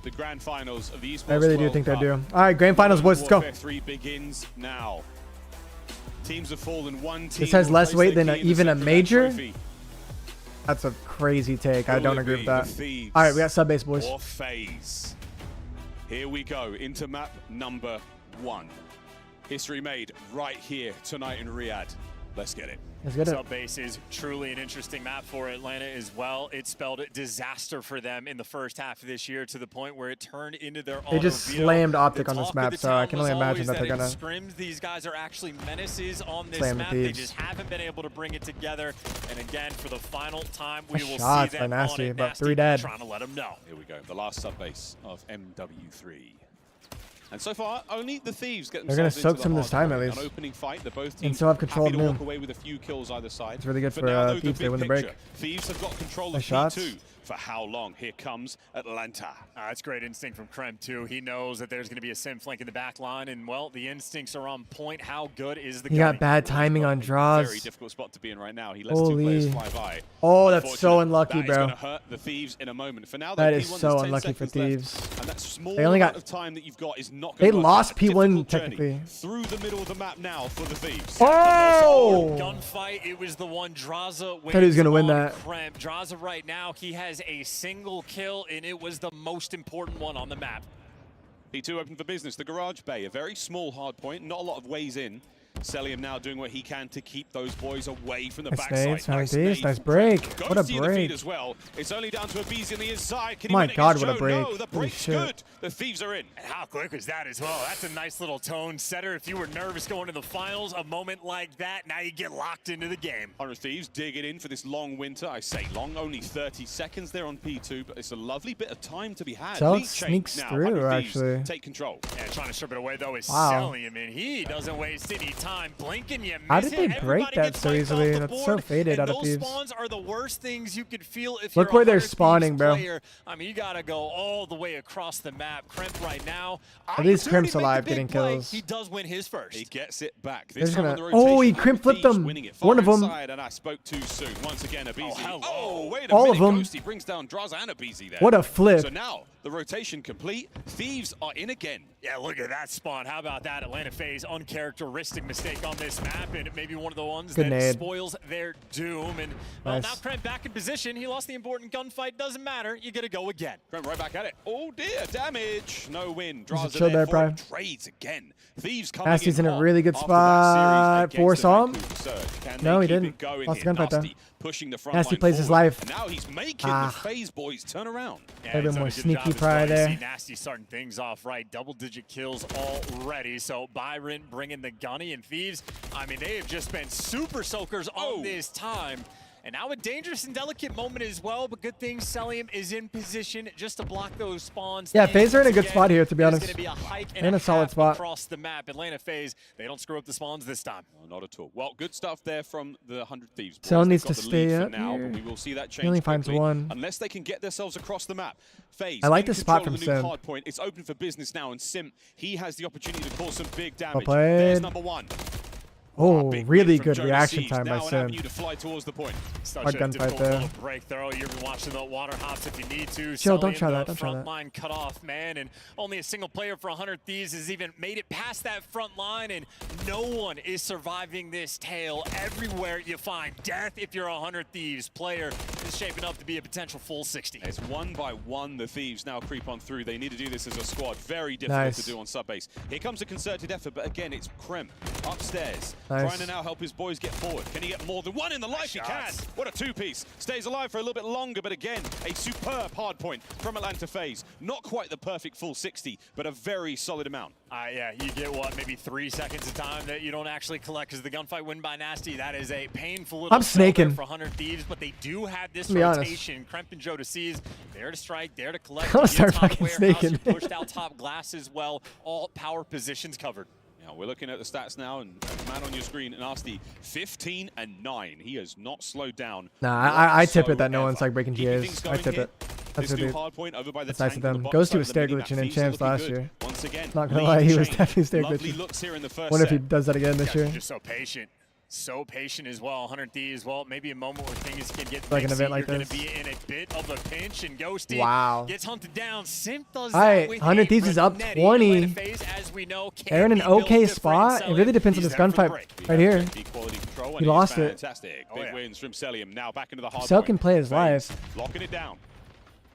The grand finals of the Esports I really do World think they're Cup. due. All right, grand finals, boys. Let's go. Warfare 3 begins now. Teams have fallen. One team This has will less place weight their than key in the even a center of that major. trophy. That's a crazy take. I Will don't it agree be with that. the Thieves All right, we got sub base, boys. or FaZe? Here we go into map #1. History made right here tonight in Riyadh. Let's get it. Let's get it. Sub-base is truly an interesting map for Atlanta as well. It spelled disaster for them in the first half of this year to the point where it turned into their They just slammed Optic on this map, so I can only imagine that they're gonna scrims. These guys are actually menaces on this slam the map. They Thieves. just haven't been able to bring it together. And again, for the final time, we will Shots see by them Nasty, on it. but Nasty 3 dead. trying to let them know. Here we go. The last sub-base of MW3. And so far, only the Thieves get They're gonna themselves soak into some the of this hard time, at point. least. An opening fight that both And teams still have control happy of to Noon. walk away with a few kills either side. It's really good for now, though, the Thieves. They big win the break. picture. Thieves have got control Nice of shots. P2 for how long? Here comes Atlanta. That's great instinct from Krem, too. He knows that there's going to be a sim flank in the back line, and, well, the instincts are on point. How good is the He gunning? got bad timing on draws. Very difficult spot to be in right now. He lets 2 players fly by. Oh, that's so Unfortunate. unlucky, That is bro. going to hurt the Thieves in a moment. For now, That though, is P1 so has 10 unlucky for seconds left, Thieves. and that small They only amount got. of time that you've got is not They going to lost P1 P1 technically. through the middle of the map now for the Thieves. Oh! Gunfight. It was the one Draza wins Thought he was gonna win on that. Krem. Draza right now, he has a single kill, and it was the most important one on the map. P2 open for business. The garage bay, a very small hard point, not a lot of ways in. Celium now doing what he can to keep those boys away from the Nice backside. nades, nice nade nades, nice from break. Krem. What a Goes to the feed break. as well. It's only down to a Beezy on the inside. Can he My win it God, against what a Joe? break. No, the Holy break's shit. good. The Thieves are in. And how quick was that as well? That's a nice little tone setter. If you were nervous going to the finals, a moment like that, now you get locked into the game. 100 Thieves digging in for this long winter. I say long, only 30 seconds there on P2, but it's a lovely bit of time to be had. Celt Lead change sneaks now. through, 100 Thieves actually. take control. Yeah, trying to strip it away, though, is Wow. Celium, and he doesn't waste any time. Blinking, you miss How did they it. break Everybody that gets so wiped easily? off the That's so board, faded and out of those Thieves. spawns are the worst things you could feel if Look you're where a they're 100 Thieves spawning, bro. player. I mean, you got to go all the way across the map. Kremp right now. At least opportunity Krimp's to make alive the getting big play. kills. He does win his first. He gets it back. They're This just time gonna. on the rotation, Oh, he 100 crimp flipped Thieves them. winning it. One of Far them. inside, and I spoke too soon. Once again, a Beezy. hello. Oh, wait a All minute. of them. Ghosty brings down Draza and a Beezy there. What a flip. So now the rotation complete. Thieves are in again. Yeah, look at that spawn. How about that? Atlanta FaZe, uncharacteristic mistake on this map, and maybe one of the ones Good that nade. spoils their doom. And well, Nice. now Krem back in position. He lost the important gunfight. Doesn't matter. You got to go again. Krem right back at it. Oh dear, damage. No win. Draza chill there, for Prime. it. Trades again. Thieves coming Nasty's in a hot really good after that series spot. against Four the saw him. Vancouver Surge. Can No, they he keep it didn't. going Lost here? gunfight, though. Nasty pushing the front Nasty line plays his forward. life. Now he's making the FaZe boys turn around. A bit more sneaky prior there. Nasty starting things off right. Double-digit kills already. So Byron bringing the gunny, and Thieves, I mean, they have just been super soakers all this time. And now a dangerous and delicate moment as well, but good thing Celium is in position just to block those spawns. Yeah, FaZe are in a good spot here, to be honest. It's going to be a hike They're in a solid spot. across the map. Atlanta FaZe, they don't screw up the spawns this time. No, not at all. Well, good stuff there from the 100 Thieves. Cell They've needs got to the stay lead for up now, here. but we will see that change He only finds quickly, one. unless they can get themselves across the map. FaZe, I like in the spot control from of the new Sim. hard point. It's open for business now, and Sim, he has the opportunity to cause some big Well damage. played. There's number one. Oh, Big really win from good Joe reaction Thieves. time by Now an Sim. avenue to fly towards the point. Hard gunfight there. Break throw. You're watching the water hops if you need to. Chill, don't Celium, try that, the don't try front that. line cut off, man, and only a single player for 100 Thieves has even made it past that front line, and no one is surviving this tale. Everywhere you find death if you're a 100 Thieves player is shaping up to be a potential full 60. It's one by one the Thieves now creep on through. They need to do this as a squad. Very difficult to do on subbase. Here comes a concerted effort, but again, it's Krem upstairs. Nice. Trying to now help his boys get forward. Can he get more than one in the life? He can. What a two-piece. Stays alive for a little bit longer, but again, a superb hard point from Atlanta FaZe. Not quite the perfect full 60, but a very solid amount. Yeah, you get what, maybe 3 seconds of time that you don't actually collect because the gunfight win by Nasty. That is a painful little I'm snaking. for 100 Thieves, but they do have this To be honest. rotation. Kremp and Joe to seize, there to strike, there to collect. I'm gonna You start top fucking warehouse, snaking. you pushed out top glass as well. All power positions covered. Now we're looking at the stats now, and man on your screen, Nasty, 15 and 9. He has not slowed down. Nah, I tip it that no one's like breaking GAs. I tip it. That's That's new it. hard point over by the That's nice tank of on the them. bottom Ghosty side was of the stair minimap. glitching in Thieves are champs looking last good. year. Once again, Not gonna lead lie, he was change. definitely stair Lovely glitching. looks here in the first Wonder if he set. does that again this Guys year. are just so patient. So patient as well. 100 Thieves, well, maybe a moment where things can get Like an messy. event like You're this. going to be in a bit of a pinch, and Ghosty Wow. gets hunted down. Simp does All that right, with 100 a Thieves is up Renetti. 20. Atlanta FaZe, as we know, can They're in an be built okay different. spot. It really depends on He's this there for the gunfight break. right here. Big quality control, and He he's lost it. fantastic. Big wins from Celium. Now back into the hard Cell point. can play his FaZe life. locking it down.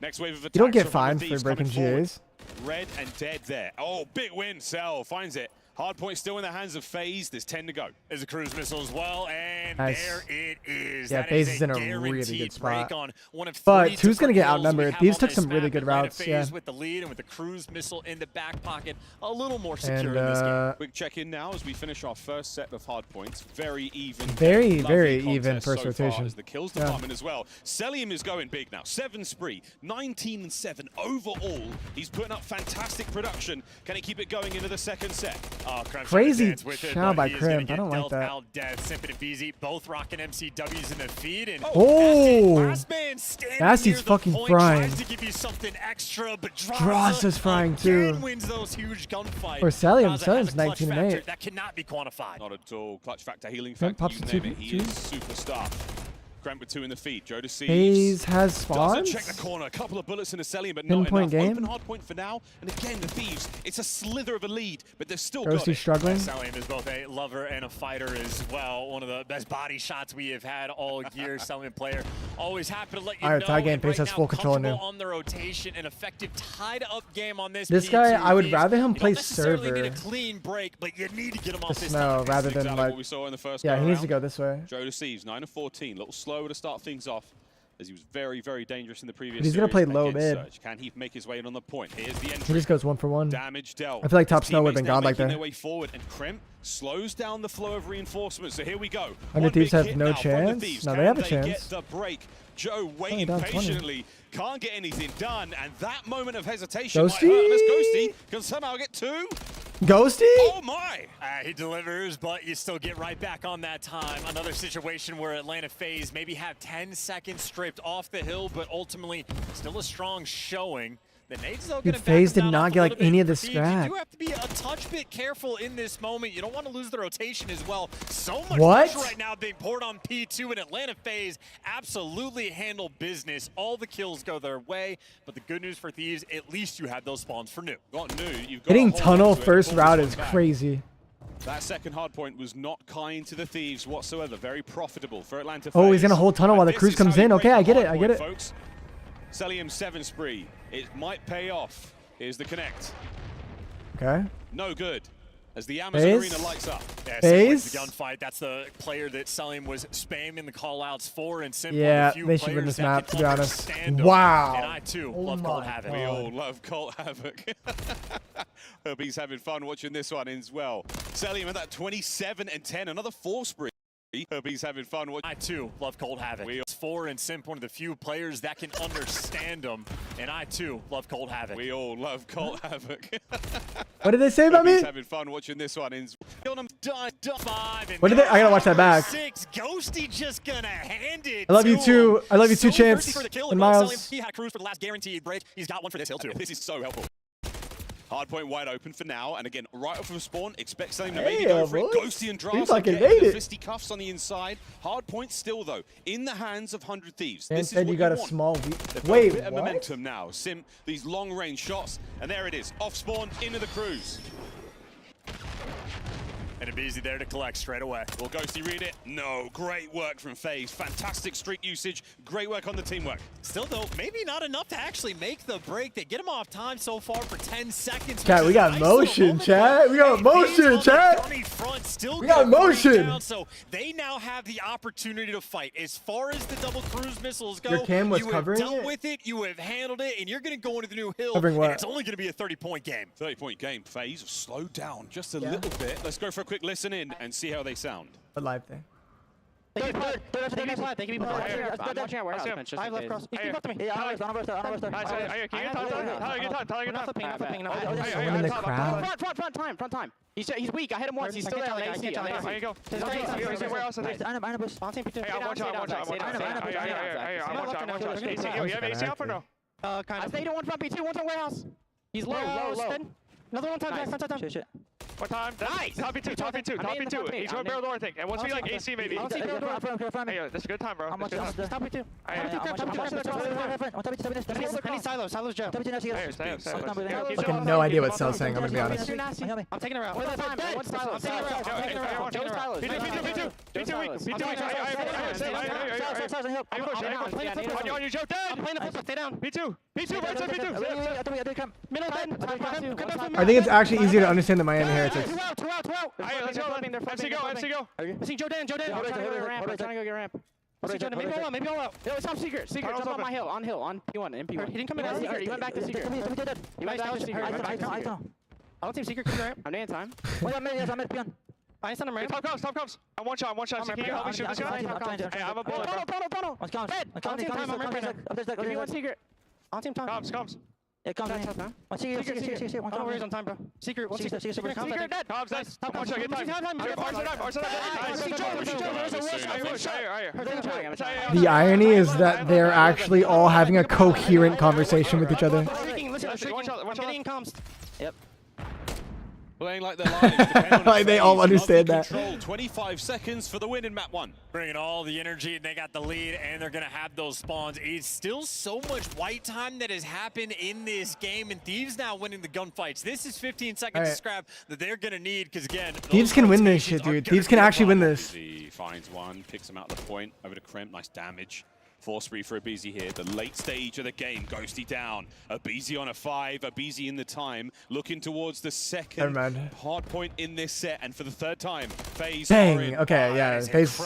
Next wave of attacks. You don't get from fined 100 for Thieves breaking coming forward. GAs. Red and dead there. Oh, big win. Cell finds it. Hard point still in the hands of FaZe. There's 10 to go. There's a cruise missile as well, and Nice. there it is. Yeah, That FaZe is is in a guaranteed really good break spot. on one of But three two's gonna different get kills we outnumbered. have Thieves on took this some really map. good Atlanta routes, FaZe yeah. with the lead and with the cruise missile in the back pocket, a little more secure And, in this game. Quick check-in now as we finish our first set of hard points. Very even. Very, Lovely very contest even first so far rotation. as the kills Yeah. department as well. Celium is going big now. 7 spree, 19 and 7 overall. He's putting up fantastic production. Can he keep it going into the second set? Oh, Krem Crazy dance with it, shot but by he is gonna Krem. get I don't like dealt that. out death. Simp and FaZe both rocking MCWs in the feed, and Oh! last man standing Nasty's near the fucking point frying. tries to give you something extra, but Draza's frying too. again wins those huge gunfights. Or Celium. Draza has a Celium's clutch 19 and factor 8. That cannot be quantified. Not at all. Clutch factor, healing Krem factor, pops you the name it. He two. is superstar. Krem with 2 in the feed. Joe to Thieves. FaZe has Doesn't spawns. check the corner. A couple of bullets in the Celium, but not Pinpoint enough. game. Open hard point for now. And again, the Thieves. It's a slither of a lead, but they're still Ghosty got it. struggling. Celium is both a lover and a fighter as well. One of the best body shots we have had all year. Celium player always happy to let you All right, know. tie game. and FaZe right has now, full control comfortable now. on the rotation, an effective tied-up game on this. This guy, P2 I would Thieves. rather him You play don't necessarily server. need a clean break, but you need to get him off The this snow time. rather This is than exactly like. what we saw in the first Yeah, he needs to go-around. go this way. Joe to Thieves, 9 of 14. A little slower to start things off, as he was very, very dangerous in the previous But he's gonna series. play low Again, mid. Surge. Can he make his way in on the point? Here's the He entry. just goes 1 for 1. Damage dealt. I feel like top His snow would've teammates been now godlike making there. their way forward, and Krem slows down the flow of reinforcements. So here we go. 100 One Thieves big have hit no now from the chance? Thieves. No, they Can have a they chance. get the break? Joe waiting down 20. patiently. Can't get anything done, and that moment of hesitation might Ghosty? hurt unless Ghosty can somehow get 2. Ghosty? Oh my! He delivers, but you still get right back on that time. Another situation where Atlanta FaZe maybe have 10 seconds stripped off the hill, but ultimately still a strong showing. The nades, though, Dude, gonna back FaZe them did down not off a get, like, little bit. any of the For Thieves, scrap. You do have to be a touch bit careful in this moment. You don't want to lose the rotation as well. So much What? pressure right now being poured on P2, and Atlanta FaZe absolutely handle business. All the kills go their way, but the good news for Thieves, at least you have those spawns for new. Got new. You've got Hitting a hold tunnel on to it first before route this is one's back. crazy. That second hard point was not kind to the Thieves whatsoever. Very profitable for Atlanta Oh, he's FaZe. gonna hold tunnel And while the this cruise is how comes you in. break Okay, the I get hard it, I point, get it. folks. Celium 7 spree. It might pay off. Here's the connect. Okay. No good. as the Amazon FaZe? Arena lights up. Yeah, FaZe? the gunfight. That's the player that Selim was spamming the callouts for, and Simple. Yeah, the few they should win this players that map, can to be honest. understand him. Wow. And I too Oh love Cold my Havoc. We all love Colt Havoc. Hope he's having fun watching this one as well. Selim at that 27 and 10, another 4 spree. Hope he's having fun watching. I too love Cold Havoc. It's 4 and Simp, one of the few players that can understand him. And I too love Cold Havoc. We all love Colt Havoc. What did they say about Hope me? he's having fun watching this one. What did they? I gotta watch that back. 6. Ghosty just gonna hand it. I love you too. I love you too, So Champs. thirsty for the kill, And well, Miles. He had a cruise for the last guaranteed break. He's got one for this hill too. This is so helpful. Hardpoint wide open for now, and again, right off of spawn, expect Selim to Hey, maybe go for it. boy. Ghosty and We Draza fucking getting made the it. fisticuffs on the inside. Hardpoint still, though, in the hands of 100 Thieves. And This is said what you got a want. small They've got a Wait, bit of what? momentum now. Sim, these long-range shots, and there it is. Off spawn, into the cruise. And a busy there to collect straight away. Will Ghosty read it? No. Great work from FaZe. Fantastic streak usage. Great work on the teamwork. Still though, maybe not enough to actually make the break. They get him off time so far for 10 seconds. Chat, we got motion, chat. We got motion, chat. We got motion. So they now have the opportunity to fight. As far as the double cruise missiles go, Your cam was you have covering dealt it? with it, you have handled it, and you're going to go into the new hill. Covering what? And it's only going to be a 30-point game. 30-point game. FaZe have slowed down just a Yeah. little bit. Let's go for a quick listen in and see how they sound. A live thing. They can be flat. They can be flat. I'm watching our warehouse. I left cross. You keep up to me. I'm in the crowd. Front time. He's weak. I hit him once. He's still there. There you go. I stayed in one front B2, one's on warehouse. He's low. Another one time. What time? Nice. Top B2. He's going barrel door, I think. And once we like AC maybe. I don't see barrel door. Hey, yo, that's a good time, bro. That's a good time. Stop B2. I need silos. Silos Joe. Fucking no idea what Cell's saying, I'm gonna be honest. I'm taking her out. One time. One silos. I'm taking her out. Joe's silos. On you, Joe. Dead. I'm playing the flip. Stay down. P2, right side P2. Middle dead. I think it's actually easier to understand the Miami Heretics. Two out. Let's go. MC go. I see Joe Dan. I'm trying to go get ramp. I see Joe Dan. Maybe all out. Yo, it's top secret. Secret. Jump on my hill. On P1 and P1. He didn't come in as secret. He went back to secret. He went back to secret. I'll team secret. Come ramp. I'm doing time. I send him ramp. Top comes. I'm one shot. Can you help me shoot this guy? Hey, I'm a bullet, bro. Tunnel. Dead. On team time. I'm ramping. Give me one secret. On team time. Comes. Secret. I don't know where he's on time, bro. Secret. One secret. Secret dead. Comes dead. One shot. Get time. The irony is that they're actually all having a coherent conversation with each other. I'm getting comms. Yep. Playing like their lives. Like they all understand that. Control. 25 seconds for the win in map 1. Bringing all the energy, and they got the lead, and they're going to have those spawns. It's still so much white time that has happened in this game, and Thieves now winning the gunfights. This is 15 seconds to scrap that they're going to need, because again, Thieves can win this shit, dude. Thieves can actually win this. He finds one, picks him out the point, over to Kremp, nice damage. 4 spree for Abizi here, the late stage of the game. Ghosty down, Abizi on a 5, Abizi in the time, looking towards the second hard point in this set, and for the third time, FaZe are in. Dang, okay, yeah, FaZe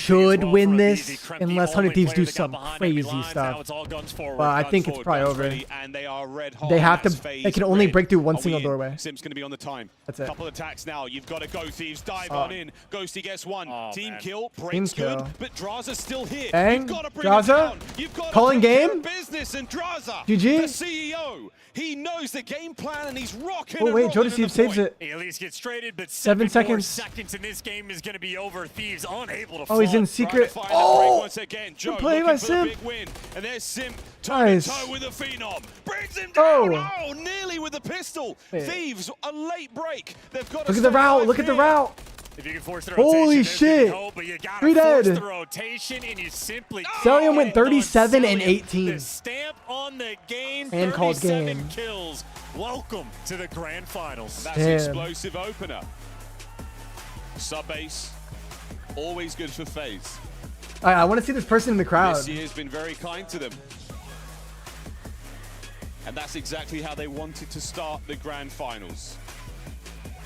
should win this unless 100 Thieves do some crazy stuff. But I think it's probably over. And they are red hot. They have to, they can only break through one single doorway. Sim's going to be on the time. That's it. Couple attacks now, you've got to go, Thieves, dive on in. Ghosty gets one, team kill, breaks Team kill. good, but Draza's still here. Bang, You've got to bring him down. You've got calling game. Business and Draza, GG. the CEO, he knows the game plan and he's rocking. Oh wait, Jodeci saves it. He at least gets traded, but 7 seconds. seconds in this game is going to be over. Thieves unable to. Oh, he's in secret. Oh, once again, Joe play looking by for Sim. the big win, and there's Sim Nice. toe with the Phenom, brings him down. Oh, nearly with the pistol. Wait. Thieves, a late break. They've got. Look at the route. Look at the route. If you can force the Holy rotation, shit. hope, but you gotta 3 force dead. the rotation, and you simply Celium went 37 and 18. The stamp on the game, And called 37 game. kills. Welcome to the grand finals. That's Damn. explosive opener. Sub-base, always good for FaZe. I want to see this person in the crowd. This year's been very kind to them. And that's exactly how they wanted to start the grand finals.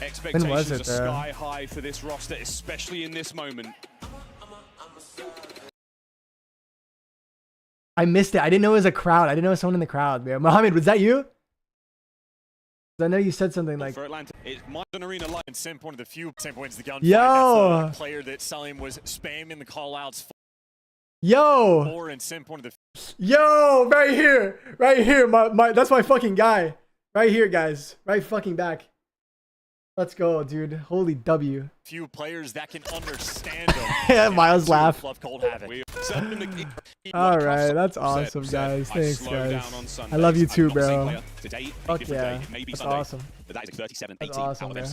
Expectations it, are though? sky high for this roster, especially in this moment. I missed it. I didn't know it was a crowd. I didn't know it was someone in the crowd, man. Mohammed, was that you? I know you said something like. For Atlanta, it's Modern Arena Live. And Simp, one of the few Simp wins the gunfight. Yo! That's the player that Salim was spamming the callouts Yo! for, and Simp, one of the Yo! Right here. Right here. That's my fucking guy. Right here, guys. Right fucking back. Let's go, dude. Holy W. few players that can understand them. Yeah, Miles laugh. Love Cold Havoc. All right, that's awesome, guys. Thanks, guys. I love you too, bro. Fuck yeah, that's awesome. That's awesome, man.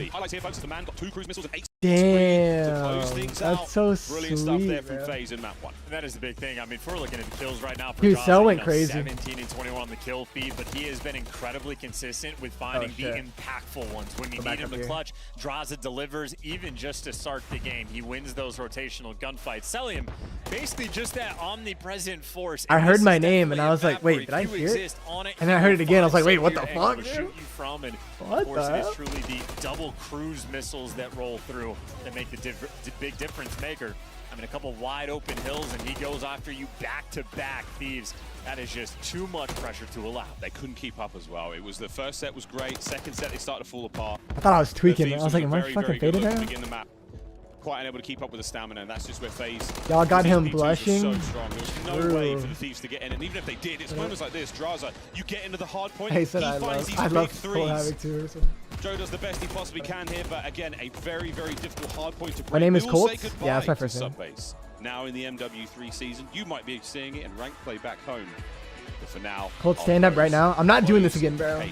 Damn, that's so Brilliant stuff there sweet, from man. FaZe in map 1. And that is the big thing. I mean, if we're looking at the kills right now, for Dude, Jaza, Cell went crazy. 17 and 21 on the kill feed, but he has been incredibly consistent with finding the shit. impactful ones. When you Go need back him up to here. clutch, Draza delivers even just to start the game. He wins those rotational gunfights. Celium, basically just that omnipresent force. I And heard this my is name and definitely I was a like, map where wait, if did I you hear it? exist on it, And then I heard it again. I was like, wait, what the somewhere fuck? to shoot you from, and What of course, the it is hell? truly the double cruise missiles that roll through that make the big difference maker. I mean, a couple wide open hills, and he goes after you back-to-back. Thieves. That is just too much pressure to allow. They couldn't keep up as well. It was the first set was great. Second set, they started to fall apart. I thought I was tweaking. The I was like, Thieves am I very, fucking very good faded look to now? begin the map. Quite unable to keep up with the stamina, and that's just where FaZe. Y'all got him P2s were blushing? So strong. There was no way True. for the Thieves to get in, and even if they did, it's moments like this. Draza, you get into the hard point. He said he I finds these love big Cold threes. Havoc too or something. Joe does the best he possibly can here, but again, a very, very difficult hard point to break. My name is We will Colt. say goodbye Yeah, that's my to first name. Subbase. Now in the MW3 season, you might be seeing it in ranked play back home. But for now, Cold stand up right now. I'm not doing this again, bro.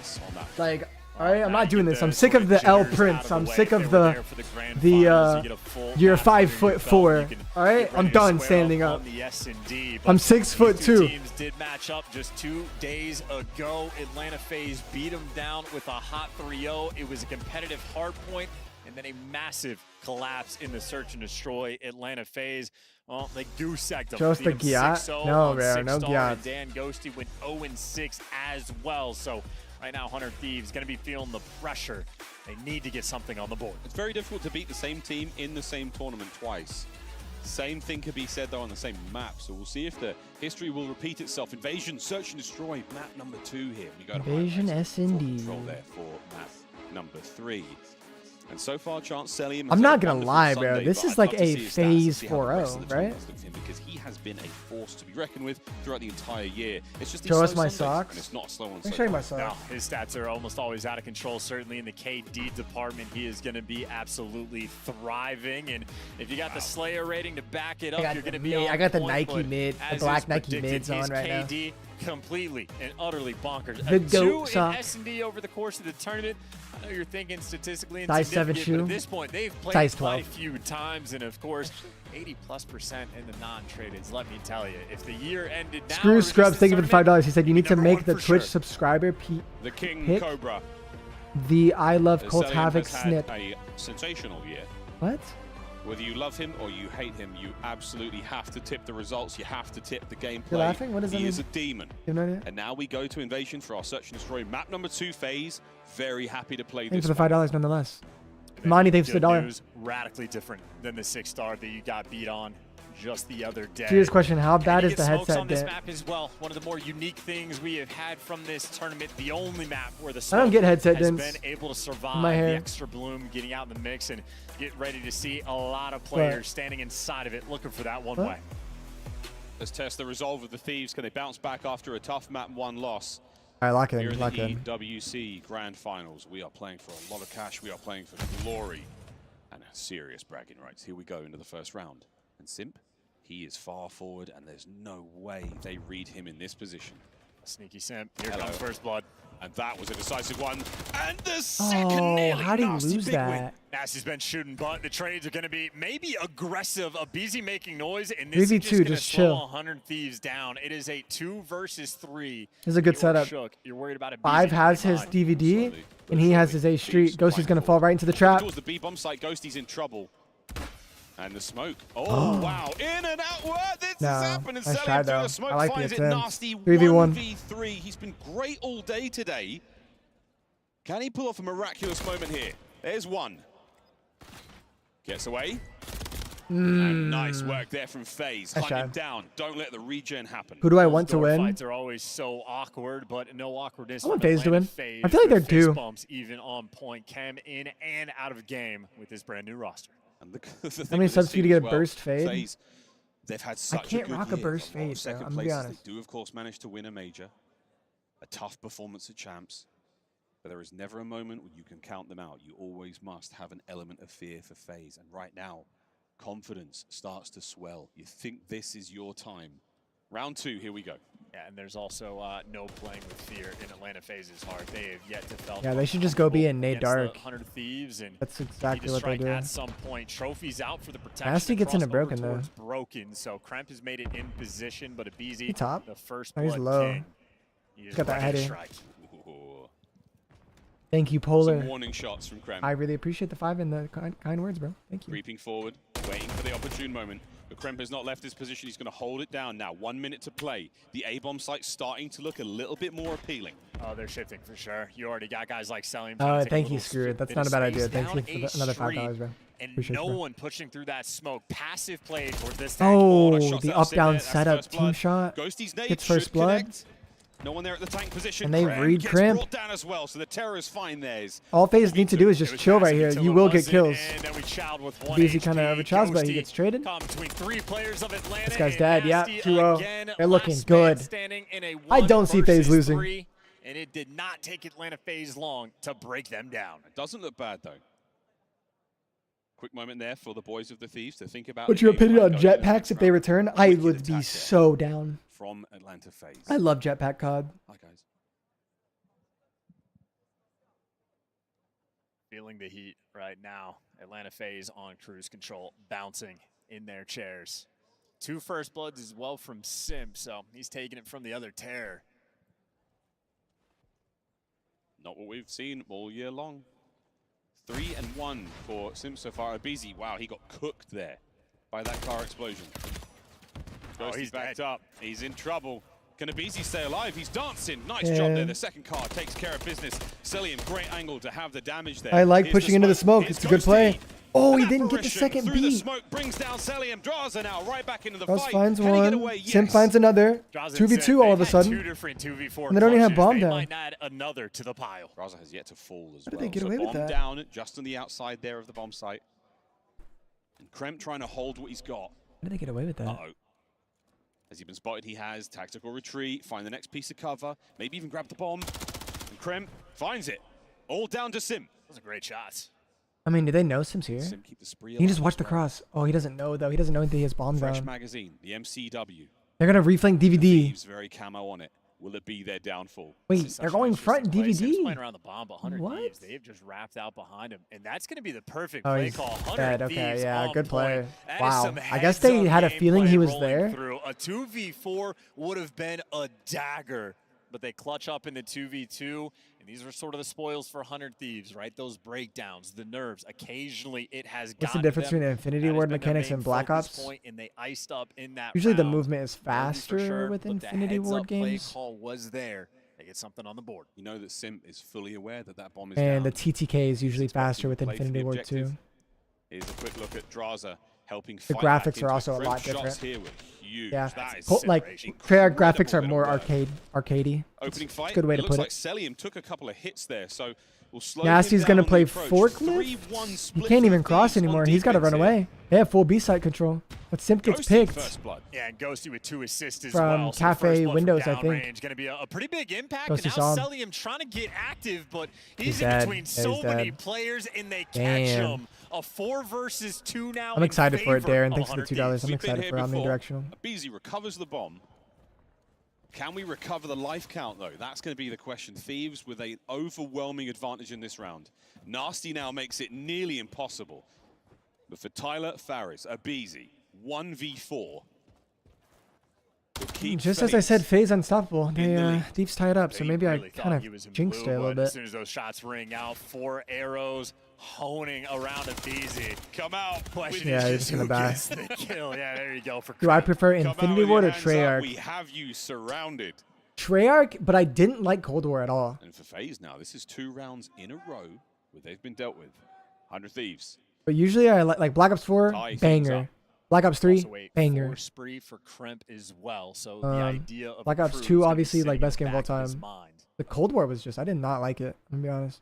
Like, alright, I'm not doing this. I'm sick of the L Prince. I'm sick of the you're 5'4". Alright, I'm done standing up. I'm 6'2". Teams did match up just 2 days ago. Atlanta FaZe beat them down with a hot 3-0. It was a competitive hard point, and then a massive collapse in the search and destroy. Atlanta FaZe, well, they goose-egged them. Just Beat the them Gyat? 6-0 No, on bro, no 6-star, Gyat. and Dan Ghosty went 0-6 as well. So right now, Hunter Thieves going to be feeling the pressure. They need to get something on the board. It's very difficult to beat the same team in the same tournament twice. Same thing could be said though on the same map, so we'll see if the history will repeat itself. Invasion, search and destroy, map number 2 here. We go to Invasion highlights. S&D. Full control there for map number 3. And so far, Chance Celium. I'm not gonna lie, bro. This is like a FaZe 4-0, right? Because he has been a force to be reckoned with throughout the entire year. It's just Show these us slow my Sundays, socks. and it's not slow on Let me show you my No, socks. his stats are almost always out of control. Certainly in the KD department, he is going to be absolutely thriving. And if you got the Slayer rating to back it up, got you're the going to be mid- on I got the point, Nike but mid, the as black is Nike predicted, mids on his right now. KD completely and utterly bonkers. The A goat 2 sock. in S&D over the course of the tournament. I know you're thinking statistically Size 7 insignificant, but shoe. at this point, they've played Size quite 12. a few times. And of course, 80+% in the non-tradeds. Let me tell you, if the year ended now, Screw Scrubs, thank you for the $5. He said you need to number make one the for Twitch sure. subscriber The King pick Cobra. the I love Cold Celium Havoc has snip. had a sensational year. What? Whether you love him or you hate him, you absolutely have to tip the results. You have to tip the gameplay. You're laughing? What does that He mean? is a demon. You have no idea? And now we go to Invasion for our Search and Destroy. Map number 2 FaZe. Very happy to play Thank you this for the $5 nonetheless. And Monty, thanks for the good dollar. news, radically different than the 6-star that you got beat on just the other day. Serious question, how bad And you is the get smokes headset on this dent? map as well. One of the more unique things we have had from this tournament. The only map where the I don't smoke get headset has dents been able to survive in my hair. the extra bloom, getting out in the mix, and get ready to see a lot of players standing inside of it, looking for that one way. Let's test the resolve of the Thieves. Can they bounce back after a tough map 1 loss? All right, lock Here in, in lock the in. EWC Grand Finals, we are playing for a lot of cash. We are playing for glory and serious bragging rights. Here we go into the first round. And Simp, he is far forward, and there's no way they read him in this position. Sneaky Simp. Here comes First Blood. And that was a decisive one. And the second nearly how do you nasty lose big win. that? Nasty's been shooting, but the trades are going to be maybe aggressive. A busy making noise, and this is 3v2, just going to just slow chill. 100 Thieves down. It is a 2 versus 3. This is a good You're setup. shook. You're worried about a 5 has his DVD, and he has his A Street. Ghosty's going to fall right into the trap. Towards the B bomb site, Ghosty's in trouble. And the smoke. Oh, wow. In and out. What? This No, has happened. And nice Sally try, through though. the smoke I like the finds it attempt. nasty. 3v1. 1v3. He's been great all day today. Can he pull off a miraculous moment here? There's one. Gets away. And nice work there from FaZe. Hunt him down. Don't let the regen happen. Who do I want to win? Fights are always so awkward, but no awkwardness. I want FaZe to win. I feel like they're due. Bumps even on point. Cam in and out of game with this brand new roster. And How many subs do you get a burst fade? FaZe, they've had such I can't a good rock year. a burst fade, bro. Second I'm gonna place, be honest. they do, of course, manage to win a major. A tough performance at champs. But there is never a moment where you can count them out. You always must have an element of fear for FaZe. And right now, confidence starts to swell. You think this is your time. Round 2, here we go. Yeah, and there's also no playing with fear in Atlanta FaZe's heart. They have yet to felt. Yeah, they should just go be in Nate Dark. 100 Thieves, and that's exactly what they're doing. At some point, trophies out for the protection. Nasty gets into broken though. Broken, so Kremp has made it in position, but Abizi, he top. the first he's low. King, He's got that header. Ooh. Thank you, Polar. Some warning shots from Kremp. I really appreciate the 5 and the kind words, bro. Thank you. Creeping forward, waiting for the opportune moment. But Kremp has not left his position. He's going to hold it down now. 1 minute to play. The A-bomb site's starting to look a little bit more appealing. Oh, they're shifting for sure. You already got guys like Selling. Thank you, Screwed. That's not a bad idea. Thank you for another $5, bro. And appreciate no it, bro. one pushing through that smoke. Passive play towards this. Oh, the up-down setup team shot. Ghosty's nade Gets first blood. Connect. No one there at the tank position. And they read gets Crimp. brought down as well, so the terrors find theirs. All FaZe need to do is just chill right here. You will get kills. Beezy kind of overcharged, but he gets traded. This guy's dead. Yeah, 2-0. They're looking good. I don't see FaZe losing. And it did not take Atlanta FaZe long to break them down. It doesn't look bad, though. Quick moment there for the boys of the Thieves to think about. What's your opinion on jetpacks if they return? I would be so down. From Atlanta FaZe. I love jetpack COD. Hi, guys. Feeling the heat right now. Atlanta FaZe on cruise control, bouncing in their chairs. 2 first bloods as well from Sim, so he's taking it from the other Terror. Not what we've seen all year long. 3-1 for Sim so far. Abizi, wow, he got cooked there by that car explosion. He's backed up. He's in trouble. Can Abizi stay alive? He's dancing. Nice job there. The second car takes care of business. Cellium, great angle to have the damage there. I like pushing into the smoke. It's a good play. Oh, he didn't get the second through beat. The smoke brings down Cellium. Draza now right back into the Draza fight. finds Can he get one. away? Sim Yes. finds another. 2v2 all of a sudden. 2 different 2v4 And they don't even have clutches. bomb They down. might add another to the pile. Draza has yet to fall as How did well. they get So away with bomb that? down just on the outside there of the bomb site. And Kremp trying to hold what he's got. How did they get away with that? Uh-oh. Has he been spotted? He has. Tactical retreat. Find the next piece of cover. Maybe even grab the bomb. And Kremp finds it. All down to Sim. Those are great shots. I mean, do they know Sim's here? Sim keep the spree He can just alive watch as the well. cross. Oh, he doesn't know, though. He doesn't know until he has bombs Fresh down. magazine. The MCW. They're going to reflank DVD. Thieves very camo on it. Will it be their downfall? Wait, they're going front Sim's DVD? playing around the bomb, but 100 What? Thieves, they've just wrapped out behind him. And that's going to be the perfect Oh, play he's call. 100 dead. Okay, Thieves yeah, on good play. point. That is Wow. some I guess they heads-up had a feeling he gameplay was rolling there. Through. A 2v4 would have been a dagger, but they clutch up in the 2v2. And these are sort of the spoils for 100 Thieves, right? Those breakdowns, the nerves. Occasionally, it has What's the difference between Infinity Ward mechanics and Black Ops? And they iced up in that Usually the round. movement is faster sure, with but the Infinity Ward heads-up play games. call was there. They get something on the board. You know that Sim is fully aware that that bomb is And down. the TTK is usually faster with Play for the Infinity Ward objective. too. Here's a quick look at Draza helping The fight back graphics are into also a Kremp. lot Shots different. here were huge. Yeah, That is like incredible Treyarch graphics are bit of more work. arcadey. Opening It's fight. a good way to looks put like it. Cellium took a couple of hits there, so we'll slow Nasty's him gonna down on play the approach. forklift. 3-1 He split can't for even the cross Thieves on anymore. He's got to run defense here. away. They have full B side control, but Simp gets Ghosty picked. first blood. Yeah, and Ghosty with 2 assists as From well. So the Cafe first blood Windows, from I think. downrange, gonna be a pretty big impact. Ghosty And saw now him. Cellium trying to get active, but He's he's in dead. between Yeah, so he's many dead. players, and they catch Damn. him. A 4 versus 2 now. I'm excited for it, Darren. Of Thanks for the 100 $2. Thieves. I'm We've been excited here for before. omnidirectional. Abizi recovers the bomb. Can we recover the life count, though? That's going to be the question. Thieves with an overwhelming advantage in this round. Nasty now makes it nearly impossible. But for Tyler Faris, Abizi, 1v4. Just as I said, FaZe unstoppable. They Thieves tied up, so He maybe really I thought kind he was of in jinxed it blue, a little but As bit. soon as those shots ring out, 4 arrows honing around Abizi. Come out. Question Yeah, is he's just gonna who die. gets the kill. Yeah, there you go. For Do I Kremp. prefer Come out Infinity with Ward your or hands up. Treyarch? We have you surrounded. Treyarch, but I didn't like Cold War at all. And for FaZe now, this is 2 rounds in a row where they've been dealt with. 100 Thieves. But usually I like Black Ops 4, banger. Black Ops 3, banger. Spree for Kremp as well. So the idea of Black Ops 2, obviously, like best game of all time. The Cold War was just, I did not like it. I'm gonna be honest.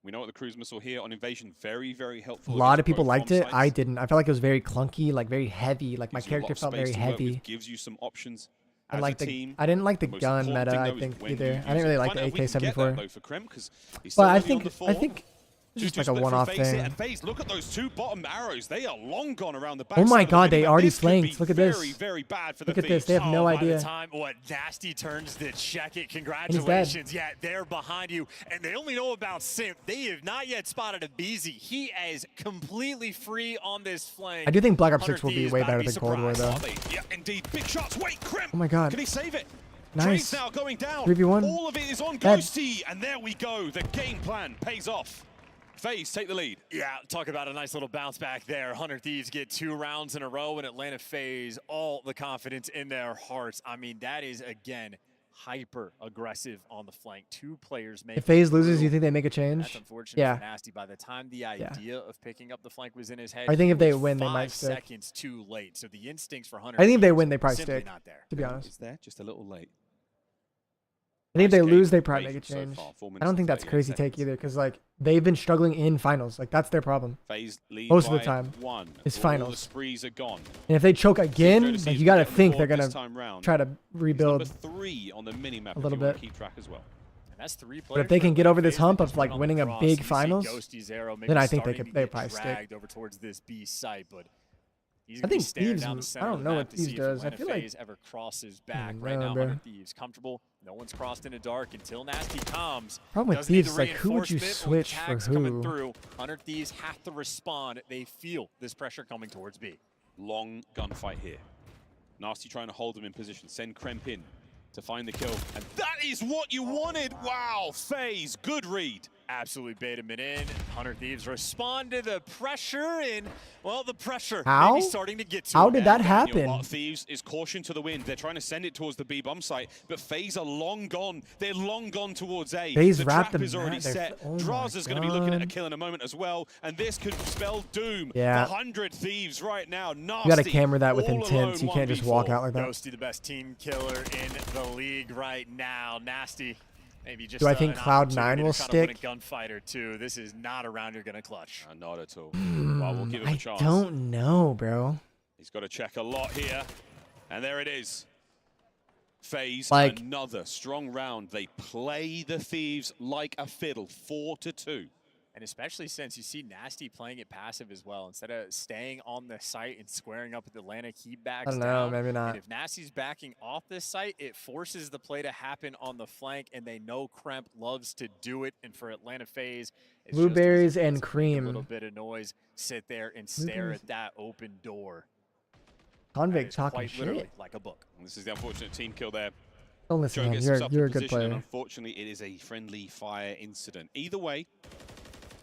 We know what the cruise missile here on Invasion, very, very helpful. A lot of people liked it. I didn't. I felt like it was very clunky, like very heavy. Like my character felt very heavy. Gives you some options. I didn't like the gun meta, I think, either. I didn't really like the AK-74. But I think it's just like a one-off thing. And FaZe, look at those two bottom arrows. They are long gone around the back. Oh my god, they already flanked. Look at this. Very, very bad for Look at this. They have no idea. By the time Nasty turns to check it, congratulations. Yeah, they're behind you. And they only know about Simp. They have not yet spotted a BZ. He is completely free on this flank. I do think Black Ops 6 will be way better than Cold War, though. Yeah, indeed. Big shots. Wait, Kremp. Oh my god. Can he save it? Nice. Trades now going down. 3v1. All of it is on Ghosty. And there we go. The game plan pays off. FaZe take the lead. Yeah, talk about a nice little bounce back there. 100 Thieves get 2 rounds in a row, and Atlanta FaZe all the confidence in their hearts. I mean, that is, again, hyper aggressive on the flank. 2 players make. If FaZe loses, you think they make a change? That's unfortunate for Nasty. By the time the idea of picking up the flank was in his head, I think if they win, they might stick. 5 seconds too late. So the instincts for 100. I think if they win, they probably stick. Not there. To be honest, it's there, just a little late. I think if they lose, they probably make a change. I don't think that's crazy take either, because like they've been struggling in finals. Like that's their problem. Most of the time, is finals. The sprees are gone. And if they choke again, like you gotta think they're gonna try to rebuild Number 3 on the minimap a little bit. Keep track as well. And that's 3 players. But if they can get over this hump of like winning a big finals, then I think they probably stick. Over towards this B site, but I think Thieves, I don't know what Thieves does. I feel like ever crosses back right now. 100 Thieves comfortable. No one's crossed into dark until Nasty comes. Problem with Thieves is like, who would you switch for who? 100 Thieves have to respond. They feel this pressure coming towards B. Long gunfight here. Nasty trying to hold them in position. Send Kremp in to find the kill. And that is what you wanted. Wow, FaZe, good read. Absolutely bait him in. 100 Thieves respond to the pressure, and well, the pressure How? maybe starting to get to How him. did that happen? Thieves is caution to the wind. They're trying to send it towards the B bomb site, but FaZe are long gone. They're long gone towards A. FaZe the wrapped trap them is already set. Draza's going to be looking at a kill in a moment as well, and this could spell doom. Yeah. 100 Thieves right now. Nasty. You got to camera that with intent. So you can't just walk out like that. Ghosty, the best team killer in the league right now. Nasty. Maybe just do I think Cloud9 will stick? Gunfighter too. This is not a round you're gonna clutch. Not at all. Well, we'll give him a chance. I don't know, bro. He's got to check a lot here, and there it is. FaZe, like, another strong round. They play the Thieves like a fiddle, 4-2. And especially since you see Nasty playing it passive as well. Instead of staying on the site and squaring up with Atlantic, he backs I don't know, down. maybe not. And if Nasty's backing off this site, it forces the play to happen on the flank, and they know Kremp loves to do it. And for Atlanta FaZe, it's Blueberries just and cream. A little bit of noise, sit there and stare at that open door. Convict talking quite literally shit. like a book. And this is the unfortunate team kill there. Don't listen to him. You're a good player. And unfortunately, it is a friendly fire incident. Either way,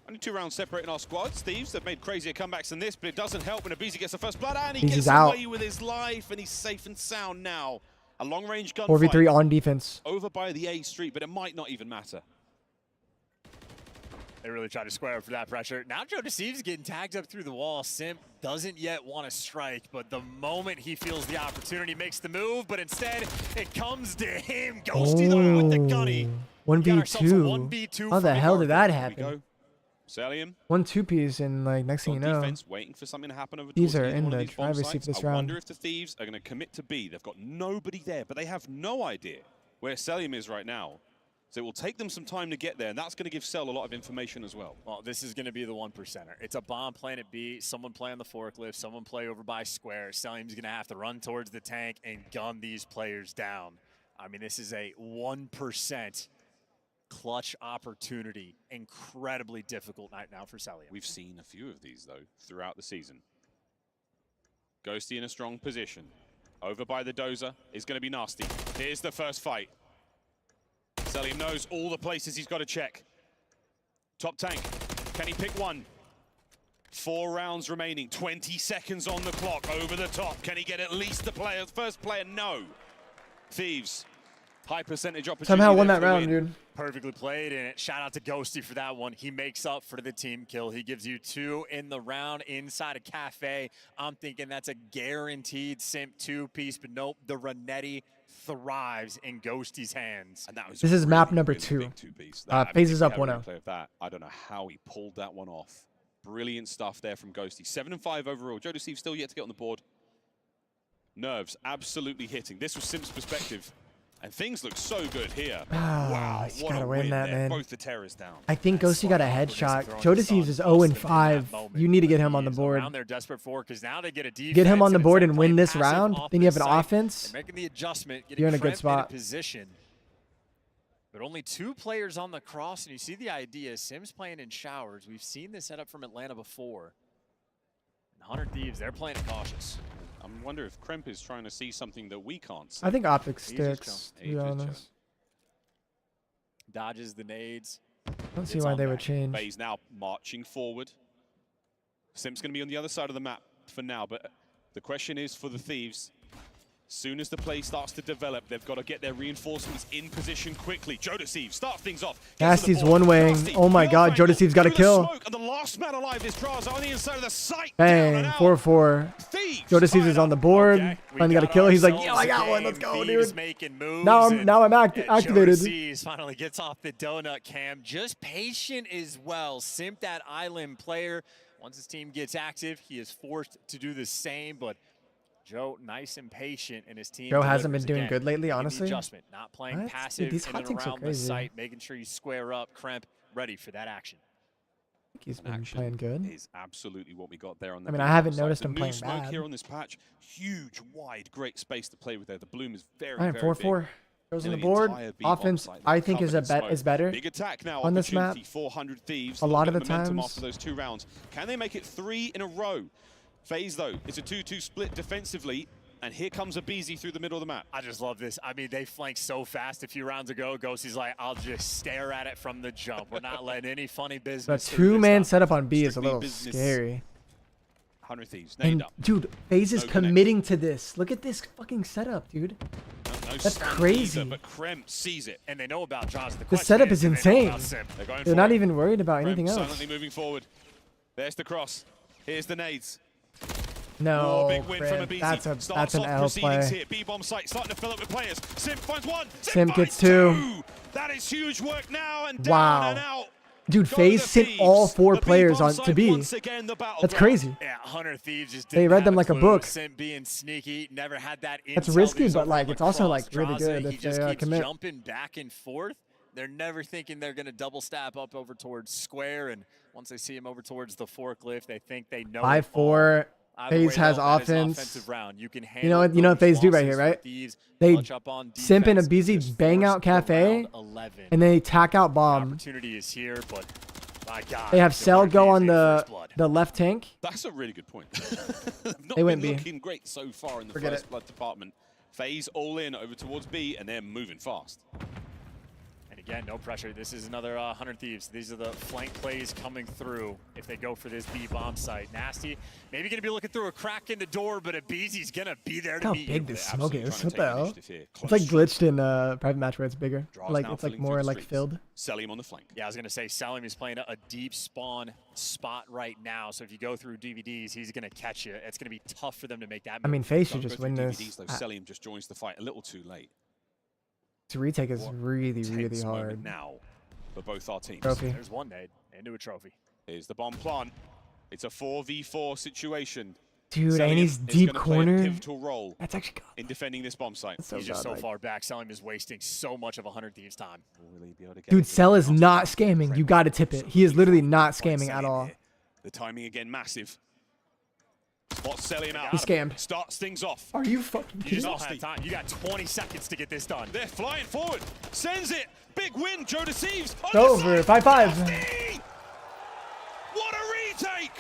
only 2 rounds separating our squads. Thieves have made crazier comebacks than this, but it doesn't help when Abizi gets the first blood, and he gets away with his life, and he's safe and sound now. A long-range gunfight. 4v3 on defense. Over by the A street, but it might not even matter. They really try to square up for that pressure. Now Joe Deceives getting tagged up through the wall. Simp doesn't yet want to strike, but the moment he feels the opportunity, makes the move, but instead it comes to him. Ghosty though with the gunny. 1v2. How the hell did that happen? Salium. 1 2-piece, and like next thing you know, defense, waiting for something to happen over these towards are in one of the these bomb driver's seat sites. for this I round. wonder if the Thieves are going to commit to B. They've got nobody there, but they have no idea where Salium is right now. So it will take them some time to get there, and that's going to give Cell a lot of information as well. Well, this is going to be the 1%er. It's a bomb playing at B, someone play on the forklift, someone play over by square. Salium's going to have to run towards the tank and gun these players down. I mean, this is a 1% clutch opportunity. Incredibly difficult night now for Salium. We've seen a few of these, though, throughout the season. Ghosty in a strong position. Over by the dozer is going to be Nasty. Here's the first fight. Salium knows all the places he's got to check. Top tank. Can he pick one? 4 rounds remaining. 20 seconds on the clock. Over the top. Can he get at least the player? First player? No. Thieves High percentage opportunity. Somehow won there that for the round, win. dude. Perfectly played, and shout out to Ghosty for that one. He makes up for the team kill. He gives you 2 in the round inside a cafe. I'm thinking that's a guaranteed Simp 2-piece, but nope, the Renetti thrives in Ghosty's hands. And that was This is really, map number really 2. big two-piece. FaZe is if up we have a 1-0. replay of that, I don't know how he pulled that one off. Brilliant stuff there from Ghosty. 7-5 overall. Joe Steve still yet to get on the board. Nerves absolutely hitting. This was Simp's perspective. And things look so good here. Wow, He's what gotta a win win that, there. man. Both the terrors down. I think Ghosty got a headshot. Joe Thieves is 0-5. You need to get him on the board. They're desperate for because now they get a defense. Get him on the and board instead and of win playing this passive round. off Then you have the an site, offense. they're making the adjustment. You're in a good Kremp spot. Position. But only 2 players on the cross, and you see the idea. Sims playing in showers. We've seen this setup from Atlanta before. And Hunter Thieves, they're playing it cautious. I wonder if Kremp is trying to see something that we can't see. I think Optic sticks, to be honest. Dodges the nades. I don't see why they would change. FaZe now marching forward. Simp's going to be on the other side of the map for now, but the question is for the Thieves. As soon as the play starts to develop, they've got to get their reinforcements in position quickly. Joe Steve starts things off. Nasty's one-waying. Oh my god, Joe Steve's got a kill. And the last man alive is Draza on the inside of the site. Bang, 4-4. Joe Steve's is on the board. Finally got a kill. He's like, yo, I got one. Let's go, dude. Now I'm activated. Joe finally gets off the donut cam. Just patient as well. Simp that island player. Once his team gets active, he is forced to do the same, but Joe, nice and patient, and his team. Joe hasn't been doing good lately, honestly. Adjustment, not playing What? passive Dude, these in hot and takes are around the crazy. site, making sure you square up. Kremp ready for that action. I think he's been playing good. Is absolutely what we got there on the I mean, I haven't side. noticed The him new playing smoke bad. here on this patch, huge, wide, great space to play with there. The bloom is very, All right, very 4-4. big. Goes on the Nearly board. entire B-bomb Offense, site I think, is covered in smoke. better Big attack now on this map. 400 Thieves. A lot of bit the momentum times. after those 2 rounds. Can they make it 3 in a row? FaZe, though, it's a 2-2 split defensively. And here comes a BZ through the middle of the map. I just love this. I mean, they flanked so fast a few rounds ago. Ghosty's like, I'll just stare at it from the jump. We're not letting any funny The business. through this 2-man stuff. setup on B is a Strictly little business. scary. 100 Thieves, And named up. dude, FaZe is No committing to this. Look at this fucking setup, dude. No That's stun crazy. Either, but Kremp sees it. And they know about Jaws. The setup is insane. They're going They're for not it. even worried about anything Kremp else. silently moving forward. There's the cross. Here's the nades. No, Big win from a Fred, BZ. that's an L play. Here. B-bomb site starting to fill up with players. Sim finds 1. Sim finds gets 2. That is huge work now and Wow. down and out. Dude, FaZe sent all 4 players on to B. That's crazy. Yeah, Hunter Thieves just They read them like a book. Sim being sneaky, never had that That's intel. risky, These but over like from it's also across like really Draza. good He if just they keeps commit. jumping back and forth. They're never thinking they're going to double stab up over towards square, and once they see him over towards the forklift, they think they know. 5-4. FaZe has offense. You know what FaZe do right here, right? They simp in a BZ bang out cafe, and they tack out bomb. Opportunity is here, but my God, They have Cell go on the left tank. That's a really good point. Not They went been B. looking great so far in the Forget first it. blood department. FaZe all in over towards B, and they're moving fast. And again, no pressure. This is another 100 Thieves. These are the flank plays coming through if they go for this B bomb site. Nasty, maybe going to be looking through a crack in the door, but a BZ's going to be there Look to how meet big you. this smoke is. What the hell? here. It's like glitched in private match where it's bigger. Draws Like now it's like filling more through the like streets. filled. Selim on the flank. Yeah, I was going to say Salim is playing a deep spawn spot right now. So if you go through DVDs, he's going to catch you. It's going to be tough for them to make that move. I mean, FaZe should Don't just go through win DVDs, this. though. Selim just joins the fight a little too late. To retake is really, Tense really moment hard. now for both our teams. Trophy. There's one nade into a trophy. Here's the bomb plant. It's a 4v4 situation. Dude, Selim and he's is deep gonna play a corner. pivotal role That's actually good. in defending this bomb site. So He's just good, so like- far back. Salim is wasting so much of 100 Thieves time. Will he be able to get Dude, it? Cell is not scamming. You got to tip it. He is literally not scamming at all. The timing again massive. Spots Selim out. He scammed. Starts things off. Are you fucking You kidding just me? don't have time. You got 20 seconds to get this done. They're flying forward. Sends it. Big win. Joe Thieves. It's over. 5-5. What a retake!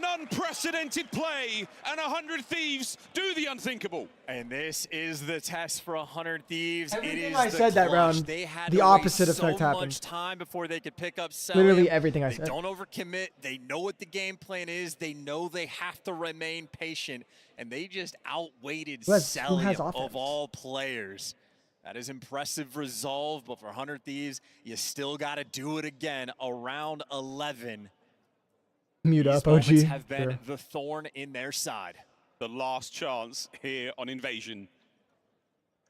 An unprecedented play, and 100 Thieves do the unthinkable. And this is the test for 100 Thieves. Everything it is I said that round, They had the to opposite waste effect so happened. much time before they could pick up Celium. Literally everything I said. They don't overcommit. They know what the game plan is. They know they have to remain patient, and they just outweighted Celium of all players. That is impressive resolve, but for 100 Thieves, you still got to do it again around 11. Mute These up, OG. moments have been Sure. the thorn in their side. The last chance here on Invasion.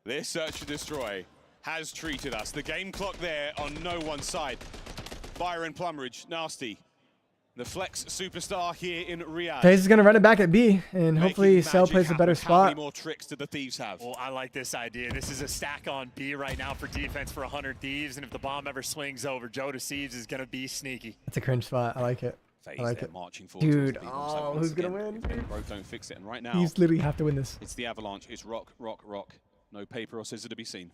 This search to destroy has treated us. The game clock there on no one's side. Byron Plumridge, nasty. The flex superstar here in Riyadh. FaZe is going to run it back at B, and hopefully Cell plays a better How spot. many more tricks do the Thieves have? Well, I like this idea. This is a stack on B right now for defense for 100 Thieves, and if the bomb ever swings over, Joe Thieves is going to be sneaky. That's a cringe spot. I like it. FaZe, I like they're it. marching forward Dude, towards the bomb site once who's going again. to win? If they broke, don't fix it. And right now, These literally have to win this. it's the Avalanche. It's rock, rock, rock. No paper or scissor to be seen.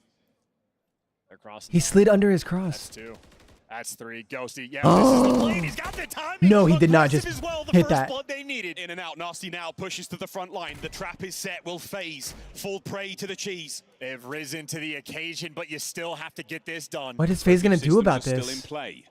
They're crossing. He slid under his cross. That's 2. That's 3. Ghosty. Yeah, Oh. this is the lane. He's got the timing. No, he did not just As well, the hit first that. blood they needed. In and out. Nasty now pushes to the front line. The trap is set. Will FaZe fall prey to the cheese? They've risen to the occasion, but you still have to get this done. What is FaZe going to do about Systems are this? Still in play.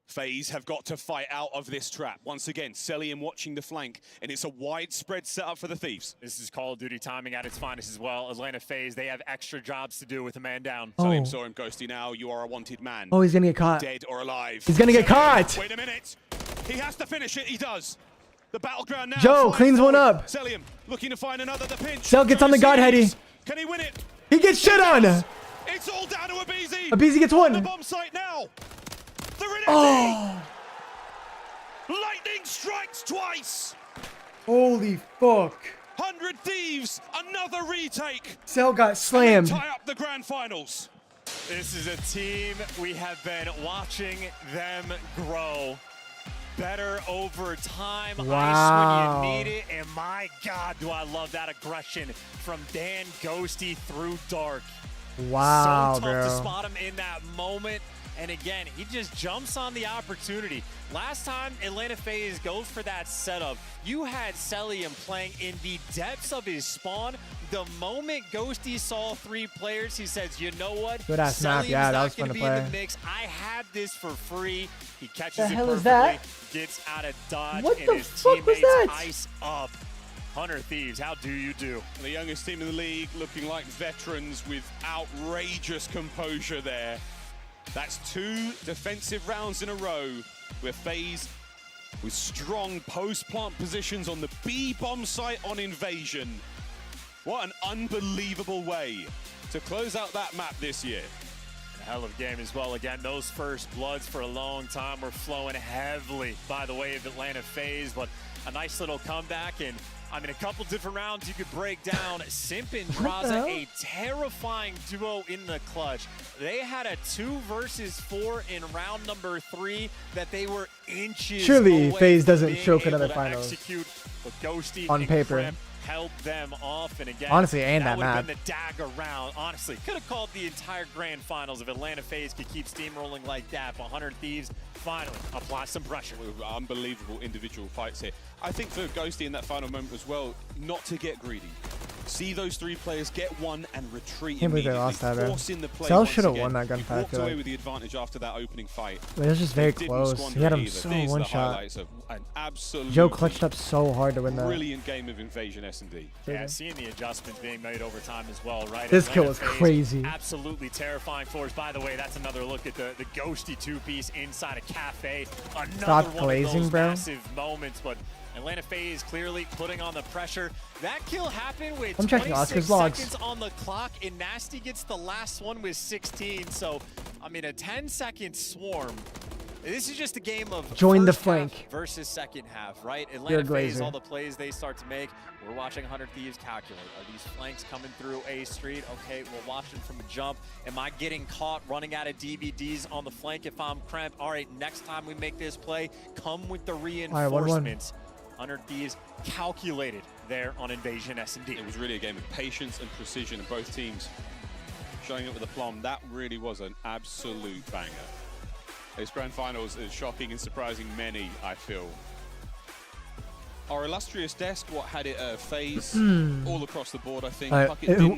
FaZe have got to fight out of this trap. Once again, Celium watching the flank, and it's a widespread setup for the Thieves. This is Call of Duty timing at its finest as well. Atlanta FaZe, they have extra jobs to do with a man down. Celium saw him, Ghosty. Now you are a wanted man. Oh, he's going to get caught. Dead or alive. He's going to get caught. Wait a minute. He has to finish it. He does. The battleground now. Joe flying cleans one forward. up. Celium looking to find another. The pinch. Cell gets on the god heady. Can he win it? He gets shit on. It's all down to Abizi. Abizi gets one. The bomb site now. The Renetti. Oh. Lightning strikes twice. Holy fuck. 100 Thieves. Another retake. Cell got slammed. Tie up the grand finals. This is a team we have been watching them grow. Better over time. Wow. Ice when you need it. And my God, do I love that aggression from Dan Ghosty through Dark. Wow, so tough bro. to spot him in that moment. And again, he just jumps on the opportunity. Last time Atlanta FaZe goes for that setup, you had Celium playing in the depths of his spawn. The moment Ghosty saw 3 players, he says, you know what? Good ass map. Yeah, that was fun to be play. in the mix. I had this for free. He catches The it hell perfectly, is that? gets out of dodge, What and the his fuck was teammates that? ice up. 100 Thieves, how do you do? The youngest team in the league, looking like veterans with outrageous composure there. That's 2 defensive rounds in a row where FaZe with strong post-plant positions on the B bomb site on Invasion. What an unbelievable way to close out that map this year. A hell of a game as well. Again, those first bloods for a long time were flowing heavily by the way of Atlanta FaZe, but a nice little comeback. And I mean, a couple different rounds you could break down. Simp and Draza, a terrifying duo in the clutch. They had a 2 versus 4 in round number 3 that they were inches Surely away FaZe from doesn't being choke able another to finals. execute. But Ghosty On and paper. Kremp held them off. And again, Honestly, and that would have map. been the dagger round. Honestly, could have called the entire grand finals if Atlanta FaZe could keep steamrolling like that. But 100 Thieves finally apply some pressure. Unbelievable individual fights here. I think for Ghosty in that final moment as well, not to get greedy. See those 3 players get one and retreat Can't believe they immediately. lost that, bro. Force in the play Cell once should have again. won that gunfight, I Walked feel away like. with the advantage after that opening fight. But it was just very Didn't close. squander He had it him either. so These are one the shot. highlights of an absolute Joe clutched up so hard to win that. brilliant game of Invasion S&D. Yeah, seeing the adjustments being made over time as well, right? This Atlanta kill was FaZe, crazy. Absolutely terrifying for us. By the way, that's another look at the Ghosty 2-piece inside a cafe. Another Stop one glazing, of those bro. massive moments, but Atlanta FaZe clearly putting on the pressure. That kill happened with I'm checking 26 Oscar's logs. seconds on the clock, and Nasty gets the last one with 16. So, I mean, a 10-second swarm. This is just a game of Join the first half flank. versus second half, right? You're Atlanta a FaZe, glazer. all the plays they start to make. We're watching 100 Thieves calculate. Are these flanks coming through A Street? Okay, we're watching from a jump. Am I getting caught running out of DVDs on the flank if I'm Kremp? All right, next time we make this play, come with the reinforcements. 100 Thieves calculated there on Invasion S&D. It was really a game of patience and precision of both teams. Showing up with a plum, that really was an absolute banger. This grand finals is shocking and surprising many, I feel. Our illustrious desk, what had it FaZe all across the board, I think.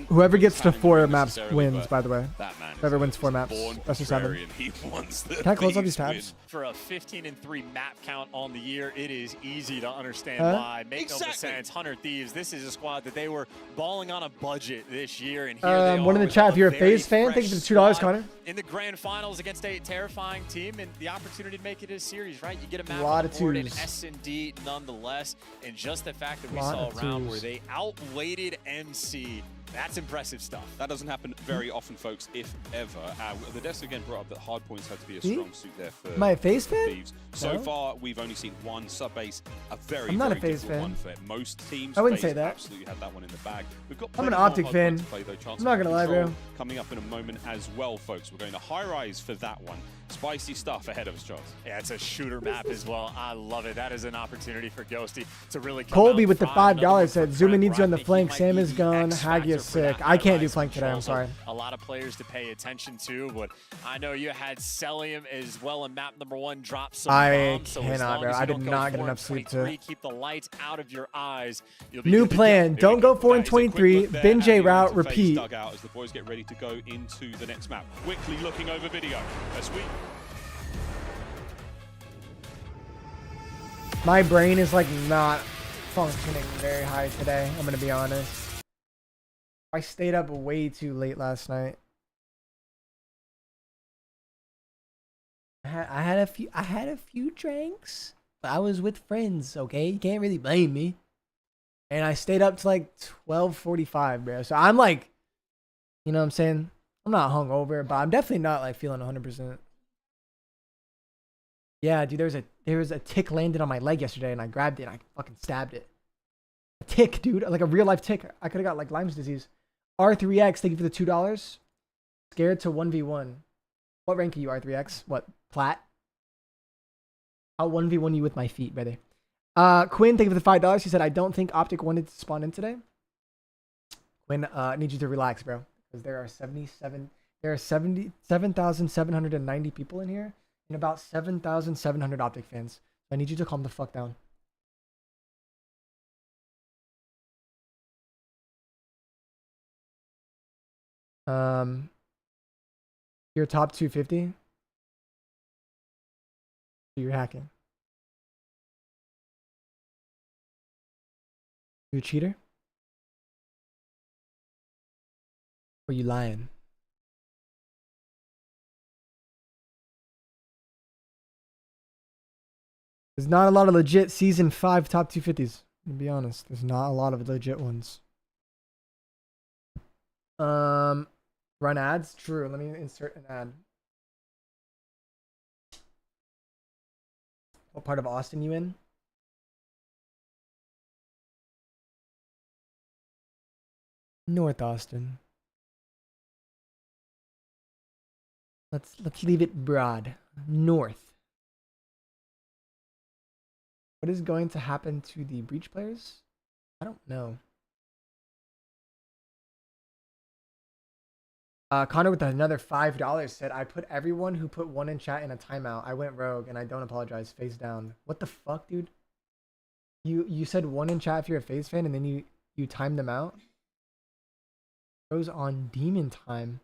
Whoever gets to 4 maps necessarily, wins, but by the way. that man is Whoever wins 4 maps. That's just 7. He wants the Can I close all these Thieves tabs? For a 15-3 map count on the year, it is easy to understand Huh? why. Make no sense. 100 Thieves. This is a squad that they were balling on a budget this year, and here they One are in the with chat. a If you're a very FaZe fan, thank you for the $2, fresh Connor. in the grand finals against a terrifying team, and the opportunity to make it a series, right? You get a map Lot on of the board in twos. S&D nonetheless, and just the fact that we Lot saw of a round twos. where they outweighted MC, that's impressive stuff. That doesn't happen very often, folks, if ever. The desk again brought up that hard points had to be a Me? strong suit there for Am I a FaZe fan? Thieves. So No. far, we've only seen one sub-base, a very, I'm not a very FaZe difficult fan. one for most teams. I wouldn't FaZe say that. Absolutely had that one in the bag. We've got I'm an plenty more Optic hard fan. points to play, though. Chance I'm not of gonna lie, control bro. Coming up in a moment as well, folks. We're going to high rise for that one. Spicy stuff ahead of us, Charles. Yeah, it's a shooter map as well. I love it. That is an opportunity for Ghosty to really come Colby out with the front. Another one $5 said, for Zuma Trent, needs you on the where I think flank. he Sam might is be the gone. X Haggy factor is for that sick. I can't do high-rise flank today. I'm control. sorry. A lot of players to pay attention to, but I know you had Celium as well in map number 1 drop some I bombs. So as cannot, long bro. as you I did don't go not get 4 enough and sleep 23, to. keep the lights out of your eyes. You'll be New good to go. plan. Don't go 4 and 23. Binge A route. Repeat. Dug out as the boys get ready to go into the next map. Quickly looking over video as we. My brain is like not functioning very high today. I'm gonna be honest. I stayed up way too late last night. I had a few drinks, but I was with friends. Okay, you can't really blame me. And I stayed up to like 12:45, bro. So I'm like, you know what I'm saying? I'm not hungover, but I'm definitely not like feeling 100%. Yeah, dude, there was a tick landed on my leg yesterday, and I grabbed it and I fucking stabbed it. A tick, dude, like a real life tick. I could have got like Lyme's disease. R3X, thank you for the $2. Scared to 1v1. What rank are you, R3X? What, plat? I'll 1v1 you with my feet, brother. Quinn, thank you for the $5. He said, I don't think Optic wanted to spawn in today. Quinn, I need you to relax, bro, because there are 77,790 people in here. And about 7,700 Optic fans. I need you to calm the fuck down. You're top 250. You're hacking. You a cheater? Or you lying? There's not a lot of legit season 5 top 250s. To be honest, there's not a lot of legit ones. Run ads? True. Let me insert an ad. What part of Austin you in? North Austin. Let's leave it broad. North. What is going to happen to the breach players? I don't know. Connor with another $5 said, I put everyone who put 1 in chat in a timeout. I went rogue and I don't apologize. Face down. What the fuck, dude? You said 1 in chat if you're a FaZe fan and then you timed them out? Goes on demon time.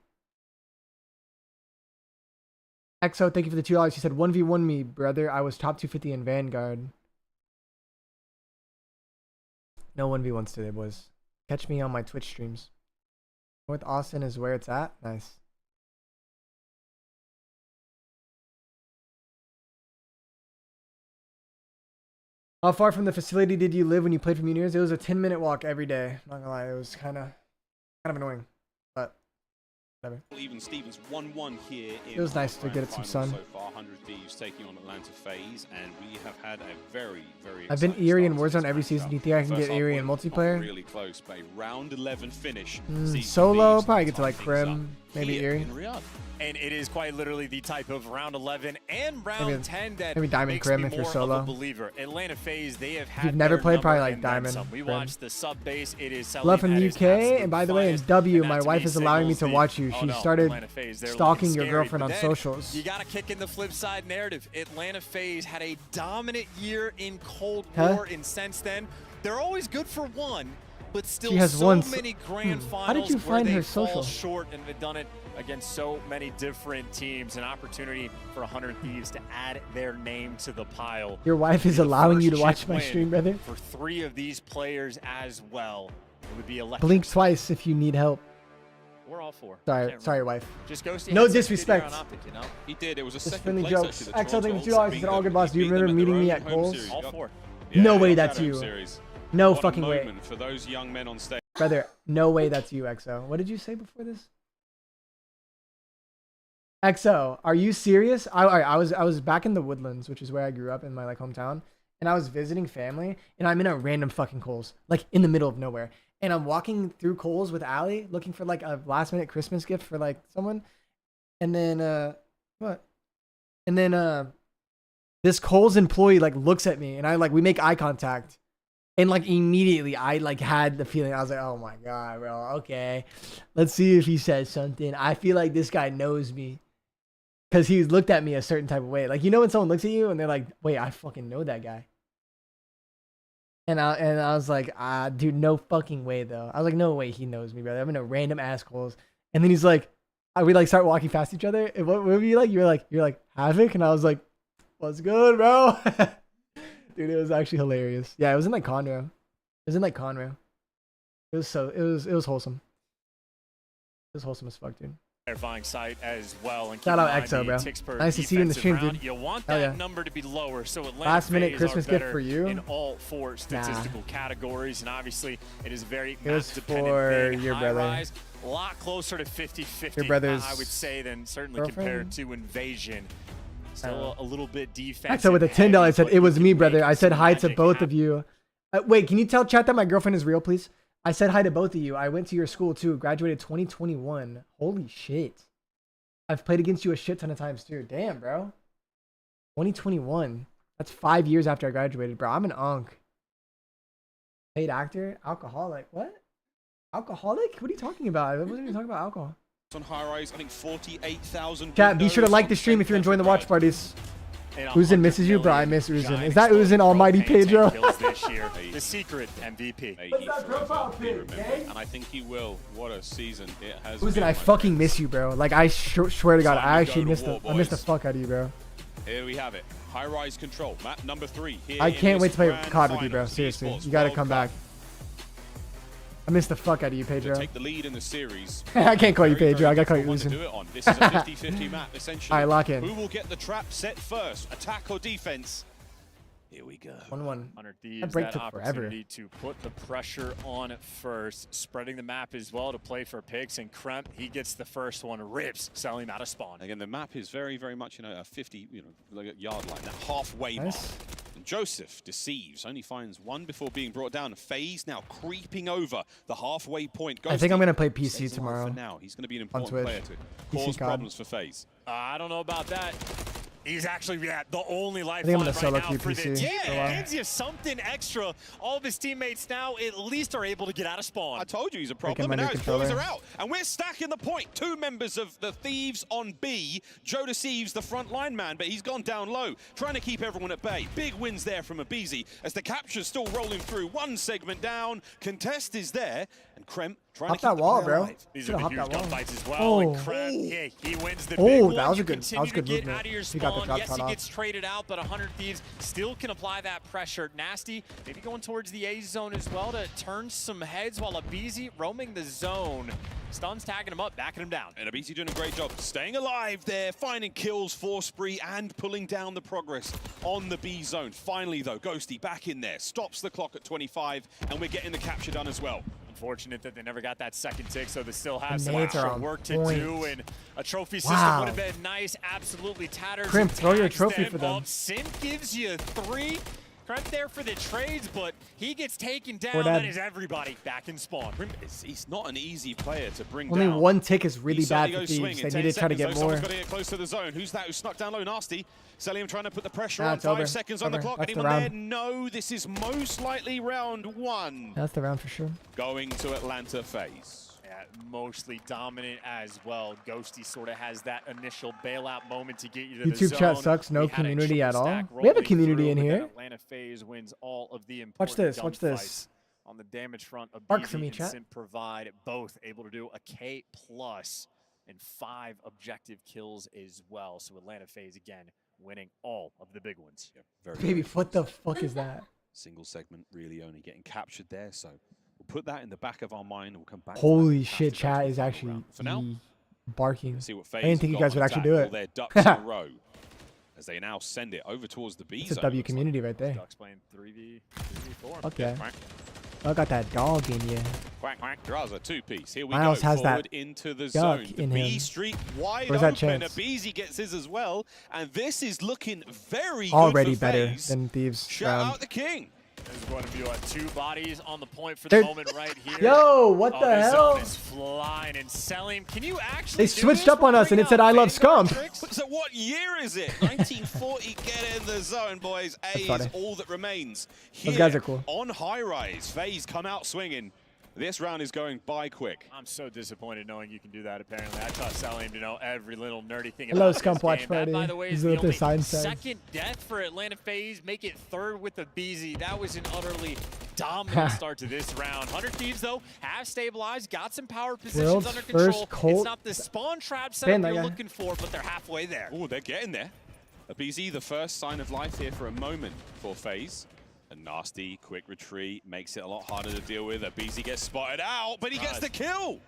EXO, thank you for the $2. He said 1v1 me, brother. I was top 250 in Vanguard. No 1v1s today, boys. Catch me on my Twitch streams. North Austin is where it's at. Nice. How far from the facility did you live when you played for Muniers? It was a 10-minute walk every day. Not gonna lie, it was kind of annoying, but whatever. Even Stevens 1-1 here. It was nice to get some sun. So far, 100 Thieves taking on Atlanta FaZe, and we have had a very, very. I've been eerie in Warzone every season. Do you think I can get eerie in multiplayer? Really close, but a round 11 finish. Solo, probably get to like Crim. Maybe here Erie. in Riyadh. And it is quite literally the type of round 11 and round Maybe- 10 that maybe Diamond makes Crim me if you're more solo. of a believer. Atlanta FaZe, they have had you've never their played, number probably like and then Diamond some. We Crim. watched the sub base. It is selling Love from at the its UK. absolute And by the way, in finest. W, And my that to wife me is allowing me to signals watch the, you. oh She no, started Atlanta FaZe, they're stalking looking your scary. girlfriend But on then socials. You got to kick in the flip side narrative. Atlanta FaZe had a dominant year in Cold Huh? War, and since then, they're always good for one, but still She has so won many grand finals How did you where find they her fall social? short and have done it against so many different teams. An opportunity for 100 Thieves to add their name to the pile. Your wife is The allowing you to first watch chip my win stream, brother. For 3 of these players as well. It would be electric. Blink twice if you need help. We're all for. Sorry, wife. Just Ghosty No had such a good year disrespect. on Optic, you know? He did. It was a Just second friendly place, jokes. actually, the XL, thank you Toronto for $2. He beat said, all them. good, boss. Do you He beat remember them at their meeting me own at home Coles? series. All 4. No way they that's got home you. series. No What a fucking way. moment for those young men on stage. Brother, no way that's you, XO. What did you say before this? XO, are you serious? I was back in the Woodlands, which is where I grew up in my like hometown, and I was visiting family, and I'm in a random fucking Kohl's, like in the middle of nowhere, and I'm walking through Kohl's with Allie, looking for like a last minute Christmas gift for like someone, and then what? And then this Kohl's employee like looks at me, and we make eye contact. And like immediately I like had the feeling, I was like, oh my God, bro, okay. Let's see if he says something. I feel like this guy knows me. Cause he looked at me a certain type of way. Like, you know when someone looks at you and they're like, wait, I fucking know that guy. And I was like, dude, no fucking way though. I was like, no way he knows me, brother. I'm in a random ass Kohl's. And then he's like, we like start walking past each other. And what were you like? You're like Havoc? And I was like, what's good, bro? Dude, it was actually hilarious. Yeah, it was in like Conroe. It was in like Conroe. It was wholesome. It was wholesome as fuck, dude. Terrifying sight as well. And Shout out XO, bro. Nice to see you in the stream, dude. You want Hell that yeah. number to be lower, so Atlanta Last minute FaZe Christmas are gift better for you? in all 4 statistical categories, and obviously it is very It was map-dependent for thing. your High brother. rise, a lot closer to 50-50, Your brother's I would say, than certainly girlfriend? compared to Invasion. Still a little bit defensive. So with a $10, I said it was me, brother. I said hi to both of you. Wait, can you tell chat that my girlfriend is real, please? I said hi to both of you. I went to your school too. Graduated 2021. Holy shit. I've played against you a shit ton of times too. Damn, bro. 2021. That's 5 years after I graduated, bro. I'm an onk. Paid actor, alcoholic. What? Alcoholic? What are you talking about? I wasn't even talking about alcohol. On high rise, I think 48,000. Chat, be sure to like the stream if you're enjoying the watch parties. Uzin misses you, bro. I miss Uzin. Is that Uzin Almighty Pedro? The secret MVP. What's that profile pic, gang? And I think he will. What a season it has Uzin, been, I my fucking friends. miss you, bro. Like, I swear to God, Time I to actually go to missed war, I missed the boys. fuck out of you, bro. Here we have it. High rise control. Map number 3. Here I in can't this wait to play grand COD with you, bro. finals, Seriously. Esports You gotta World come Cup. back. I missed the fuck out of you, To Pedro. take the lead in the series. I can't call you Very, Pedro. I gotta call you difficult one to Uzin. do it on. This is a 50-50 map, essentially. Alright, lock in. Who will get the trap set first? Attack or defense? Here we go. 1-1. 100 Thieves, break that took forever. opportunity to put the pressure on first, spreading the map as well to play for picks, and Kremp, he gets the first one, rips Selim out of spawn. Again, the map is very, very much, a 50, like a yard line, that halfway Nice. mark. And Joseph deceives, only finds one before being brought down. FaZe now creeping over the halfway point. I think I'm gonna play PC Stays alive tomorrow. For now, he's going to be an on important Twitch. player to PC cause COD. problems for FaZe. I don't know about that. He's actually the only I lifeline think I'm gonna right solo now queue for the PC team. for a Yeah, while. it gives you something extra. All of his teammates now at least are able to get out of spawn. I told you he's a Breaking problem, my and new now his boys controller. are out. And we're stacking the point. 2 members of the Thieves on B. Joe Deceives, the front line man, but he's gone down low, trying to keep everyone at bay. Big wins there from Abizi as the capture's still rolling through. 1 segment down. Contest is there, and Kremp trying Hop to keep that the wall, play bro. alive. These Should've are the hopped huge that wall. gunfights as well. Oh. And Kremp, yeah, he wins the Oh, big one. that was You a good- that was continue good to get movement. out of your He got the spawn. drop Yes, shot he off. gets traded out, but 100 Thieves still can apply that pressure. Nasty, maybe going towards the A zone as well to turn some heads while Abizi roaming the zone. Stuns tagging him up, backing him down. And Abizi doing a great job staying alive there, finding kills for Spree and pulling down the progress on the B zone. Finally, though, Ghosty back in there, stops the clock at 25, and we're getting the capture done as well. Unfortunate that they never got that second tick, so they still have The some nades are extra on work to point. do, and a trophy system Wow. would have been nice. Absolutely tattered. Crimp, some throw your tags trophy for them. Up. Sin gives you 3. Kremp there for the trades, but he gets taken down. Poor dad. That is everybody back in spawn. He's not an easy player to bring Only down. one tick is really He bad certainly for goes Thieves. swing They in 10 need to try to seconds, get though. more. Someone's got to get close to the zone. Who's that who snuck down low? Nasty. Selim trying to put the pressure Nah, on. it's 5 over. seconds on the Over. clock. That's the Anyone there? round. No, this is most likely round 1. That's the round for sure. Going to Atlanta FaZe. Yeah, mostly dominant as well. Ghosty sort of has that initial bailout moment to get you to the YouTube zone. chat sucks. No We had a community at triple all. stack We have a rolling community through, in but then here. Atlanta FaZe wins all of the Watch important this. Watch this. gunfights. On the damage front, Bark Abizi for me, and chat. Simp provide both able to do a K+ and 5 objective kills as well. So Atlanta FaZe again winning all of the big ones. Baby, what the fuck is that? Single segment really only getting captured there, so we'll put that in the back of our mind. We'll come back. Holy shit, chat is actually For now, barking. see what I didn't think you guys would actually do All it. their ducks in a row as they now send it over towards the B It's a zone. W community right there. Ducks playing 3v4. Fuck yeah. Quack, I got that dog in you. quack, quack. Draws a 2-piece. Here we Miles go. has that Forward into the duck zone. The in B him. Street wide Where's that open. chance? Abizi gets his as well, and this is looking very Already good for better FaZe. than Thieves. Shout round. out the king. There's going to be like 2 bodies on the point for They're- the moment right here. Yo, what the this hell? zone is flying and selling. Can you actually They do switched this? up on We're us and it bringing said out I love FaZe scum. So what year is it? 1940. Get in the zone, boys. A is funny. all that remains. Those Here, guys are cool. on high rise, FaZe come out swinging. This round is going by quick. I'm so disappointed knowing you can do that, apparently. I trust Salim to know every little nerdy thing Hello, about Scump this Watch game. Party. That, by the way, This is is the what the only sign says. second death for Atlanta FaZe. Make it 3rd with the BZ. That was an utterly dominant start to this round. 100 Thieves, though, have stabilized, got some power positions World's under control. first Colt. It's not the spawn trap Ban setup that you're guy. looking for, but they're halfway there. Oh, they're getting there. Abizi, the first sign of life here for a moment for FaZe. A nasty, quick retreat makes it a lot harder to deal with. Abizi gets spotted out, but he gets the kill.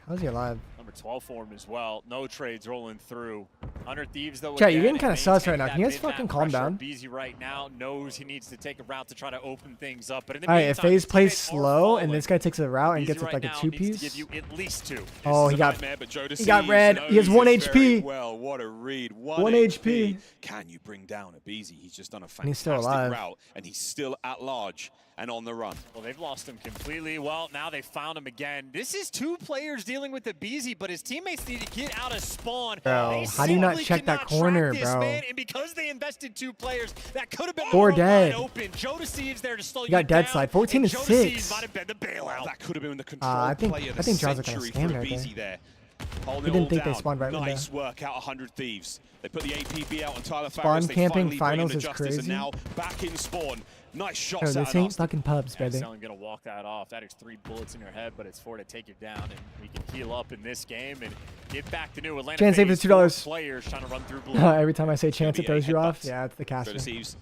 How's he alive? Number 12 for him as well. No trades rolling through. 100 Thieves, though. Chat, you're again, getting kinda and sus right maintaining now. Can you that guys mid-map fucking calm pressure. down? BZ right now knows he needs to take a route to try to open things up. But in the All right, if meantime, FaZe his plays teammates are slow and falling. this guy takes a route and BZ gets right like a now 2-piece. needs to give you at least 2. Oh, he got he got red. He has 1 HP. Well, what a read. 1 HP. Can you bring down Abizi? He's just done a And he's still fantastic alive. route, and he's still at large and on the run. Well, they've lost him completely. Well, now they found him again. This is 2 players dealing with the BZ, but his teammates need to get out of spawn. Bro, They how do you not simply check that cannot corner, track this, bro? man, and because they invested 2 players, that could have been Four more dead. wide open. Joe Deceives there to slow He you got dead down, slide. 14 and to Joe 6. Deceives might have been the bailout. That could have been the control I think play of I the think Jaws are kind of century for scammed right Abizi there. there. Holding He it didn't all think they down. spawned right window. Nice work out 100 Thieves. They put the APB out on Tyler Spawn Farris. They camping finally bring in finals the is justice, and crazy. now back in spawn. Nice Bro, shots out this of ain't Nasty. fucking pubs, baby. Someone gonna walk that off. That is 3 bullets in your head, but it's 4 to take it down, and we can heal up in this game and get back to new Atlanta. Chance save FaZe, is $2. 4 players trying to run through blue. Every time I say chance, it NBA throws you off. headbutts. Yeah, it's the Joe caster. Deceives.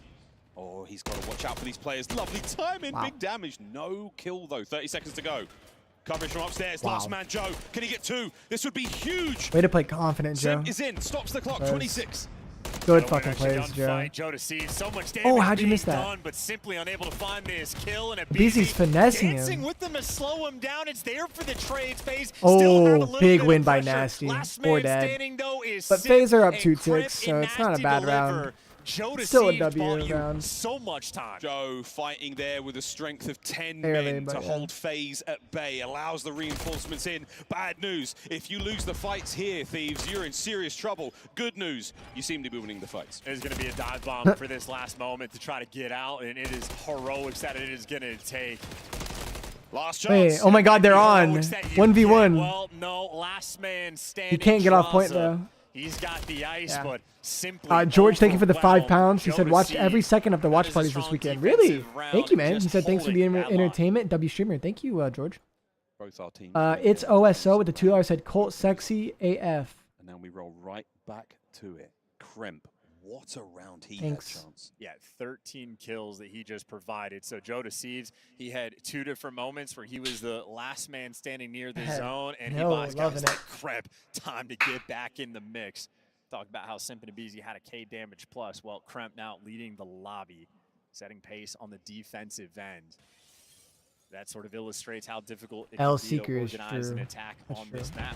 Oh, he's got to watch out for these players. Lovely timing, Wow. big damage. No kill, though. 30 seconds to go. Coverage from upstairs. Wow. Last man, Joe. Can he get 2? This would be huge. Way to play confident, Joe. Sim is in. Stops the clock. Nice. 26. Good fucking plays, Joe. Gunfight. Joe Deceives. So much damage Oh, how'd you being miss that? done, but simply unable to find this kill. And a BZ's finessing dancing him. with them to slow him down. It's there for the trades. FaZe Oh, still have a little big bit win of by pressure. Nasty. Last 4 man dead. standing, though, is But Sim FaZe are up and 2-6, Crimp so and it's not a Nasty bad deliver. round. Joe Still a Deceives W bought you round. so much time. Joe fighting there with a strength of 10 Barely, men to but yeah. hold FaZe at bay. Allows the reinforcements in. Bad news. If you lose the fights here, Thieves, you're in serious trouble. Good news. You seem to be winning the fights. There's going to be a dive bomb for this last moment to try to get out, and it is heroics that it is going to take. Last Wait, oh my god, they're on. Heroics that you 1v1. get. Well, no, last man standing. He can't get off point, Traza. though. He's got the ice, Yeah. but simply George, thank you for the 5 overwhelmed. pounds. He Joe said, watch Deceives. every second of the watch That is a parties this strong weekend. Really? defensive round, Thank you, man. He just said, thanks for the holding that line. entertainment. W streamer. Thank you, George. Both our teams. It's OSO with the $2 said Colt Sexy AF. And then we roll right back to it. Kremp. What a round he Thanks. had, Chance. Yeah, 13 kills that he just provided. So Joe Deceives, he had 2 different moments where he was the last man standing near the zone, and he No, buys guys loving like it. Kremp time to get back in the mix. Talk about how Simp and Abizi had a K damage plus. Well, Kremp now leading the lobby, setting pace on the defensive end. That sort of illustrates how difficult it L can be to Seeker is organize an true. attack That's on true. this map.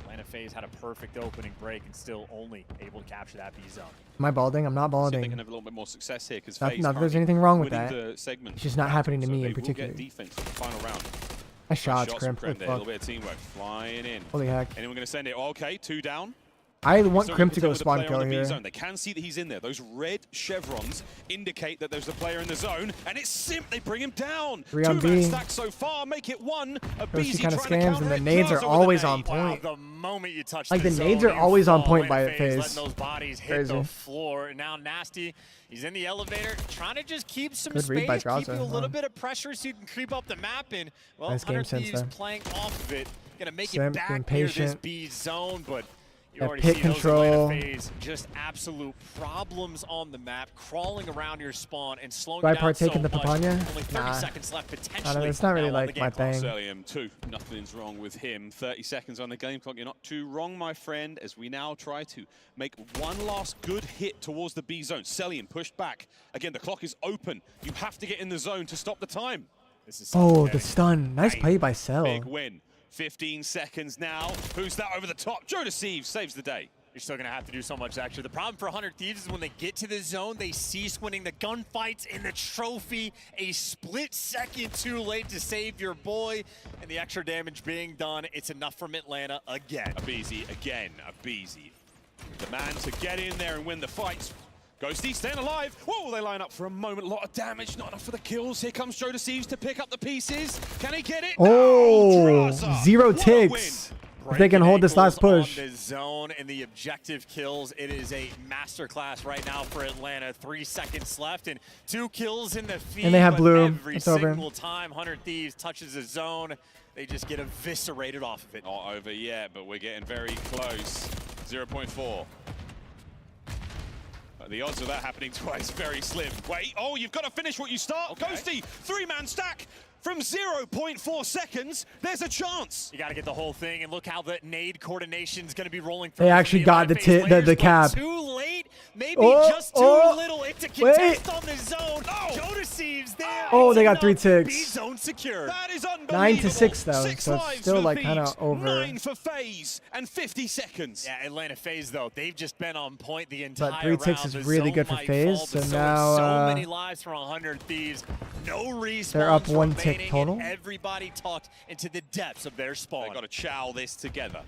Atlanta Atlanta FaZe had a perfect opening break and still only able to capture that B zone. Am I balding? I'm not See if they balding. can have a little bit more success here because Not that there's anything wrong with winning that. the segment It's just not happening to so me they in will particular. get defense in the final round. Nice shots, from Crimp. Crimp there. A little Fuck. bit of teamwork flying in. Holy heck. Anyone going to send it? Okay, 2 down. I want Still Crimp to contend go with the spawn player kill on the B here. zone. They can see that he's in there. Those red chevrons indicate that there's a player in the zone, and it's Simp. They bring him down. 3 on 2-man B. stack so far. Make it 1. A She BZ kind of trying to scams, counter and the it. nades are Plaza with a always nade. on point. The moment you touch Like, the zone, nades are you always on fall point in by FaZe, FaZe. letting those bodies hit Crazy. the floor. And now Nasty, he's in the elevator, trying to just keep some Good read by space, keep Draza, you a little huh? bit of pressure so you can creep up the map. And, well, Nice game 100 sense Thieves there. playing off of it. Going to make Simp, it back being near this patient. B zone, but you That already pit see control. those Atlanta FaZe just absolute problems on the map, crawling around your spawn and slowing Do I you down partake so in the much. Papaya? Only 30 Nah. seconds left I don't potentially. know, it's not really now on like the my game clock. thing. Celium 2. Nothing's wrong with him. 30 seconds on the game clock. You're not too wrong, my friend, as we now try to make one last good hit towards the B zone. Celium pushed back. Again, the clock is open. You have to get in the zone to stop the time. This is Oh, the stun. Nice play by Cell. Big win. 15 seconds now. Who's that over the top? Joe Deceives saves the day. You're still going to have to do so much extra. The problem for 100 Thieves is when they get to the zone, they cease winning the gunfights in the trophy. A split second too late to save your boy. And the extra damage being done, it's enough from Atlanta again. Abizi again. Abizi. The man to get in there and win the fights. Ghosty staying alive. Whoa, they line up for a moment. A lot of damage, not enough for the kills. Here comes Joe Deceives to pick up the pieces. Can he get it? Oh, Draza. 0 What a ticks. If they can hold this last push. On the zone and the objective kills, it is a masterclass right now for Atlanta. 3 seconds left and 2 kills in the feed. And they have but blue. Every It's over. single time 100 Thieves touches the zone, they just get eviscerated off of it. Not over yet, but we're getting very close. 0.4. The odds of that happening twice very slim. Wait, oh, you've got to finish what you start. Okay. Ghosty, 3-man stack from 0.4 seconds. There's a chance. You got to get the whole thing, and look how the nade coordination is going to be rolling through. They actually got the cap. Too late, maybe Oh, just too oh, little. It's a wait. contest on the zone. Joe Deceives there. Oh, they got 3 B ticks. zone secure. That is unbelievable. 9 to 6 though, 6 so it's lives still for the like kind of Thieves, over. 9 for FaZe, and 50 seconds. Yeah, Atlanta FaZe though, they've just been on point the entire But 3 ticks round. is The really zone good for might FaZe, fall, so but now, so many lives from 100 Thieves. No respawns They're up 1 tick remaining, total. and everybody tucked into the depths of their spawn. They've got to chow this together.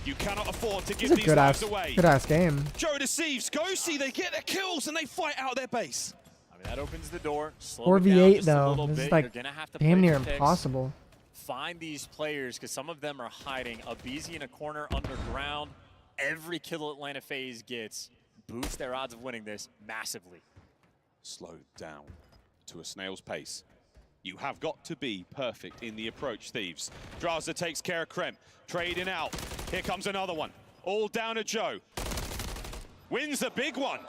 You cannot afford to This give is a these good lives ass, away. good ass game. Joe Deceives, Ghosty, they get their kills and they fight out their base. I mean, that opens the door. Slow 4 it down v8 just a though. little This bit. is like You're gonna have to damn play near the picks. impossible. Find these players because some of them are hiding. A BZ in a corner underground. Every kill Atlanta FaZe gets boosts their odds of winning this massively. Slowed down to a snail's pace. You have got to be perfect in the approach, Thieves. Draza takes care of Krem. Trading out. Here comes another one. All down to Joe. Wins the big one.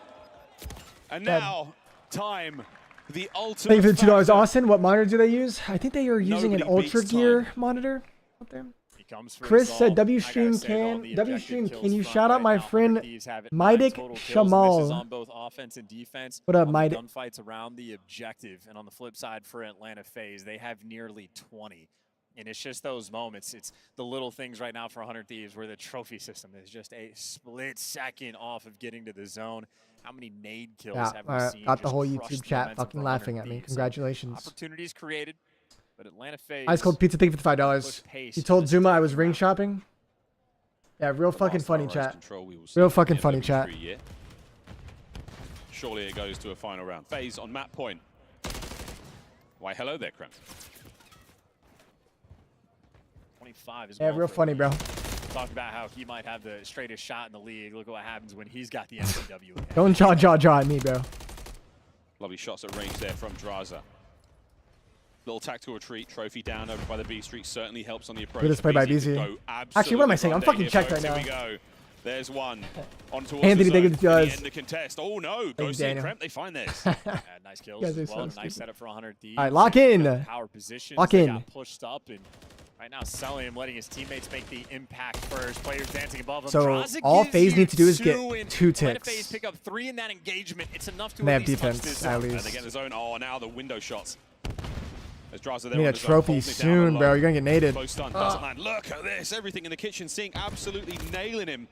And now, time. The ultimate. Thank you for the $2, factor. Austin. What monitor do they use? I think they are using an Nobody beats Ultra Gear time. monitor up there. He comes for Chris his said, all. W I gotta stream say, though, can the W objective stream. kills Can you front shout out right my now, 100 friend Thieves have it. 9 Midic total kills. This is Shamal? on both offense and defense. What up, on the Midic? gunfights around the objective, and on the flip side for Atlanta FaZe, they have nearly 20. And it's just those moments. It's the little things right now for 100 Thieves where the trophy system is just a split second off of getting to the zone. How many nade kills Yeah, have we seen? got the just whole crush YouTube the chat momentum fucking for laughing 100 at me. Thieves? Congratulations. Opportunities created, but Atlanta FaZe. Ice Cold Pizza, thank you for the $5. pace You told Zuma I was ring shopping. Yeah, real fucking funny chat. Real fucking funny chat. Surely it goes to a final round. FaZe on map point. Why, hello there, Krem. 25 as Yeah, well real for funny, him. bro. Talked about how he might have the straightest shot in the league. Look at what happens when he's got the MCW. in hand. Don't jaw at me, bro. Lovely shots at range there from Draza. Little tactical retreat, trophy down over by the B Street certainly helps on the approach. Good display by BZ BZ. could go Actually, what am I saying? I'm absolutely fucking checked Monday right here, now. folks. Here we go. There's one. On towards Anthony, the thank you zone. for the $2. End the contest. Oh no, Thank you, Ghosty and Daniel. Kremp, they find this. Yeah, nice kills You guys as are well. so Nice stupid. setup for 100 Thieves. All right, lock in. Power positions. Lock They in. got pushed up, and right now Celium letting his teammates make the impact first. Players dancing above him. So Draza all gives FaZe you need to do is 2, get and 2 Atlanta ticks. FaZe pick up 3 in that engagement. It's enough to And they at have least touch defense, this at zone. least. And they get the zone. Oh, now the window shots. I need a trophy soon, bro. You're gonna get naded. Look at this. Everything in the kitchen sink absolutely nailing him.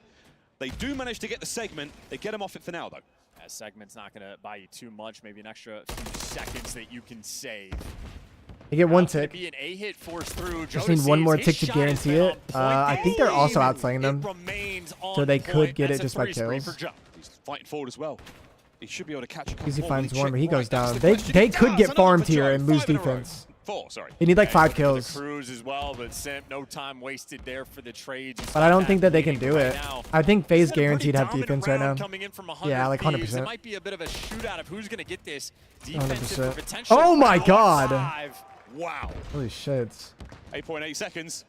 They do manage to get the segment. They get him off it for now, though. That segment's not going to buy you too much. Maybe an extra few seconds that you can save. You get one tick. Be an 8-hit force through. Just need one more tick to guarantee it. I think they're also outslaying them, so they could get it just by kills. He's fighting forward as well. He should be able to catch a couple. Easy finds one, but he goes down. They could get farmed here and lose defense. They need like 5 kills. Cruise as well, but no time wasted there for the trades. But I don't think that they can do it. I think FaZe guaranteed have defense right now. Yeah, like 100%. It might be a bit of a shootout of who's going to get this defensive 100%. potential. Oh my god. Wow. Holy shit. 8.8 seconds.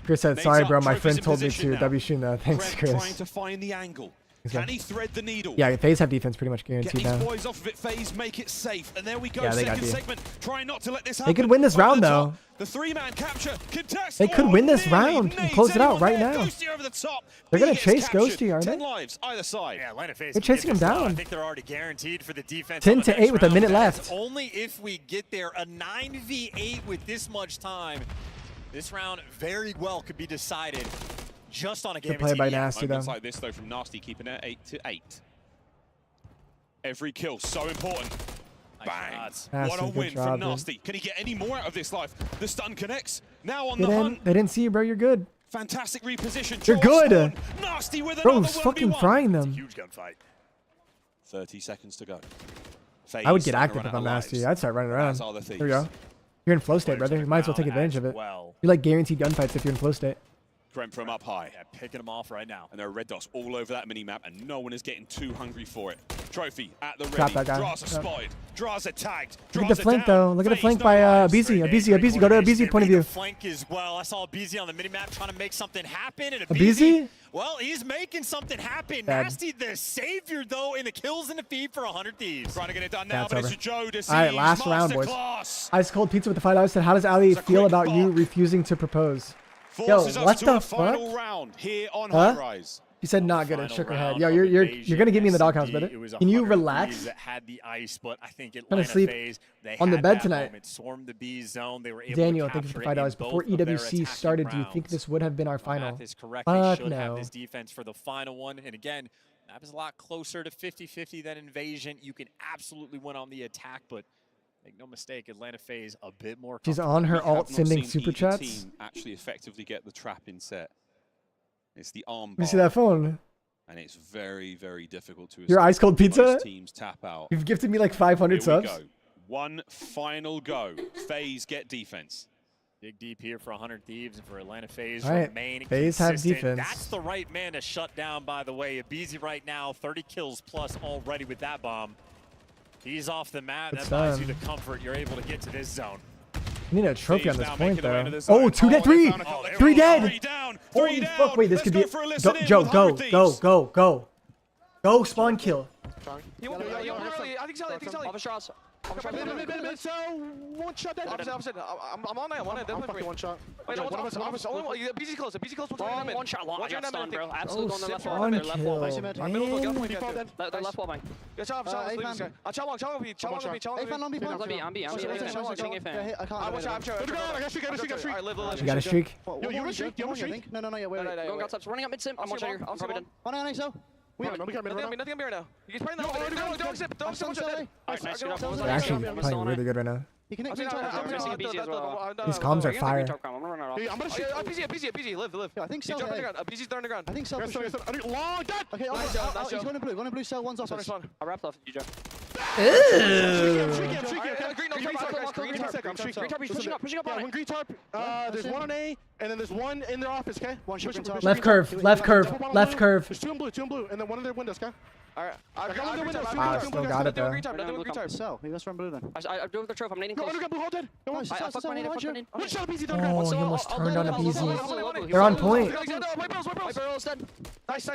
Chris said, sorry bro, my friend told me to. W shooting that. Thanks, Chris. Trying to find the angle. Can he thread the needle? Yeah, FaZe have defense pretty much Get guaranteed these now. boys off of it, FaZe, make it safe. And there we go. Yeah, they got Second D. segment. Trying not to let this They happen. could win this round though. The 3-man capture contest. They could win this round and close it out right now. Over the top. They're gonna chase Ghosty, aren't 10 they? lives either side. Yeah, Atlanta FaZe. They're chasing him down. I think they're already guaranteed for the defense. 10 to 8 with a minute left. Only if we get there. A 9v8 with this much time. This round very well could be decided just on a game. Good play by Nasty though. Moments like this though from Nasty, keeping it 8 to 8. Every kill so important. Bang! What a win from Nasty. Can he get any more out of this life? The stun connects. Now on the hunt. They didn't see you, bro. You're good. Fantastic reposition. You're good. Nasty with Bro's fucking frying them. Huge gunfight. 30 seconds to go. I would get active if I'm Nasty. I'd start running around. There we go. You're in flow state, brother. You might as well take advantage of it. You're like guaranteed gunfights if you're in flow state. Brent from up high. Yeah, picking them off right now. And there are red dots all over that mini-map, and no one is getting too hungry for it. Trophy at the Trap ready. that guy. Draws are spotted. Draws are tagged. Look at the flank, though. Look at the flank by BZ. BZ. Go to a BZ point of view. Flank as well. I saw BZ on the mini-map trying to make something happen. And a BZ? Well, he's making something happen. Bad. Nasty, the savior, though, in the kills and the feed for 100 Thieves. Trying to get it done now, but it's Joe to see. All right, last round, boys. Ice Cold Pizza with the $5 said, how does Ali feel about you refusing to propose? Yo, what the fuck? Round here on High Huh? Rise. She said not good and shook her head. Yo, you're gonna get me in the doghouse, brother. Can you relax? That had the ice, but I think Trying Atlanta to sleep FaZe, they on the had bed that tonight. moment, swarmed the B zone. They were able Daniel, to thank you for capture the it $5. in Before both of their EWC attacking started, do you think rounds. this would have been our final? Math is correct. They Fuck should have no. this defense for the final one. And again, that was a lot closer to 50-50 than Invasion. You can absolutely win on the attack, but make no mistake, Atlanta FaZe a bit more. She's on her alt sending super chats. Team actually effectively get the trap in set. It's the arm. You see that phone? And it's very, very difficult to. Your Ice Cold Pizza? Most teams tap out. You've gifted me like 500 subs. Here we go. One final go. FaZe get defense. Dig deep here for 100 Thieves and for Atlanta FaZe All right, remain FaZe have consistent. defense. That's the right man to shut down, by the way. Abizi right now, 30 kills plus already with that bomb. He's off the mat. It's That buys you done. the comfort you're able to get to this zone. We need a trophy on this now point, making their way though. into the zone. Oh, 2 dead, 3. 3 dead. Holy Three fuck, wait, this could be. Go. Go, spawn kill. I think so. One shot dead. Opposite. I'm on that one. Definitely one shot. Wait, no, one of us. BZ close. BZ close. One shot. I got stunned, bro. Absolutely on the left wall. Spawn Left wall. kill. They're left wall, man. Yeah, chop. I'll chop me. I'm B. I got streak. You got a streak? Yo, you have a streak? No, yeah, wait. Going got subs. Running up mid sim. I'm watching here. I'm probably done. Nothing better now. He's playing the don't zip. Don't zip. Alright, nice. They're actually playing really good right now. I'm missing a BZ as well. These comms are fire. I'm gonna run out. I'm gonna shoot. BZ, live. I think so. He's jumping on the ground. BZ's throwing the ground. I think so. Long dead. Okay, nice he's going to blue. Going to blue cell. One's off. I wrapped off you, Joe. Ew. Pushing up. One green tarp. There's one on A, and then there's one in their office, okay? Left curve. There's two in blue, and then one in their windows, okay? Alright, I got the windows. Still got it, though. Green tarp. So, let's run blue then. I do with the trophy. I'm nading close. Blue, hold dead. One shot One BZ done. Oh, he almost turned on a BZ. They're on point. Nice.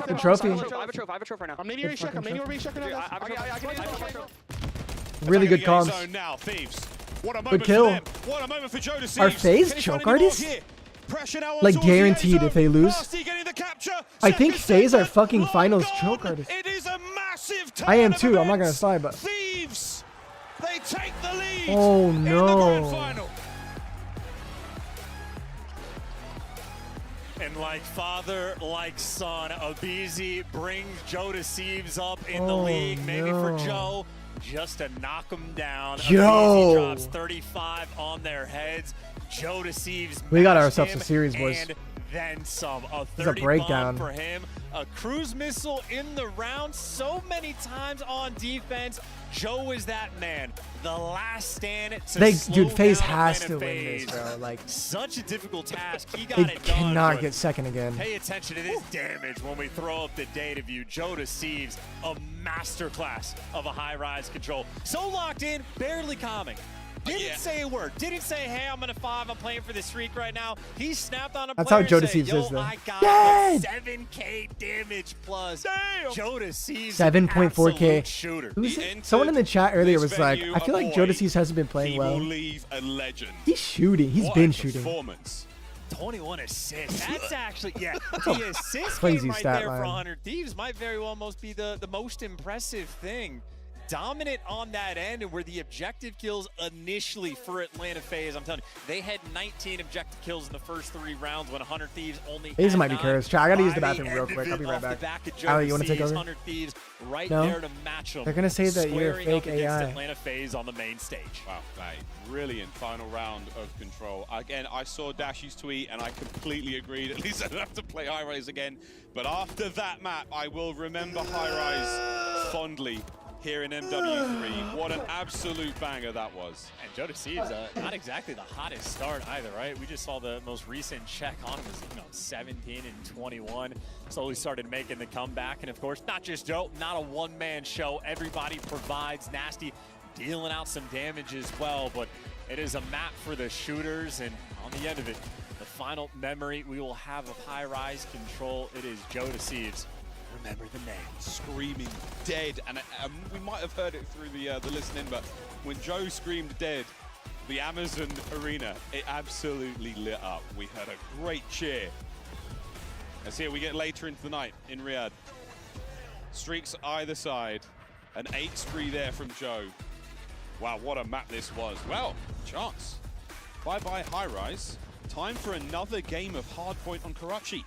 Good trophy. I have a trophy right now. I'm nading your check. I'm nading your check now. Really good comms. Zone now, Thieves. What a Good moment kill. for them. What a moment for Joe to see. Are FaZe choke artists? Like guaranteed if they lose. I think FaZe are fucking finals choke artists. It is a massive I am too. I'm not gonna slide, but Thieves, they take the lead. Oh no. And like father, like son, Abizi brings Joe Thieves up in the league. Maybe for Joe, just to knock him down. Yo. Abizi drops 35 on their heads. Joe Thieves. We got ourselves a series, boys. And then some. A This is a 30 breakdown. bomb for him. A cruise missile in the round so many times on defense. Joe is that man. The last stand to slow Dude, FaZe down has Atlanta to win this, FaZe. bro. Like, Such a difficult task. He got they it done. cannot but get second again. Pay attention to this damage when we throw up the data view. Joe Thieves, a masterclass of a high-rise control. So locked in, barely calming. Didn't say a word. Didn't say, hey, I'm in a 5. I'm playing for the streak right now. He snapped on a That's player how Joe and said, Thieves yo, is, though. I got Dead! 7K damage plus. Damn! Joe Thieves, 7.4K. shooter. Someone in the chat earlier was like, I feel like Joe Thieves hasn't been playing well. leave a legend. He's shooting. He's been shooting. Performance. 21 assists. That's actually, the assist crazy game right stat there line. for 100 Thieves might very well almost be the most impressive thing. Dominant on that end, and where the objective kills initially for Atlanta FaZe, I'm telling you, they had 19 objective kills in the first 3 rounds when 100 Thieves only FaZe had might be 9. cursed. Chat, I gotta use the By bathroom real end quick. of I'll be it, right off the back. back of Joe Ali, you wanna take Thieves, over? 100 Thieves right No? there to match them. They're gonna say that you're squaring fake up against AI. Atlanta FaZe on the main stage. Wow, a brilliant final round of control. Again, I saw Dashy's tweet and I completely agreed. At least I don't have to play High Rise again. But after that map, I will remember High Rise fondly here in MW3. What an absolute banger that was. And Joe Thieves, not exactly the hottest start either, right? We just saw the most recent check on him was 17 and 21. Slowly started making the comeback. And of course, not just Joe, not a one-man show. Everybody provides. Nasty dealing out some damage as well. But it is a map for the shooters. And on the end of it, the final memory we will have of high-rise control, it is Joe Thieves. Remember the name. Screaming dead, and we might have heard it through the listening, but when Joe screamed dead, the Amazon arena, it absolutely lit up. We heard a great cheer. As here we get later into the night in Riyadh. Streaks either side, an 8 spree there from Joe. Wow, what a map this was. Well, chance. Bye-bye High Rise. Time for another game of Hardpoint on Karachi.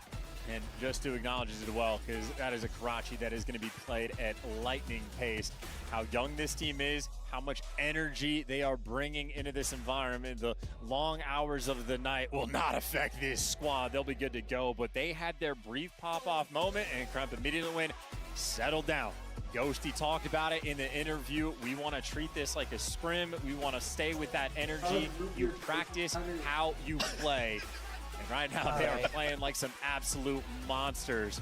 And just to acknowledge it as well, because that is a Karachi that is going to be played at lightning pace. How young this team is, how much energy they are bringing into this environment. The long hours of the night will not affect this squad. They'll be good to go, but they had their brief pop-off moment, and Kremp immediately went, settle down. Ghosty talked about it in the interview. We want to treat this like a scrim. We want to stay with that energy. You practice how you play. And right now they are playing like some absolute monsters,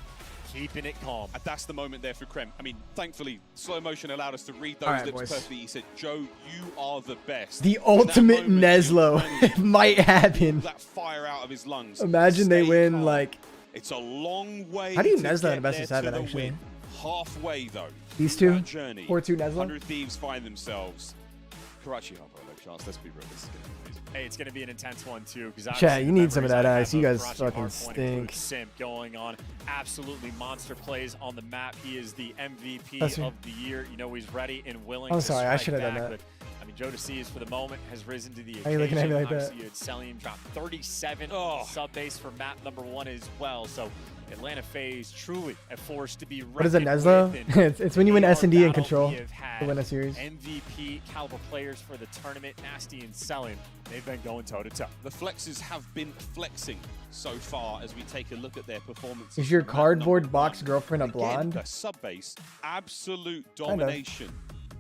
keeping it calm. And that's the moment there for Krem. I mean, thankfully, slow motion allowed us to read those All right, lips boys. perfectly. He said, Joe, you are the best. The In that ultimate moment, Neslo he might happen. that fire out of his lungs. Imagine they Stay win calm. like. It's a long way. How do you to Neslo in get the best there of 7 to the actually? win. Halfway though. These through two? that journey. 4-2 Neslo? 100 Thieves find themselves. Karachi are by no chance. Let's be real. This is gonna be amazing. Hey, it's going to be an intense one too. Chat, you need some of that ice. You guys fucking stink. Simp going on. Absolutely monster plays on the map. He is the MVP That's of the year. You know he's ready and willing I'm to sorry, I strike should have done back, that. But, I mean, Joe Thieves for the moment has risen to the occasion. Why are you looking at me like that? Obviously, you had Selim drop 37 on the sub base for map number 1 as well. So Atlanta FaZe truly a force to be What is a reckoned Neslo? with, and it's when you win AR S&D and battle, control we have had to win a series. MVP caliber players for the tournament. Nasty and Selim, they've been going toe to toe. The flexes have been flexing so far as we take a look at their performances. Is your from map cardboard number box 1. girlfriend a Again, blonde? the sub base, absolute Kind of. domination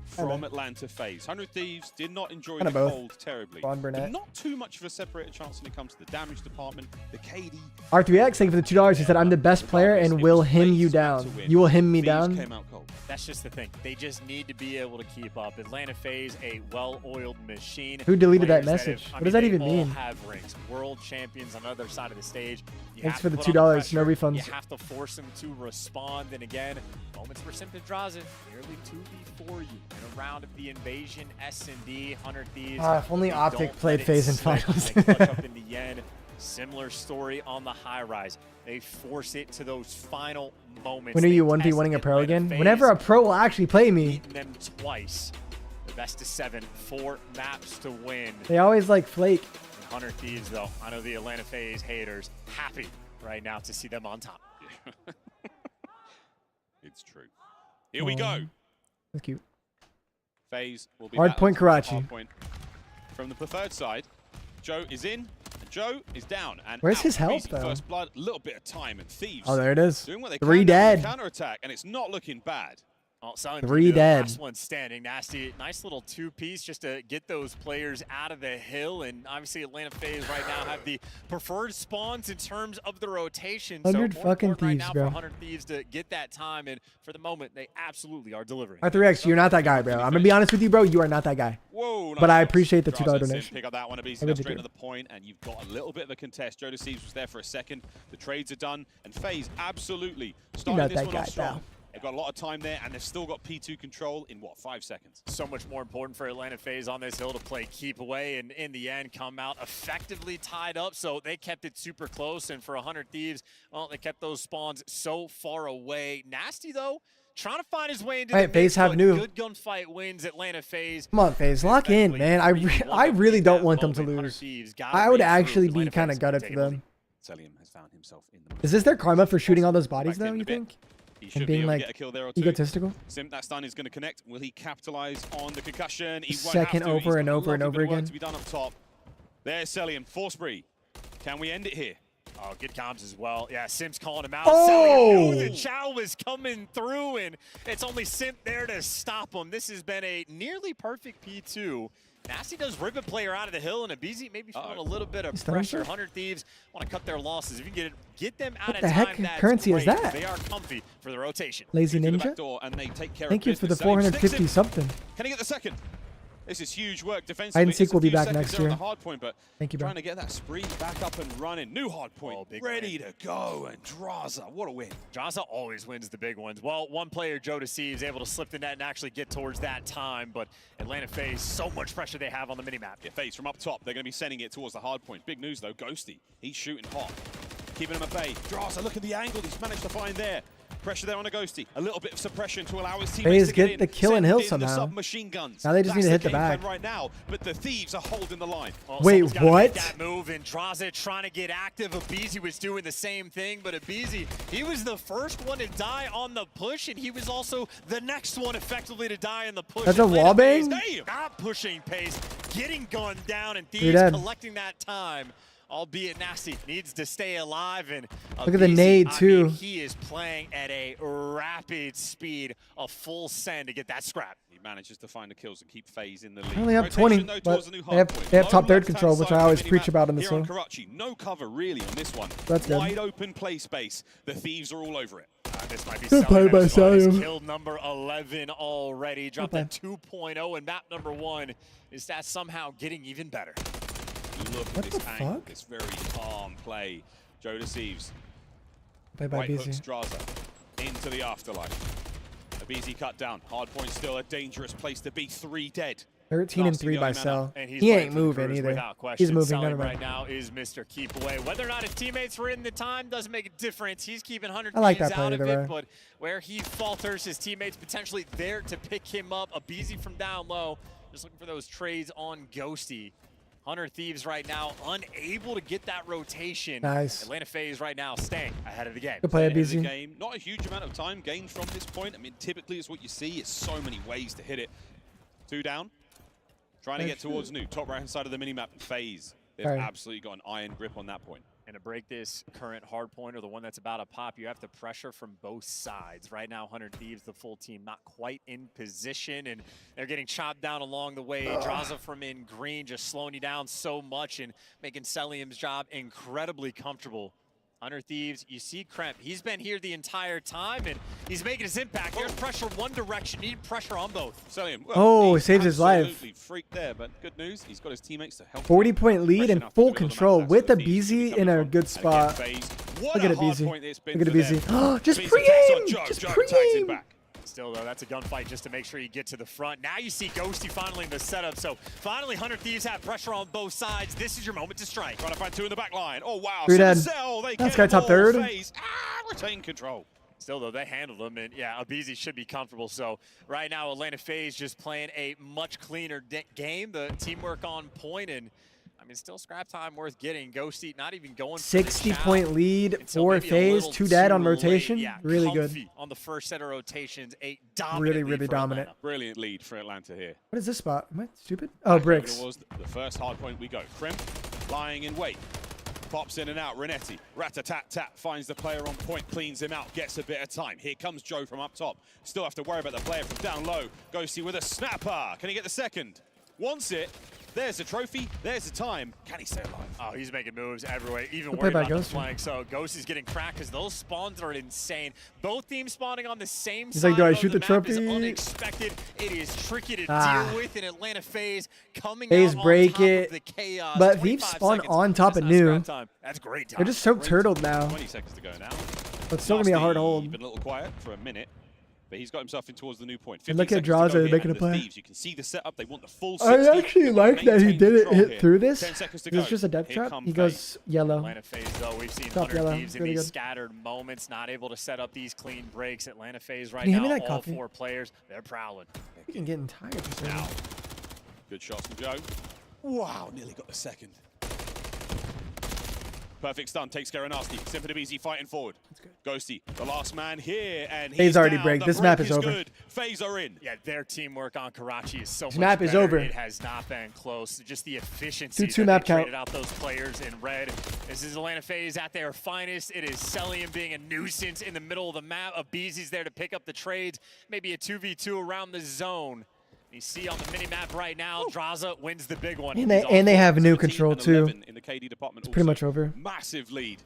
from Atlanta FaZe. 100 Thieves did not enjoy Kind the of both. cold terribly. Blonde brunette. But not too much of a separated chance when it comes to the damage department, the KD. R3X, thank you for the $2. He said, I'm the best player and will him you down. You will him me down? Came out cold. That's just the thing. They just need to be able to keep up. Atlanta FaZe, a well-oiled machine. Who deleted that Players message? have- What does that they even all mean? have rings. World champions on the other side of the stage. You Thanks have for to the put on $2. No pressure. refunds. You have to force them to respond. And again, moments where Simpson draws it. Nearly 2v4 you in a round of the invasion. S&D, 100 Thieves. If only They Optic don't played let it FaZe in slip. finals. They clutch up in the end. Similar story on the high rise. They force it to those final moments. When are They you test 1v1ing a pro Atlanta again? FaZe, Whenever a pro will actually play me. beating them twice. But Best of 7, 4 maps to win. They always like flake. 100 Thieves, though. I know the Atlanta FaZe haters happy right now to see them on top. It's true. Here we go. That's cute. FaZe will be Hard battling point towards the Karachi. hard point. From the preferred side, Joe is in, and Joe is down. And Where's out. his health, Easy though? First blood, a little bit of time, and Thieves. Oh, there it is. Doing what they 3 can down dead. the counter-attack, and it's not looking bad. Oh, 3 dead. Last one standing. Nasty. Nice little 2-piece just to get those players out of the hill. And obviously Atlanta FaZe right now have the preferred spawns in terms of the rotation. 100 so fucking right Thieves, now bro. For 100 Thieves to get that time. And for the moment, they absolutely are delivering. R3X, you're not that guy, bro. I'm gonna be honest with you, bro. You are not that guy. Whoa, But I appreciate the $2 Draza donation. Pick up that one. Abisi I really straight do. to the point, and you've got a little bit of a contest. Joe Deceives was there for a second. The trades are done, and FaZe absolutely starting not this that one guy, off strong. pal. They've got a lot of time there, and they've still got P2 control in, what, 5 seconds? So much more important for Atlanta FaZe on this hill to play keep away, and in the end come out effectively tied up. So they kept it super close, and for 100 Thieves, well, they kept those spawns so far away. Nasty, though, trying to find his way into All the right, FaZe mix, have but new. good gunfight wins Atlanta FaZe. Come on, FaZe, lock in, man. I really don't want them to lose. I would actually be kind of gutted for them. Selim has found himself in the Is this their karma for shooting all those bodies, though, you think? He should And be being able to like get a kill there or two. egotistical? Sim, that stun is going to connect. Will he capitalize on the concussion? He won't Second have to. He's over got and a over and lovely over bit of work again. to be done up top. There's Selim, force spree. Can we end it here? Oh, good comms as well. Yeah, Sim's calling him out. Oh! Knew the Chow was coming through, and it's only Sim there to stop him. This has been a nearly perfect P2. Nasty does rip a player out of the hill, and Abizi maybe feeling a little bit of pressure. 100 Thieves want to cut their losses. If you can get them out of the time, heck that's currency is great. that? They are comfy for the rotation. Lazy To the Ninja? back door, and they take care Thank of you for the business. Selim sticks 450 him. something. Can he get the second? This is huge work defensively. Hide and seek It's a will be few back seconds next there on year. the hard point, but Thank you, bro. trying to get that spree back up and running. New hard point, ready to go, and Draza, what a win. Draza always wins the big ones. Well, one player, Joe Deceives, able to slip the net and actually get towards that time, but Atlanta FaZe, so much pressure they have on the minimap. Yeah, FaZe from up top, they're going to be sending it towards the hard point. Big news though, Ghosty, he's shooting hot. Keeping him at bay. Draza, look at the angle he's managed to find there. Pressure there on a Ghosty. A little bit of suppression to allow his teammates FaZe to get get in. the kill and Send hill in the somehow. submachine guns. Now they just need to hit the game plan back. right now, but the Thieves are holding the line. Well, Wait, someone's gotta what? make that move, and Draza trying to get active. Abizi was doing the same thing, but Abizi, he was the first one to die on the push, and he was also the next one effectively to die in the push. That's a Atlanta wall FaZe bang? not pushing pace, getting gunned down, and You're Thieves dead. collecting that time. Albeit Nasty needs to stay alive, and Look at the Abizi, nade, I too. mean, he is playing at a rapid speed, a full send to get that scrap. He manages to find the kills and keep FaZe in the lead. I only have Rotation, 20, though, but towards the new they have, hard point. they have Low top third left-hand control, which side I of always the preach minimap about in this here on one. Karachi. No cover really on this one. That's good. Wide open play space. The Thieves are all over it. This might be Good play by Salim. Kill number 11 already. Dropped that 2.0, and map number 1 is that somehow getting even better. Look What at this the angle, fuck? this very calm play. Joe Deceives. Bye bye, Right hooks BZ. Draza into the afterlife. Abizi cut down. Hard point still a dangerous place to be. 3 dead. 13 and Nasty 3 by going man Cell. up. And he's He playing ain't for the moving Brewers either. without question. He's moving. Selling Never right mind. now is Mr. Keep Away. Whether or not his teammates were in the time doesn't make a difference. He's keeping 100 I like Thieves that play out of either it, way. but where he falters, his teammates potentially there to pick him up. Abizi from down low, just looking for those trades on Ghosty. 100 Thieves right now unable to get that rotation. Nice. Atlanta FaZe right now staying ahead of the game. Good play, End of the BZ. game. Not a huge amount of time gained from this point. I mean, typically it's what you see. It's so many ways to hit it. 2 down. Trying to get towards new. Top right-hand side of the minimap. FaZe. They've Alright. absolutely got an iron grip on that point. And to break this current hard point, or the one that's about to pop, you have to pressure from both sides. Right now, 100 Thieves, the full team, not quite in position, and they're getting chopped down along the way. Draza from in green just slowing you down so much and making Selim's job incredibly comfortable. 100 Thieves, you see Kremp. He's been here the entire time, and he's making his impact. There's pressure one direction. Need pressure on both. Selim, Oh, he's saves his life. absolutely freaked there, but good news, he's got his teammates to help. 40-point lead Fresh and enough to full deliver the control match. with That's a where the Thieves BZ should be in coming a from. good And spot. again, FaZe, Look what at a it, hard BZ. point it's been Look at for it, BZ. them. Just BZ takes pregame! on Joe. Just Joe takes it pregame! back. Still, though, that's a gunfight just to make sure you get to the front. Now you see Ghosty finally in the setup. So finally, 100 Thieves have pressure on both sides. This is your moment to strike. Trying to find 2 in the back line. Oh, wow. 3 So dead. Cell, they That's get guy them top all. third. FaZe, retain control. Still, though, they handled them, and yeah, Abizi should be comfortable. So right now, Atlanta FaZe just playing a much cleaner game. The teamwork on point, and I mean, still scrap time worth getting. Ghosty not even going 60-point lead for FaZe. 2 dead on rotation. Yeah, really good. On the first set of rotations, a dominant Really lead for dominant. Atlanta. Brilliant lead for Atlanta here. What is this spot? Am I stupid? Oh, bricks. It was the first hard point we go. Crimp lying in wait. Pops in and out. Renetti, rat-a-tat-tat, finds the player on point, cleans him out, gets a bit of time. Here comes Joe from up top. Still have to worry about the player from down low. Ghosty with a snapper. Can he get the second? Wants it. There's the trophy. There's the time. Can he stay alive? Oh, he's making moves everywhere. Even Good worried play by about the Ghosty. flank. So Ghosty's getting cracked because those spawns are insane. Both teams spawning on the same He's side like, do I of shoot the the map is trophy? unexpected. It is tricky to deal with in Atlanta FaZe coming FaZe out break on top it. of the chaos. But Thieves spawn on top of new. That's great time. They're just so turtled now. 20 seconds to go now. But it's still going to be a hard Nasty, hold. been a little quiet for a minute. But he's got himself in towards the new point. And look 15 at seconds to go Draza here, making a and the play. Thieves, you can see the setup. They want the full 60. I actually like that he Maintain didn't control hit here. through this. 10 seconds to It's go. just a depth Here trap. come He FaZe. goes yellow. Atlanta FaZe, though, we've seen Top 100 yellow. Thieves in Really these good. scattered moments, not able to set up these clean breaks. Atlanta FaZe right Can you hand now, me that all coffee? 4 players, they're prowling. I'm getting tired for some reason. Good shots from Joe. Wow, nearly got the second. Perfect stun, takes care of Nasty. Semifinals fighting forward. Ghosty, the last man here, and FaZe he's already down. break. The This map break is over. Good. FaZe are in. Yeah, their teamwork on Karachi is so This much map is better. over. It has not been close. Just the efficiency 2-2 that map they count. traded out those players in red. This is Atlanta FaZe at their finest. It is Celium being a nuisance in the middle of the map. Abizi's there to pick up the trades. Maybe a 2v2 around the zone. You see on the mini-map right now, Draza wins the big one. And they have new control too. In the KD department It's pretty also. much over. Massive lead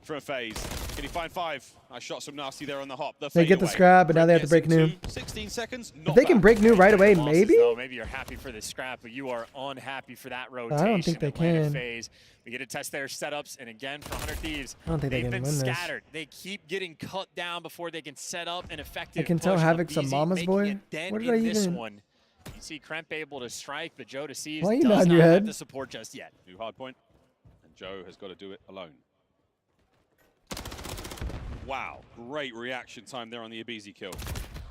from FaZe. Can he find 5? Nice shots from Nasty there on the hop. They get the scrap, but now they have to break new. 16 seconds. If they can break new right away, maybe? Though, maybe you're happy for the scrap, but you are unhappy for that rotation. I don't think they Atlanta can. FaZe. We get to test their setups, and again, for 100 Thieves, I don't think they they've can been win this. scattered. They keep getting cut down before they can set up an effective I can tell push. Havoc's a Abizi mama's making boy. a dent What did in I this even- one. You see Kremp able to strike, but Joe Deceives Why are you does nodding not your have head? the support just yet. New hard point, and Joe has got to do it alone. Wow, great reaction time there on the Abizi kill.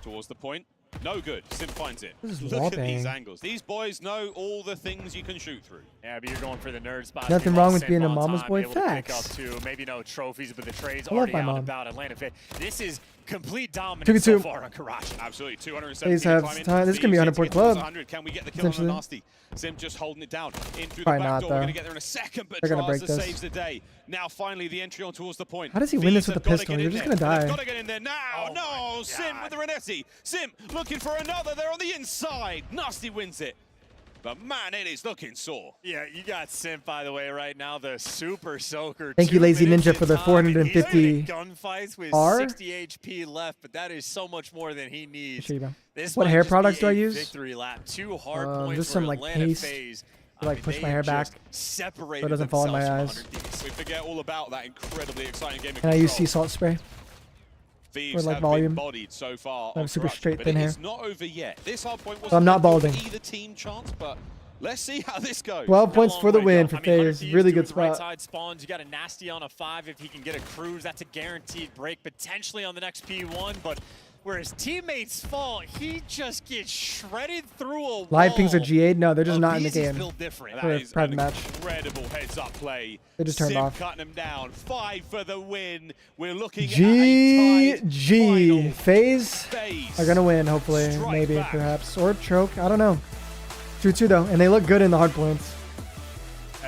Towards the point, no good. Sim finds it. This is Look at wallbang. these angles. These boys know all the things you can shoot through. Yeah, but you're going for the nerd spot. Nothing You wrong lost with being Simp a on mama's time, boy. able to pick Facts. up 2, maybe no trophies, but the trade's I love already my out mom. and about Atlanta FaZe. This is complete dominance 2v2. so far on Karachi. Absolutely, 270 FaZe have climbing. time. This is gonna be a 100-point Thieves club, 100. Can we get the kill on the potentially. Nasty? Sim just holding it down. In through Probably the back not, door. We're though. going to get there in a second, but They're gonna break Draza this. saves the day. Now finally the entry on towards the point. How does he win this Thieves with the have gotta pistol? get You're in just there. gonna die. They've got to get in there now. No, Sim with the Renetti. Sim looking for another there on the inside. Nasty wins it. But man, it is looking sore. Yeah, you got Simp, by the way, right now, the super soaker. Thank you, 2 Lazy minutes Ninja, in for the time, 450 he's in gunfights with R. 60 HP left, but that is so much more than he needs. Show you, bro. This What might hair just products be do I a use? Victory lap. 2 hard points Just for some like Atlanta paste FaZe. to like push my hair back Separated so it doesn't fall in my themselves eyes. from 100 Thieves. We forget all about that incredibly exciting game of And I use Control. sea salt spray. Thieves like have volume. been bodied so far. I have on super Karachi, straight but thin it hair. is not over yet. This hard point So I'm not balding. Either team chance, but let's see how this goes. 12 points for the win for I mean, 100 FaZe. Thieves Really doing good the right spot. side spawns. You got a Nasty on a 5. If he can get a cruise, that's a guaranteed break, potentially on the next P1. But where his teammates fall, he just gets shredded through a wall. Live pings are G8? No, they're just not in the Abizi's game. built different. For That a is private an match. incredible heads-up play. They just turned Sim off. cutting them down. 5 for the win. We're looking at a tied GG. final. FaZe FaZe are going to win, hopefully. strike Maybe, back. perhaps. Or choke. I don't know. 2-2, though. And they look good in the hard points.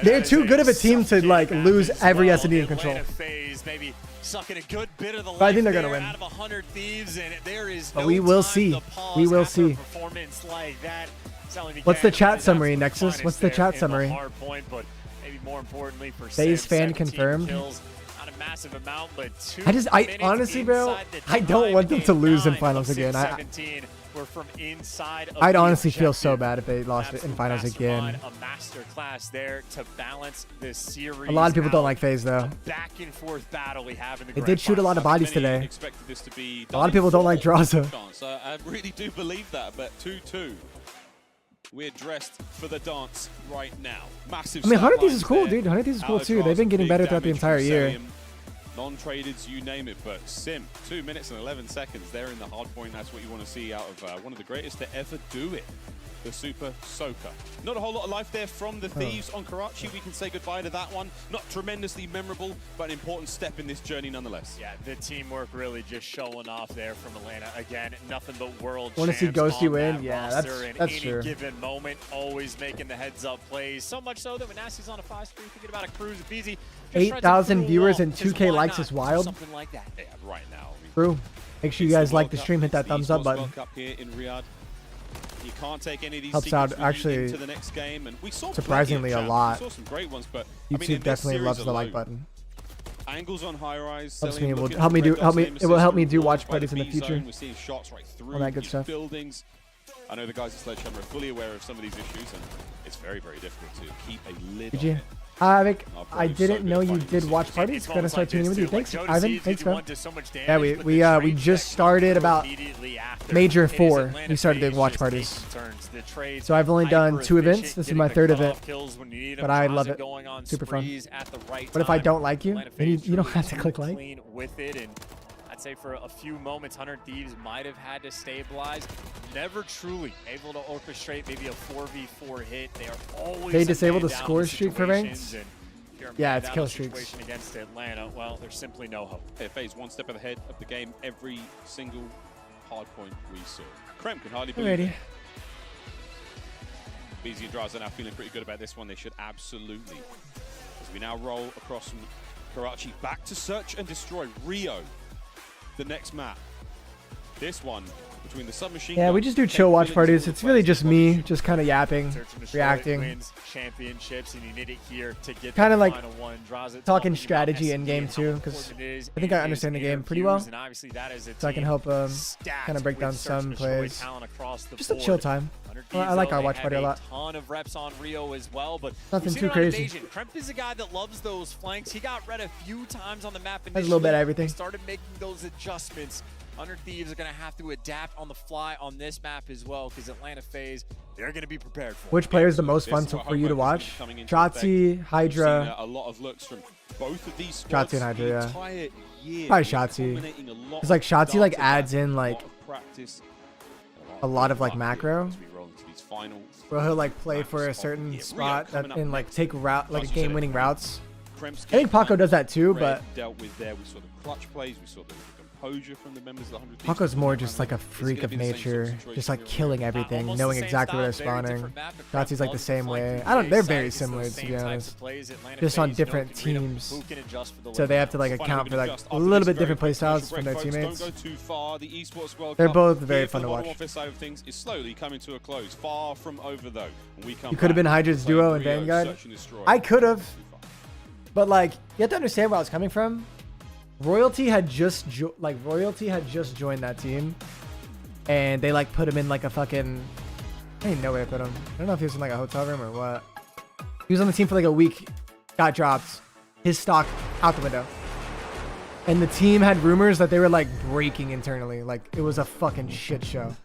They're too good of a team to like lose every S&D in control. Atlanta FaZe maybe sucking a good bit of the But I think life they're gonna there win. out of 100 Thieves, and there is But no we will time see. to pause We will after a see. performance like that. What's the Again, chat that's summary, the Nexus? funnest What's the there chat in summary? hard point, but maybe more importantly for FaZe Sim, fan 17 confirmed. kills, not a massive amount, but 2 I minutes honestly, bro, inside the I don't want them time to lose in nine finals of again. Sim I 17 were from inside of I'd the honestly feel so objective. bad if they lost it in finals again. A master class there to balance this series. A lot of people don't out. like FaZe though. Back and forth battle we have in the They grand did shoot a lot of finals. bodies today. Expected this to be A lot of people don't like Draza. chance. I really do believe that, but 2-2. We're dressed for the dance right now. Massive. I mean, 100 Thieves is stat cool, lines dude. 100 Thieves is there. cool Out of too. They've been Draza, getting big better throughout the damage from entire year. Celium. non-tradeds, you name it. But Sim, 2 minutes and 11 seconds. They're in the hard point. That's what you want to see out of one of the greatest to ever do it. The Super Soaker. Not a whole lot of life there from the Thieves on Karachi. We can say goodbye to that one. Not tremendously memorable, but an important step in this journey nonetheless. Yeah, the teamwork really just showing off there from Atlanta. Again, nothing but world Want to see Ghosty win? that Yeah, roster that's in true. any given moment, always making the heads-up plays. So much so that when Nasty's on a 5-3, thinking about a cruise, it's easy. 8,000 viewers and 2K likes is wild. Something like that. Yeah, right now. I mean, True. Make sure you guys like the stream, hit that thumbs up button. World Cup here in Riyadh. You can't take any of these Helps out secrets with you actually into the next game, and we saw surprisingly plenty of a lot. We saw some great ones, but YouTube I mean, in this definitely series loves the like alone, button. Angles on high rise. Helps selling, me. It will looking help at me do. Red Help Dot's me. name It will help me do assist, watch by the parties in the B future. zone. We're seeing shots right through All that good these stuff. buildings. I know the guys at Sledgehammer are fully aware of some of these issues, and it's very, very difficult to keep a lid on GG. it. Vic, I didn't know you did watch parties. Gonna start tuning in with you. Thanks, Ivan. Thanks, bro. Yeah, we just started about Major 4. We started doing watch parties. So I've only done 2 events. This is my 3rd event, but I love it. Super fun. But if I don't like you, then you don't have to click like. I'd say for a few moments, 100 Thieves might have had to stabilize. Never truly able to orchestrate maybe a 4v4 hit. They are always. They disabled the score streak for ranks. Yeah, it's kill streaks. Against Atlanta, well, there's simply no hope. Hey, FaZe one step ahead of the game every single hard point we saw. Krem can hardly believe it. BZ and Draz are now feeling pretty good about this one. They should absolutely. As we now roll across from Karachi back to search and destroy Rio. The next map. This one between the submachine. Yeah, we just do chill watch parties. It's really just me, just kind of yapping, reacting. Wins championships, and you need it here to get kind of the like final one. talking strategy in game too, because I think I understand the game pretty well, so I can help kind of break down some plays. Just a chill time. I like our watch party a lot. Ton of reps on Rio as well, but nothing too crazy. Kremp is a guy that loves those flanks. He got red a few times on the map. Has a little bit of everything. He started making those adjustments. 100 Thieves are going to have to adapt on the fly on this map as well, because Atlanta FaZe, they're going to be prepared for it. Which player is the most fun for you to watch? Shotzi, Hydra. A lot of looks from both of these Shotzi and Hydra, yeah. Year, probably Shotzi. It's like Shotzi like adds in like a lot of like macro. Where he'll like play for a certain spot that and like take route like game-winning routes. I think Paco does that too, but dealt with there. We saw the clutch plays. We saw the composure from the members of the 100 Thieves. Paco's more just like a freak of nature, just like killing everything, knowing exactly where they're spawning. Shotzi's like the same way. They're very similar to be honest, just on different teams. So they have to like account for like a little bit different play styles from their teammates. They're both very fun to watch. Is slowly coming to a close. Far from over though. You could have been Hydra's duo in Vanguard. I could have, but like you have to understand where I was coming from. Royalty had just joined that team, and they like put him in like a fucking. I didn't know where they put him. I don't know if he was in like a hotel room or what. He was on the team for like a week, got dropped, his stock out the window, and the team had rumors that they were like breaking internally. Like it was a fucking shit show,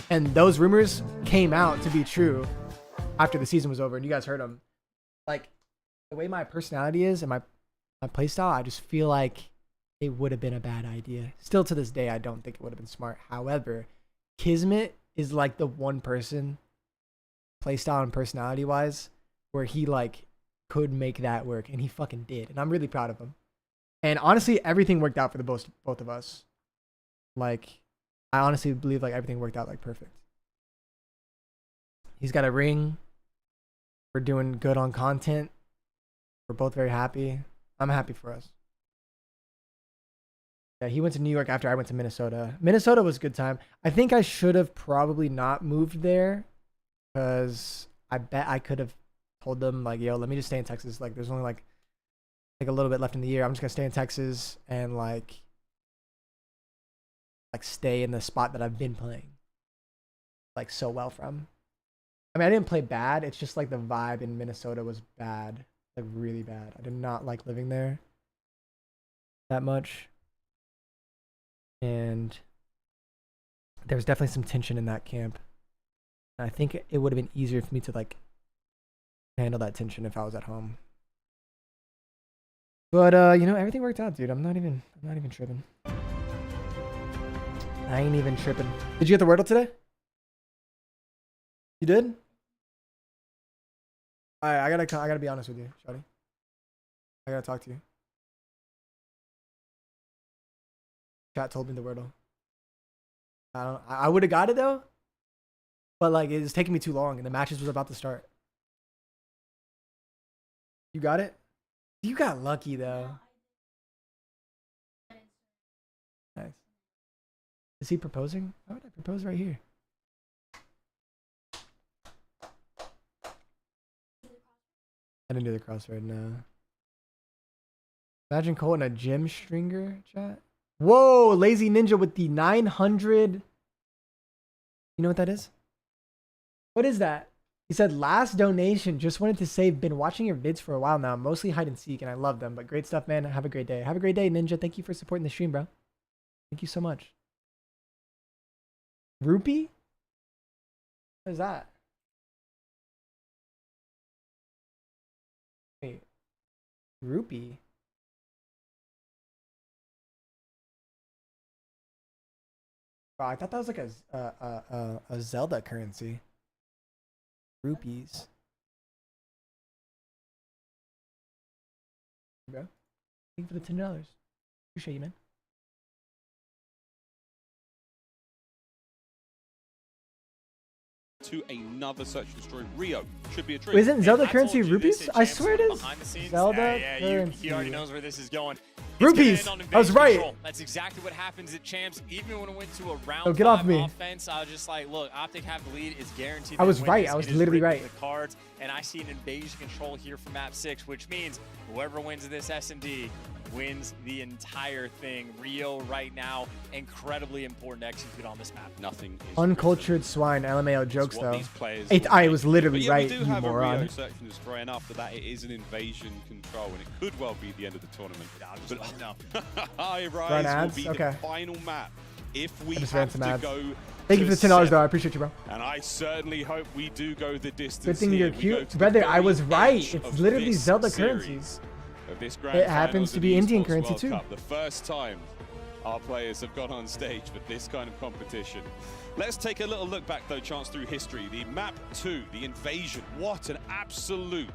and those rumors came out to be true after the season was over, and you guys heard them. Like the way my personality is and my playstyle, I just feel like it would have been a bad idea. Still to this day, I don't think it would have been smart. However, Kismet is like the one person, playstyle and personality wise, where he like could make that work, and he fucking did. And I'm really proud of him. And honestly, everything worked out for the both of us. Like, I honestly believe like everything worked out like perfect. He's got a ring. We're doing good on content. We're both very happy. I'm happy for us. Yeah, he went to New York after I went to Minnesota. Minnesota was a good time. I think I should have probably not moved there, because I bet I could have told them like, yo, let me just stay in Texas. Like there's only like a little bit left in the year. I'm just gonna stay in Texas and like stay in the spot that I've been playing like so well from. I mean, I didn't play bad. It's just like the vibe in Minnesota was bad, like really bad. I did not like living there that much. And there was definitely some tension in that camp. And I think it would have been easier for me to like handle that tension if I was at home. But you know, everything worked out, dude. I'm not even tripping. I ain't even tripping. Did you get the Wordle today? You did? Alright, I gotta be honest with you, Shawty. I gotta talk to you. Chat told me the Wordle. I would have got it though, but like it was taking me too long, and the matches was about to start. You got it? You got lucky though. Nice. Is he proposing? Why would I propose right here? I didn't do the crossword, no. Imagine Cole in a gym stringer chat. Whoa, Lazy Ninja with the 900. You know what that is? What is that? He said, last donation. Just wanted to say, been watching your vids for a while now. Mostly hide and seek, and I love them. But great stuff, man. Have a great day. Have a great day, Ninja. Thank you for supporting the stream, bro. Thank you so much. Rupee? What is that? Wait. Rupee? Oh, I thought that was like a Zelda currency. Rupees. Bro, thank you for the $10. Appreciate you, man. To another search and destroy. Rio should be a trick. Isn't Zelda currency rupees? I swear it is. Zelda currency. He already knows where this is going. Rupees. I was right. Control. That's exactly what happens at Champs. Even when it went to a round Oh, get off 5 me. offense, I was just like, look, Optic have the lead. It's guaranteed. I was to win right. this. I was It is literally written in right. The cards, and I see an invasion control here for map 6, which means whoever wins this S&D wins the entire thing. Rio right now, incredibly important to execute on this map. Nothing is Uncultured swine. LMAO jokes what though. these players I will was make. literally But yeah, right, we do you have a Rio moron. search and destroy, and after that, it is an invasion control, and it could well be the end of the tournament. But High Run Rise ads? will be Okay. the final map if we I just ran have some to ads. go. Thank you to for the $10 though. 7. I appreciate you, bro. And I certainly hope we do go the distance. Good thing here. you're We go cute, to the brother. I was very right. edge It's of literally this Zelda series, currencies. of this grand It happens finals to of be the Indian Esports currency World too. Cup. The first time our players have gone on stage for this kind of competition. Let's take a little look back though, Chance, through history. The map 2, the invasion. What an absolute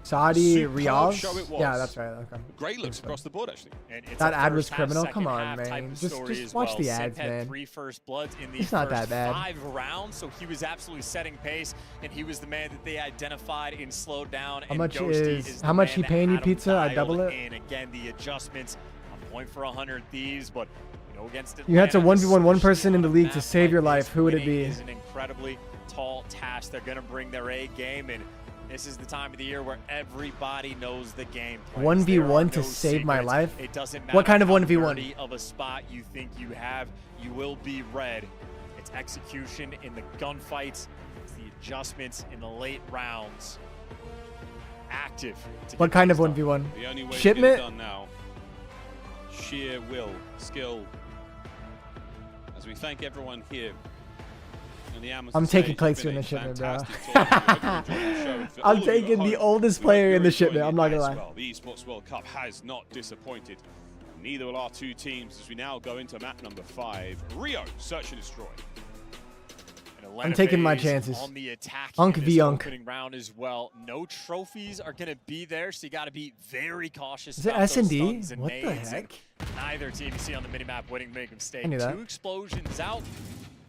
Saudi superb Riyals? show it was. Yeah, that's right. Okay. Great looks across the board, actually. And it's That a ad was first half, criminal. second Come on, half type man. of Just story as watch well. the Simp ads, had man. 3 first bloods in the It's not first that bad. 5 rounds, so he was absolutely setting pace, and he was the man that they identified and slowed down. How and much Ghosty is the how much man he that paying you had him pizza? I dialed double it. in. Again, the adjustments on point for 100 Thieves, but you know, against You had to Atlanta, 1v1 one especially person in on the a league map to save your like life. this, Who would it winning be? is an incredibly tall task. They're going to bring their A game, and this is the time of the year where everybody knows the game. 1v1 to save my life? It doesn't matter What kind of how 1v1? dirty of a spot you think you have, you will be red. It's execution in the gunfights. It's the adjustments in the late rounds. Active. to What get kind of things done. 1v1? The only way to get it Shipment? done now. Sheer will, skill. As we thank everyone here. on the Amazon I'm taking stage. It's Clay in been the a shipment, bro. fantastic tournament. We hope you enjoyed the show. And for all I'm of you at taking the home, oldest we hope player you're in the enjoying shipment. it I'm not gonna as lie. well. The Esports World Cup has not disappointed. Neither will our two teams as we now go into map number 5. Rio, search and destroy. I'm taking my FaZe chances. on the attack Unk in v this Unk. opening round as well. No trophies are going to be there, so you got to be very cautious. Is it about those S&D? stuns and What the nades, heck? and neither team you see on the minimap winning make a mistake. I knew that. 2 explosions out,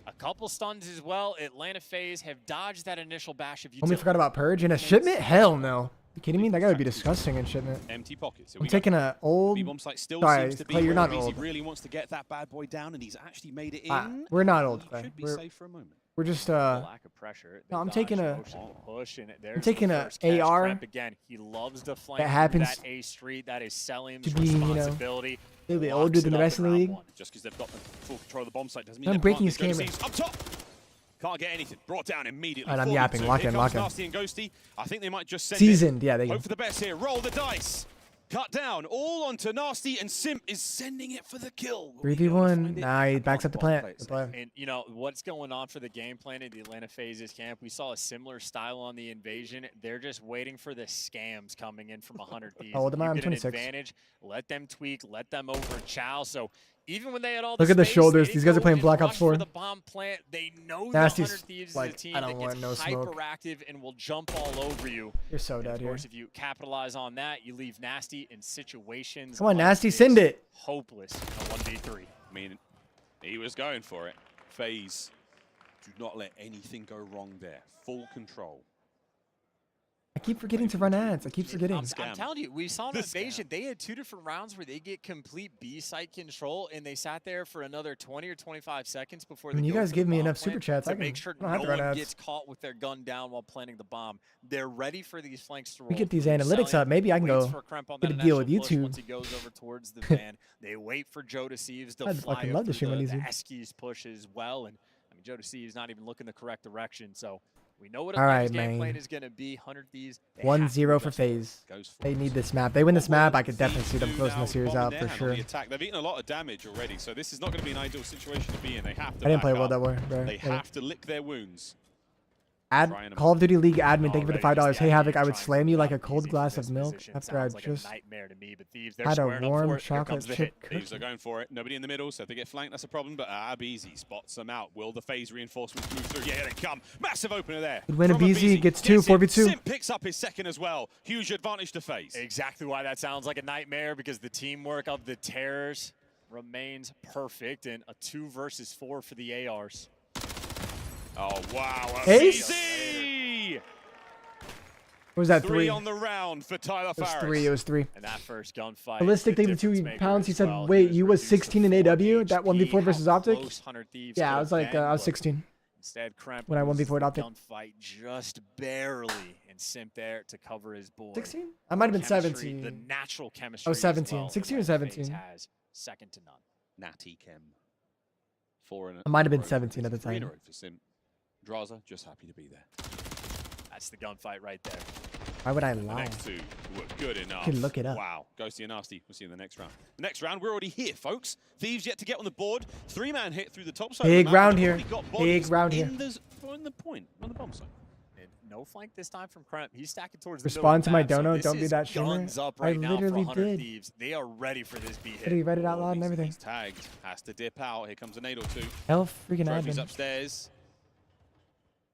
a couple stuns as well. Atlanta FaZe have dodged that initial bash of Homie utility. forgot about Purge in a shipment? Hell no. You kidding me? That guy would be disgusting in shipment. Empty pockets. I'm taking an old. B-bomb site still Sorry, seems to be Clay, you're where not Weezy old. really wants to get that bad boy down, and he's actually made it in. We're not old, He Clay. should be We're, safe for a moment. we're just lack of pressure. No, I'm taking a. Push, and I'm there's taking the a first catch. AR. Tremp again. He loves to flank That happens that A street. That is Selim's to be, you know, responsibility. a little bit Locks older it than the up rest in of the round league. 1. Just because they've got the full control of the bomb site doesn't mean I'm they breaking can't his get camera. Up top. Can't get anything. Brought down immediately. Alright, I'm yapping. 4v2. Lock Here in, comes lock in. Nasty and Ghosty. I think they might just send Seasoned, it. yeah, they go. Hope for the best here. Roll the dice. Cut down, all onto Nasty, and Simp is sending it for the kill. 3v1. Nah, he backs up the plant. Good play. And you know what's going on for the game plan in the Atlanta FaZe's camp? We saw a similar style on the invasion. They're just waiting for the scams coming in from 100 Thieves. Oh, I'm 26. Advantage, let them tweak, let them overchow. So even when they had all Look the at the space, shoulders. they These guys are go playing and Black Ops rush 4. for the bomb plant. They know Nasty's the 100 Thieves like, is a team I don't that want gets no smoke. hyperactive and will jump all over you. You're so dead Of here. course, if you capitalize on that, you leave Nasty in situations. Come on, like Nasty, this, send it. Hopeless in a 1v3. I mean, he was going for it. FaZe, do not let anything go wrong there. Full control. I keep forgetting to run ads. I keep forgetting. I'm telling you, we saw an invasion. They had 2 different rounds where they get complete B site control, and they sat there for another 20 or 25 seconds before. When they you go guys for give the me bomb enough plant super chats, to I can make sure I don't no have to run one ads. gets caught with their gun down while planting the bomb. They're ready for these flanks to roll. We get these through. analytics Selling up. Maybe I can waits go for Kremp on get a that deal with initial push YouTube. Once he goes over towards the van, they wait for Joe Deceives to I'd fly fucking up love to through stream on the YouTube. Eskies push as well. And I mean, Joe Deceives not even looking the correct direction. So we know what All Atlanta's right, game man. plan is going to be. 100 Thieves. 1-0 for FaZe. They need this map. They win this map, I could definitely see them closing the series out for sure. They've eaten a lot of damage already, so this is not going to be an ideal situation to be in. They have to I didn't play back well up. that war, bro. They have to lick their wounds. Call of Duty League admin, thank you for the $5. Hey Havoc, I would slam you like a cold glass of milk after I just had a warm chocolate chip Thieves are cookie. going for it. Nobody in the middle, so if they get flanked, that's a problem. But Abizi spots them out. Will the FaZe reinforcements move through? Yeah, here they come. Massive opener there. Good win, From Abizi gets 2, 4v2. Sim picks up his second as well. Huge advantage to FaZe. Exactly why that sounds like a nightmare, because the teamwork of the Terrors remains perfect, and a 2 versus 4 for the ARs. Oh, wow. Ace? What was that, 3? 3 on the round for Tyler It was Farris. 3, it was 3. And that first gunfight. Ballistic, thank you for 2 pounds. He said, wait, you was 16 in AW? That 1v4 versus Optic? Yeah, I was like, I was 16. Instead, Kremp when I 1v4'd Optic. Gunfight just barely, and Simp there to cover his board. 16? I might have been Chemistry, 17. The natural chemistry. I was 17. As well 16 or that FaZe 17. has second to none. Natty Chem. 4 in a I might have been row. 17 at the 3 in a time. row for Simp. Draza, just happy to be there. That's the gunfight right there. Why would I The lie? next 2 were good enough. You can look it up. Wow. Ghosty and Nasty. We'll see you in the next round. The next round, we're already here, folks. Thieves yet to get on the board. 3-man hit through the top side. Big of the map, round but here. already got Big bodies round here. in the point on the bomb side. And no flank this time from Kremp. He's stacking towards Respond the to my middle of the dono. map, so Don't this be is that shimmer. guns up I right now for literally 100 did. Thieves. They are ready for this B hit. Literally read it out loud and everything. He's tagged. Has to dip out. Here comes a nade or 2. Elf freaking Trophies admin. upstairs.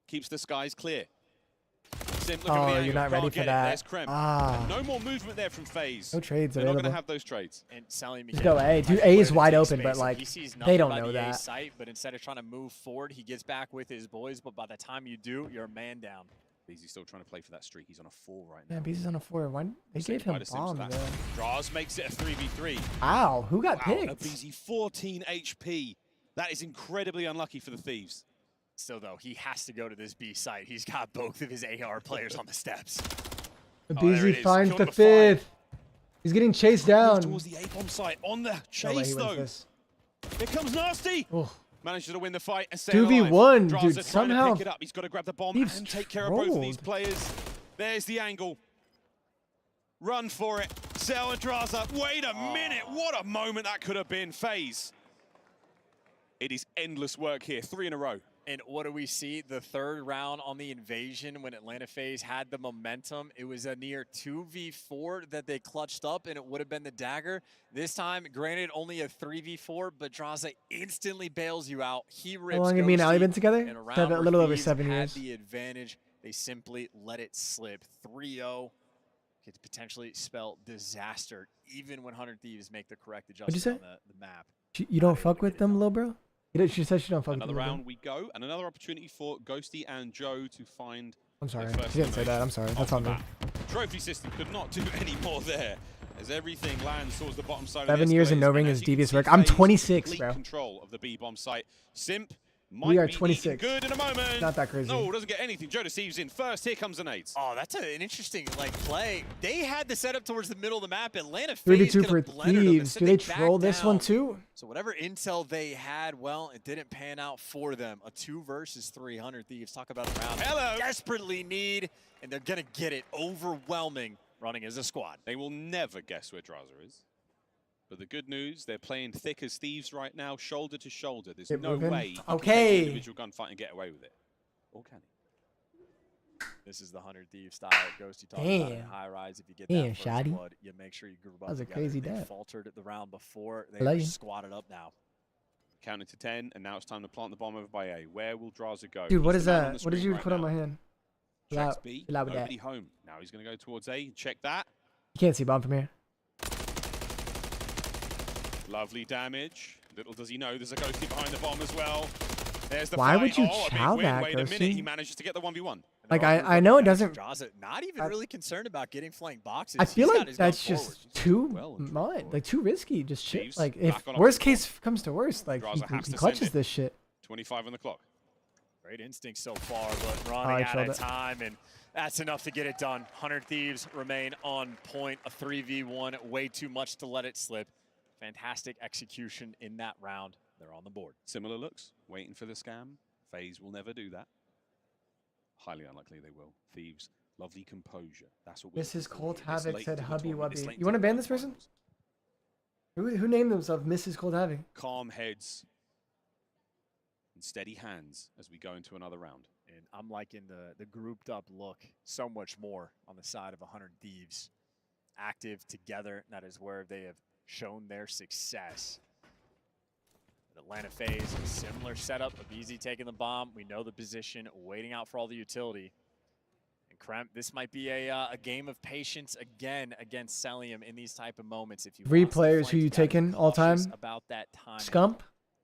Keeps the skies clear. Simp, look Oh, at the you're angle. not ready Can't for get it. that. There's Kremp. Ah. And no more movement there from FaZe. No trades They're not going to available. have those trades. And Sally Just go A. Dude, A is wide open, but like, they don't know that. Site, but instead of trying to move forward, he gets back with his boys. But by the time you do, you're a man down. He's still trying to play for that streak. He's on a 4 right now. Yeah, Beast is on a 4. Why? They gave him bombs there. Draws makes it a 3v3. Ow, who got Wow, picked? Abizi 14 HP. That is incredibly unlucky for the Thieves. Still, though, he has to go to this B site. He's got both of his AR players on the steps. Abizi finds the 5th. He's getting chased down. Towards the A-bomb site on the No way chase, he wins though. this. Here comes Nasty. Oh. Manages to win the fight and stay 2v1, alive. dude, Draza trying somehow to pick it up. He's got to grab the bomb Thieves and take care of both of these trolled. players. There's the angle. Run for it. Cell and Draza. Wait a minute. What a moment that could have been. FaZe. It is endless work here. 3 in a row. And what do we see? The third round on the invasion when Atlanta FaZe had the momentum. It was a near 2v4 that they clutched up, and it would have been the dagger. This time, granted, only a 3v4, but Draza instantly bails you out. He rips How long have me and Ali been together? and around A where little over Thieves 7 had years. the advantage. They simply let it slip. 3-0 could potentially spell disaster, even when 100 Thieves make the correct What'd you adjustment say? on the map. You don't fuck with them, little bro? She said she don't fuck Another with them. round we go, and another opportunity for Ghosty and Joe to find. I'm sorry. their first She didn't say that. I'm sorry. That's on me. Trophy system could not do any more there, as everything lands towards the bottom side. 7 of the years in escalators, no ring and is as you can devious see, work. I'm FaZe 26, complete bro. Control of the B bomb site. Simp might We are be 26. eating good in a moment. Not that crazy. No, doesn't get anything. Joe Deceives in first. Here comes the nades. Oh, that's an interesting play. They had the setup towards the middle of the map. Atlanta 3v2 FaZe for could have blended them. Thieves. Instead, Do they backed troll this one down. too? So whatever intel they had, well, it didn't pan out for them. A 2 versus 300 Thieves. Talk about a round they desperately need, and they're going to get it. Overwhelming running as a squad. They will never guess where Draza is. But the good news, they're playing thick as thieves right now, shoulder to shoulder. There's Get no moving. way he can Okay. take an individual gunfight and get away with it. Or can he? This is the 100 Thieves style. Ghosty talked about it in high rise. If you get that first blood, you make sure you group up That was a together. crazy They dab. faltered at the round before. They Hello. are squatted up now. Counting to 10, and now it's time to plant the bomb over by A. Where will Draza go? Dude, what He's is the man on that? the What did screen you right put on now. my hand? Checks B, Allow with that. nobody home. Now he's going to go towards A. Check that. You can't see bomb from here. Lovely damage. Little does he know, there's a ghosty behind the bomb as well. There's the Why fight. would you oh, a big chow win. that, Wait a minute, Ghosty? he manages to get the 1v1. Like I know it doesn't. Draza not even really concerned about getting flank boxes. I feel He's got like his gun that's forward. just too like too risky. Just shit. Thieves Like if back on worst Optic. case comes to worst, like Draza has he to clutches send it. this shit. 25 on the clock. Great instinct so far, but running out chilled of it. time, and that's enough to get it done. 100 Thieves remain on point. A 3v1, way too much to let it slip. Fantastic execution in that round. They're on the board. Similar looks, waiting for the scam. FaZe will never do that. Highly unlikely they will. Thieves, lovely composure. That's what we're Mrs. looking for Cold here. It's Havoc late said to the Hubby tournament. It's Wubby. late You want to the ban grand this person? finals. Who named themselves Mrs. Cold Havoc? Calm heads and steady hands as we go into another round. And I'm liking the grouped up look so much more on the side of 100 Thieves. Active together, that is where they have shown their success. Atlanta FaZe, similar setup of Easy taking the bomb. We know the position, waiting out for all the utility. And Kremp, this might be a game of patience again against Celium in these type of moments. If you 3 want the players who flank, you gotta be taking all time? cautious about that timing. Scump,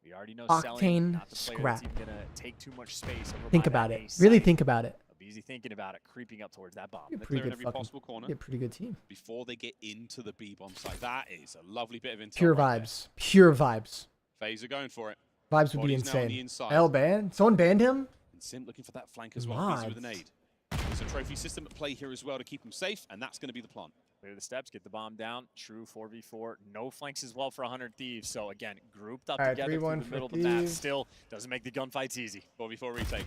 We already know Octane, Celium, not the player Scrap. that's even gonna take too much space over Think by about that it. A Really site. think about it. Easy thinking about it, creeping up towards that bomb. You're They're pretty clearing good every fucking. possible corner. You're a pretty good team. Before they get into the B bomb site. That is a lovely bit of intel. Pure right vibes. Pure vibes. there. FaZe are going for it. Vibes would be Bodies now on the insane. inside. L ban? Someone banned him? And Sim looking for that flank as well. Easy with an Mods. aid. There's a trophy system at play here as well to keep them safe, and that's going to be the plan. Clear the steps, get the bomb down. True 4v4. No flanks as well for 100 Thieves. So again, grouped up All right, together 3-1 through the for middle of the map. Thieves. Still doesn't make the gunfights easy. 4v4 retake.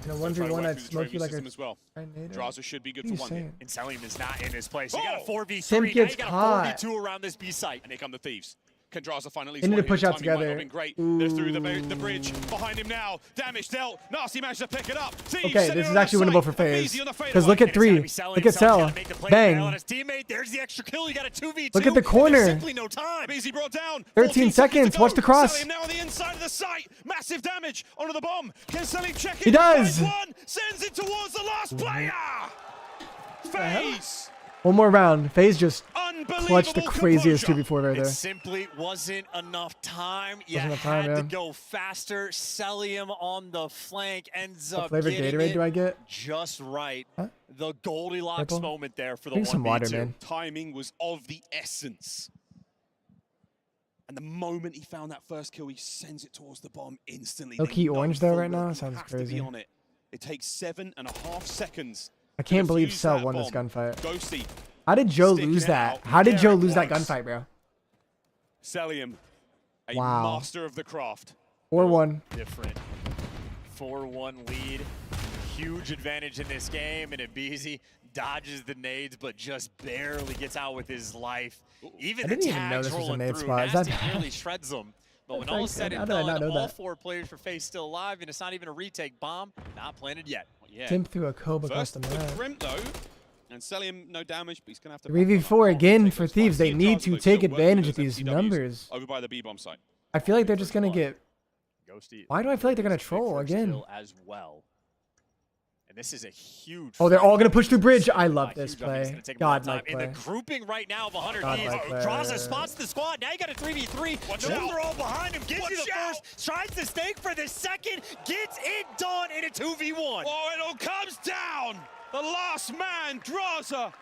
In a So try to 1v1, work I'd through the smoke trophy you like system a as well. tornado. Draza should be good What are for you one hit. saying? And Celium is not in his place. You got a Oh! 4v3. Sim Now gets you got caught. a 4v2 around this B site. And here come the Thieves. Can Draza finally They need to push out Timing might not together. have been great. They're through the bridge. Behind him now. Damage dealt. Nasty managed to pick it up. Thieves Okay, send this it is on actually the winnable site. for FaZe. Easy on the Because fadeaway. look at And it's gotta 3. be Celium. Look at Celium's Cell. gotta make the play to bail on Bang. his teammate. There's the extra kill. You got a 2v2. Look at the and corner. there's simply no time. Easy brought down. 13 seconds. to Watch go. the cross. Celium now on the inside of the site. Massive damage onto the bomb. Can Celium check it? He does. Finds one. Sends it towards the last player. FaZe. One more round. FaZe just clutched the Unbelievable craziest composure. 2v4 right It there. simply wasn't enough time. You Wasn't enough had time, to yeah. go faster. Celium on the flank ends What up flavor getting Gatorade it do I get? just right. Huh? The Goldilocks Purple? moment there for the Drink some 1v2. water, man. Timing was of the essence. And the moment he found that first kill, he sends it towards the bomb instantly. Low They key know orange though full right well now. he Sounds has to be crazy. on it. It takes 7.5 seconds. I can't to believe defuse Cell that won this bomb. gunfight. Ghosty. How did Joe sticking lose it that? out. How did Joe Derek lose that White. gunfight, bro? Celium, a Wow. master of the craft. 4-1. Different. 4-1 lead. Huge advantage in this game, and Abizi dodges the nades, but just barely gets out with his life. Even I the didn't even know tags this was a rolling nade through, spot. Is that Nasty bad? nearly shreds them. But when That's all like- is said how and did I not done, know all that? 4 players for FaZe still alive, and it's not even a retake. Bomb not planted yet. Yeah. Tim threw a Cobra across First the for map. Crimp though, and Celium no damage, but he's gonna have to. 3v4 again for Thieves. They need to take advantage of these numbers. Over by the B bomb site. I feel like they're just gonna get. Ghosty. Why do I feel like they're gonna troll First again? kill as well. And this is a huge. Oh, they're fight. all gonna push through bridge. I love Huge this up. He's play. gonna take him one Godlike time. In play. the grouping right now of 100 Godlike Thieves, play. draws and spots the squad. Now you got a 3v3. Watch No, out. they're all behind him. Gives you Watch the out. first. Tries to stake for the second. Gets it done in a 2v1. Oh, it all comes down. The last man, Draza.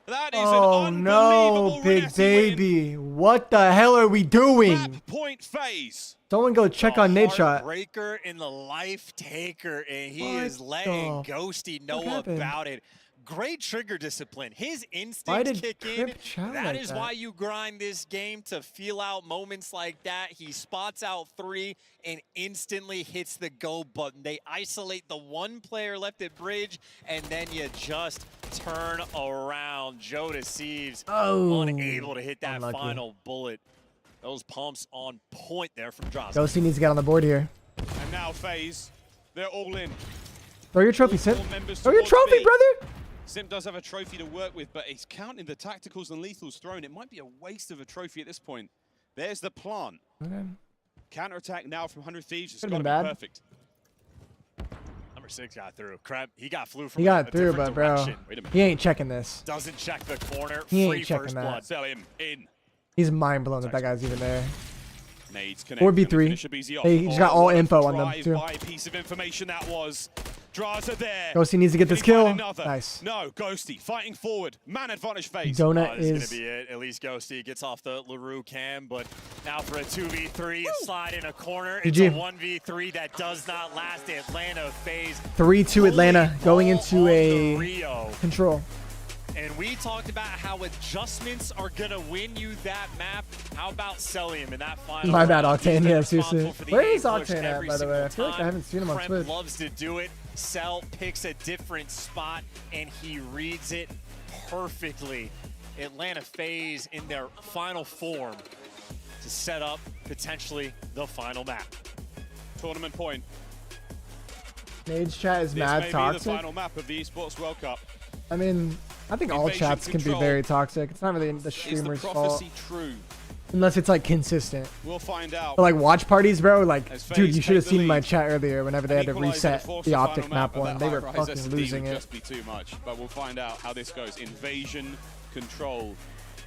That is Oh an no, unbelievable big Renesi baby. What the hell are we doing? win. Point FaZe. Someone go check on Nate shot. Breaker in the life taker, and he What is letting the Ghosty fuck know happened? about it. great trigger discipline. His Why instincts did kick in. Crip chow That like is that? why you grind this game, to feel out moments like that. He spots out 3 and instantly hits the go button. They isolate the 1 player left at bridge, and then you just turn around. Joe Thieves unable to hit that unlucky. final bullet. Those pumps on point there from Droz. Ghosty needs to get on the board here. And now FaZe, they're all in. Throw your trophy, Sim. All members Throw your towards trophy, B. brother. Sim does have a trophy to work with, but he's counting the tacticals and lethals thrown. It might be a waste of a trophy at this point. There's the plant. Okay. Counterattack now from 100 Thieves. It's Could've got to been be bad. perfect. Number 6 got through. Crap, he got flew from He got a through, different but bro, direction. he ain't checking this. Doesn't check the corner. He ain't Free checking first that. blood. Sell him in. He's mind blown that that guy's even there. Nades connect. 4v3. He's got all info on them too. Drive-by piece of information that was. Draws are there. Ghosty needs to get Can this he find kill. another? Nice. No, Ghosty fighting forward. Man advantage FaZe. Donut This is is. gonna be it. At least Ghosty gets off the LaRue cam, but now for a 2v3, slide in a corner. It's GG. a 1v3 that does not last. Atlanta FaZe 3-2 Atlanta going into a Rio. control. And we talked about how adjustments are gonna win you that map. How about Celium in that final My bad, round? He's Octane. been Yeah, responsible seriously. for the Where A is push Octane at, every by the way? I single feel like I time. haven't seen him on Kremp Twitch. loves to do it. Cell picks a different spot, and he reads it perfectly. Atlanta FaZe in their final form to set up potentially the final map. Tournament point. Nades chat is This mad may be the toxic. final map of the Esports World Cup. I mean, I think all Invasion chats can be control. very toxic. It's not really the Is the streamer's fault. prophecy true? Unless it's like consistent. We'll find out. But like watch parties, bro, like, As dude, FaZe you should have take the seen my lead. chat earlier whenever they An had to equalizer reset force the the Optic final map of one. that They were high-rise fucking SD losing would it. just be too much, but we'll find out how this goes. Invasion control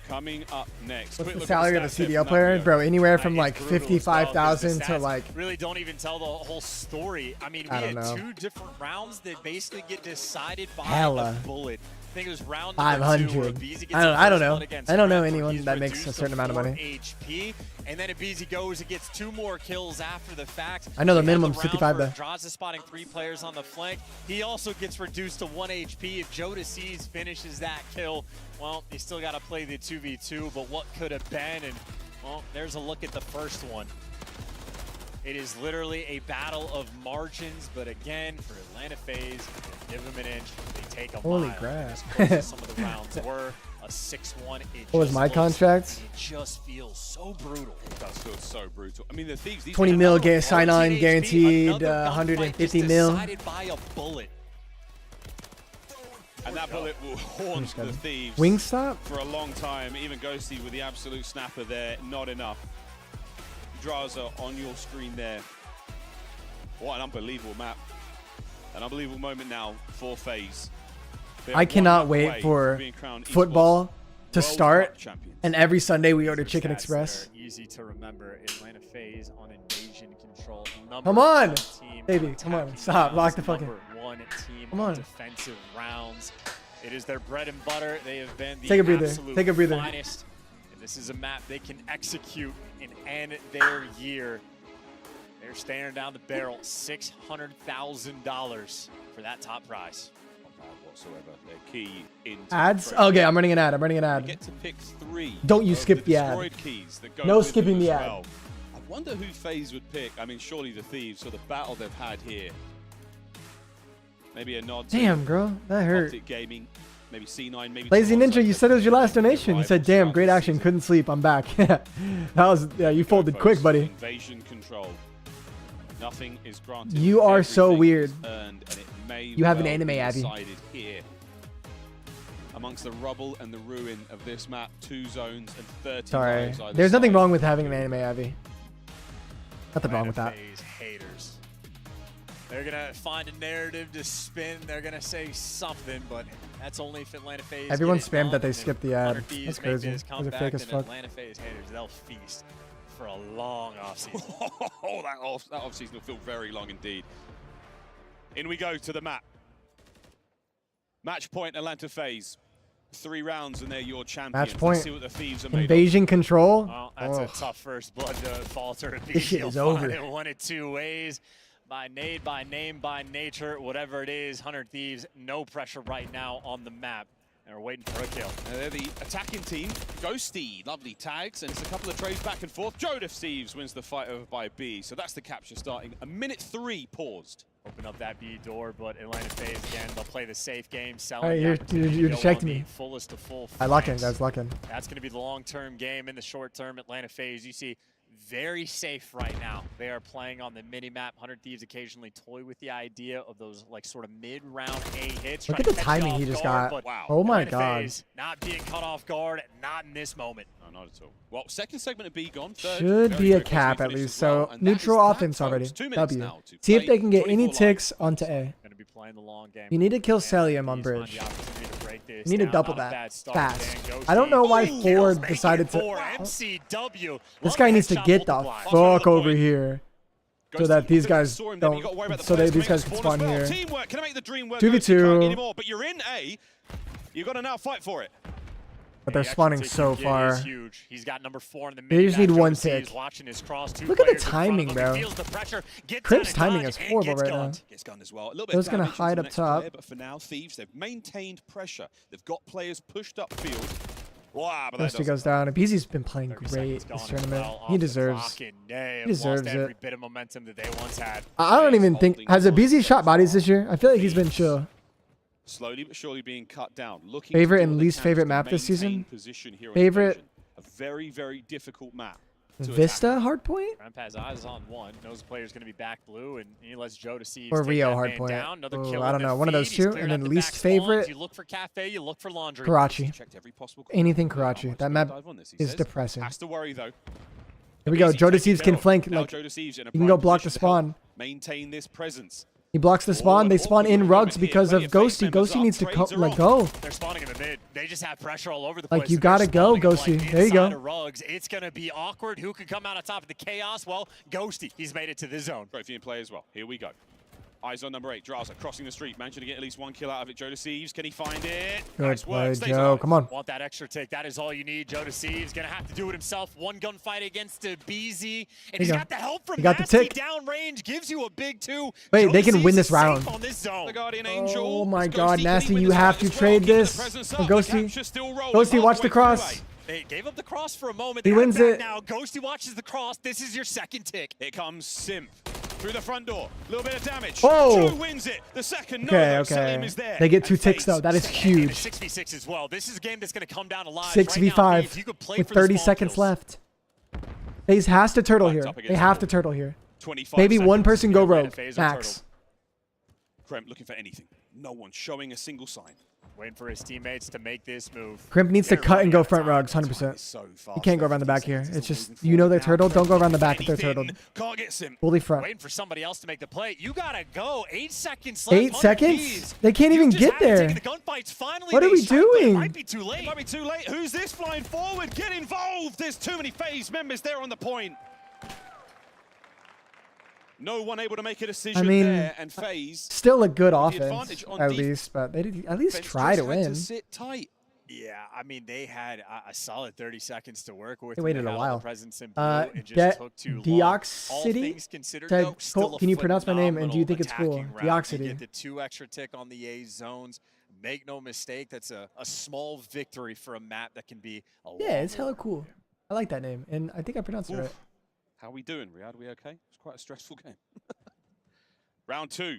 coming up next. What's Quick the look at salary of a stats here CDL from player, Napio. bro? Anywhere from It's like brutal as well, 55,000 because the to stats like. really don't even tell the whole story. I mean, we I had don't know. 2 different rounds that basically get decided by Hella. a bullet. I think it was round number 2 where 500. Abizi gets I the don't first know. one against I don't know Kremp, where anyone he's that makes a reduced certain to amount of 4 money. HP, and then Abizi goes and gets 2 more kills after the fact. I know the We had minimum's round 55 where though. Draws is spotting 3 players on the flank. He also gets reduced to 1 HP. If Joe Thieves finishes that kill, well, you still got to play the 2v2, but what could have been? And, well, there's a look at the first one. It is literally a battle of margins, but again, for Atlanta FaZe, they give them an inch, they take a Holy mile. crap. As close as some of the rounds were, a 6-1. What was my contract? It just feels so brutal. It does feel so brutal. I mean, the Thieves. these 20 guys mil are get sign on 14 HP, guaranteed, another gunfight 150 just mil. decided by a bullet. And that bullet will haunt just the gotta- Thieves Wingstop? for a long time. Even Ghosty with the absolute snapper there, not enough. Draza on your screen there. What an unbelievable map. An unbelievable moment now for FaZe. They are I cannot one wait away for from being crowned Esports football to World start, Cup champions. and every Sunday we order These are Chicken stats Express. that are easy to remember. Atlanta FaZe on invasion control. Come on, Team baby, come on, attacking stop, rounds, lock the fucking. number 1 team Come on on. defensive rounds. It is their bread and butter. They have been the Take a breather. absolute Take a breather. finest. And this is a map they can execute and end their year. They're staring down the barrel, $600,000 for that top prize. Not bad whatsoever. They're key into Ads? the Okay, I'm running an ad. I'm running an You ad. get to pick 3. Don't you of skip the ad. destroyed keys that go No with skipping them the as ad. well. I wonder who FaZe would pick. I mean, surely the Thieves for the battle they've had here. Maybe a nod to Damn, girl, that hurt. Optic Gaming, maybe C9, maybe Lazy Toronto. Ninja, you said it was your last donation. You said, "Damn, great action. Couldn't sleep. I'm back." That was, yeah. You folded quick, buddy. Invasion control. Nothing is granted. You are so Everything weird. is earned, and it may You have an well anime, be Abby. decided here. Amongst the rubble and the ruin of this map, 2 zones and 30 Sorry. lives either There's nothing side. wrong with having an anime, Abby. Nothing wrong with that. FaZe haters. They're going to find a narrative to spin. They're going to say something, but that's only if Atlanta FaZe Everyone get it spammed done. that they And skipped the if ad. 100 Thieves That's make crazy. this Those are comeback, fake as then fuck. Atlanta FaZe haters, they'll feast for a long offseason. Oh, that offseason will feel very long indeed. In we go to the map. Match point, Atlanta FaZe. 3 rounds and they're your champions. Match Let's point. see what the Thieves are made of. Invasion control. Well, that's Oh. a tough first blood to falter. This shit You'll is find over. it one of 2 ways. by nade, by name, by nature, whatever it is, 100 Thieves, no pressure right now on the map. And we're waiting for a kill. They're the attacking team. Ghosty, lovely tags, and it's a couple of trades back and forth. Jodef Thieves wins the fight over by B, so that's the capture starting. A minute 3 paused. Open up that B door, but Atlanta FaZe again, they'll play the safe game, All right, you checked me. Fullest to full. I lock in, guys, lock in. That's going to be the long-term game. In the short term, Atlanta FaZe, you see, very safe right now. They are playing on the mini-map. 100 Thieves occasionally toy with the idea of those like sort of mid-round A hits. Look at the timing he just got. Wow. Oh my God. FaZe not being cut off guard, not in this moment. No, not at all. Well, second segment of B gone. Third, should be a cap at least. So neutral offense already. W. See if they can get any ticks onto A. Going to be playing the long game. You need to kill Celium on bridge. You need to double that fast. I don't know why Ford decided to. MCW. This guy needs to get the fuck over here, so that these guys don't. So that these guys can spawn here. 2v2. But you're in A. You got to now fight for it. But they're spawning so far. Huge. He's got number 4 in the They just need one tick. His cross. Look at the timing, bro. Crimp's timing is horrible right now. Gets gunned as well. They're gonna hide up top. But for now, Thieves, they've maintained pressure. They've got players pushed upfield. Wow, but First he goes down. Beezy's been playing great this tournament. He deserves. He deserves it. Bit of momentum that they once had. I don't even think has a Beezy shot bodies this year. I feel like he's been chill. Slowly but surely being cut down. Looking favorite and least favorite map this season? Favorite. A very, very difficult map. Vista hardpoint? Ramp has eyes on one. Knows the player's going to be back blue, and he lets Joe Deceive. Or Rio hardpoint. Oh, I don't know. One of those two. And then least favorite. You look for Cafe, you look for Laundry. Karachi. Anything Karachi. That map is depressing. Has to worry though. Here we go. Joe Deceives can flank. Like, you can go block the spawn. Maintain this presence. He blocks the spawn. They spawn in rugs because of Ghosty. Ghosty needs to let go. They're spawning in the mid. They just have pressure all over the place. Like, you gotta go, Ghosty. There you go. Rugs. It's gonna be awkward. Who can come out on top of the chaos? Well, Ghosty. He's made it to the zone. Trophy in play as well. Here we go. Eyes on number 8. Draza crossing the street. Managing to get at least one kill out of it. Joe Deceives. Can he find it? Good nice play, work. Joe. Come on. Want that extra tick. That is all you need. Joe Deceives gonna have to do it himself. One gunfight against BZ. And he's got the help from Nasty downrange. Gives you a big 2. Wait, Joe they can win Deceives this round. on this zone. The Guardian Angel. Oh my God, Nasty, you have to trade this. Ghosty. Ghosty, watch the cross. They gave up the cross for a moment. He wins it. Now Ghosty watches the cross. This is your second tick. Here comes Simp. Through the front door. A little bit of damage. Oh! Joe wins it. The second Okay. They get 2 ticks though. That is huge. 6v6 as well. This is a game that's going to come down to live. 6v5 with 30 seconds left. FaZe has to turtle here. They have to turtle here. Maybe one person go rogue. Max. Crimp looking for anything. No one showing a single sign. Waiting for his teammates to make this move. Crimp needs to cut and go front rugs, 100%. He can't go around the back here. It's just, you know they're turtled. Don't go around the back if they're turtled. Can't get Sim. Fully front. Waiting for somebody else to make the play. You gotta go. 8 seconds left. 8 seconds? They can't even get there. What are we doing? It might be too late. It might be too late. Who's this flying forward? Get involved. There's too many FaZe members there on the point. No one able to make a decision there, and FaZe still a good offense at least, but they did at least try to win. Sit tight. Yeah, I mean they had a solid 30 seconds to work with. They waited a while. Deoxity said, "Can you pronounce my name? And do you think it's cool?" Deoxity. Get the 2 extra tick on the A zones. Make no mistake, that's a small victory for a map that can be a lot. Yeah, it's hella cool. I like that name, and I think I pronounced it right. How we doing, Riyadh? We okay? It's quite a stressful game. Round 2,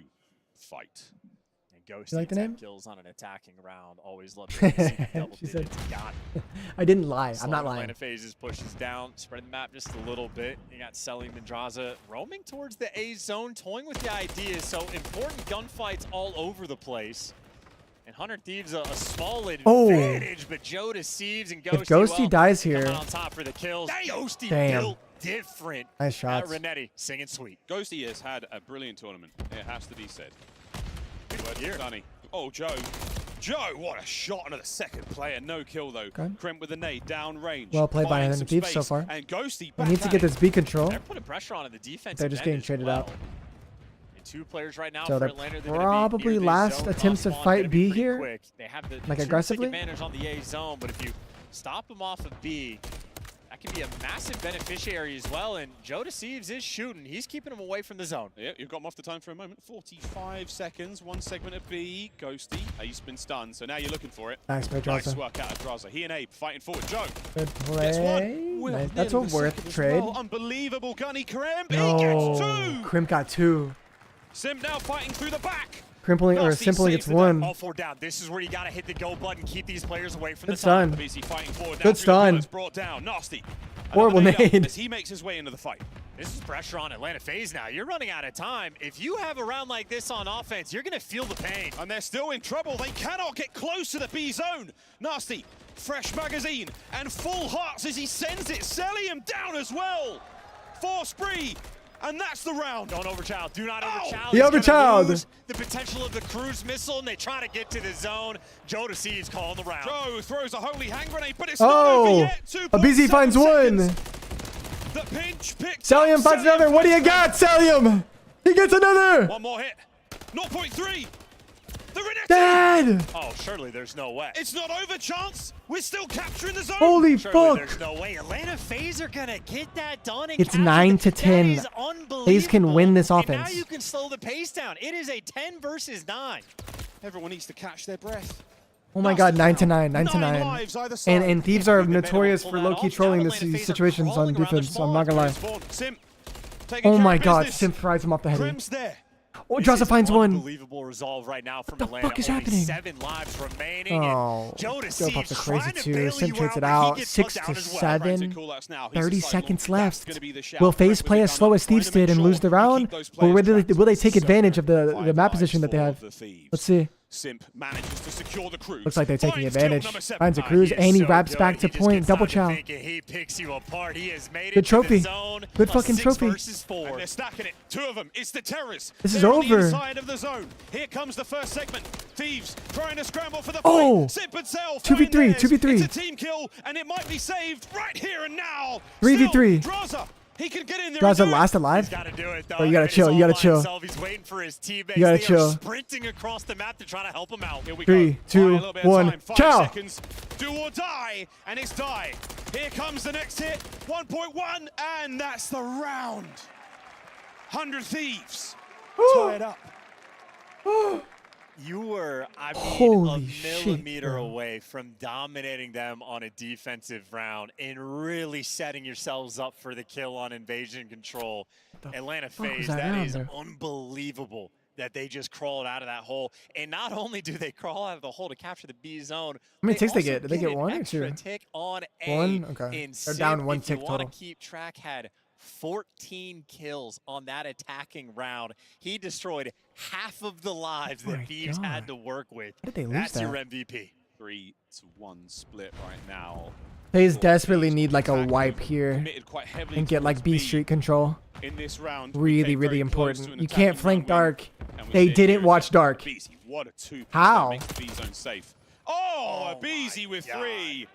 fight. And Ghost like the name? kills on an attacking round. Always love to double She said, got I didn't lie. I'm not lying. Atlanta FaZe pushes down, spreading the map just a little bit. You got Selly Mendraza roaming towards the A zone, toying with the ideas. So important gunfights all over the place. And 100 Thieves a small advantage, but Joe Deceives and Ghosty. If Ghosty dies here, on top for the kills. Ghosty built different. Nice shots. Renetti singing sweet. Ghosty has had a brilliant tournament. It has to be said. Good work here, Sonny. Oh, Joe. Joe, what a shot onto the second player. No kill though. Okay. Crimp with the nade, down range. Well played by 100 Thieves so far. And Ghosty he needs to get this B control. They're putting pressure on the defense. They're just getting traded out. 2 players right now So for they're Atlanta. probably last attempts to fight B here. Quick. They have the like aggressively. advantage on the A zone, but if you stop them off of B, can be a massive beneficiary as well, and Joe Thieves is shooting. He's keeping him away from the zone. Yeah, you've got him off the time for a moment. 45 seconds, one segment of B. Ghosty, Ace been stunned, so now you're looking for it. Nice play, Nice Draza. work out of Draza. He and Abe fighting forward. Joe. Good Gets play. one. Well, Nice. That's a nearly the worth second as trade. well. Unbelievable gunny. Crimp. He No. gets two. Crimp got 2. Sim now fighting through the back. Crimpling or Nasty Simply saves gets the 1. All 4 down. This is where you got to hit the go button, keep these players away from Good the top. stun. Busy fighting forward. Good stun. Brought down. Nasty. Horrible Another nade up nade. as he makes his way into the fight. This is pressure on Atlanta FaZe now. You're running out of time. If you have a round like this on offense, you're going to feel the pain. And they're still in trouble. They cannot get close to the B zone. Nasty, fresh magazine, and full hearts as he sends it. Selling him down as well. 4 spree. And that's the round. Don't overchild. Do not overchild. He He's gonna overchilded. lose the potential of the cruise missile, and they try to get to the zone. Joe Thieves calling the round. Joe throws a holy hand grenade, but it's not over Oh, yet. Abizi finds 1. The pinch picked Salium up. finds another. What do you got, Salium? He gets another. One more hit. 0.3. The Renetti. Dad. Oh, surely there's no way. It's not over, Chance. We're still capturing the zone. Holy Surely fuck. there's no way. Atlanta FaZe are going to get that done. And It's capture 9 to that 10. is unbelievable. FaZe can win this And offense. now you can slow the pace down. It is a 10 versus 9. Everyone needs to catch their breath. Oh my god, 9 to 9, 9 to 9. lives either side. And Thieves are They've been able to notorious pull for that low-key off. trolling Now these Atlanta FaZe are situations on crawling around the defense. I'm not gonna lie. spawn. Sim, taking Oh care my of god, business. Sim fries him off the head. Crim's there. Oh, Draza finds 1. Unbelievable resolve right now from the Atlanta. fuck is Only happening? 7 lives remaining. Oh, and Joe go Thieves off the trying crazy to 2. bail Sim you trades it but he out. gets 6 put to down as well. 7. Call-outs now. He's 30 decided, seconds look, that's left. gonna be the shout. Will FaZe Quick play with as the slow gun as up, trying Thieves to make did and sure lose the we round? keep those Or players will they trapped. take advantage of the 5 map position that they lives have? for the Thieves. Let's see. Simp manages to secure the cruise. Looks like they're taking Finds advantage. kill number 7. Finds a cruise He is and he so wraps good. back He to just point. gets Double time to chow. think and he picks you apart. He has made Good it to the trophy. zone. Good A fucking 6 trophy. versus 4. And they're stacking it. 2 of them. It's the terrorists. This is They're on over. the inside of the zone. Here comes the first segment. Thieves trying to scramble for the Oh! fight. Simp and Cell 2v3, find theirs. 2v3. It's a team kill, and it might be saved right here and now. 3v3. Still, Draza, he can get in there. Draza and do it. last alive. He's got to do it, though. Bro, you gotta I mean, chill, he's you gotta all by chill. himself. He's waiting for his teammates. You gotta They chill. are sprinting across the map to try to help him out. Here we 3, go. 2, Buy a little bit of 1. time. 5 Ciao. seconds. Do or die, and it's die. Here comes the next hit. 1.1, and that's the round. 100 Thieves. Tie it up. You were, I mean, Holy a shit, millimeter bro. away from dominating them on a defensive round and really setting yourselves up for the kill on invasion control. Atlanta fuck was FaZe, that that round, is bro? unbelievable that they just crawled out of that hole. And not only do they crawl out of the hole to capture the B zone, How many ticks they also get? Did they get an 1 or extra 2? tick on A. 1? Okay. And They're down Sim, 1 if you tick want total. to keep track, had 14 kills on that attacking round. He destroyed half of the lives that Thieves had to work with. How did they lose That's that? your MVP. 3-1 split right now. FaZe desperately need like a wipe here Committed quite heavily and get like towards B street control. in this round. We Really, came really very close to important. an You can't attacking flank round win, dark. and we're They seeing didn't here watch is dark. Beezy. What a 2-piece. How? That makes the B zone safe. Oh, Beezy with 3.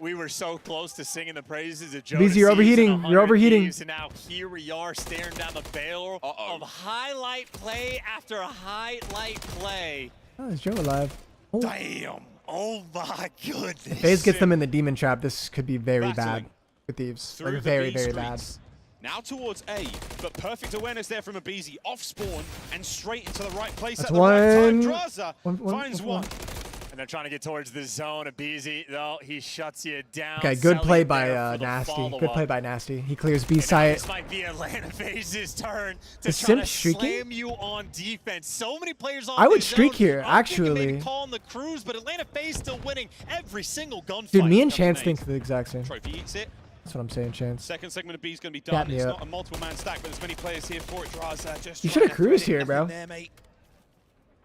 We were so close to singing the praises of Joe. Beezy, you're overheating. You're overheating. And now here we are staring down the barrel of highlight play after highlight play. Oh, is Joe alive? Oh. Damn. Oh my goodness. If FaZe gets them in the demon trap, this could be very bad Battling with Thieves. through Like the very, B very bad. streets. Now towards A, but perfect awareness there from Abizi. Off spawn and straight into the right place That's at the right time. one. Draza One- finds one. And they're trying to get towards the zone. Abizi, though, he shuts you down. Okay, good Selly play there by for the Nasty. Good follow-up. play by Nasty. He clears B And now site. this might be Atlanta FaZe's turn to Is try Simp to streaking? slam you on defense. So many players on I would this streak zone. here, I'm thinking actually. maybe calling the cruise, but Atlanta FaZe still winning every single gunfight. Dude, me and Chance think the exact same. Trophy eats it. That's what I'm saying, Chance. Second segment of B is going to be Tap done. me It's up. not a multiple man stack, but there's many players here for it. Draza just You trying shoulda to cruised thread here, bro. nothing there, mate.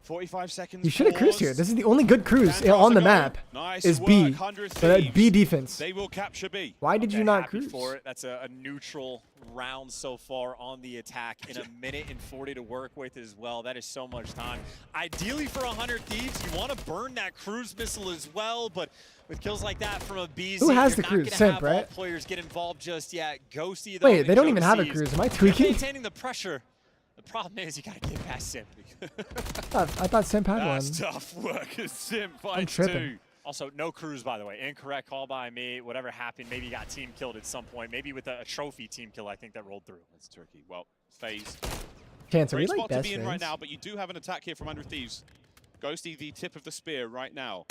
45 seconds. You should have cruised here. pause. This is the only good cruise Can on the Draza go? map. Nice Is work, B. 100 So that Thieves. B defense. They will capture B. Why did you Okay, not happy cruise? for it. That's a neutral round so far on the attack in a minute and 40 to work with as well. That is so much time. Ideally for 100 Thieves, you want to burn that cruise missile as well, but with kills like that from a BZ, Who has the you're not cruise? gonna Simp, have all right? players get involved just yet. Ghosty, though, Wait, and they don't Joe even have a Thieves, cruise. Am I they're tweaking? maintaining the pressure. The problem is you got to get past Simp. I thought Simp had That's one. tough work as Simp I'm finds tripping. 2. Also, no cruise, by the way. Incorrect call by me. Whatever happened, maybe you got team killed at some point. Maybe with a trophy team kill, I think that rolled through. That's tricky. Well, FaZe. Chance, are we Great like spot to best be in friends? right now, but you do have an attack here from Andrew Thieves. Ghosty, the tip of the spear right now.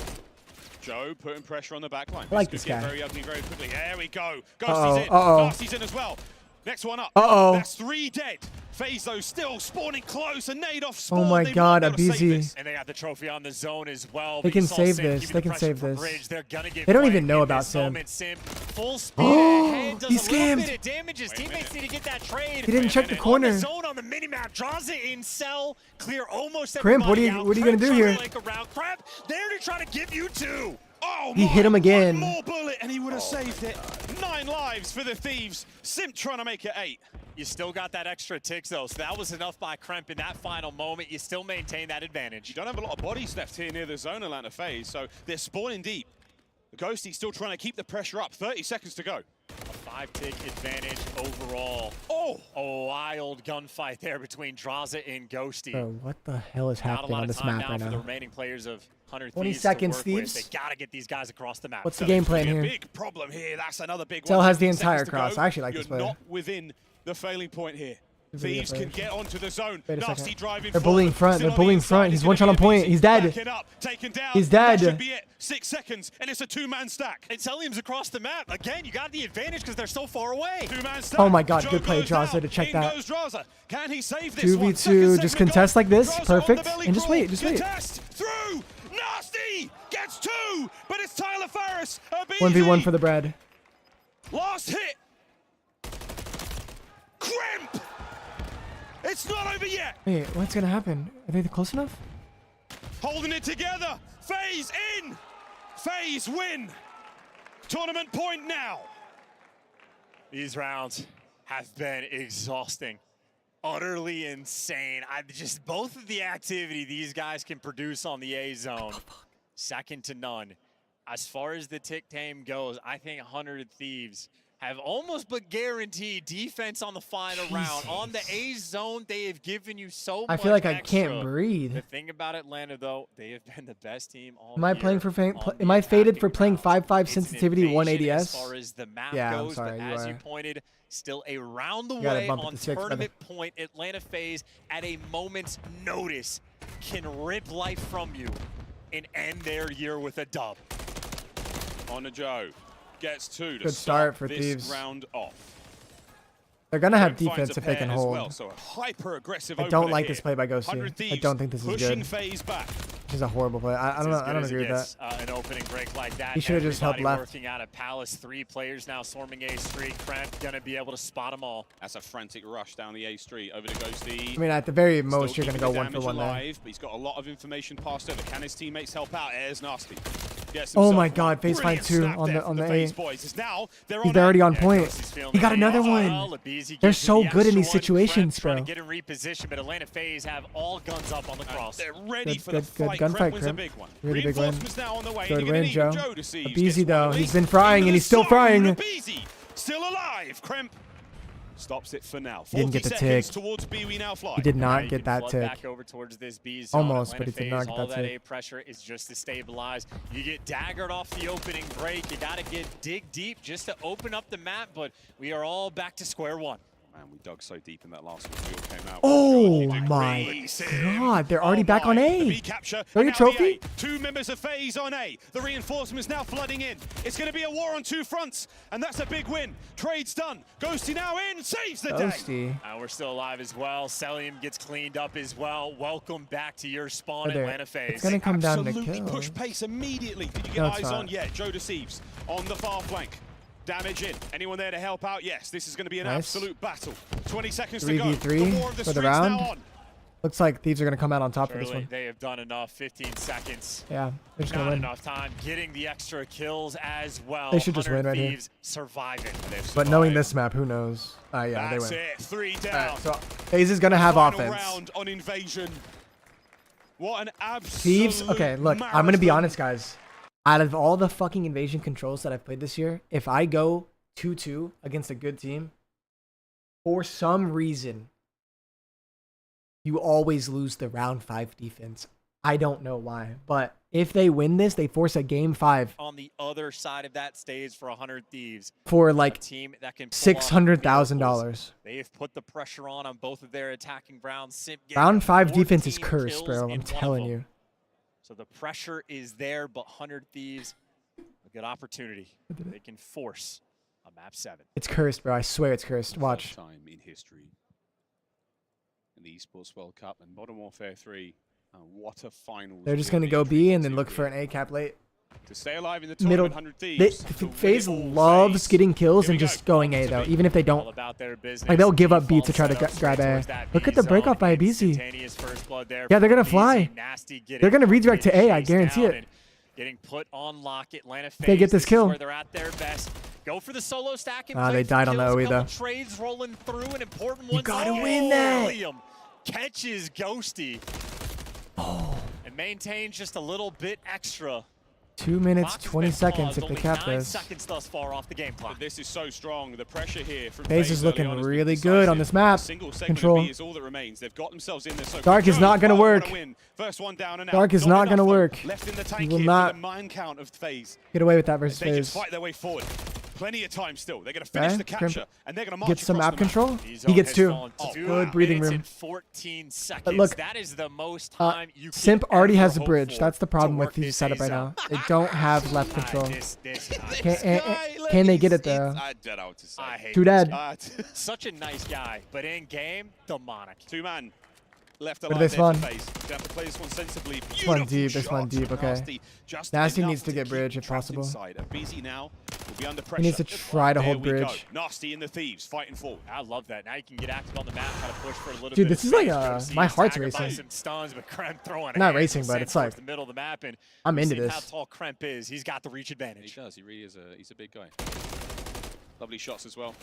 Joe putting pressure on the back line. I like could this get guy. very ugly very quickly. There we go. Uh-oh, Ghosty's in. uh-oh. Nasty's in as well. Next one up. Uh-oh. That's 3 dead. FaZe, though, still spawning close. And Nade off spawn. Oh my They God, might be able to save Abizi. this. And they got the trophy on the zone as well. They But you can saw save Sim this. keeping They the can pressure save from this. Bridge. They're gonna get They don't quiet even know in about this Sim. moment. Sim full speed Oh, ahead, does he a little scammed. bit of damage. His teammates need to get that trade. He didn't check the On corner. the zone on the minimap, draws it in cell, clear almost Crimp, everybody what are you- out. what are you gonna Crimp do trying here? to link around. Crimp, there to try to give you 2. Oh, He hit him again. more bullet, and he would have saved it. 9 lives for the Thieves. Simp trying to make it 8. You still got that extra ticks, though, so that was enough by Kremp in that final moment. You still maintain that advantage. You don't have a lot of bodies left here near the zone, Atlanta FaZe, so they're spawning deep. The Ghosty still trying to keep the pressure up. 30 seconds to go. A 5-tick advantage overall. Oh! A wild gunfight there between Draza and Ghosty. Bro, what the hell is Not a happening lot on of this time map now right for the now? remaining players of 100 20 Thieves seconds, to work with. Thieves. They gotta get these guys across the map. What's the game plan Be a here? big problem here. That's another big Cell one. has the 15 entire seconds to cross. go. I actually like You're this player. not within the failing point here. Video Thieves can player. get onto the zone. Wait a Nasty second. driving They're bullying forward. front. Still They're on the bullying inside. front. It's He's one gonna shot on be point. Abizi. He's dead. Backing up, taken down. He's That dead. should be it. 6 seconds, and it's a 2-man stack. And Celium's across the map. Again, you got the advantage because they're so far away. 2-man stack. Oh my God, Joe good play, goes down. Draza, to check In that. goes Draza. Can he save this 2v2, one? Second just segment contest gone. like this. Draza on the Perfect. belly And just crawl. wait, just wait. Contest through. Nasty gets 2, but it's Tyler Ferris. 1v1 for the bread. Last hit. Crimp. It's not over yet. Wait, what's gonna happen? Are they close enough? Holding it together. FaZe in. FaZe win. Tournament point now. These rounds have been exhausting. Utterly insane. Just both of the activity these guys can produce on the A zone, second to none. As far as the tick tame goes, I think 100 Thieves have almost but guaranteed defense on the final round. On the A zone, they have given you so much I feel like I extra. can't breathe. The thing about Atlanta, though, they have been the best team all Am I year playing for on am I faded for playing rounds. 5-5 It's an sensitivity invasion 180s? As far as the map Yeah, I'm goes, sorry, but you as are. you pointed, still a round You gotta away bump it on to 6, brother. tournament point. Atlanta FaZe at a moment's notice can rip life from you and end their year with a dub. On to Joe. Gets 2 to Good start for this Thieves. round off. They're gonna have Crimp finds defense a if they pair can as hold. well, so a hyper-aggressive I don't opener like here. this play by 100 Ghosty. I Thieves don't think this is pushing good. FaZe back. This is a horrible play. I don't know. I don't agree with that. An opening break like that. He should've just held Everybody left. Working out of Palace, 3 players now swarming A Street. Cramp gonna be able to spot them all. That's a frantic rush down the A Street over to Ghosty. I mean, at the very Still most, you're gonna keeping go the 1 for damage 1 there. alive, but he's got a lot of information passed over. Can his teammates help out? There's Nasty. Gets Oh himself my one. God, FaZe Brilliant find 2 snap on there the from A. FaZe boys. It's now they're He's on already A. on point. He got another Well, one. Abizi They're gets so the good in these extra one. situations, Cramp trying bro. to get in reposition, but Atlanta FaZe have all guns up on the cross. They're ready Good, for good, the good fight. gunfight, Crimp wins a Crimp. big one. Really big win. Reinforcements now on the way. Good You're gonna win, need Joe. Joe to see. Abizi, though, he's been Into frying the and he's still zone. frying. Abizi still alive. Crimp stops it for now. He didn't get the 40 seconds tick. towards B. We now fly. He did Now not you get can that flood tick. back over towards this B zone. Almost, but Atlanta he did not FaZe, get all that that tick. A pressure is just to stabilize. You get daggered off the opening break. You got to dig deep just to open up the map, but we are all back to square one. Man, we dug so deep in that last one. We all came out. Oh my God, they're already back on The A. B capture. Throw and your now the trophy. A. 2 members of FaZe on A. The reinforcements now flooding in. It's going to be a war on 2 fronts, and that's a big win. Trade's done. Ghosty now in, saves the day. Ghosty. We're still alive as well. Celium gets cleaned up as well. Welcome back to your spawn, Brother, Atlanta FaZe. it's gonna come down to Absolutely kills. push pace immediately. Did you get No, it's eyes not. on? Yeah, Joe deceives on the far flank. Damage in. Anyone there to help out? Yes, this is going to be an Nice. absolute battle. 20 seconds to go. 3v3 The war of the for the streets round. now on. Looks like Thieves are gonna come out on top for this Surely one. they have done enough. 15 seconds. Yeah, they're just Not gonna win. enough time. Getting the extra kills as well. They should just win 100 right here. Thieves surviving. But knowing this map, who knows? Yeah, That's they win. it. 3 down. Alright, so FaZe is gonna have Final offense. round on Invasion. What an absolute Thieves. Okay, look, I'm gonna be honest, guys. Out of all the fucking Invasion controls that I've played this year, if I go 2-2 against a good team, for some reason, you always lose the round 5 defense. I don't know why, but if they win this, they force a game 5 On the other side of that stage for 100 Thieves. for A like team that can pull off $600,000. They have put the pressure on both of their attacking rounds. Simp Round 5 defense is 14 cursed, kills bro. in I'm one of telling them. you. So the pressure is there, but 100 Thieves, a good opportunity. They can force a map 7. It's cursed, bro. I swear it's cursed. Watch. Time in history in the Esports World Cup and Modern Warfare 3. What a finals. They're just going to go B and then look for an A cap late. To stay alive in the Middle. tournament, 100 Thieves. FaZe loves getting kills and just going A, though, even if they don't. Like, they'll give up B to try to grab A. Look at the break off by BC. Yeah, they're going to fly. They're going to redirect to A, I guarantee it. Getting put on lock. Atlanta FaZe. They get this kill. Where they're at their best. Go for the solo stack and They died on the OE, though. Trades rolling through, an important one. You gotta win that. William catches Ghosty. And maintains just a little bit extra. 2 minutes, 20 seconds if they cap 9 this. seconds thus far off the game clock. But this is so strong. The pressure here from FaZe is looking really good on this map. Single segment Control. B is all that remains. They've got themselves in there so Dark is not going to work. First one down and out. Dark is not going to work. Left in the You tank will here not for the mine count of FaZe. get away with that versus They just FaZe. fight their way forward. Plenty of time still. They're going to finish the capture, and they're going to march Get some across map the map. control. He gets 2. Good breathing room. 14 seconds. But look, that is the most time you Simp can already ever has a hope bridge. for That's the problem to with work Thieves this setup right A-zone. now. They don't have left control. This Can they get it though? I don't know what to say. I hate Too this dead. guy. Such a nice guy, but in game, demonic. 2-man. Left Where do alive they there spawn? for FaZe. They have to play this one sensibly. This one deep. This Beautiful one shot. deep. Okay. Nasty, just Nasty enough needs to get keep bridge if trapped possible. Inside. And BZ now will be under pressure. He needs to try to There hold we go. bridge. Nasty in the Thieves fighting forward. I love that. Now you can get active on the map, try to push for a little Dude, bit this of is like space. my heart's Staggered by racing. some stuns, but Kremp throwing Not hands racing, and but sent it's towards like- the middle of the map, and I'm we've into seen this. how tall Kremp is. He's got the reach advantage. He does. He really is he's a big guy. Lovely shots as well.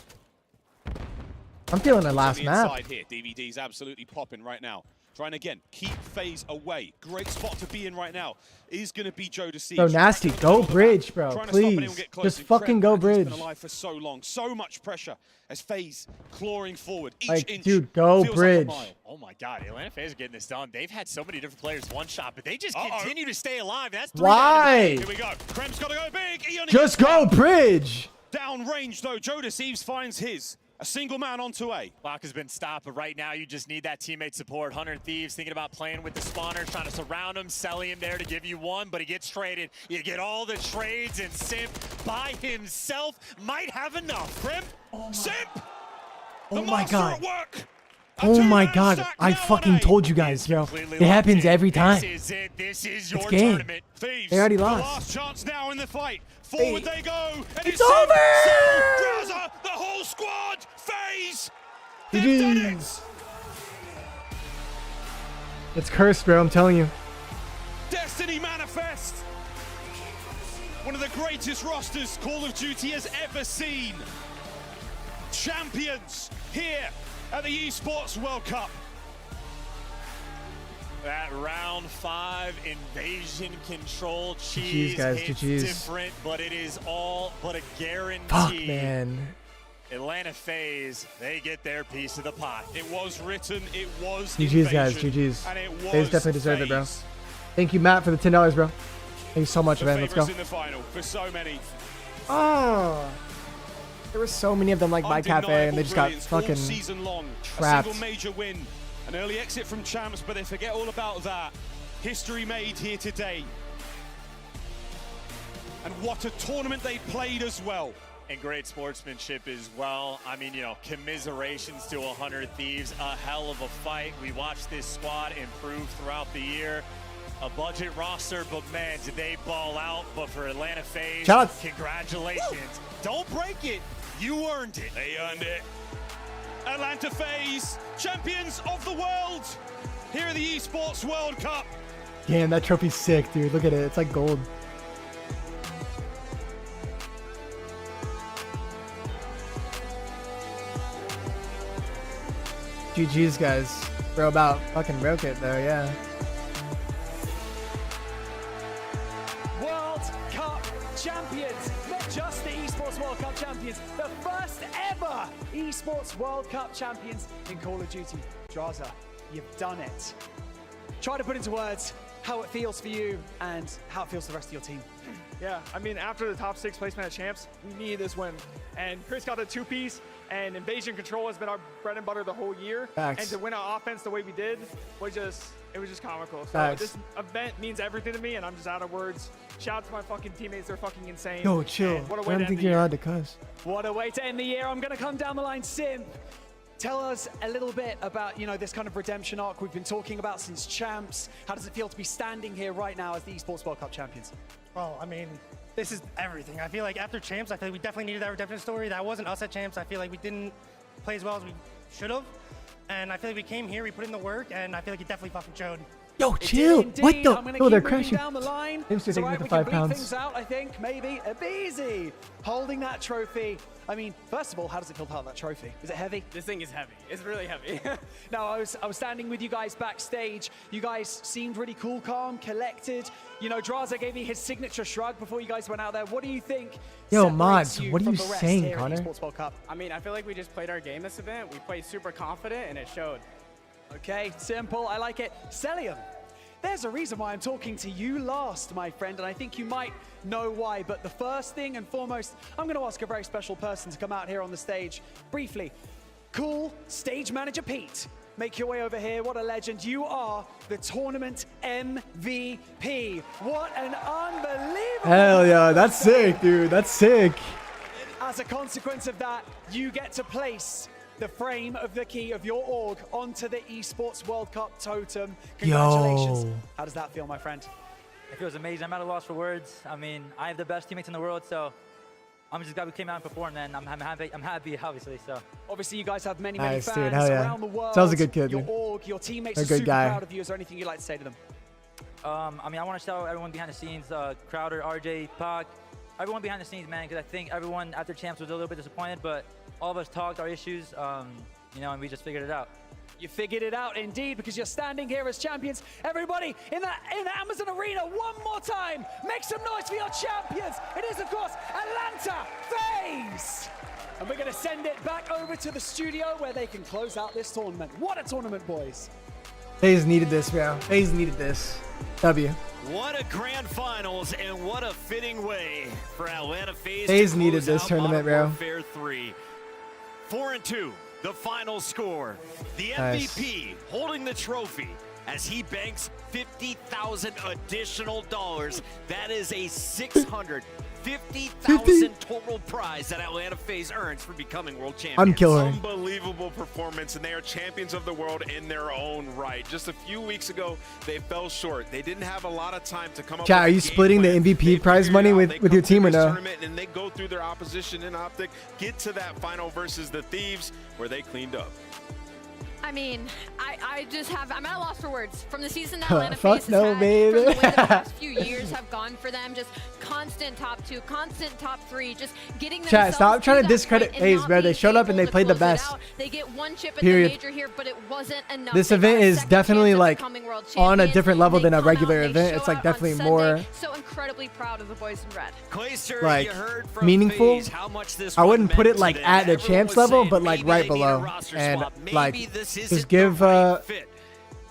I'm feeling the last On the map. inside here, DVD's absolutely popping right now. Trying again, keep FaZe away. Great spot to be in right now. Is going to be Joe Deceives. Bro, Nasty, go bridge, bro. Trying to stop anyone Please. get close. Just And fucking Kremp go has bridge. been alive for so long. So much pressure as FaZe clawing forward. Each Like, inch dude, go feels bridge. Like a mile. Oh my God, Atlanta FaZe are getting this done. They've had so many different players one shot, but they just continue to stay alive. That's 3 Why? Here we go. Kremp's got to go big. He only Just gets go one. bridge. Down range though. Joe Deceives finds his. A single man onto A. Clock has been stopped, but right now you just need that teammate support. 100 Thieves thinking about playing with the spawners, trying to surround him, selling him there to give you one, but he gets traded. You get all the trades, and Simp by himself might have enough. Kremp, Simp! Oh The my master God. at work. Oh my God. I fucking told you guys, bro. It happens every time. This is it. This is your It's game. tournament. Thieves, They already the lost. last chance now in the fight. Forward they go. And It's Simp, over! Cell, Graza, the whole squad. FaZe. They've done it. GG's. It's cursed, bro. I'm telling you. Destiny manifest. One of the greatest rosters Call of Duty has ever seen. Champions here at the Esports World Cup. That round 5 invasion control GG's, cheese guys, hits GG's. different, but it is all but a guarantee. Fuck, man. Atlanta FaZe, they get their piece of the pie. It was written, it was GG's, guys. invasion, GG's. and it was FaZe definitely deserve it, bro. FaZe. Thank you, Matt, for the $10, bro. Thank you so much, The man. Let's go. favorites in the final for so many. Oh. There were so many of them like my cafe, and they just got Undeniable brilliance all fucking season long. trapped. A single major win, an early exit from champs, but they forget all about that. History made here today. And what a tournament they played as well. And great sportsmanship as well. I mean, you know, commiserations to 100 Thieves. A hell of a fight. We watched this squad improve throughout the year. A budget roster, but man, did they ball out. But for Atlanta FaZe, Shout out. congratulations. Woo! Don't break it. You earned it. They earned it. Atlanta FaZe, champions of the world, here at the Esports World Cup. Damn, that trophy's sick, dude. Look at it. It's like gold. GG's, guys. Bro, about fucking broke it, though, yeah. World Cup champions, not just the Esports World Cup champions, the first ever Esports World Cup champions in Call of Duty. Draza, you've done it. Try to put into words how it feels for you and how it feels for the rest of your team. Yeah, I mean, after the top 6 placement at Champs, we needed this win. And Chris got the 2-piece, and invasion control has been our bread and butter the whole year. Facts. And to win our offense the way we did was just, it was just comical. So Facts. this event means everything to me, and I'm just out of words. Shout out to my fucking teammates, they're fucking insane. Yo, chill. And what a I way to don't end think the you're year. allowed to cuss. What a way to end the year. I'm going to come down the line, Sim. Tell us a little bit about, you know, this kind of redemption arc we've been talking about since Champs. How does it feel to be standing here right now as the Esports World Cup champions? Well, I mean, this is everything. I feel like after Champs, I feel like we definitely needed that redemption story. That wasn't us at Champs. I feel like we didn't play as well as we should have. And I feel like we came here, we put in the work, and I feel like it definitely fucking showed. Yo, chill. What the? Oh, they're crashing. Down the line. They're So taking right, the we can 5 bleed pounds. things out, I think. Maybe Abizi holding that trophy. I mean, first of all, how does it feel to hold that trophy? Is it heavy? This thing is heavy. It's really heavy. No, I was standing with you guys backstage. You guys seemed really cool, calm, collected. You know, Draza gave me his signature shrug before you guys went out there. What do you think? Yo, separates mods, you what are from you the rest saying, here at Connor? Esports World Cup? I mean, I feel like we just played our game this event. We played super confident, and it showed. Okay, simple. I like it. Celium, there's a reason why I'm talking to you last, my friend, and I think you might know why. But the first thing and foremost, I'm going to ask a very special person to come out here on the stage briefly. Cool stage manager Pete. Make your way over here. What a legend. You are the tournament MVP. What an unbelievable... Hell yeah, that's sick, dude. That's sick. As a consequence of that, you get to place the frame of the key of your org onto the Esports World Cup totem. Congratulations. Yo. How does that feel, my friend? It feels amazing. I'm at a loss for words. I mean, I have the best teammates in the world, so I'm just glad we came out and performed, and I'm happy, obviously. So obviously, you guys have many Nice, fans dude. Hell yeah. around the world. Sounds a good kid, Your dude. org, your teammates A are good super guy. proud of you. Is there anything you'd like to say to them? I mean, I want to shout out everyone behind the scenes, Crowder, RJ, Pac, everyone behind the scenes, man, because I think everyone after Champs was a little bit disappointed, but all of us talked our issues, you know, and we just figured it out. You figured it out indeed, because you're standing here as champions. Everybody in the Amazon Arena, one more time, make some noise for your champions. It is, of course, Atlanta FaZe. And we're going to send it back over to the studio where they can close out this tournament. What a tournament, boys. FaZe needed this, bro. FaZe needed this. W. What a grand finals, and what a fitting way for Atlanta FaZe FaZe to needed close this out tournament, Modern bro. Warfare 3. 4-2, the final score. The Nice. MVP holding the trophy as he banks $50,000 additional dollars. That is a $650,000 total prize that Atlanta FaZe earns for becoming world champions. I'm killer. Unbelievable performance, and they are champions of the world in their own right. Just a few weeks ago, they fell short. They didn't have a lot of time to come up Chat, with are a you game splitting the plan. MVP prize money with your team or This no? tournament, and they go through their opposition in Optic, get to that final versus the Thieves, where they cleaned up. I mean, I'm at a loss for words. From the season that Atlanta Fuck FaZe no, has had, baby. from the way the past few years have gone for them, just constant top 2, constant top 3, just getting Chat, themselves stop trying to that discredit point and FaZe, not bro. They being showed up and able they to played the close it best. out. They get one chip in Period. the major here, but it wasn't enough. This They got event a is second definitely chance at like becoming world on a champions. different level They than a come out, regular they event. show It's like out on definitely Sunday. more So incredibly proud of the boys in red. Clayster, like you heard from meaningful. FaZe how much this I one wouldn't put meant it like to them. at the Everyone champs was level, saying but like maybe right they need a below. roster And swap. Maybe like this isn't just give the right fit.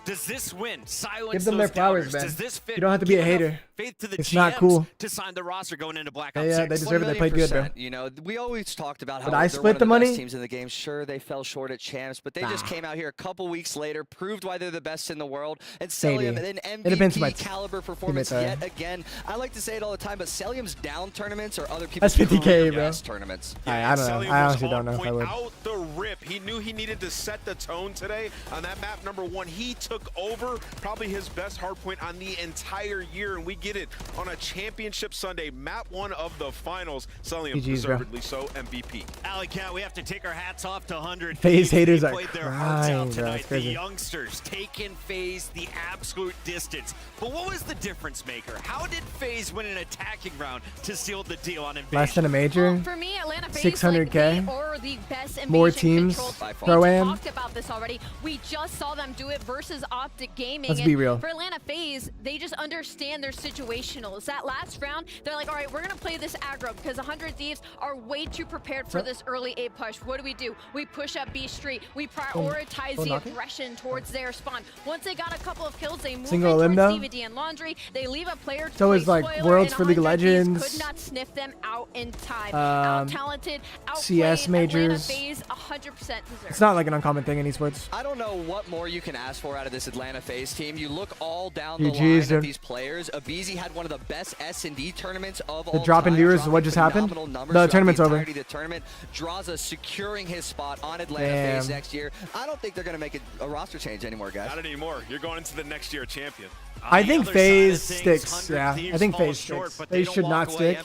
Does this win silence give them their those flowers, doubters? man. Does this fit You don't have to be a give enough hater. faith to the It's not GMs cool. to sign the roster going into Black Yeah, Ops 6? they deserve it. They played good, bro. 1,000,000%. You know, we always talked about how Did I they're split one of the the money? best teams in the game. Sure, they fell short at champs, but they just came out here a couple weeks later, proved why they're the best in the world, and Celium, Maybe. an It depends on my MVP caliber performance teammates, yet again. I like to say it all the time, but Celium's down tournaments are other That's people's 50K, bro. best tournaments. I don't know. Celium I was honestly don't on know if I point would. Out the rip. He knew he needed to set the tone today on that map number 1. He took over probably his best hard point on the entire year, and we get it on a championship Sunday, map 1 of the finals. Celium GG's, bro. deservedly so MVP. Alley Cat, we have to take our hats off to 100. FaZe haters They are played their hearts crying, out bro. tonight. It's The crazy. youngsters taking FaZe the absolute distance. But what was the difference maker? How did FaZe win an attacking round to seal the deal on invasion? Less than a major. Well, for me, Atlanta FaZe, 600K. like, they are the best More invasion teams. control team. Pro-am. We talked about this already. We just saw them do it versus Optic Gaming. Let's and be real. For Atlanta FaZe, they just understand their situation. situationals. That last round, they're like, all right, we're going to play this aggro because 100 Thieves are way too prepared for this early A push. What do? We push up B Street. We prioritize the aggression towards their spawn. Once they got a couple of kills, they move in towards DVD and Laundry. They leave a player to So play is like spoiler, Worlds and for League of 100 Thieves Legends. could not sniff them out in time. Out-talented, CS majors. FaZe 100% deserved. It's not like an uncommon thing in esports. I don't know what more you can ask for out of this Atlanta FaZe team. You look all down GGs, the line dude. of these players. Abizi had one of the best S&D tournaments of all time. The drop in viewers is what just happened. The tournament's over. The tournament. Draza securing his spot on Atlanta FaZe next year. I don't think they're going to make a roster change anymore, guys. Not anymore. You're going into the next year champion. I think FaZe sticks. Yeah, I think FaZe sticks. They should not stick.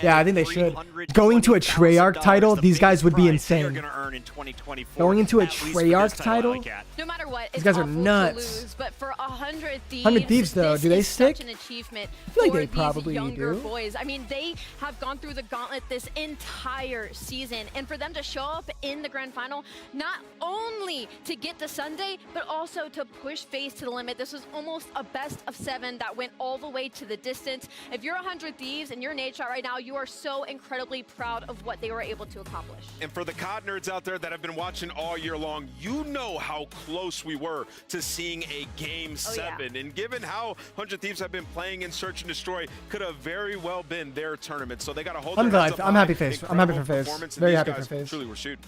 Yeah, I think they should. Going to a Treyarch title, these guys would be insane. Going into a Treyarch title? No matter what, these guys are awful nuts. to lose, but for 100 Thieves, 100 Thieves though, do they stick? Such an achievement I feel like for they probably these younger do. boys. I mean, they have gone through the gauntlet this entire season, and for them to show up in the grand final, not only to get to Sunday, but also to push FaZe to the limit. This was almost a best of 7 that went all the way to the distance. If you're 100 Thieves and you're in H-Shot right now, you are so incredibly proud of what they were able to accomplish. And for the COD nerds out there that have been watching all year long, you know how close we were to seeing a Game 7. And given how 100 Thieves have been playing in Search and Destroy, could have very well been their tournament. So they got to hold their heads up I'm high. happy FaZe. I'm happy for FaZe. Performance, and Very these happy for guys FaZe. truly were shooting.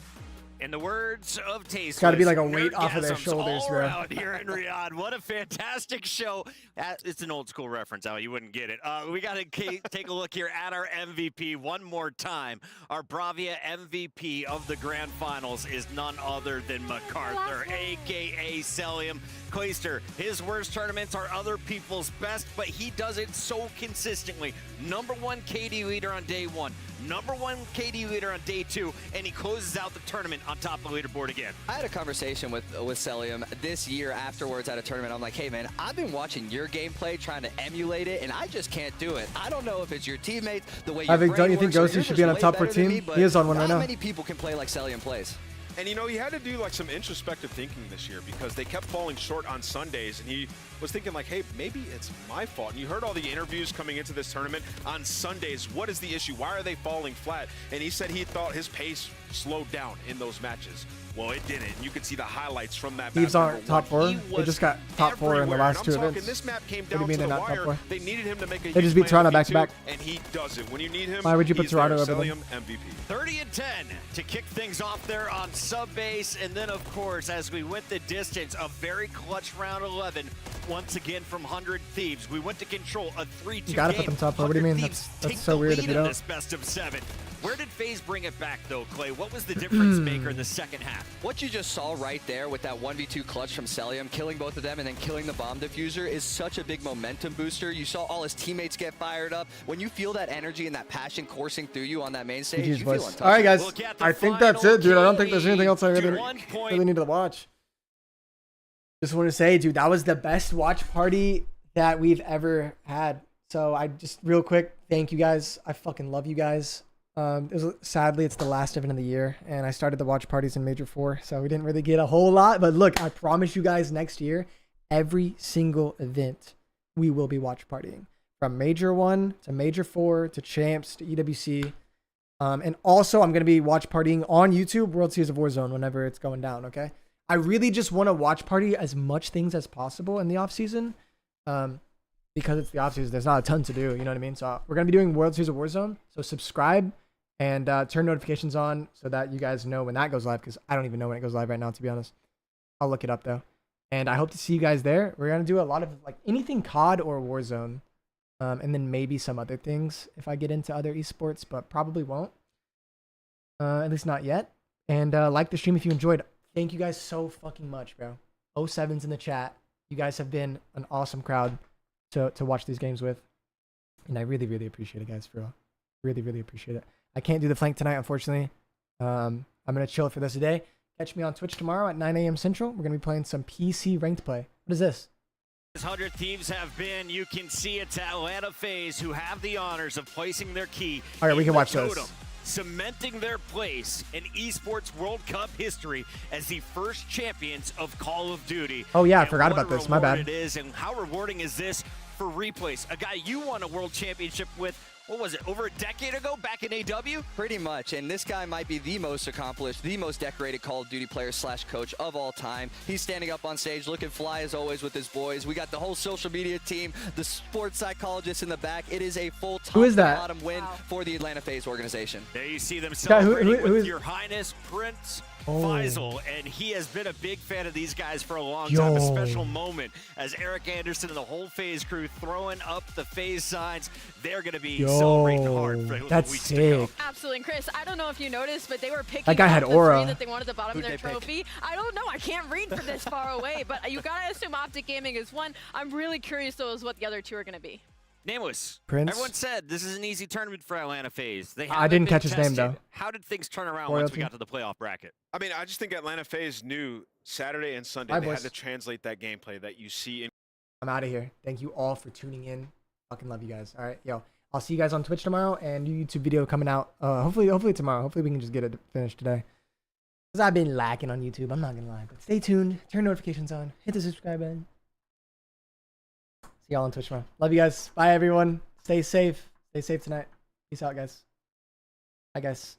In the words of Tasteless, It's got to be like a weight off of their shoulders, all bro. around here in Riyadh. What a fantastic show. It's an old school reference, Al. You wouldn't get it. We got to take a look here at our MVP one more time. Our Bravia MVP of the Grand Finals is none other than MacArthur, a.k.a. Celium. Clayster, his worst tournaments are other people's best, but he does it so consistently. #1 KD leader on day 1, #1 KD leader on day 2, and he closes out the tournament on top of the leaderboard again. I had a conversation with Celium this year afterwards at a tournament. I'm like, hey man, I've been watching your gameplay, trying to emulate it, and I just can't do it. I don't know if it's your teammates, the way your brain Don't you think works, or Ghosty you're should be just on a way top 4 better than team? me, He is on one right now. Not many people can play like Celium plays. And you know, he had to do like some introspective thinking this year because they kept falling short on Sundays, and he was thinking like, hey, maybe it's my fault. And you heard all the interviews coming into this tournament on Sundays. What is the issue? Why are they falling flat? And he said he thought his pace slowed down in those matches. Well, it didn't. You can see the highlights from that. Thieves aren't top 4. They just got top 4 in the last 2 events. This map came What do down you mean to they're the not top wire. 4? They needed him to make a They just beat Toronto back-to-back. and he does it. When you need him, Why would you put he's Toronto there. over them? Celium MVP. 30-10 to kick things off there on sub-base. And then, of course, as we went the distance, a very clutch round 11, once again from 100 Thieves. We went to control a 3-2 You gotta put them top 4. What do you mean? That's so weird if you don't. This best of 7. Where did FaZe bring it back, though, Clay? What was the difference maker in the second half? What you just saw right there with that 1v2 clutch from Celium, killing both of them and then killing the bomb diffuser is such a big momentum booster. You saw all his teammates get fired up. When you feel that energy and that passion coursing through you on that main stage, you feel untouchable. All right, guys. I think that's it, dude. I don't think there's anything else I really need to watch. Just want to say, dude, that was the best watch party that we've ever had. So I just real quick, thank you guys. I fucking love you guys. Sadly, it's the last event of the year, and I started the watch parties in Major 4, so we didn't really get a whole lot. But look, I promise you guys, next year, every single event, we will be watch partying. From Major 1 to Major 4 to Champs to EWC. And also, I'm going to be watch partying on YouTube, World Series of Warzone, whenever it's going down, okay? I really just want to watch party as much things as possible in the off-season. Because it's the off-season, there's not a ton to do, you know what I mean? So we're going to be doing World Series of Warzone, so subscribe and turn notifications on so that you guys know when that goes live, because I don't even know when it goes live right now, to be honest. I'll look it up, though. And I hope to see you guys there. We're going to do a lot of like anything COD or Warzone, and then maybe some other things if I get into other esports, but probably won't. At least not yet. And like the stream if you enjoyed. Thank you guys so fucking much, bro. 07's in the chat. You guys have been an awesome crowd to watch these games with. And I really, really appreciate it, guys, for real. Really, really appreciate it. I can't do the flank tonight, unfortunately. I'm going to chill for this today. Catch me on Twitch tomorrow at 9 a.m. Central. We're going to be playing some PC ranked play. What is this? As 100 Thieves have been, you can see it's Atlanta FaZe who have the honors of placing their key. All right, we in can the watch totem, those. cementing their place in Esports World Cup history as the first champions of Call of Duty. Oh, yeah, I And forgot what about a this. My reward bad. It is, and how rewarding is this for replays. A guy you won a world championship with, what was it, over a decade ago back in AW? Pretty much, and this guy might be the most accomplished, the most decorated Call of Duty player / coach of all time. He's standing up on stage looking fly as always with his boys. We got the whole social media team, the sports psychologist in the back. It is a full top to bottom win for the Atlanta FaZe organization. There you see them celebrating with Your Highness Prince Faisal, and he has been a big fan of these guys for a long time. A special moment as Eric Anderson and the whole FaZe crew throwing up the FaZe signs. They're going to be celebrating hard for the weeks to come. Absolutely. And Chris, I don't know if you noticed, but they were picking that guy had up the aura. three that they wanted at the bottom of their trophy. I don't know. I can't read from this far away, but you got to assume Optic Gaming is one. I'm really curious, though, as what the other two are going to be. Nameless. Prince. Everyone said this is an easy tournament for Atlanta FaZe. I didn't catch his name, though. How did things turn around Royalty. once we got to the playoff bracket? I mean, I just think Atlanta FaZe knew Saturday and Sunday Bye, they boys. had to translate that gameplay that you see in. I'm out of here. Thank you all for tuning in. Fucking love you guys. All right, yo. I'll see you guys on Twitch tomorrow and YouTube video coming out. Hopefully tomorrow. Hopefully we can just get it finished today. Because I've been lacking on YouTube. I'm not gonna lie. But stay tuned. Turn notifications on. Hit the subscribe button. See y'all on Twitch tomorrow. Love you guys. Bye everyone. Stay safe. Stay safe tonight. Peace out, guys. Bye, guys.